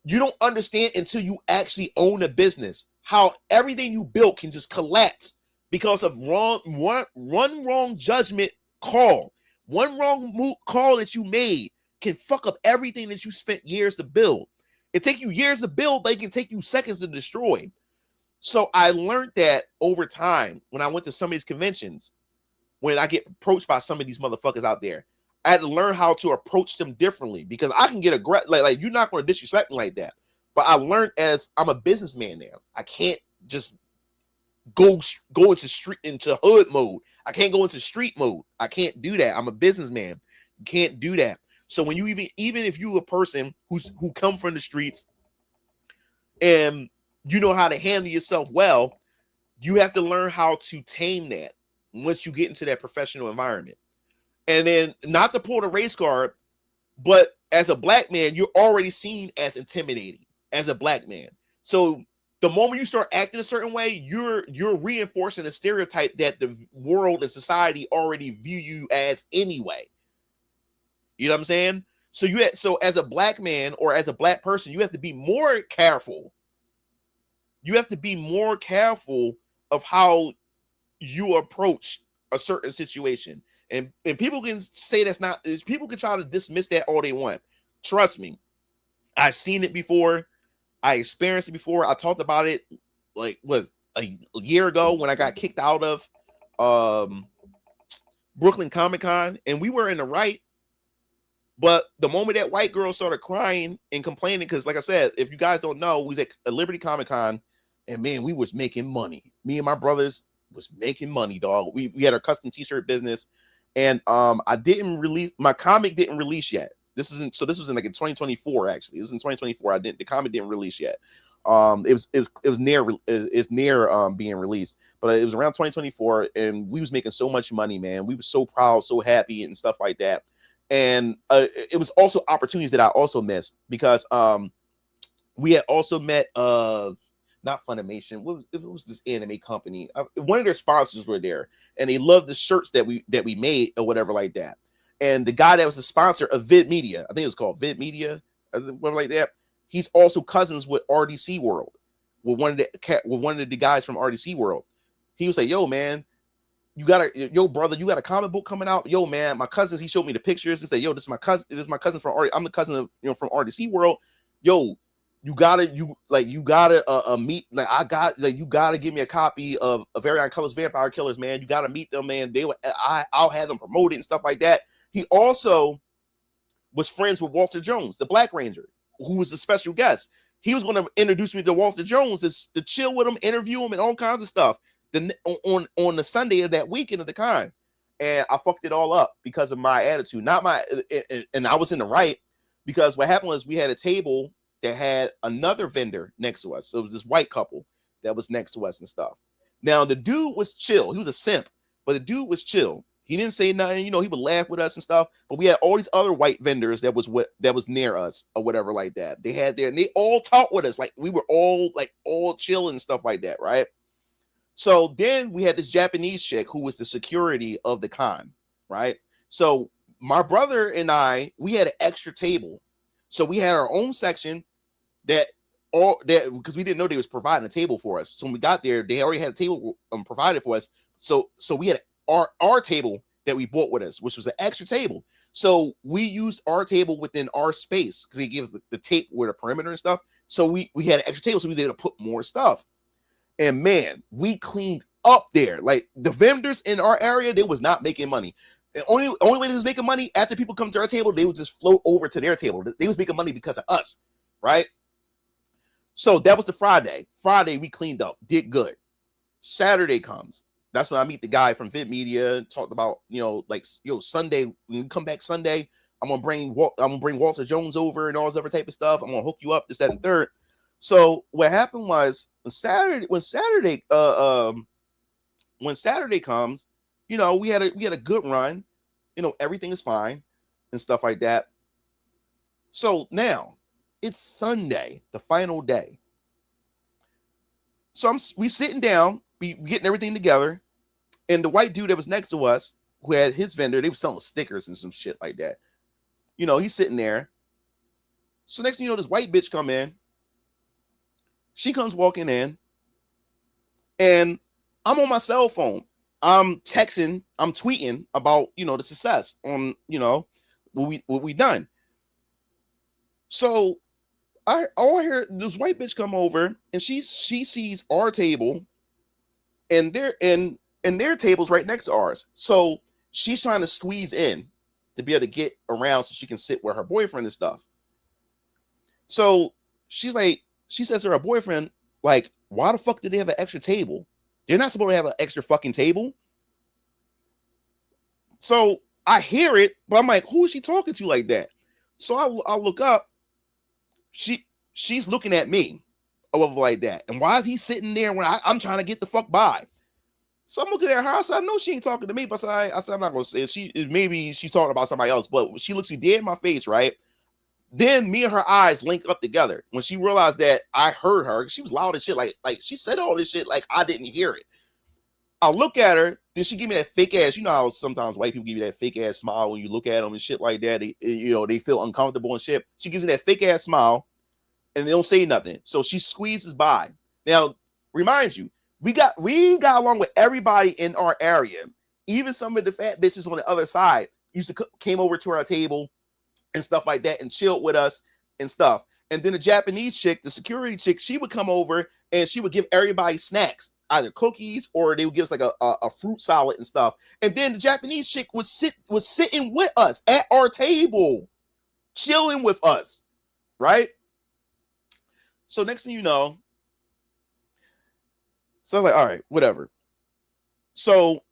A: you don't understand until you actually own a business how everything you built can just collapse because of one wrong judgment call. One wrong call that you made can fuck up everything that you spent years to build. It take you years to build, but it can take you seconds to destroy. So I learned that over time when I went to some of these conventions, when I get approached by some of these motherfuckers out there, I had to learn how to approach them differently because I can get aggressive. Like you're not going to disrespect me like that. But I learned as I'm a businessman now. I can't just go into hood mode. I can't go into street mode. I can't do that. I'm a businessman. You can't do that. So when you even if you a person who come from the streets and you know how to handle yourself well, you have to learn how to tame that once you get into that professional environment. And then not to pull the race card, but as a black man, you're already seen as intimidating as a black man. So the moment you start acting a certain way, you're reinforcing a stereotype that the world and society already view you as anyway. You know what I'm saying? So as a black man or as a black person, you have to be more careful. You have to be more careful of how you approach a certain situation. And people can say that's not, people can try to dismiss that all they want. Trust me, I've seen it before. I experienced it before. I talked about it like was a year ago when I got kicked out of Brooklyn Comic Con, and we were in the right. But the moment that white girl started crying and complaining, because like I said, if you guys don't know, we was at a Liberty Comic Con, and man, we was making money. Me and my brothers was making money, dog. We had our custom t-shirt business, and I didn't release my comic. Didn't release yet. This was in like in 2024. Actually, it was in 2024. The comic didn't release yet. It was near being released, but it was around 2024, and we was making so much money, man. We were so proud, so happy, and stuff like that. And it was also opportunities that I also missed because we had also met not Funimation. It was this anime company. One of their sponsors were there, and they loved the shirts that we made or whatever like that. And the guy that was the sponsor of Vid Media, I think it was called Vid Media, whatever like that. He's also cousins with RDC World, with one of the guys from RDC World. He was like, "Yo, man, brother, you got a comic book coming out? Yo, man, my cousins." He showed me the pictures and said, "Yo, this is my cousin. This is my cousin from I'm the cousin of from RDC World. Yo, you gotta meet. You gotta give me a copy of Orion Colors Vampire Killers, man. You gotta meet them, man. I'll have them promoted and stuff like that." He also was friends with Walter Jones, the Black Ranger, who was a special guest. He was going to introduce me to Walter Jones to chill with him, interview him, and all kinds of stuff. On the Sunday of that weekend of the con, and I fucked it all up because of my attitude. And I was in the right because what happened was we had a table that had another vendor next to us. So it was this white couple that was next to us and stuff. Now the dude was chill. He was a simp, but the dude was chill. He didn't say nothing, he would laugh with us and stuff. But we had all these other white vendors that was near us or whatever like that. They had and they all talked with us like we were all chill and stuff like that, right? So then we had this Japanese chick who was the security of the con, right? So my brother and I, we had an extra table, so we had our own section because we didn't know they was providing a table for us. So when we got there, they already had a table provided for us. So we had our table that we bought with us, which was an extra table. So we used our table within our space because he gives the tape with a perimeter and stuff. So we had an extra table, so we was able to put more stuff. And man, we cleaned up there. Like the vendors in our area, they was not making money. The only way they was making money after people come to our table, they would just float over to their table. They was making money because of us, right? So that was the Friday. Friday we cleaned up, did good. Saturday comes. That's when I meet the guy from Vid Media. Talked about, like, Sunday, when you come back Sunday, I'm gonna bring Walter Jones over and all this other type of stuff. I'm gonna hook you up, this, that, and third. So what happened was when Saturday comes, we had a good run. Everything is fine and stuff like that. So now it's Sunday, the final day. So we sitting down, we getting everything together, and the white dude that was next to us, who had his vendor, they were selling stickers and some shit like that. He's sitting there. So next thing you know, this white bitch come in. She comes walking in, and I'm on my cell phone. I'm texting, I'm tweeting about, the success on, what we done. So I hear this white bitch come over, and she sees our table and their table's right next to ours. So she's trying to squeeze in to be able to get around so she can sit with her boyfriend and stuff. So she says to her boyfriend, like, why the fuck do they have an extra table? They're not supposed to have an extra fucking table. So I hear it, but I'm like, who is she talking to like that? So I look up. She's looking at me over like that. And why is he sitting there when I'm trying to get the fuck by? So I'm looking at her. I said, I know she ain't talking to me, but I said, I'm not going to say it. Maybe she's talking about somebody else, but she looks me dead in my face, right? Then me and her eyes link up together. When she realized that I heard her, she was loud as shit. Like she said all this shit like I didn't hear it. I look at her. Then she give me that fake ass. You know how sometimes white people give you that fake ass smile when you look at them and shit like that. They feel uncomfortable and shit. She gives me that fake ass smile, and they don't say nothing. So she squeezes by. Now, remind you, we got along with everybody in our area. Even some of the fat bitches on the other side came over to our table and stuff like that and chilled with us and stuff. And then the Japanese chick, the security chick, she would come over and she would give everybody snacks, either cookies or they would give us like a fruit salad and stuff. And then the Japanese chick was sitting with us at our table, chilling with us, right? So next thing you know, so I was like, all right, whatever. So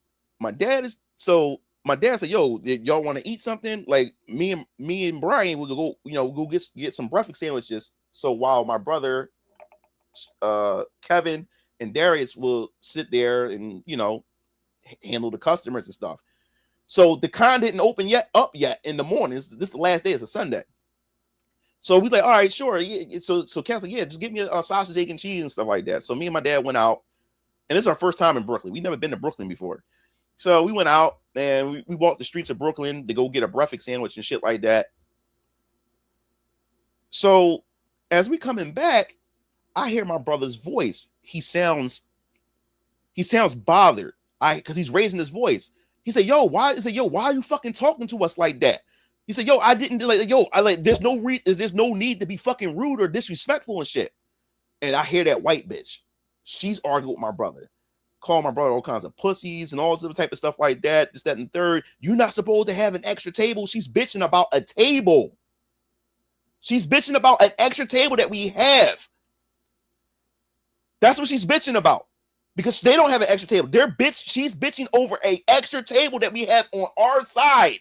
A: my dad said, yo, did y'all want to eat something? Like me and Brian would go get some breakfast sandwiches. So while my brother, Kevin and Darius will sit there and, handle the customers and stuff. So the con didn't open up yet in the morning. This is the last day. It's a Sunday. So we like, all right, sure. Yeah. So Kev's like, yeah, just give me a sausage, egg, and cheese and stuff like that. So me and my dad went out, and this is our first time in Brooklyn. We've never been to Brooklyn before. So we went out and we walked the streets of Brooklyn to go get a breakfast sandwich and shit like that. So as we coming back, I hear my brother's voice. He sounds bothered. Because he's raising his voice. He said, why are you fucking talking to us like that? He said, I didn't there's no need to be fucking rude or disrespectful and shit. And I hear that white bitch. She's arguing with my brother. Call my brother all kinds of pussies and all this other type of stuff like that. This, that, and third. You're not supposed to have an extra table. She's bitching about a table. She's bitching about an extra table that we have. That's what she's bitching about. Because they don't have an extra table. She's bitching over an extra table that we have on our side.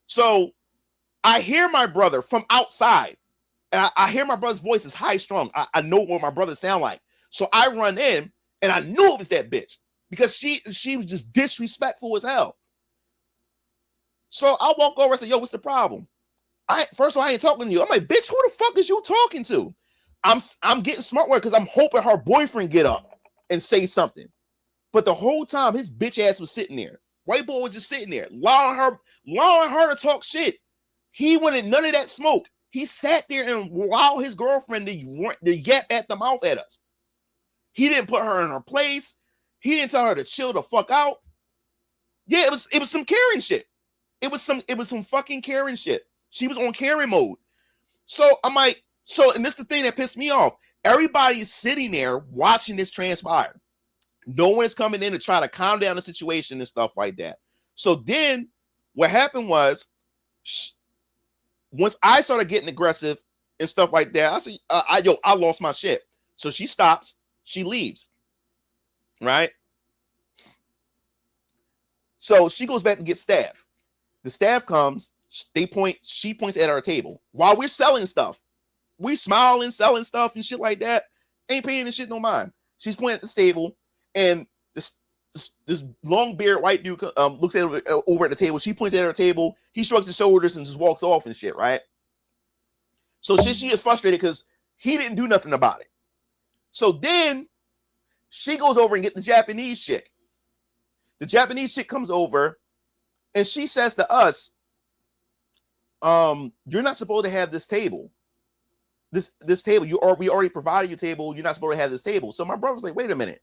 A: So I hear my brother from outside. And I hear my brother's voice is high strung. I know what my brother sound like. So I run in and I knew it was that bitch because she was just disrespectful as hell. So I walk over and say, yo, what's the problem? First of all, I ain't talking to you. I'm like, bitch, who the fuck is you talking to? I'm getting smart with her because I'm hoping her boyfriend get up and say something. But the whole time his bitch ass was sitting there. White boy was just sitting there, allowing her to talk shit. He wanted none of that smoke. He sat there and allowed his girlfriend to yap at the mouth at us. He didn't put her in her place. He didn't tell her to chill the fuck out. Yeah, it was some Karen shit. It was some fucking Karen shit. She was on Karen mode. So I'm like, and this is the thing that pissed me off. Everybody is sitting there watching this transpire. No one is coming in to try to calm down the situation and stuff like that. So then what happened was, once I started getting aggressive and stuff like that, I said, I lost my shit. So she stops, she leaves, right? So she goes back to get staff. The staff comes, she points at our table while we're selling stuff. We smiling, selling stuff and shit like that. Ain't paying the shit no mind. She's pointing at the table, and this long beard white dude looks at her over at the table. She points at her table. He shrugs his shoulders and just walks off and shit, right? So she is frustrated because he didn't do nothing about it. So then she goes over and get the Japanese chick. The Japanese chick comes over and she says to us, you're not supposed to have this table. This table, we already provided your table. You're not supposed to have this table. So my brother's like, wait a minute.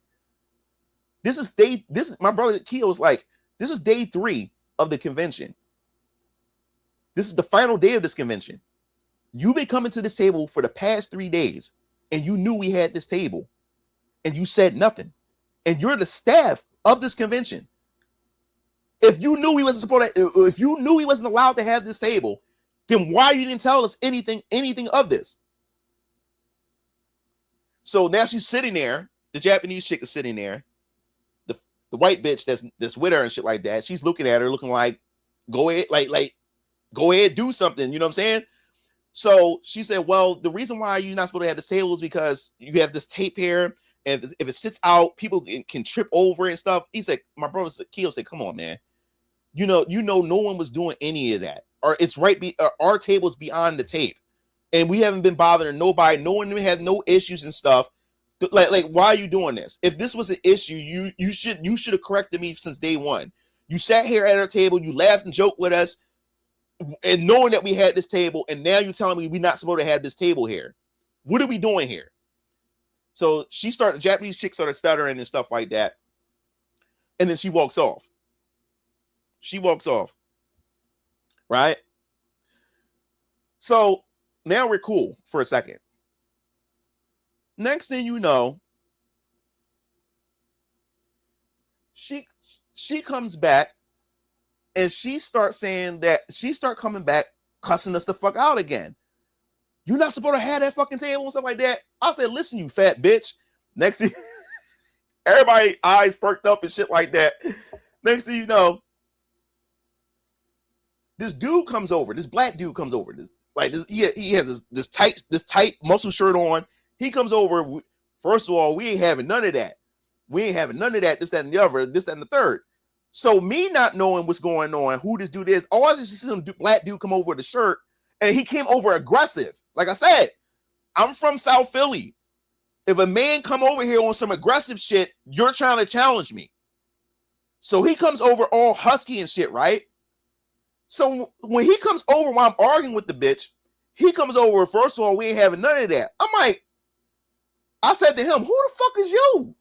A: My brother Keo's like, this is day 3 of the convention. This is the final day of this convention. You've been coming to this table for the past 3 days, and you knew we had this table, and you said nothing. And you're the staff of this convention. If you knew he wasn't allowed to have this table, then why you didn't tell us anything of this? So now she's sitting there. The Japanese chick is sitting there. The white bitch that's with her and shit like that. She's looking at her, looking like, go ahead, like, go ahead, do something. You know what I'm saying? So she said, well, the reason why you're not supposed to have this table is because you have this tape here, and if it sits out, people can trip over and stuff. He's like, my brother Keo said, come on, man. You know, no one was doing any of that. Or it's our table's beyond the tape, and we haven't been bothering nobody. No one had no issues and stuff. Like, why are you doing this? If this was an issue, you should have corrected me since day one. You sat here at our table, you laughed and joked with us, and knowing that we had this table, and now you're telling me we're not supposed to have this table here. What are we doing here? So the Japanese chick started stuttering and stuff like that, and then she walks off. Right? So now we're cool for a second. Next thing you know, she comes back and she starts coming back, cussing us the fuck out again. You're not supposed to have that fucking table and stuff like that. I said, listen, you fat bitch. Next thing, everybody eyes perked up and shit like that. Next thing you know, this dude comes over. This black dude comes over. He has this tight muscle shirt on. He comes over. First of all, we ain't having none of that. This, that, and the other, this, that, and the third. So me not knowing what's going on, who this dude is, all I just see some black dude come over with the shirt, and he came over aggressive. Like I said, I'm from South Philly. If a man come over here on some aggressive shit, you're trying to challenge me. So he comes over all husky and shit, right? So when he comes over while I'm arguing with the bitch, he comes over, first of all, we ain't having none of that. I'm like, I said to him, who the fuck is you?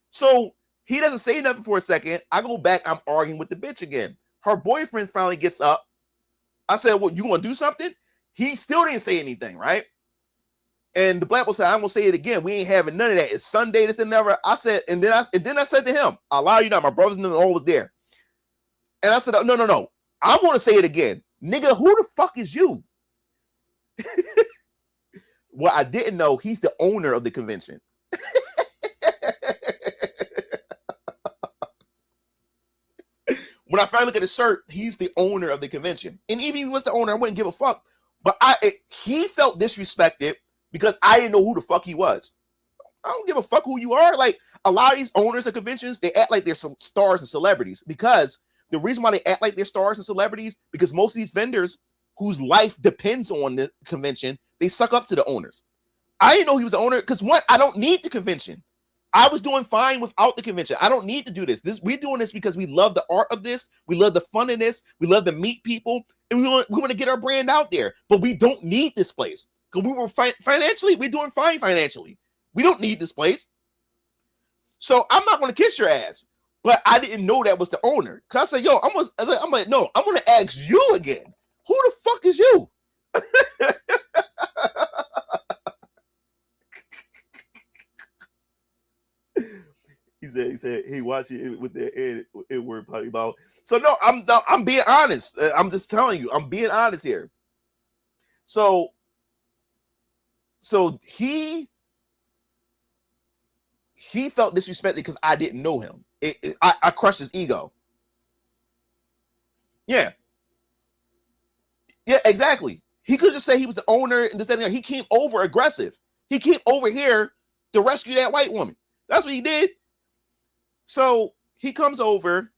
A: So he doesn't say nothing for a second. I go back, I'm arguing with the bitch again. Her boyfriend finally gets up. I said, well, you want to do something? He still didn't say anything, right? And the black boy said, I'm going to say it again. We ain't having none of that. It's Sunday, this and never. I said, and then I said to him, I'll allow you now. My brothers and them all was there. And I said, no. I'm going to say it again. Nigga, who the fuck is you? Well, I didn't know he's the owner of the convention. When I finally look at his shirt, he's the owner of the convention. And even if he was the owner, I wouldn't give a fuck. But he felt disrespected because I didn't know who the fuck he was. I don't give a fuck who you are. Like, a lot of these owners of conventions, they act like they're some stars and celebrities. Because the reason why they act like they're stars and celebrities, because most of these vendors whose life depends on the convention, they suck up to the owners. I didn't know he was the owner because, one, I don't need the convention. I was doing fine without the convention. I don't need to do this. We're doing this because we love the art of this. We love the fun in this. We love to meet people, and we want to get our brand out there. But we don't need this place because we were financially. We're doing fine financially. We don't need this place. So I'm not going to kiss your ass. But I didn't know that was the owner. Cause I said, I'm like, no, I'm going to ask you again. Who the fuck is you? He said, hey, watch it with the word probably about. So no, I'm being honest. I'm just telling you, I'm being honest here. So he he felt disrespected because I didn't know him. I crushed his ego. Yeah. Yeah, exactly. He could just say he was the owner and this, that, and that. He came over aggressive. He came over here to rescue that white woman. That's what he did. So he comes over,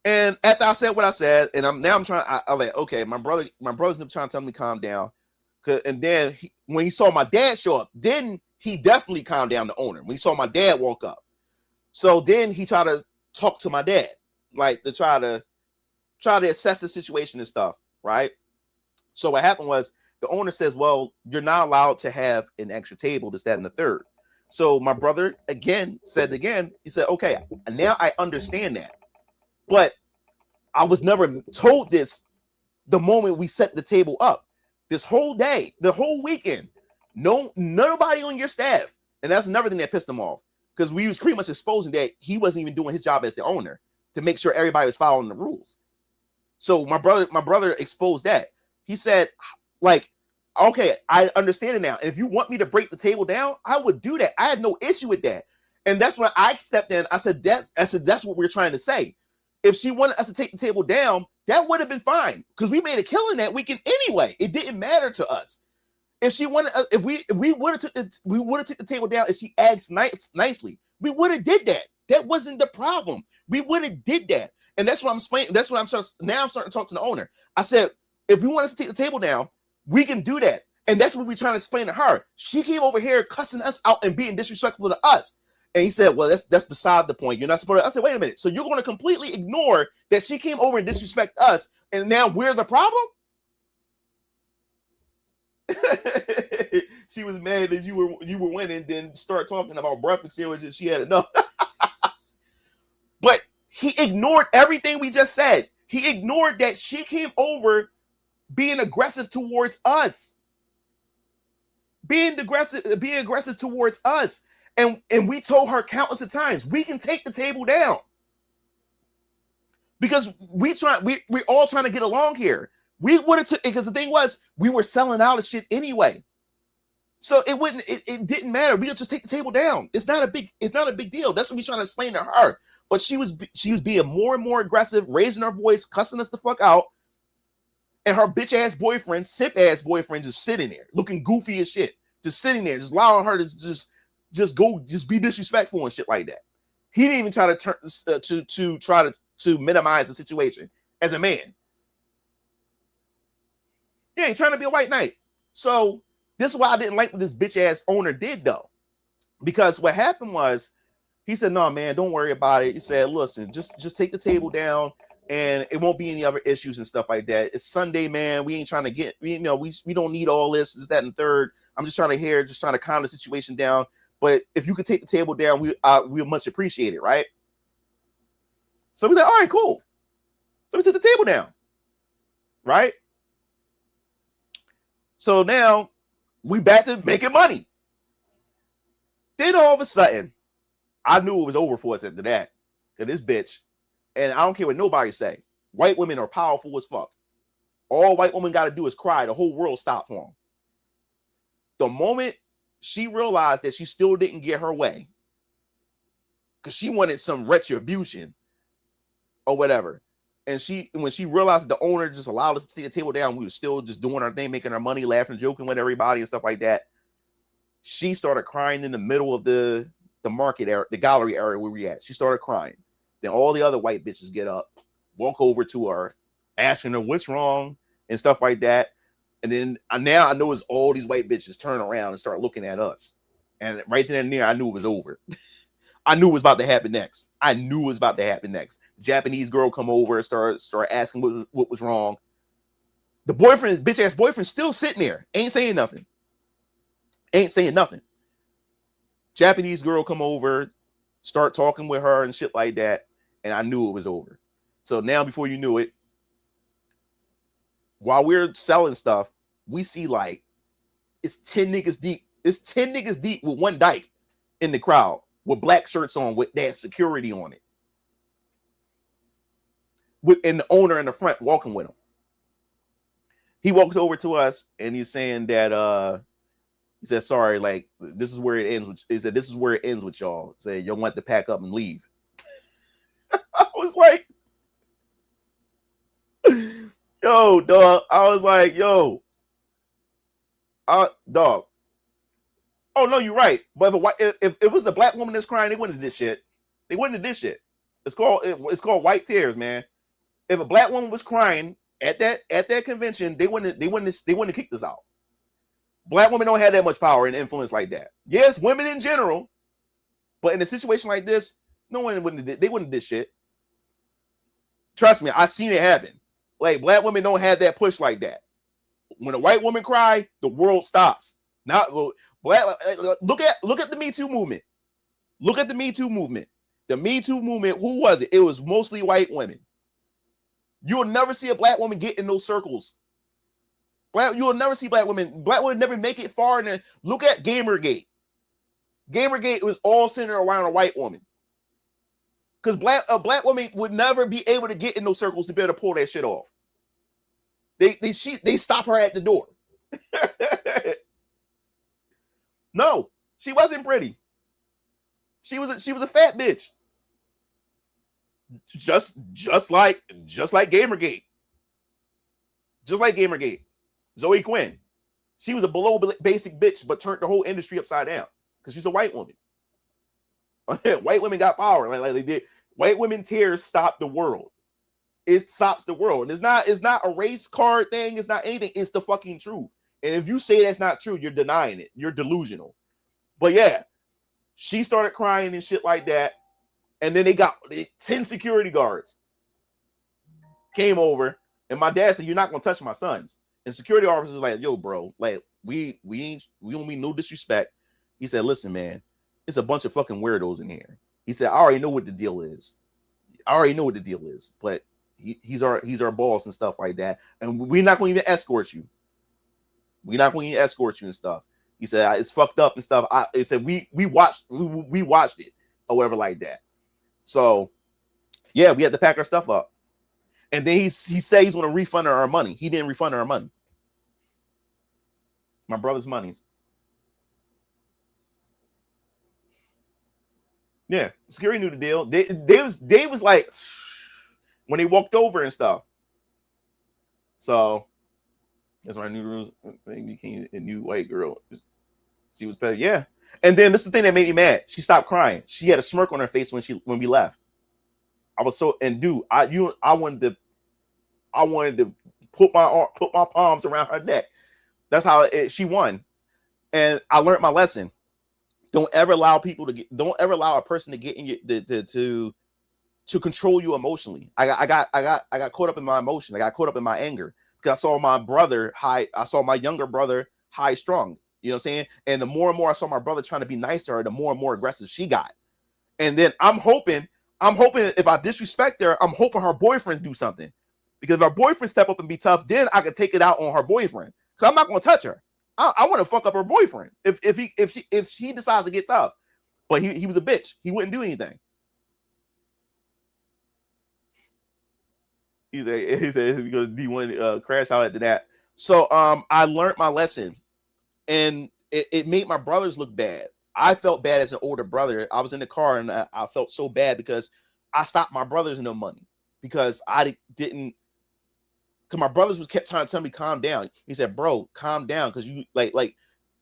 A: and after I said what I said, and I'm like, okay, my brother's trying to tell me to calm down. And then when he saw my dad show up, then he definitely calmed down, the owner. When he saw my dad walk up. So then he tried to talk to my dad, like to try to assess the situation and stuff, right? So what happened was the owner says, well, you're not allowed to have an extra table, this, that, and the third. So my brother he said, okay, now I understand that. But I was never told this the moment we set the table up. This whole day, the whole weekend, nobody on your staff. And that's another thing that pissed him off, because we was pretty much exposing that he wasn't even doing his job as the owner to make sure everybody was following the rules. So my brother exposed that. He said, like, okay, I understand it now. And if you want me to break the table down, I would do that. I had no issue with that. And that's when I stepped in. I said, that's what we're trying to say. If she wanted us to take the table down, that would have been fine, because we made a killing that weekend anyway. It didn't matter to us. If she wanted, if we would have took the table down, if she asked nicely, we would have did that. That wasn't the problem. We would have did that. And that's what I'm explaining. That's what I'm starting to talk to the owner. I said, if we want us to take the table down, we can do that. And that's what we're trying to explain to her. She came over here cussing us out and being disrespectful to us. And he said, well, that's beside the point. You're not supposed to. I said, wait a minute. So you're going to completely ignore that she came over and disrespect us, and now we're the problem? She was mad that you were winning, then start talking about breakfast sandwiches. She had enough. But he ignored everything we just said. He ignored that she came over being aggressive towards us. Being aggressive towards us. And we told her countless of times, we can take the table down. Because we're all trying to get along here. We would have took, because the thing was, we were selling out of shit anyway. So it didn't matter. We could just take the table down. It's not a big deal. That's what we're trying to explain to her. But she was being more and more aggressive, raising her voice, cussing us the fuck out. And her bitch ass boyfriend, simp ass boyfriend, just sitting there, looking goofy as shit. Just sitting there, just allowing her to just be disrespectful and shit like that. He didn't even try to try to minimize the situation as a man. He ain't trying to be a white knight. So this is why I didn't like what this bitch ass owner did, though. Because what happened was, he said, no, man, don't worry about it. He said, listen, just take the table down and it won't be any other issues and stuff like that. It's Sunday, man. We ain't trying to get, we don't need all this, that, and third. I'm just trying to calm the situation down. But if you could take the table down, we much appreciate it, right? So we like, all right, cool. So we took the table down, right? So now we back to making money. Then all of a sudden, I knew it was over for us after that. Because this bitch, and I don't care what nobody say, white women are powerful as fuck. All white women got to do is cry. The whole world stopped for them. The moment she realized that she still didn't get her way, because she wanted some retribution or whatever. And when she realized that the owner just allowed us to take the table down, we were still just doing our thing, making our money, laughing, joking with everybody and stuff like that. She started crying in the middle of the market area, the gallery area where we at. She started crying. Then all the other white bitches get up, walk over to her, asking her what's wrong and stuff like that. And then now I know it's all these white bitches turn around and start looking at us. And right then and there, I knew it was over. I knew it was about to happen next. The Japanese girl come over and start asking what was wrong. The boyfriend, bitch ass boyfriend, still sitting there, ain't saying nothing. Japanese girl come over, start talking with her and shit like that, and I knew it was over. So now, before you knew it, while we're selling stuff, we see like it's 10 niggas deep. It's 10 niggas deep with one dyke in the crowd with black shirts on with that security on it. And the owner in the front walking with him. He walks over to us and he's saying that He said, sorry, like this is where it ends. He said, this is where it ends with y'all. He said, y'all want to pack up and leave. I was like, yo, dog. I was like, yo, dog. Oh no, you're right. But if it was a black woman that's crying, they wouldn't have this shit. They wouldn't have this shit. It's called white tears, man. If a black woman was crying at that convention, they wouldn't have kicked us out. Black women don't have that much power and influence like that. Yes, women in general, but in a situation like this, no one wouldn't have this shit. Trust me, I've seen it happen. Like black women don't have that push like that. When a white woman cry, the world stops. Not black. Look at the Me Too movement. Look at the Me Too movement. The Me Too movement. Who was it? It was mostly white women. You'll never see a black woman get in those circles. You'll never see black women. Black women never make it far. And look at Gamergate. Gamergate was all centered around a white woman. Because a black woman would never be able to get in those circles to be able to pull that shit off. They stop her at the door. No, she wasn't pretty. She was a fat bitch. Just like Gamergate. Just like Gamergate. Zoe Quinn. She was a below basic bitch, but turned the whole industry upside down because she's a white woman. White women got power, like they did. White women tears stop the world. It stops the world. And it's not a race card thing. It's not anything. It's the fucking truth. And if you say that's not true, you're denying it. You're delusional. But yeah, she started crying and shit like that. And then they got 10 security guards came over. And my dad said, you're not going to touch my sons. And security officers like, yo, bro, like we don't mean no disrespect. He said, listen, man, it's a bunch of fucking weirdos in here. He said, I already know what the deal is. But he's our boss and stuff like that. And we're not going to even escort you. And stuff. He said, it's fucked up and stuff. He said, we watched it or whatever like that. So yeah, we had to pack our stuff up. And then he said he's going to refund our money. He didn't refund our money. My brother's money. Yeah, security knew the deal. They was like when they walked over and stuff. So that's when I knew the rules. Thing became a new white girl. She was better, yeah. And then this is the thing that made me mad. She stopped crying. She had a smirk on her face when we left. I was so I wanted to put my palms around her neck. That's how she won. And I learned my lesson. Don't ever allow a person to get in your to control you emotionally. I got caught up in my emotion. I got caught up in my anger because I saw my brother high. I saw my younger brother high strung. You know what I'm saying? And the more and more I saw my brother trying to be nice to her, the more and more aggressive she got. And then I'm hoping if I disrespect her, I'm hoping her boyfriend do something. Because if her boyfriend step up and be tough, then I could take it out on her boyfriend. Because I'm not going to touch her. I want to fuck up her boyfriend if she decides to get tough. But he was a bitch. He wouldn't do anything. He said because do you want to crash out after that? So I learned my lesson, and it made my brothers look bad. I felt bad as an older brother. I was in the car and I felt so bad because I stopped my brothers no money because I didn't. Because my brothers kept trying to tell me calm down. He said, "Bro, calm down, because you like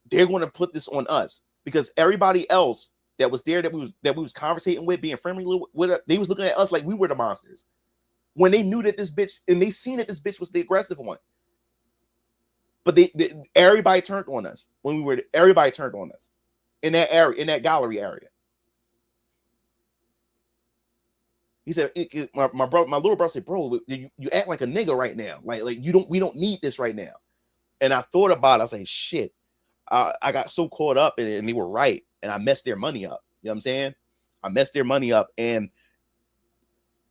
A: they're going to put this on us because everybody else that was there that we was conversating with, being friendly with, they was looking at us like we were the monsters when they knew that this bitch and they seen that this bitch was the aggressive one. But everybody turned on us everybody turned on us in that area, in that gallery area." He said, my little brother said, "Bro, you act like a nigga right now. Like we don't need this right now." And I thought about it. I was like, shit, I got so caught up in it, and they were right. And I messed their money up. You know what I'm saying? I messed their money up. And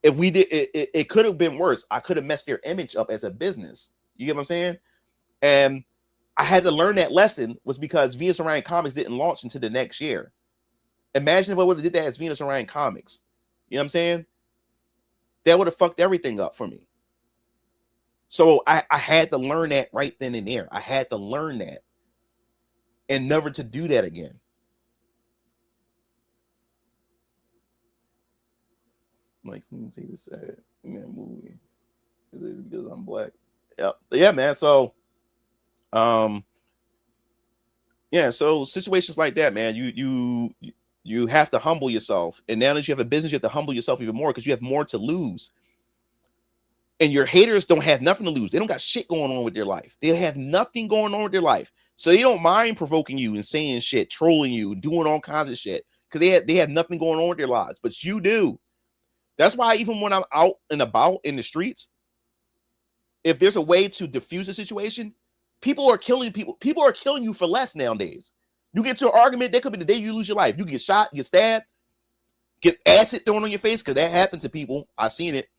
A: if we did, it could have been worse. I could have messed their image up as a business. You get what I'm saying? And I had to learn that lesson was because Venus Orion Comics didn't launch until the next year. Imagine if I would have did that as Venus Orion Comics. You know what I'm saying? That would have fucked everything up for me. So I had to learn that right then and there. I had to learn that. and never to do that again. Like, who see this in that movie? Is it because I'm black? Yeah, man. So, yeah. So situations like that, man. You have to humble yourself, and now that you have a business, you have to humble yourself even more because you have more to lose. And your haters don't have nothing to lose. They don't got shit going on with their life. They have nothing going on with their life, so they don't mind provoking you and saying shit, trolling you, doing all kinds of shit because they have nothing going on with their lives. But you do. That's why even when I'm out and about in the streets, if there's a way to diffuse the situation, people are killing people. People are killing you for less nowadays. You get to an argument, that could be the day you lose your life. You get shot, get stabbed, get acid thrown on your face, because that happens to people. I've seen it.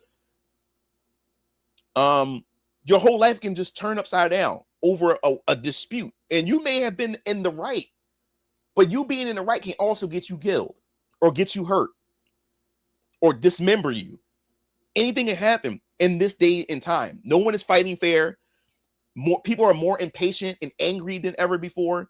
A: Your whole life can just turn upside down over a dispute. And you may have been in the right, but you being in the right can also get you killed or get you hurt or dismember you. Anything can happen in this day and time. No one is fighting fair. More people are more impatient and angry than ever before.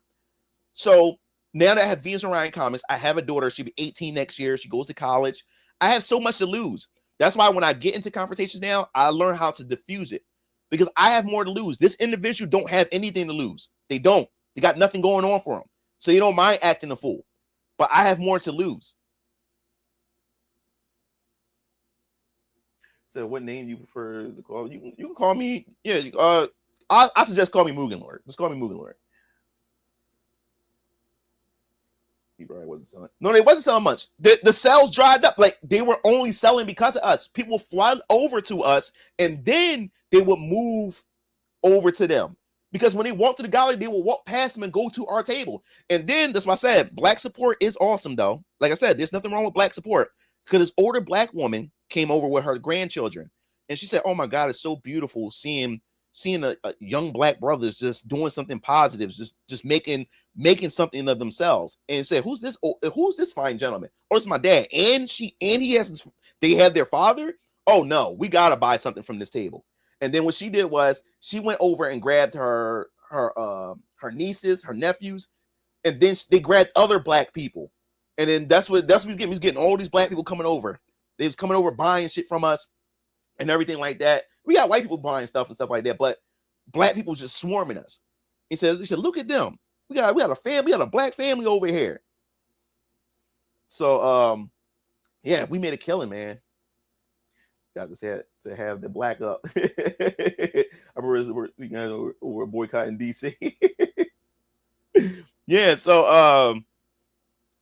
A: So now that I have Venus and Orion comics, I have a daughter. She'll be 18 next year. She goes to college. I have so much to lose. That's why when I get into confrontations now, I learn how to diffuse it because I have more to lose. This individual don't have anything to lose. They don't. They got nothing going on for them. So you don't mind acting a fool. But I have more to lose. So what name you prefer to call? You can call me. Yeah. I suggest call me Mugen Lord. Just call me Mugen Lord. He probably wasn't selling. No, they wasn't selling much. The sales dried up. Like they were only selling because of us. People flood over to us, and then they would move over to them. Because when they walk to the gallery, they will walk past them and go to our table. And then that's why I said black support is awesome, though. Like I said, there's nothing wrong with black support. Because this older black woman came over with her grandchildren, and she said, "Oh my God, it's so beautiful seeing a young black brothers just doing something positive, just making something of themselves." And said, "Who's this fine gentleman?" "Oh, it's my dad." And they have their father. "Oh no, we gotta buy something from this table." And then what she did was she went over and grabbed her nieces, her nephews, and then they grabbed other black people. And then that's what he's getting. He's getting all these black people coming over. They was coming over buying shit from us and everything like that. We got white people buying stuff and stuff like that, but black people was just swarming us. He said, "Look at them. We got a family. We got a black family over here." So yeah, we made a killing, man. Got to have the black up. I remember we're boycotting DC. Yeah, so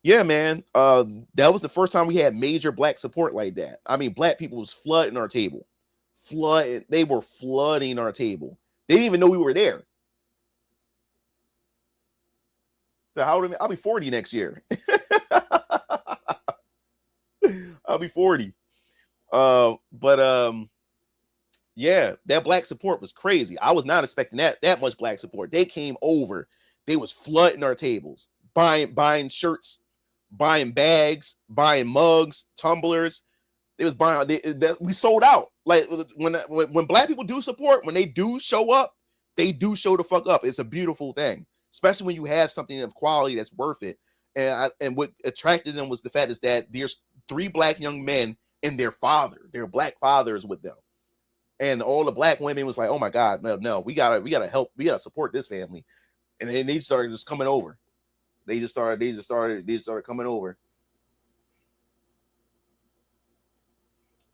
A: yeah, man. That was the first time we had major black support like that. I mean, black people was flooding our table. They were flooding our table. They didn't even know we were there. So how old am I? I'll be 40 next year. I'll be 40. Yeah, that black support was crazy. I was not expecting that much black support. They came over. They was flooding our tables, buying shirts, buying bags, buying mugs, tumblers. They was buying. We sold out. Like when black people do support, when they do show up, they do show the fuck up. It's a beautiful thing, especially when you have something of quality that's worth it. And what attracted them was the fact is that there's 3 black young men and their black fathers with them, and all the black women was like, "Oh my God, no, we gotta help, we gotta support this family," and then they started just coming over. They just started coming over.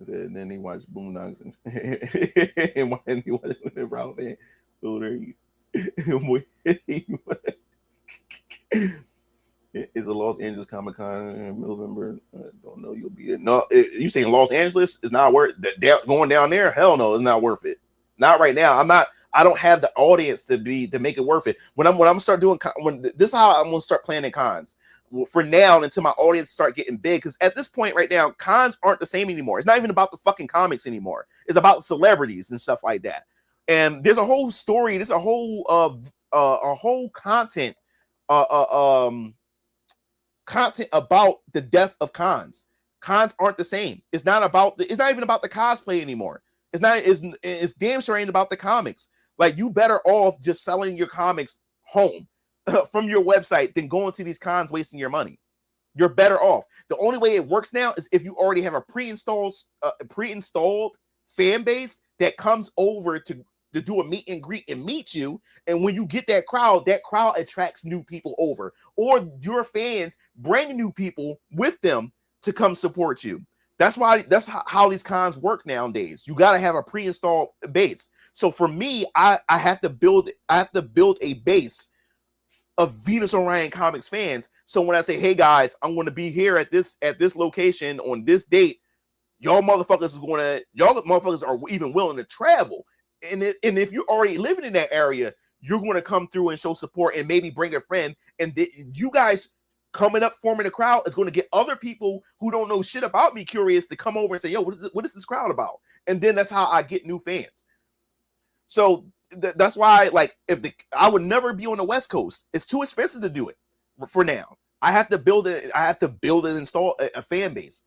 A: And then they watched Boondocks and they watched Ralph and It's a Los Angeles Comic Con in November. I don't know you'll be there. No, you saying Los Angeles is not worth that? Going down there? Hell no, it's not worth it. Not right now. I don't have the audience to make it worth it. When I'm start doing this is how I'm gonna start planning cons. For now, until my audience start getting big, because at this point right now, cons aren't the same anymore. It's not even about the fucking comics anymore. It's about celebrities and stuff like that. And there's a whole story. There's a whole content content about the death of cons. Cons aren't the same. It's not even about the cosplay anymore. It's damn sure ain't about the comics. Like, you better off just selling your comics home. from your website than going to these cons wasting your money. You're better off. The only way it works now is if you already have a pre-installed fan base that comes over to do a meet and greet and meet you. And when you get that crowd attracts new people over, or your fans bring new people with them to come support you. That's how these cons work nowadays. You got to have a pre-installed base. So for me, I have to build a base of Venus Orion Comics fans. So when I say, hey guys, I'm going to be here at this location on this date, y'all motherfuckers are even willing to travel. And if you're already living in that area, you're going to come through and show support and maybe bring a friend. And you guys coming up, forming a crowd is going to get other people who don't know shit about me curious to come over and say, yo, what is this crowd about? And then that's how I get new fans. So that's why, like, I would never be on the West Coast. It's too expensive to do it for now. I have to build it. I have to build and install a fan base.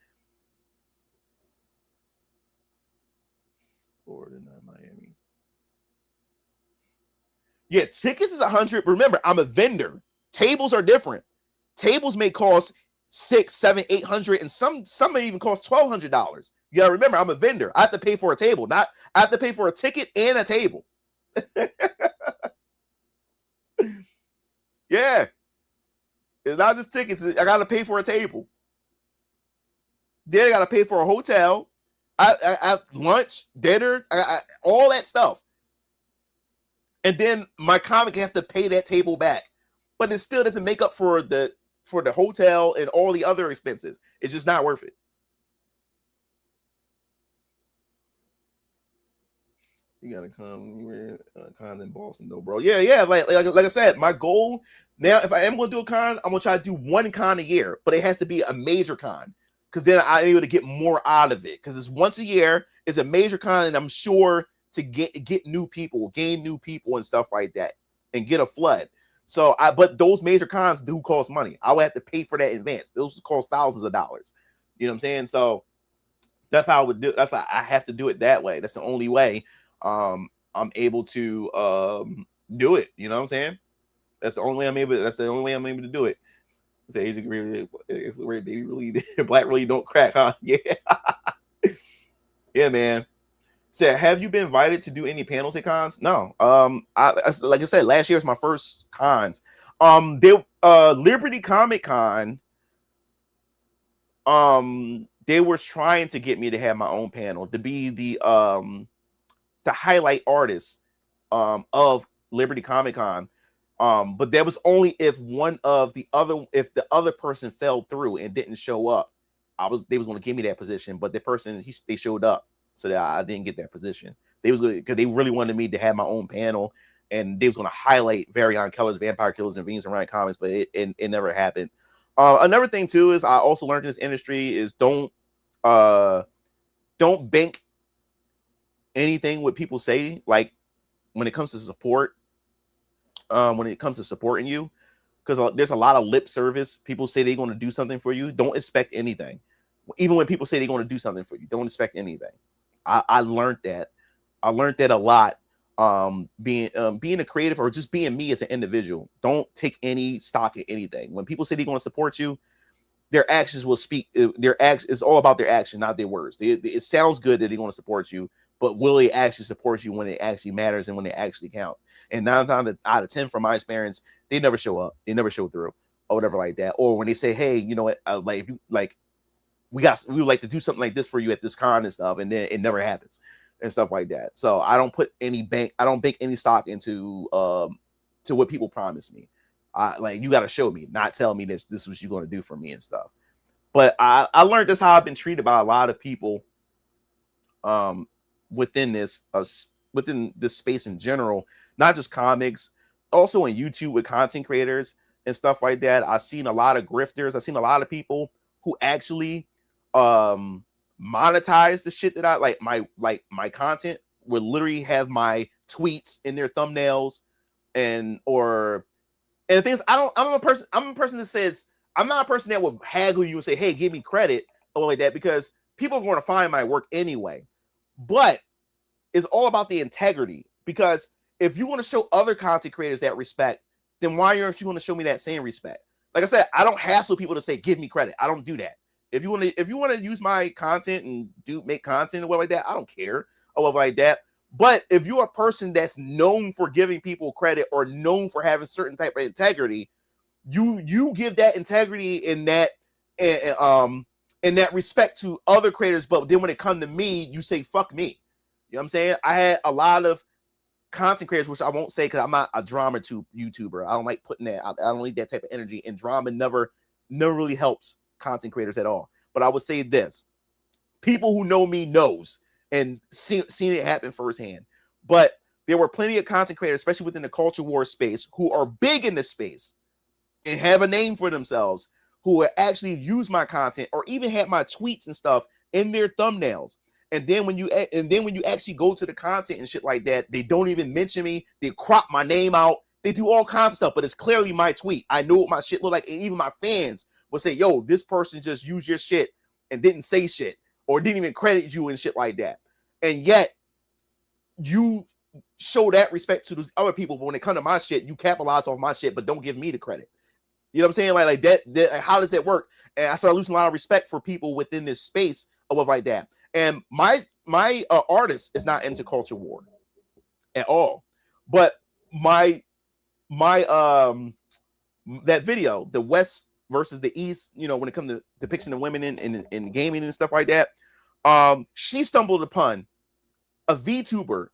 A: Florida, not Miami. Yeah, tickets is $100. Remember, I'm a vendor. Tables are different. Tables may cost $600, $700, $800, and some may even cost $1,200. You gotta remember, I'm a vendor. I have to pay for a table. I have to pay for a ticket and a table. Yeah, it's not just tickets. I gotta pay for a table. Then I gotta pay for a hotel. I lunch, dinner, all that stuff. And then my comic has to pay that table back, but it still doesn't make up for the hotel and all the other expenses. It's just not worth it. You gotta come. You're con in Boston, though, bro. Yeah. Like I said, my goal now, if I am gonna do a con, I'm gonna try to do one con a year, but it has to be a major con, because then I'm able to get more out of it. Because it's once a year, it's a major con, and I'm sure to get new people, gain new people, and stuff like that, and get a flood. So but those major cons do cost money. I would have to pay for that in advance. Those cost thousands of dollars. You know what I'm saying? So that's how I would do. That's how I have to do it that way. That's the only way I'm able to do it. You know what I'm saying? That's the only way I'm able to do it. Say Asian really, baby, really black really don't crack, huh? Yeah. Yeah, man. Said, have you been invited to do any panels at cons? No. Like I said, last year was my first cons. Liberty Comic Con, they were trying to get me to have my own panel, to be the highlight artist of Liberty Comic Con. But that was only if the other person fell through and didn't show up. They was going to give me that position, but the person they showed up, so that I didn't get that position. They was because they really wanted me to have my own panel, and they was going to highlight Variant Colors, Vampire Killers, and Venus Orion Comics, but it never happened. Another thing too is I also learned in this industry is don't bank anything what people say, like when it comes to support. When it comes to supporting you, because there's a lot of lip service. People say they're going to do something for you. Don't expect anything. Even when people say they're going to do something for you, don't expect anything. I learned that. I learned that a lot. Being a creative, or just being me as an individual. Don't take any stock in anything. When people say they're going to support you, their actions will speak. It's all about their action, not their words. It sounds good that they're going to support you, but will they actually support you when it actually matters and when they actually count? And 9 times out of 10, from my experience, they never show up. They never show through, or whatever like that. Or when they say, "Hey, you know what? Like, if you like, we would like to do something like this for you at this con and stuff," and then it never happens and stuff like that. So I don't put any I don't bank any stock into to what people promise me. Like, you got to show me, not tell me this is what you're going to do for me and stuff. But I learned that's how I've been treated by a lot of people within this space in general, not just comics, also in YouTube with content creators and stuff like that. I've seen a lot of grifters. I've seen a lot of people who actually monetize the shit that I like. My content would literally have my tweets in their thumbnails, and the thing is, I'm a person that says, I'm not a person that would haggle you and say, hey, give me credit or like that, because people are going to find my work anyway. But it's all about the integrity, because if you want to show other content creators that respect, then why aren't you going to show me that same respect? Like I said, I don't hassle people to say give me credit. I don't do that. If you want to use my content and make content or whatever like that, I don't care or whatever like that. But if you're a person that's known for giving people credit or known for having certain type of integrity, you give that integrity in that respect to other creators. But then when it comes to me, you say fuck me. You know what I'm saying? I had a lot of content creators, which I won't say because I'm not a drama YouTuber. I don't like putting that. I don't need that type of energy, and drama never really helps content creators at all. But I would say this: people who know me knows and seen it happen firsthand. But there were plenty of content creators, especially within the culture war space, who are big in this space and have a name for themselves, who actually use my content or even had my tweets and stuff in their thumbnails. And then when you actually go to the content and shit like that, they don't even mention me. They crop my name out. They do all kinds of stuff, but it's clearly my tweet. I know what my shit look like, and even my fans will say, "Yo, this person just used your shit and didn't say shit or didn't even credit you and shit like that." And yet, you show that respect to those other people. But when it comes to my shit, you capitalize off my shit, but don't give me the credit. You know what I'm saying? Like that. How does that work? And I started losing a lot of respect for people within this space or whatever like that. And my artist is not into culture war at all. But my that video, the West versus the East, you know, when it comes to depiction of women in gaming and stuff like that, she stumbled upon a VTuber,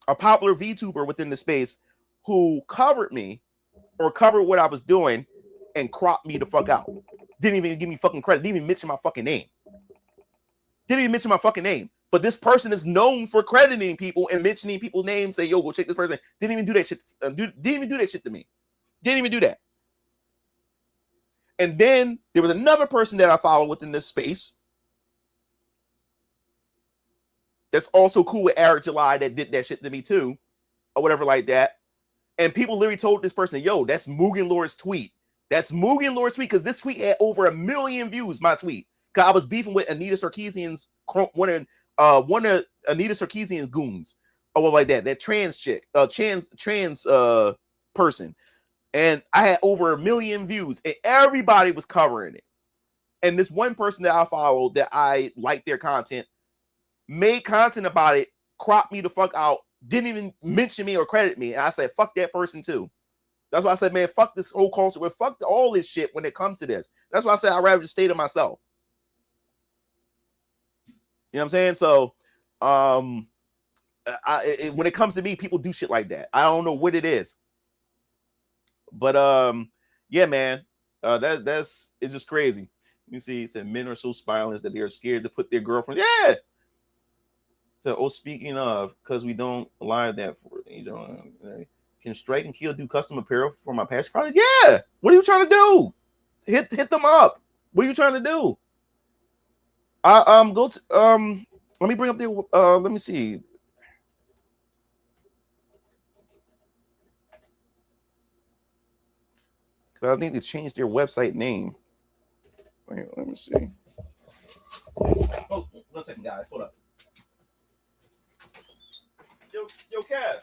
A: a popular VTuber within the space who covered me or covered what I was doing and cropped me the fuck out. Didn't even give me fucking credit. Didn't even mention my fucking name. But this person is known for crediting people and mentioning people's names. Say, "Yo, go check this person." Didn't even do that shit. Didn't even do that shit to me. Didn't even do that. And then there was another person that I follow within this space that's also cool with Eric July that did that shit to me too, or whatever like that. And people literally told this person, "Yo, that's Mugen Lord's tweet. That's Mugen Lord's tweet," because this tweet had over 1 million views. My tweet. I was beefing with Anita Sarkeesian's one of Anita Sarkeesian's goons or what like that trans chick, trans person, and I had over 1 million views, and everybody was covering it. And this one person that I followed that I liked their content made content about it, cropped me the fuck out, didn't even mention me or credit me, and I said fuck that person too. That's why I said, man, fuck this whole culture, fuck all this shit when it comes to this. That's why I said I'd rather just stay to myself. You know what I'm saying? So, when it comes to me, people do shit like that. I don't know what it is, but yeah, man, it's just crazy. You see, it said men are so spineless that they are scared to put their girlfriend. Yeah. So, speaking of, because we don't allow that for can Strike and Kill do custom apparel for my passion project? Yeah. What are you trying to do? Hit them up. What are you trying to do? Go to let me bring up their let me see. Cause I think they changed their website name. Wait, let me see. Oh, 1 second, guys. Hold up. Yo, Kev.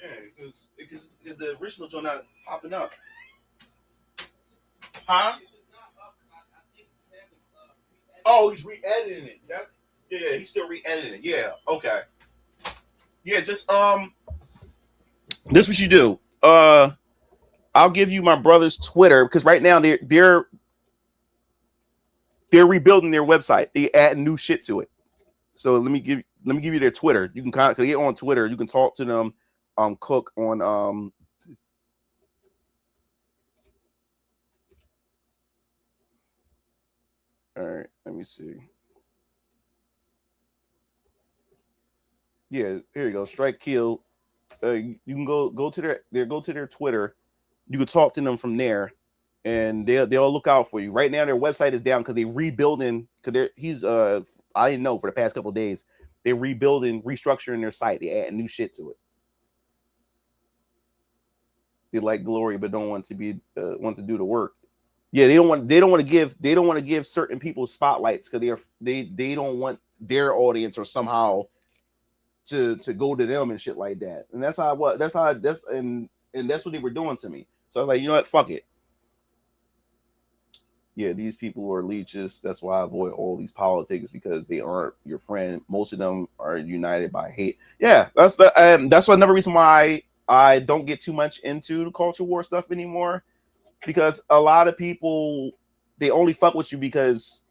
A: Yeah, because the original joint not popping up. Huh? Oh, he's re-editing it. He's still re-editing it. Yeah, okay. Yeah, just this what you do. I'll give you my brother's Twitter because right now they're rebuilding their website. They adding new shit to it. So let me give you their Twitter. You can get on Twitter. You can talk to them. Cook on all right, let me see. Yeah, here you go. Strike Kill. You can go to their Twitter. You can talk to them from there, and they'll look out for you. Right now, their website is down because they're rebuilding. Because I didn't know for the past couple of days they're rebuilding, restructuring their site. They add new shit to it. They like glory, but don't want to do the work. Yeah, they don't want to give certain people spotlights because they don't want their audience or somehow to go to them and shit like that. And that's what they were doing to me. So I was like, you know what, fuck it. Yeah, these people are leeches. That's why I avoid all these politics, because they aren't your friend. Most of them are united by hate. Yeah, that's another reason why I don't get too much into the culture war stuff anymore, because a lot of people, they only fuck with you because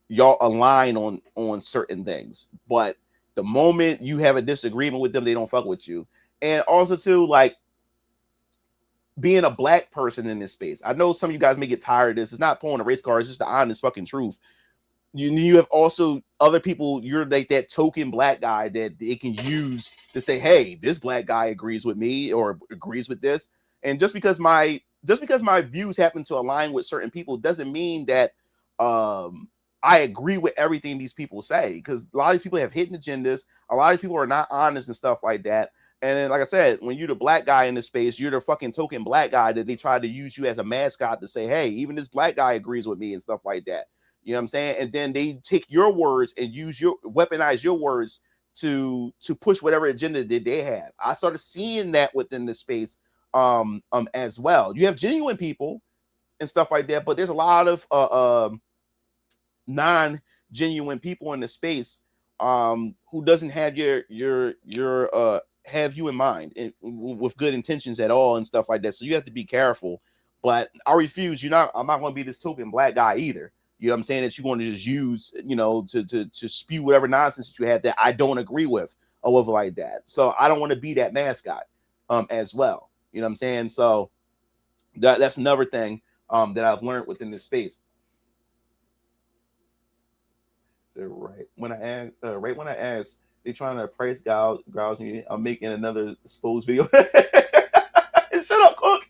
A: y'all align on certain things. But the moment you have a disagreement with them, they don't fuck with you. And also too, like, being a black person in this space, I know some of you guys may get tired of this. It's not pulling a race card. It's just the honest fucking truth. You have also other people. You're like that token black guy that they can use to say, hey, this black guy agrees with me or agrees with this. And just because my views happen to align with certain people doesn't mean that I agree with everything these people say, because a lot of these people have hidden agendas. A lot of these people are not honest and stuff like that. And then, like I said, when you're the black guy in this space, you're the fucking token black guy that they try to use you as a mascot to say, hey, even this black guy agrees with me and stuff like that. You know what I'm saying? And then they take your words and weaponize your words to push whatever agenda that they have. I started seeing that within the space as well. You have genuine people and stuff like that, but there's a lot of non-genuine people in the space who doesn't have your have you in mind and with good intentions at all and stuff like that. So you have to be careful. But I refuse. I'm not going to be this token black guy either. You know what I'm saying? That you're going to just use, to spew whatever nonsense that you have that I don't agree with or whatever like that. So I don't want to be that mascot as well. You know what I'm saying? So that's another thing that I've learned within this space. So right when I asked, they trying to price gouge me. I'm making another exposed video. Shut up, Cook.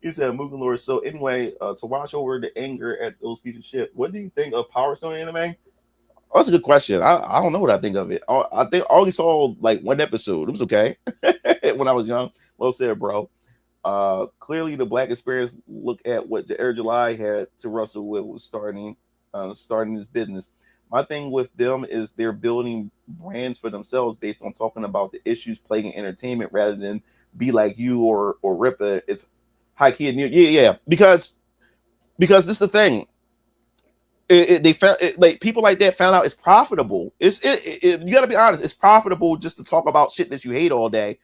A: He said, Mugen Lord. So anyway, to watch over the anger at those pieces of shit, what do you think of Power Stone anime? Oh, that's a good question. I don't know what I think of it. I think I only saw like one episode. It was okay when I was young. Well said, bro. Clearly the black experience. Look at what the Air July had to wrestle with was starting this business. My thing with them is they're building brands for themselves based on talking about the issues plaguing entertainment rather than be like you or Rippa. It's high key. Yeah. Because this is the thing. They found like people like that found out it's profitable. You got to be honest. It's profitable just to talk about shit that you hate all day,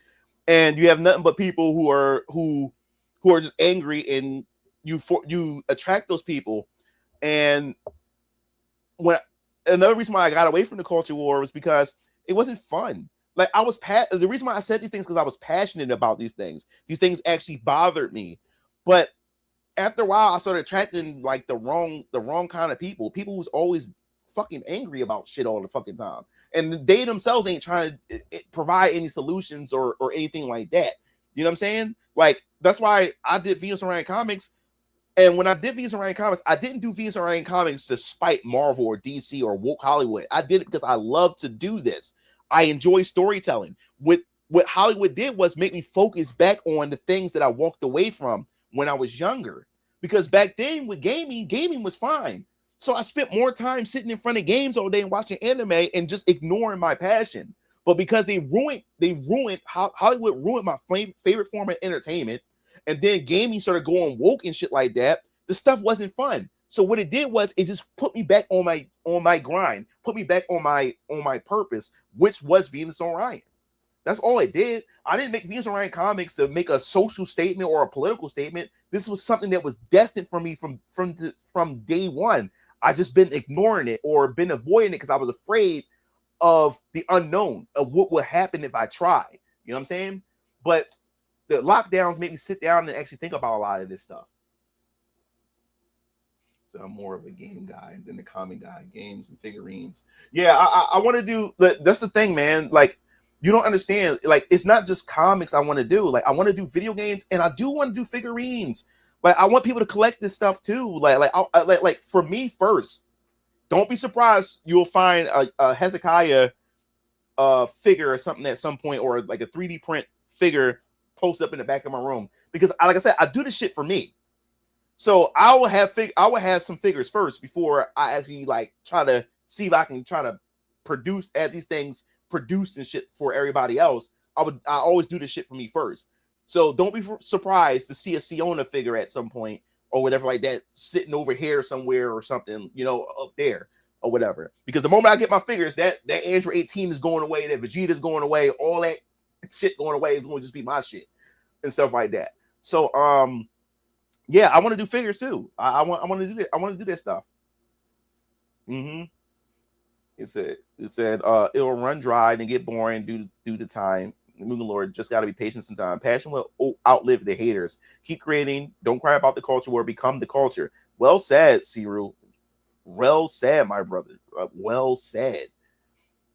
A: and you have nothing but people who are just angry, and you attract those people. And another reason why I got away from the culture war was because it wasn't fun. Like the reason why I said these things because I was passionate about these things. These things actually bothered me, but after a while, I started attracting like the wrong kind of people who's always fucking angry about shit all the fucking time, and they themselves ain't trying to provide any solutions or anything like that. You know what I'm saying? Like that's why I did Venus and Ryan Comics. And when I did Venus and Ryan Comics, I didn't do Venus and Ryan Comics to spite Marvel or DC or woke Hollywood. I did it because I love to do this. I enjoy storytelling. What Hollywood did was make me focus back on the things that I walked away from when I was younger. Because back then with gaming was fine. So I spent more time sitting in front of games all day and watching anime and just ignoring my passion. But because Hollywood ruined my favorite form of entertainment. And then gaming started going woke and shit like that. The stuff wasn't fun. So what it did was it just put me back on my grind, put me back on my purpose, which was Venus and Orion. That's all it did. I didn't make Venus and Orion Comics to make a social statement or a political statement. This was something that was destined for me from day one. I just been ignoring it or been avoiding it because I was afraid of the unknown of what would happen if I tried. You know what I'm saying? But the lockdowns made me sit down and actually think about a lot of this stuff. So I'm more of a game guy than the comic guy, games and figurines. Yeah, I want to do. That's the thing, man. Like, you don't understand. Like, it's not just comics I want to do. Like, I want to do video games and I do want to do figurines. Like I want people to collect this stuff too. Like for me first. Don't be surprised you'll find a Hezekiah figure or something at some point, or like a 3D print figure posted up in the back of my room, because like I said, I do this shit for me. So I will have some figures first before I actually like try to see if I can try to produce at these things produced and shit for everybody else. I always do this shit for me first. So don't be surprised to see a Siona figure at some point or whatever like that sitting over here somewhere or something, you know, up there or whatever. Because the moment I get my figures, that Android 18 is going away, that Vegeta's going away, all that shit going away is going to just be my shit and stuff like that. So yeah, I want to do figures too. I want to do that. I want to do that stuff. It said it'll run dry and get boring due to time. The Lord just got to be patient some time. Passion will outlive the haters. Keep creating. Don't cry about the culture war. Become the culture. Well said, Siru. Well said, my brother. Well said.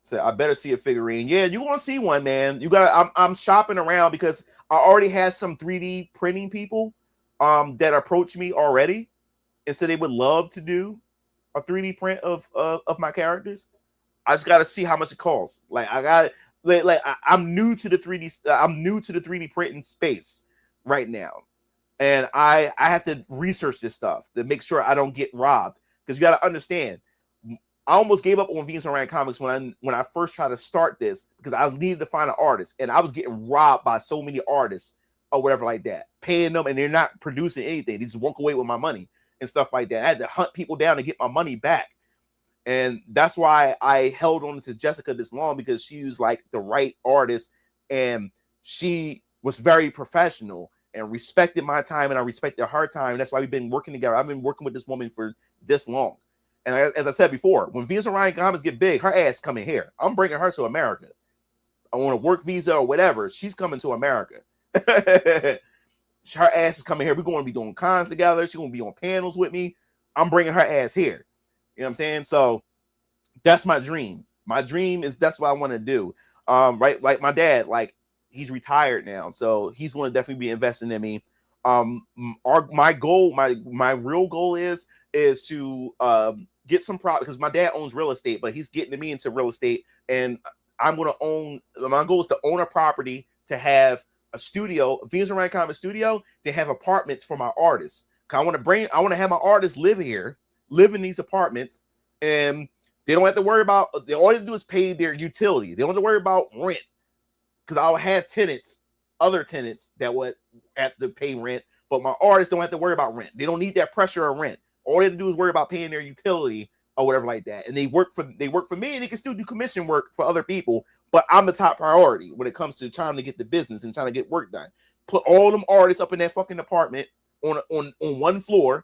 A: So I better see a figurine. Yeah, you want to see one, man. You got. I'm shopping around because I already have some 3D printing people that approached me already and said they would love to do a 3D print of my characters. I just got to see how much it costs. Like I got. I'm new to the 3D. I'm new to the 3D printing space right now, and I have to research this stuff to make sure I don't get robbed. Because you got to understand, I almost gave up on Venus and Orion Comics when I first tried to start this, because I needed to find an artist, and I was getting robbed by so many artists or whatever like that, paying them, and they're not producing anything. They just walk away with my money and stuff like that. I had to hunt people down to get my money back. And that's why I held on to Jessica this long, because she was like the right artist, and she was very professional and respected my time, and I respected her time. That's why we've been working together. I've been working with this woman for this long. And as I said before, when Venus and Orion Comics get big, her ass coming here. I'm bringing her to America. I want a work visa or whatever. She's coming to America. Her ass is coming here. We're going to be doing cons together. She's going to be on panels with me. I'm bringing her ass here. You know what I'm saying? So that's my dream. My dream is that's what I want to do. Right? Like my dad, like he's retired now, so he's going to definitely be investing in me. My goal, my real goal is to get some product, because my dad owns real estate, but he's getting me into real estate, and I'm going to own. My goal is to own a property, to have a studio, a Venus and Orion Comics studio, to have apartments for my artists. I want to have my artists live here, live in these apartments, and they don't have to worry about. All they have to do is pay their utility. They don't have to worry about rent, because I'll have other tenants that would have to pay rent, but my artists don't have to worry about rent. They don't need that pressure of rent. All they have to do is worry about paying their utility or whatever like that. And they work for me, and they can still do commission work for other people. But I'm the top priority when it comes to trying to get the business and trying to get work done. Put all them artists up in that fucking apartment on one floor,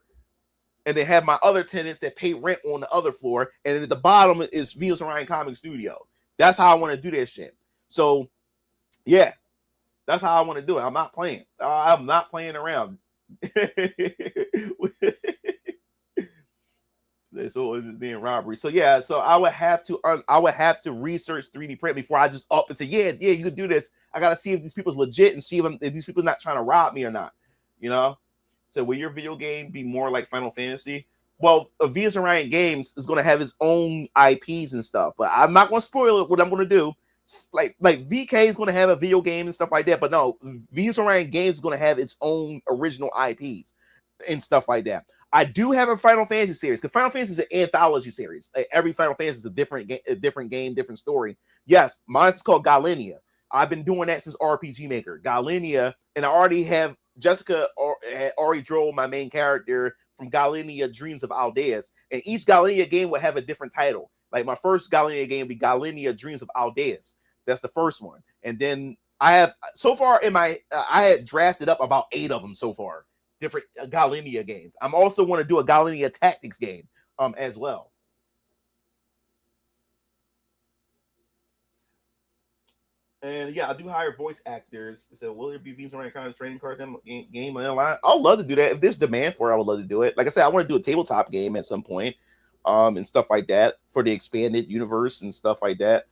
A: and they have my other tenants that pay rent on the other floor, and then at the bottom is Venus and Orion Comics Studio. That's how I want to do that shit. So yeah, that's how I want to do it. I'm not playing. I'm not playing around. So it's being robbery. So yeah, so I would have to research 3D print before I just up and say, yeah, you could do this. I gotta see if these people's legit and see if these people are not trying to rob me or not. You know. So will your video game be more like Final Fantasy? Well, Venus and Orion Games is gonna have its own IPs and stuff, but I'm not gonna spoil it. What I'm gonna do, like VK is gonna have a video game and stuff like that, but no, Venus and Orion Games is gonna have its own original IPs and stuff like that. I do have a Final Fantasy series, because Final Fantasy is an anthology series. Like, every Final Fantasy is a different game, different story. Yes, mine is called Galenia. I've been doing that since RPG Maker. Galenia, and I already have Jessica had already drew my main character from Galenia Dreams of Aldeas, and each Galenia game will have a different title. Like my first Galenia game will be Galenia Dreams of Aldeas. That's the first one, and then I have so far in my I had drafted up about 8 of them so far. Different Galenia games. I'm also want to do a Galenia Tactics game as well. And yeah, I do hire voice actors. So will there be Venus and Orion Comics training cards game online? I'd love to do that. If there's demand for it, I would love to do it. Like I said, I want to do a tabletop game at some point, and stuff like that for the expanded universe and stuff like that.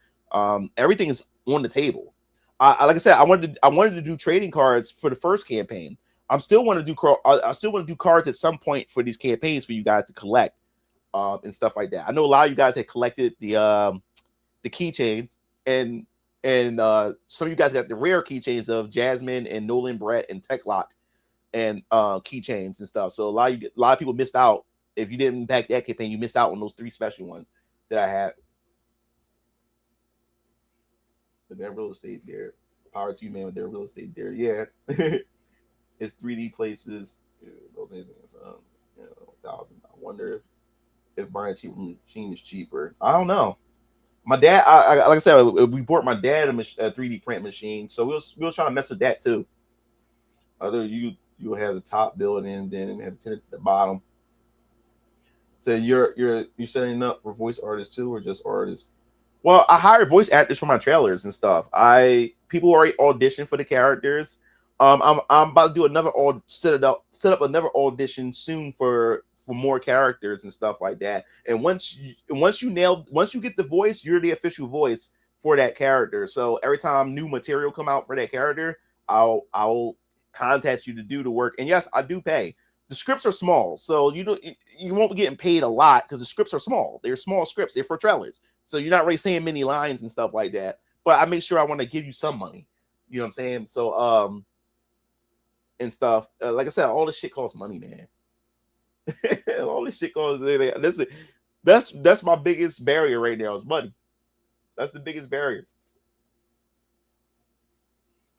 A: Everything is on the table. Like I said, I wanted to do trading cards for the first campaign. I'm still want to do I still want to do cards at some point for these campaigns for you guys to collect, and stuff like that. I know a lot of you guys had collected the keychains, and some of you guys got the rare keychains of Jasmine and Nolan, Brett, and Techlock, and keychains and stuff. So a lot of people missed out. If you didn't back that campaign, you missed out on those 3 special ones that I had. But that real estate there, power to you, man. With their real estate there, yeah. It's 3D places. Those things, 1,000. I wonder if buying a cheap machine is cheaper. I don't know. My dad, like I said, we bought my dad a 3D print machine, so we was trying to mess with that too. Other you have the top building, then have the tenant at the bottom. So you're setting up for voice artists too, or just artists? Well, I hire voice actors for my trailers and stuff. People already audition for the characters. I'm about to do set up another audition soon for more characters and stuff like that. And once you get the voice, you're the official voice for that character. So every time new material come out for that character, I'll contact you to do the work. And yes, I do pay. The scripts are small, so you won't be getting paid a lot because the scripts are small. They're small scripts. They're for trailers, so you're not really saying many lines and stuff like that. But I make sure I want to give you some money. You know what I'm saying? So and stuff. Like I said, all this shit costs money, man. All this shit costs. That's my biggest barrier right now is money. That's the biggest barrier.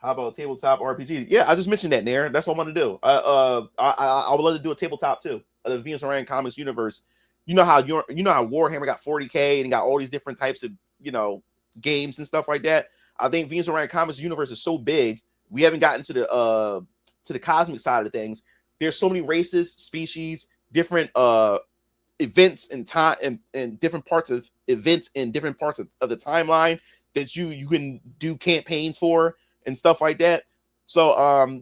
A: How about tabletop RPG? Yeah, I just mentioned that, Nair. That's what I want to do. I would love to do a tabletop too. The Venus and Orion Comics universe. You know how Warhammer got 40K and got all these different types of games and stuff like that. I think Venus and Orion Comics universe is so big. We haven't gotten to the cosmic side of things. There's so many races, species, different events and time and different parts of events in different parts of the timeline that you can do campaigns for and stuff like that. So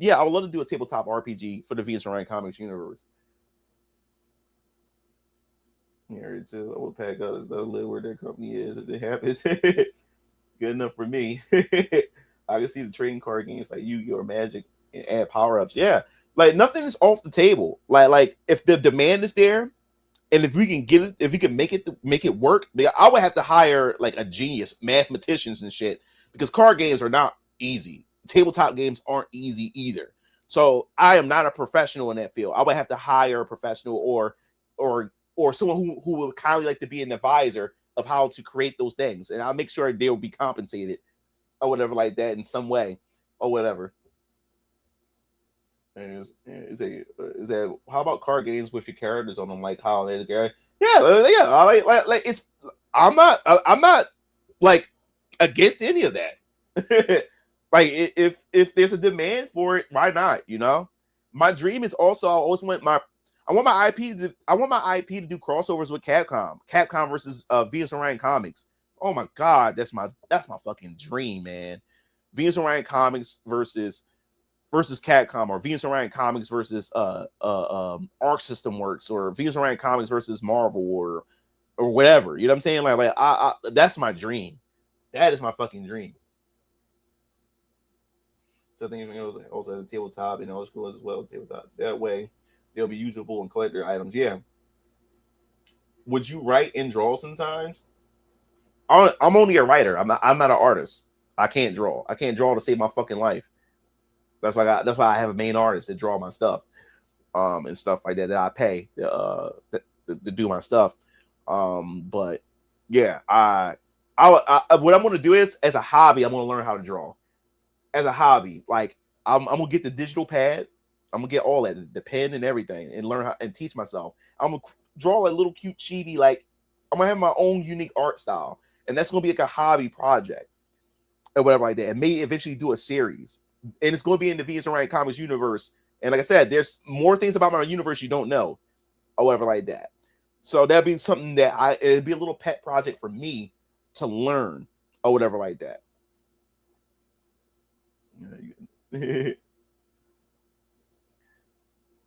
A: yeah, I would love to do a tabletop RPG for the Venus and Orion Comics universe. Here too. I will pack up as though live where their company is if it happens. Good enough for me. I can see the trading card games like Yu-Gi-Oh! Or Magic and add power-ups. Yeah. Like nothing is off the table. Like if the demand is there, and if we can get it, if we can make it work, I would have to hire like a genius, mathematicians and shit, because card games are not easy. Tabletop games aren't easy either. So I am not a professional in that field. I would have to hire a professional or someone who would kindly like to be an advisor of how to create those things, and I'll make sure they will be compensated or whatever like that in some way or whatever. And is that how about card games with your characters on them, like how they yeah. Like it's I'm not like against any of that. Like if there's a demand for it, why not? My dream is also I want my IP to do crossovers with Capcom versus Venus and Orion Comics. Oh my god, that's my fucking dream, man. Venus and Orion Comics versus Capcom, or Venus and Orion Comics versus Arc System Works, or Venus and Orion Comics versus Marvel, or whatever. You know what I'm saying? Like I that's my dream. That is my fucking dream. So I think it was also the tabletop and old school as well. Tabletop. That way they'll be usable and collector items. Yeah. Would you write and draw sometimes? I'm only a writer. I'm not an artist. I can't draw. I can't draw to save my fucking life. That's why I have a main artist to draw my stuff, and stuff like that I pay to do my stuff. But yeah, what I'm gonna do is, as a hobby, I'm gonna learn how to draw. As a hobby, like I'm gonna get the digital pad. I'm gonna get all that, the pen and everything, and learn how and teach myself. I'm gonna draw a little cute chibi, like I'm gonna have my own unique art style, and that's gonna be like a hobby project or whatever like that. And maybe eventually do a series, and it's gonna be in the Venus and Orion Comics universe. And like I said, there's more things about my universe you don't know, or whatever like that. So that'd be something that it'd be a little pet project for me to learn, or whatever like that.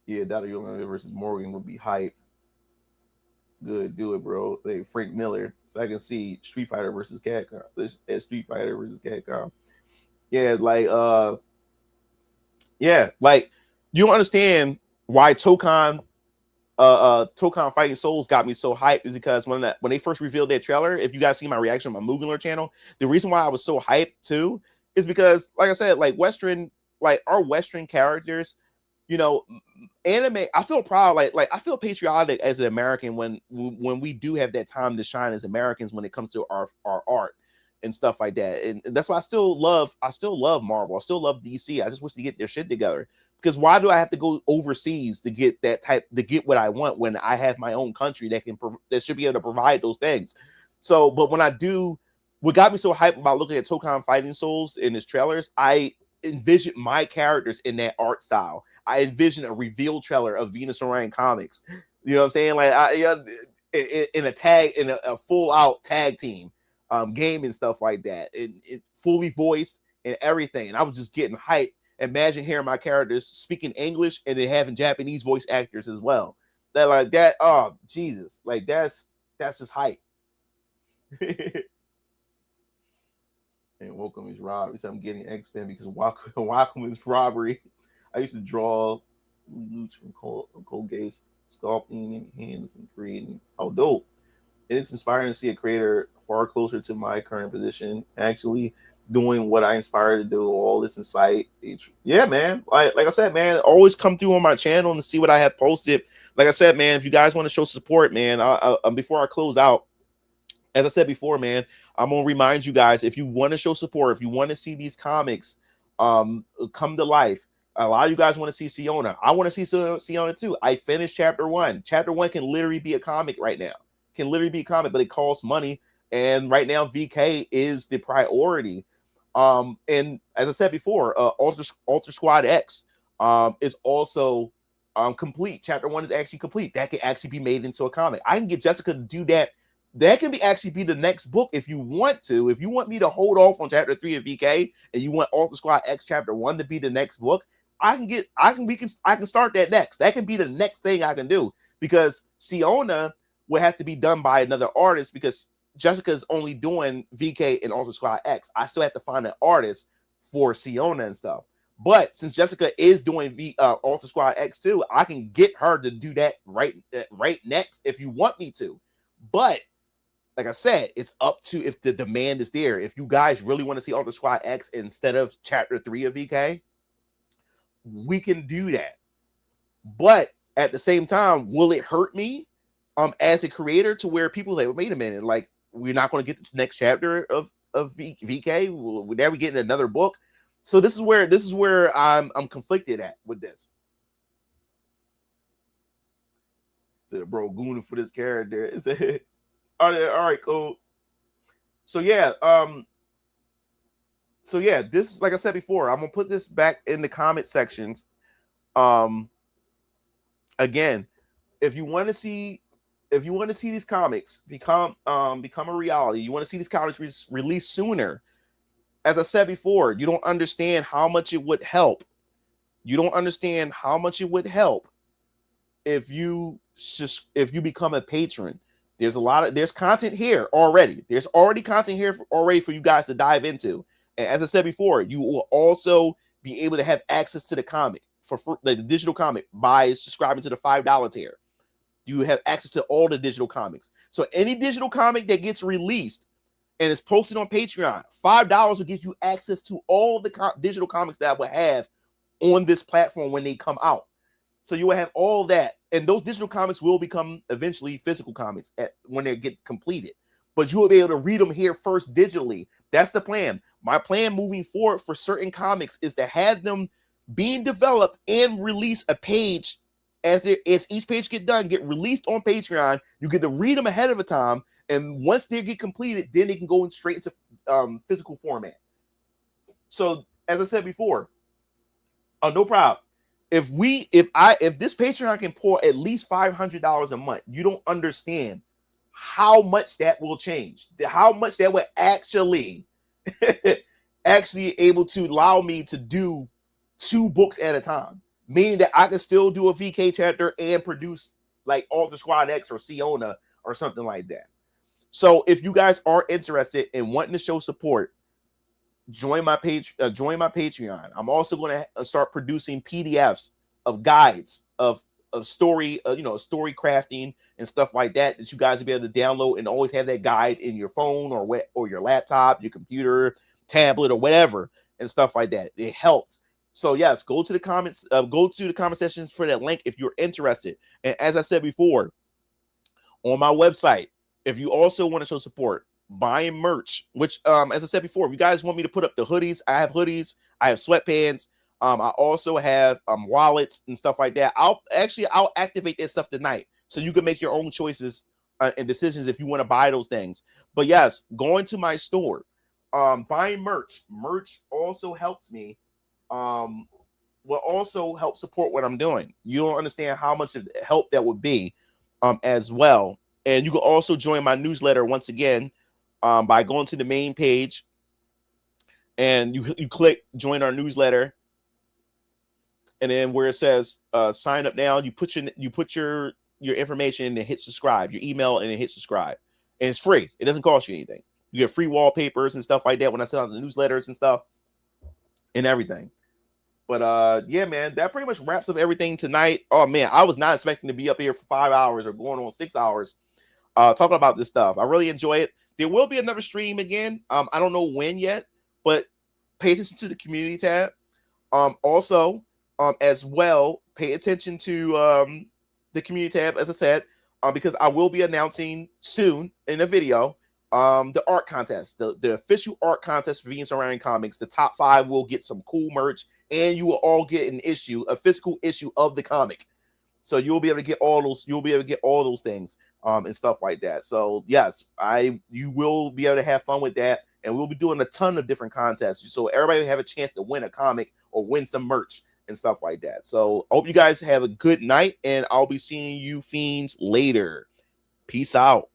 A: Yeah, Dr. Young versus Morgan would be hype. Good, do it, bro. Like Frank Miller, so I can see Street Fighter versus Capcom. Street Fighter versus Capcom. Yeah, like you don't understand why Tokon Fighting Souls got me so hyped is because when they first revealed that trailer, if you guys see my reaction on my Moogler channel, the reason why I was so hyped too is because, like I said, like our Western characters, you know, anime. I feel proud, like I feel patriotic as an American when we do have that time to shine as Americans when it comes to our art and stuff like that. And that's why I still love Marvel. I still love DC. I just wish to get their shit together. Because why do I have to go overseas to get what I want when I have my own country that should be able to provide those things? So, but when I do, what got me so hyped about looking at Tokon Fighting Souls in his trailers, I envision my characters in that art style. I envision a reveal trailer of Venus Orion comics. You know what I'm saying? Like in a full out tag team game and stuff like that. It fully voiced and everything. And I was just getting hyped. Imagine hearing my characters speaking English and then having Japanese voice actors as well. That like that. Oh Jesus! Like that's just hype. And welcome is robbery. So I'm getting X-Men because Wacom is robbery. I used to draw loots from cold gaze, sculpting hands and creating. Oh, dope! It's inspiring to see a creator far closer to my current position actually doing what I inspired to do, all this in sight. Yeah, man. Like I said, man, always come through on my channel and see what I have posted. Like I said, man, if you guys want to show support, man, before I close out, as I said before, man, I'm gonna remind you guys, if you want to show support, if you want to see these comics come to life, a lot of you guys want to see Siona. I want to see Siona too. I finished chapter 1. Chapter 1 can literally be a comic right now. Can literally be a comic, but it costs money. And right now, VK is the priority. And as I said before, Ultra Squad X is also complete. Chapter 1 is actually complete. That can actually be made into a comic. I can get Jessica to do that. That can actually be the next book if you want to. If you want me to hold off on chapter 3 of VK and you want Ultra Squad X chapter 1 to be the next book, I can start that next. That can be the next thing I can do, because Siona would have to be done by another artist because Jessica's only doing VK and Ultra Squad X. I still have to find an artist for Siona and stuff. But since Jessica is doing Ultra Squad X too, I can get her to do that right next if you want me to. But like I said, it's up to if the demand is there. If you guys really want to see Ultra Squad X instead of chapter 3 of VK, we can do that. But at the same time, will it hurt me as a creator to where people like, wait a minute, like, we're not going to get the next chapter of VK? We're never getting another book. So this is where I'm conflicted at with this. Bro, gooning for this character. All right, cool. So yeah, this, like I said before, I'm gonna put this back in the comment sections. Again, if you want to see these comics become a reality, you want to see these comics released sooner. As I said before, you don't understand how much it would help. You don't understand how much it would help if you become a patron. There's content here already. There's already content here already for you guys to dive into. And as I said before, you will also be able to have access to the comic for the digital comic by subscribing to the $5 tier. You have access to all the digital comics. So any digital comic that gets released and is posted on Patreon, $5 will give you access to all the digital comics that I will have on this platform when they come out. So you will have all that, and those digital comics will become eventually physical comics when they get completed. But you will be able to read them here first digitally. That's the plan. My plan moving forward for certain comics is to have them being developed and release a page as each page get released on Patreon. You get to read them ahead of a time, and once they get completed, then they can go straight into physical format. So as I said before, no problem. If this Patreon can pour at least $500 a month, you don't understand how much that will change, how much that will actually able to allow me to do 2 books at a time, meaning that I can still do a VK chapter and produce like Ultra Squad X or Siona or something like that. So if you guys are interested in wanting to show support, join my Patreon. I'm also going to start producing PDFs of guides of story, story crafting and stuff like that you guys will be able to download and always have that guide in your phone or your laptop, your computer, tablet, or whatever, and stuff like that. It helps. So yes, go to the comments, go to the comment sections for that link if you're interested. And as I said before, on my website, if you also want to show support, buying merch, which as I said before, if you guys want me to put up the hoodies, I have hoodies, I have sweatpants. I also have wallets and stuff like that. I'll activate that stuff tonight, so you can make your own choices and decisions if you want to buy those things. But yes, going to my store, buying merch also helps me. Will also help support what I'm doing. You don't understand how much of help that would be, as well. And you can also join my newsletter once again, by going to the main page, and you click join our newsletter. And then where it says sign up now, you put your information and hit subscribe, your email, and then hit subscribe. And it's free. It doesn't cost you anything. You get free wallpapers and stuff like that when I send out the newsletters and stuff and everything. But yeah, man, that pretty much wraps up everything tonight. Oh man, I was not expecting to be up here for 5 hours or going on 6 hours talking about this stuff. I really enjoy it. There will be another stream again. I don't know when yet, but pay attention to the community tab. Also, as well, pay attention to the community tab, as I said, because I will be announcing soon in a video the art contest, the official art contest for Venus Orion Comics. The top 5 will get some cool merch, and you will all get a physical issue of the comic. So you'll be able to get all those. You'll be able to get all those things and stuff like that. So yes, you will be able to have fun with that, and we'll be doing a ton of different contests, so everybody will have a chance to win a comic or win some merch and stuff like that. So I hope you guys have a good night, and I'll be seeing you fiends later. Peace out.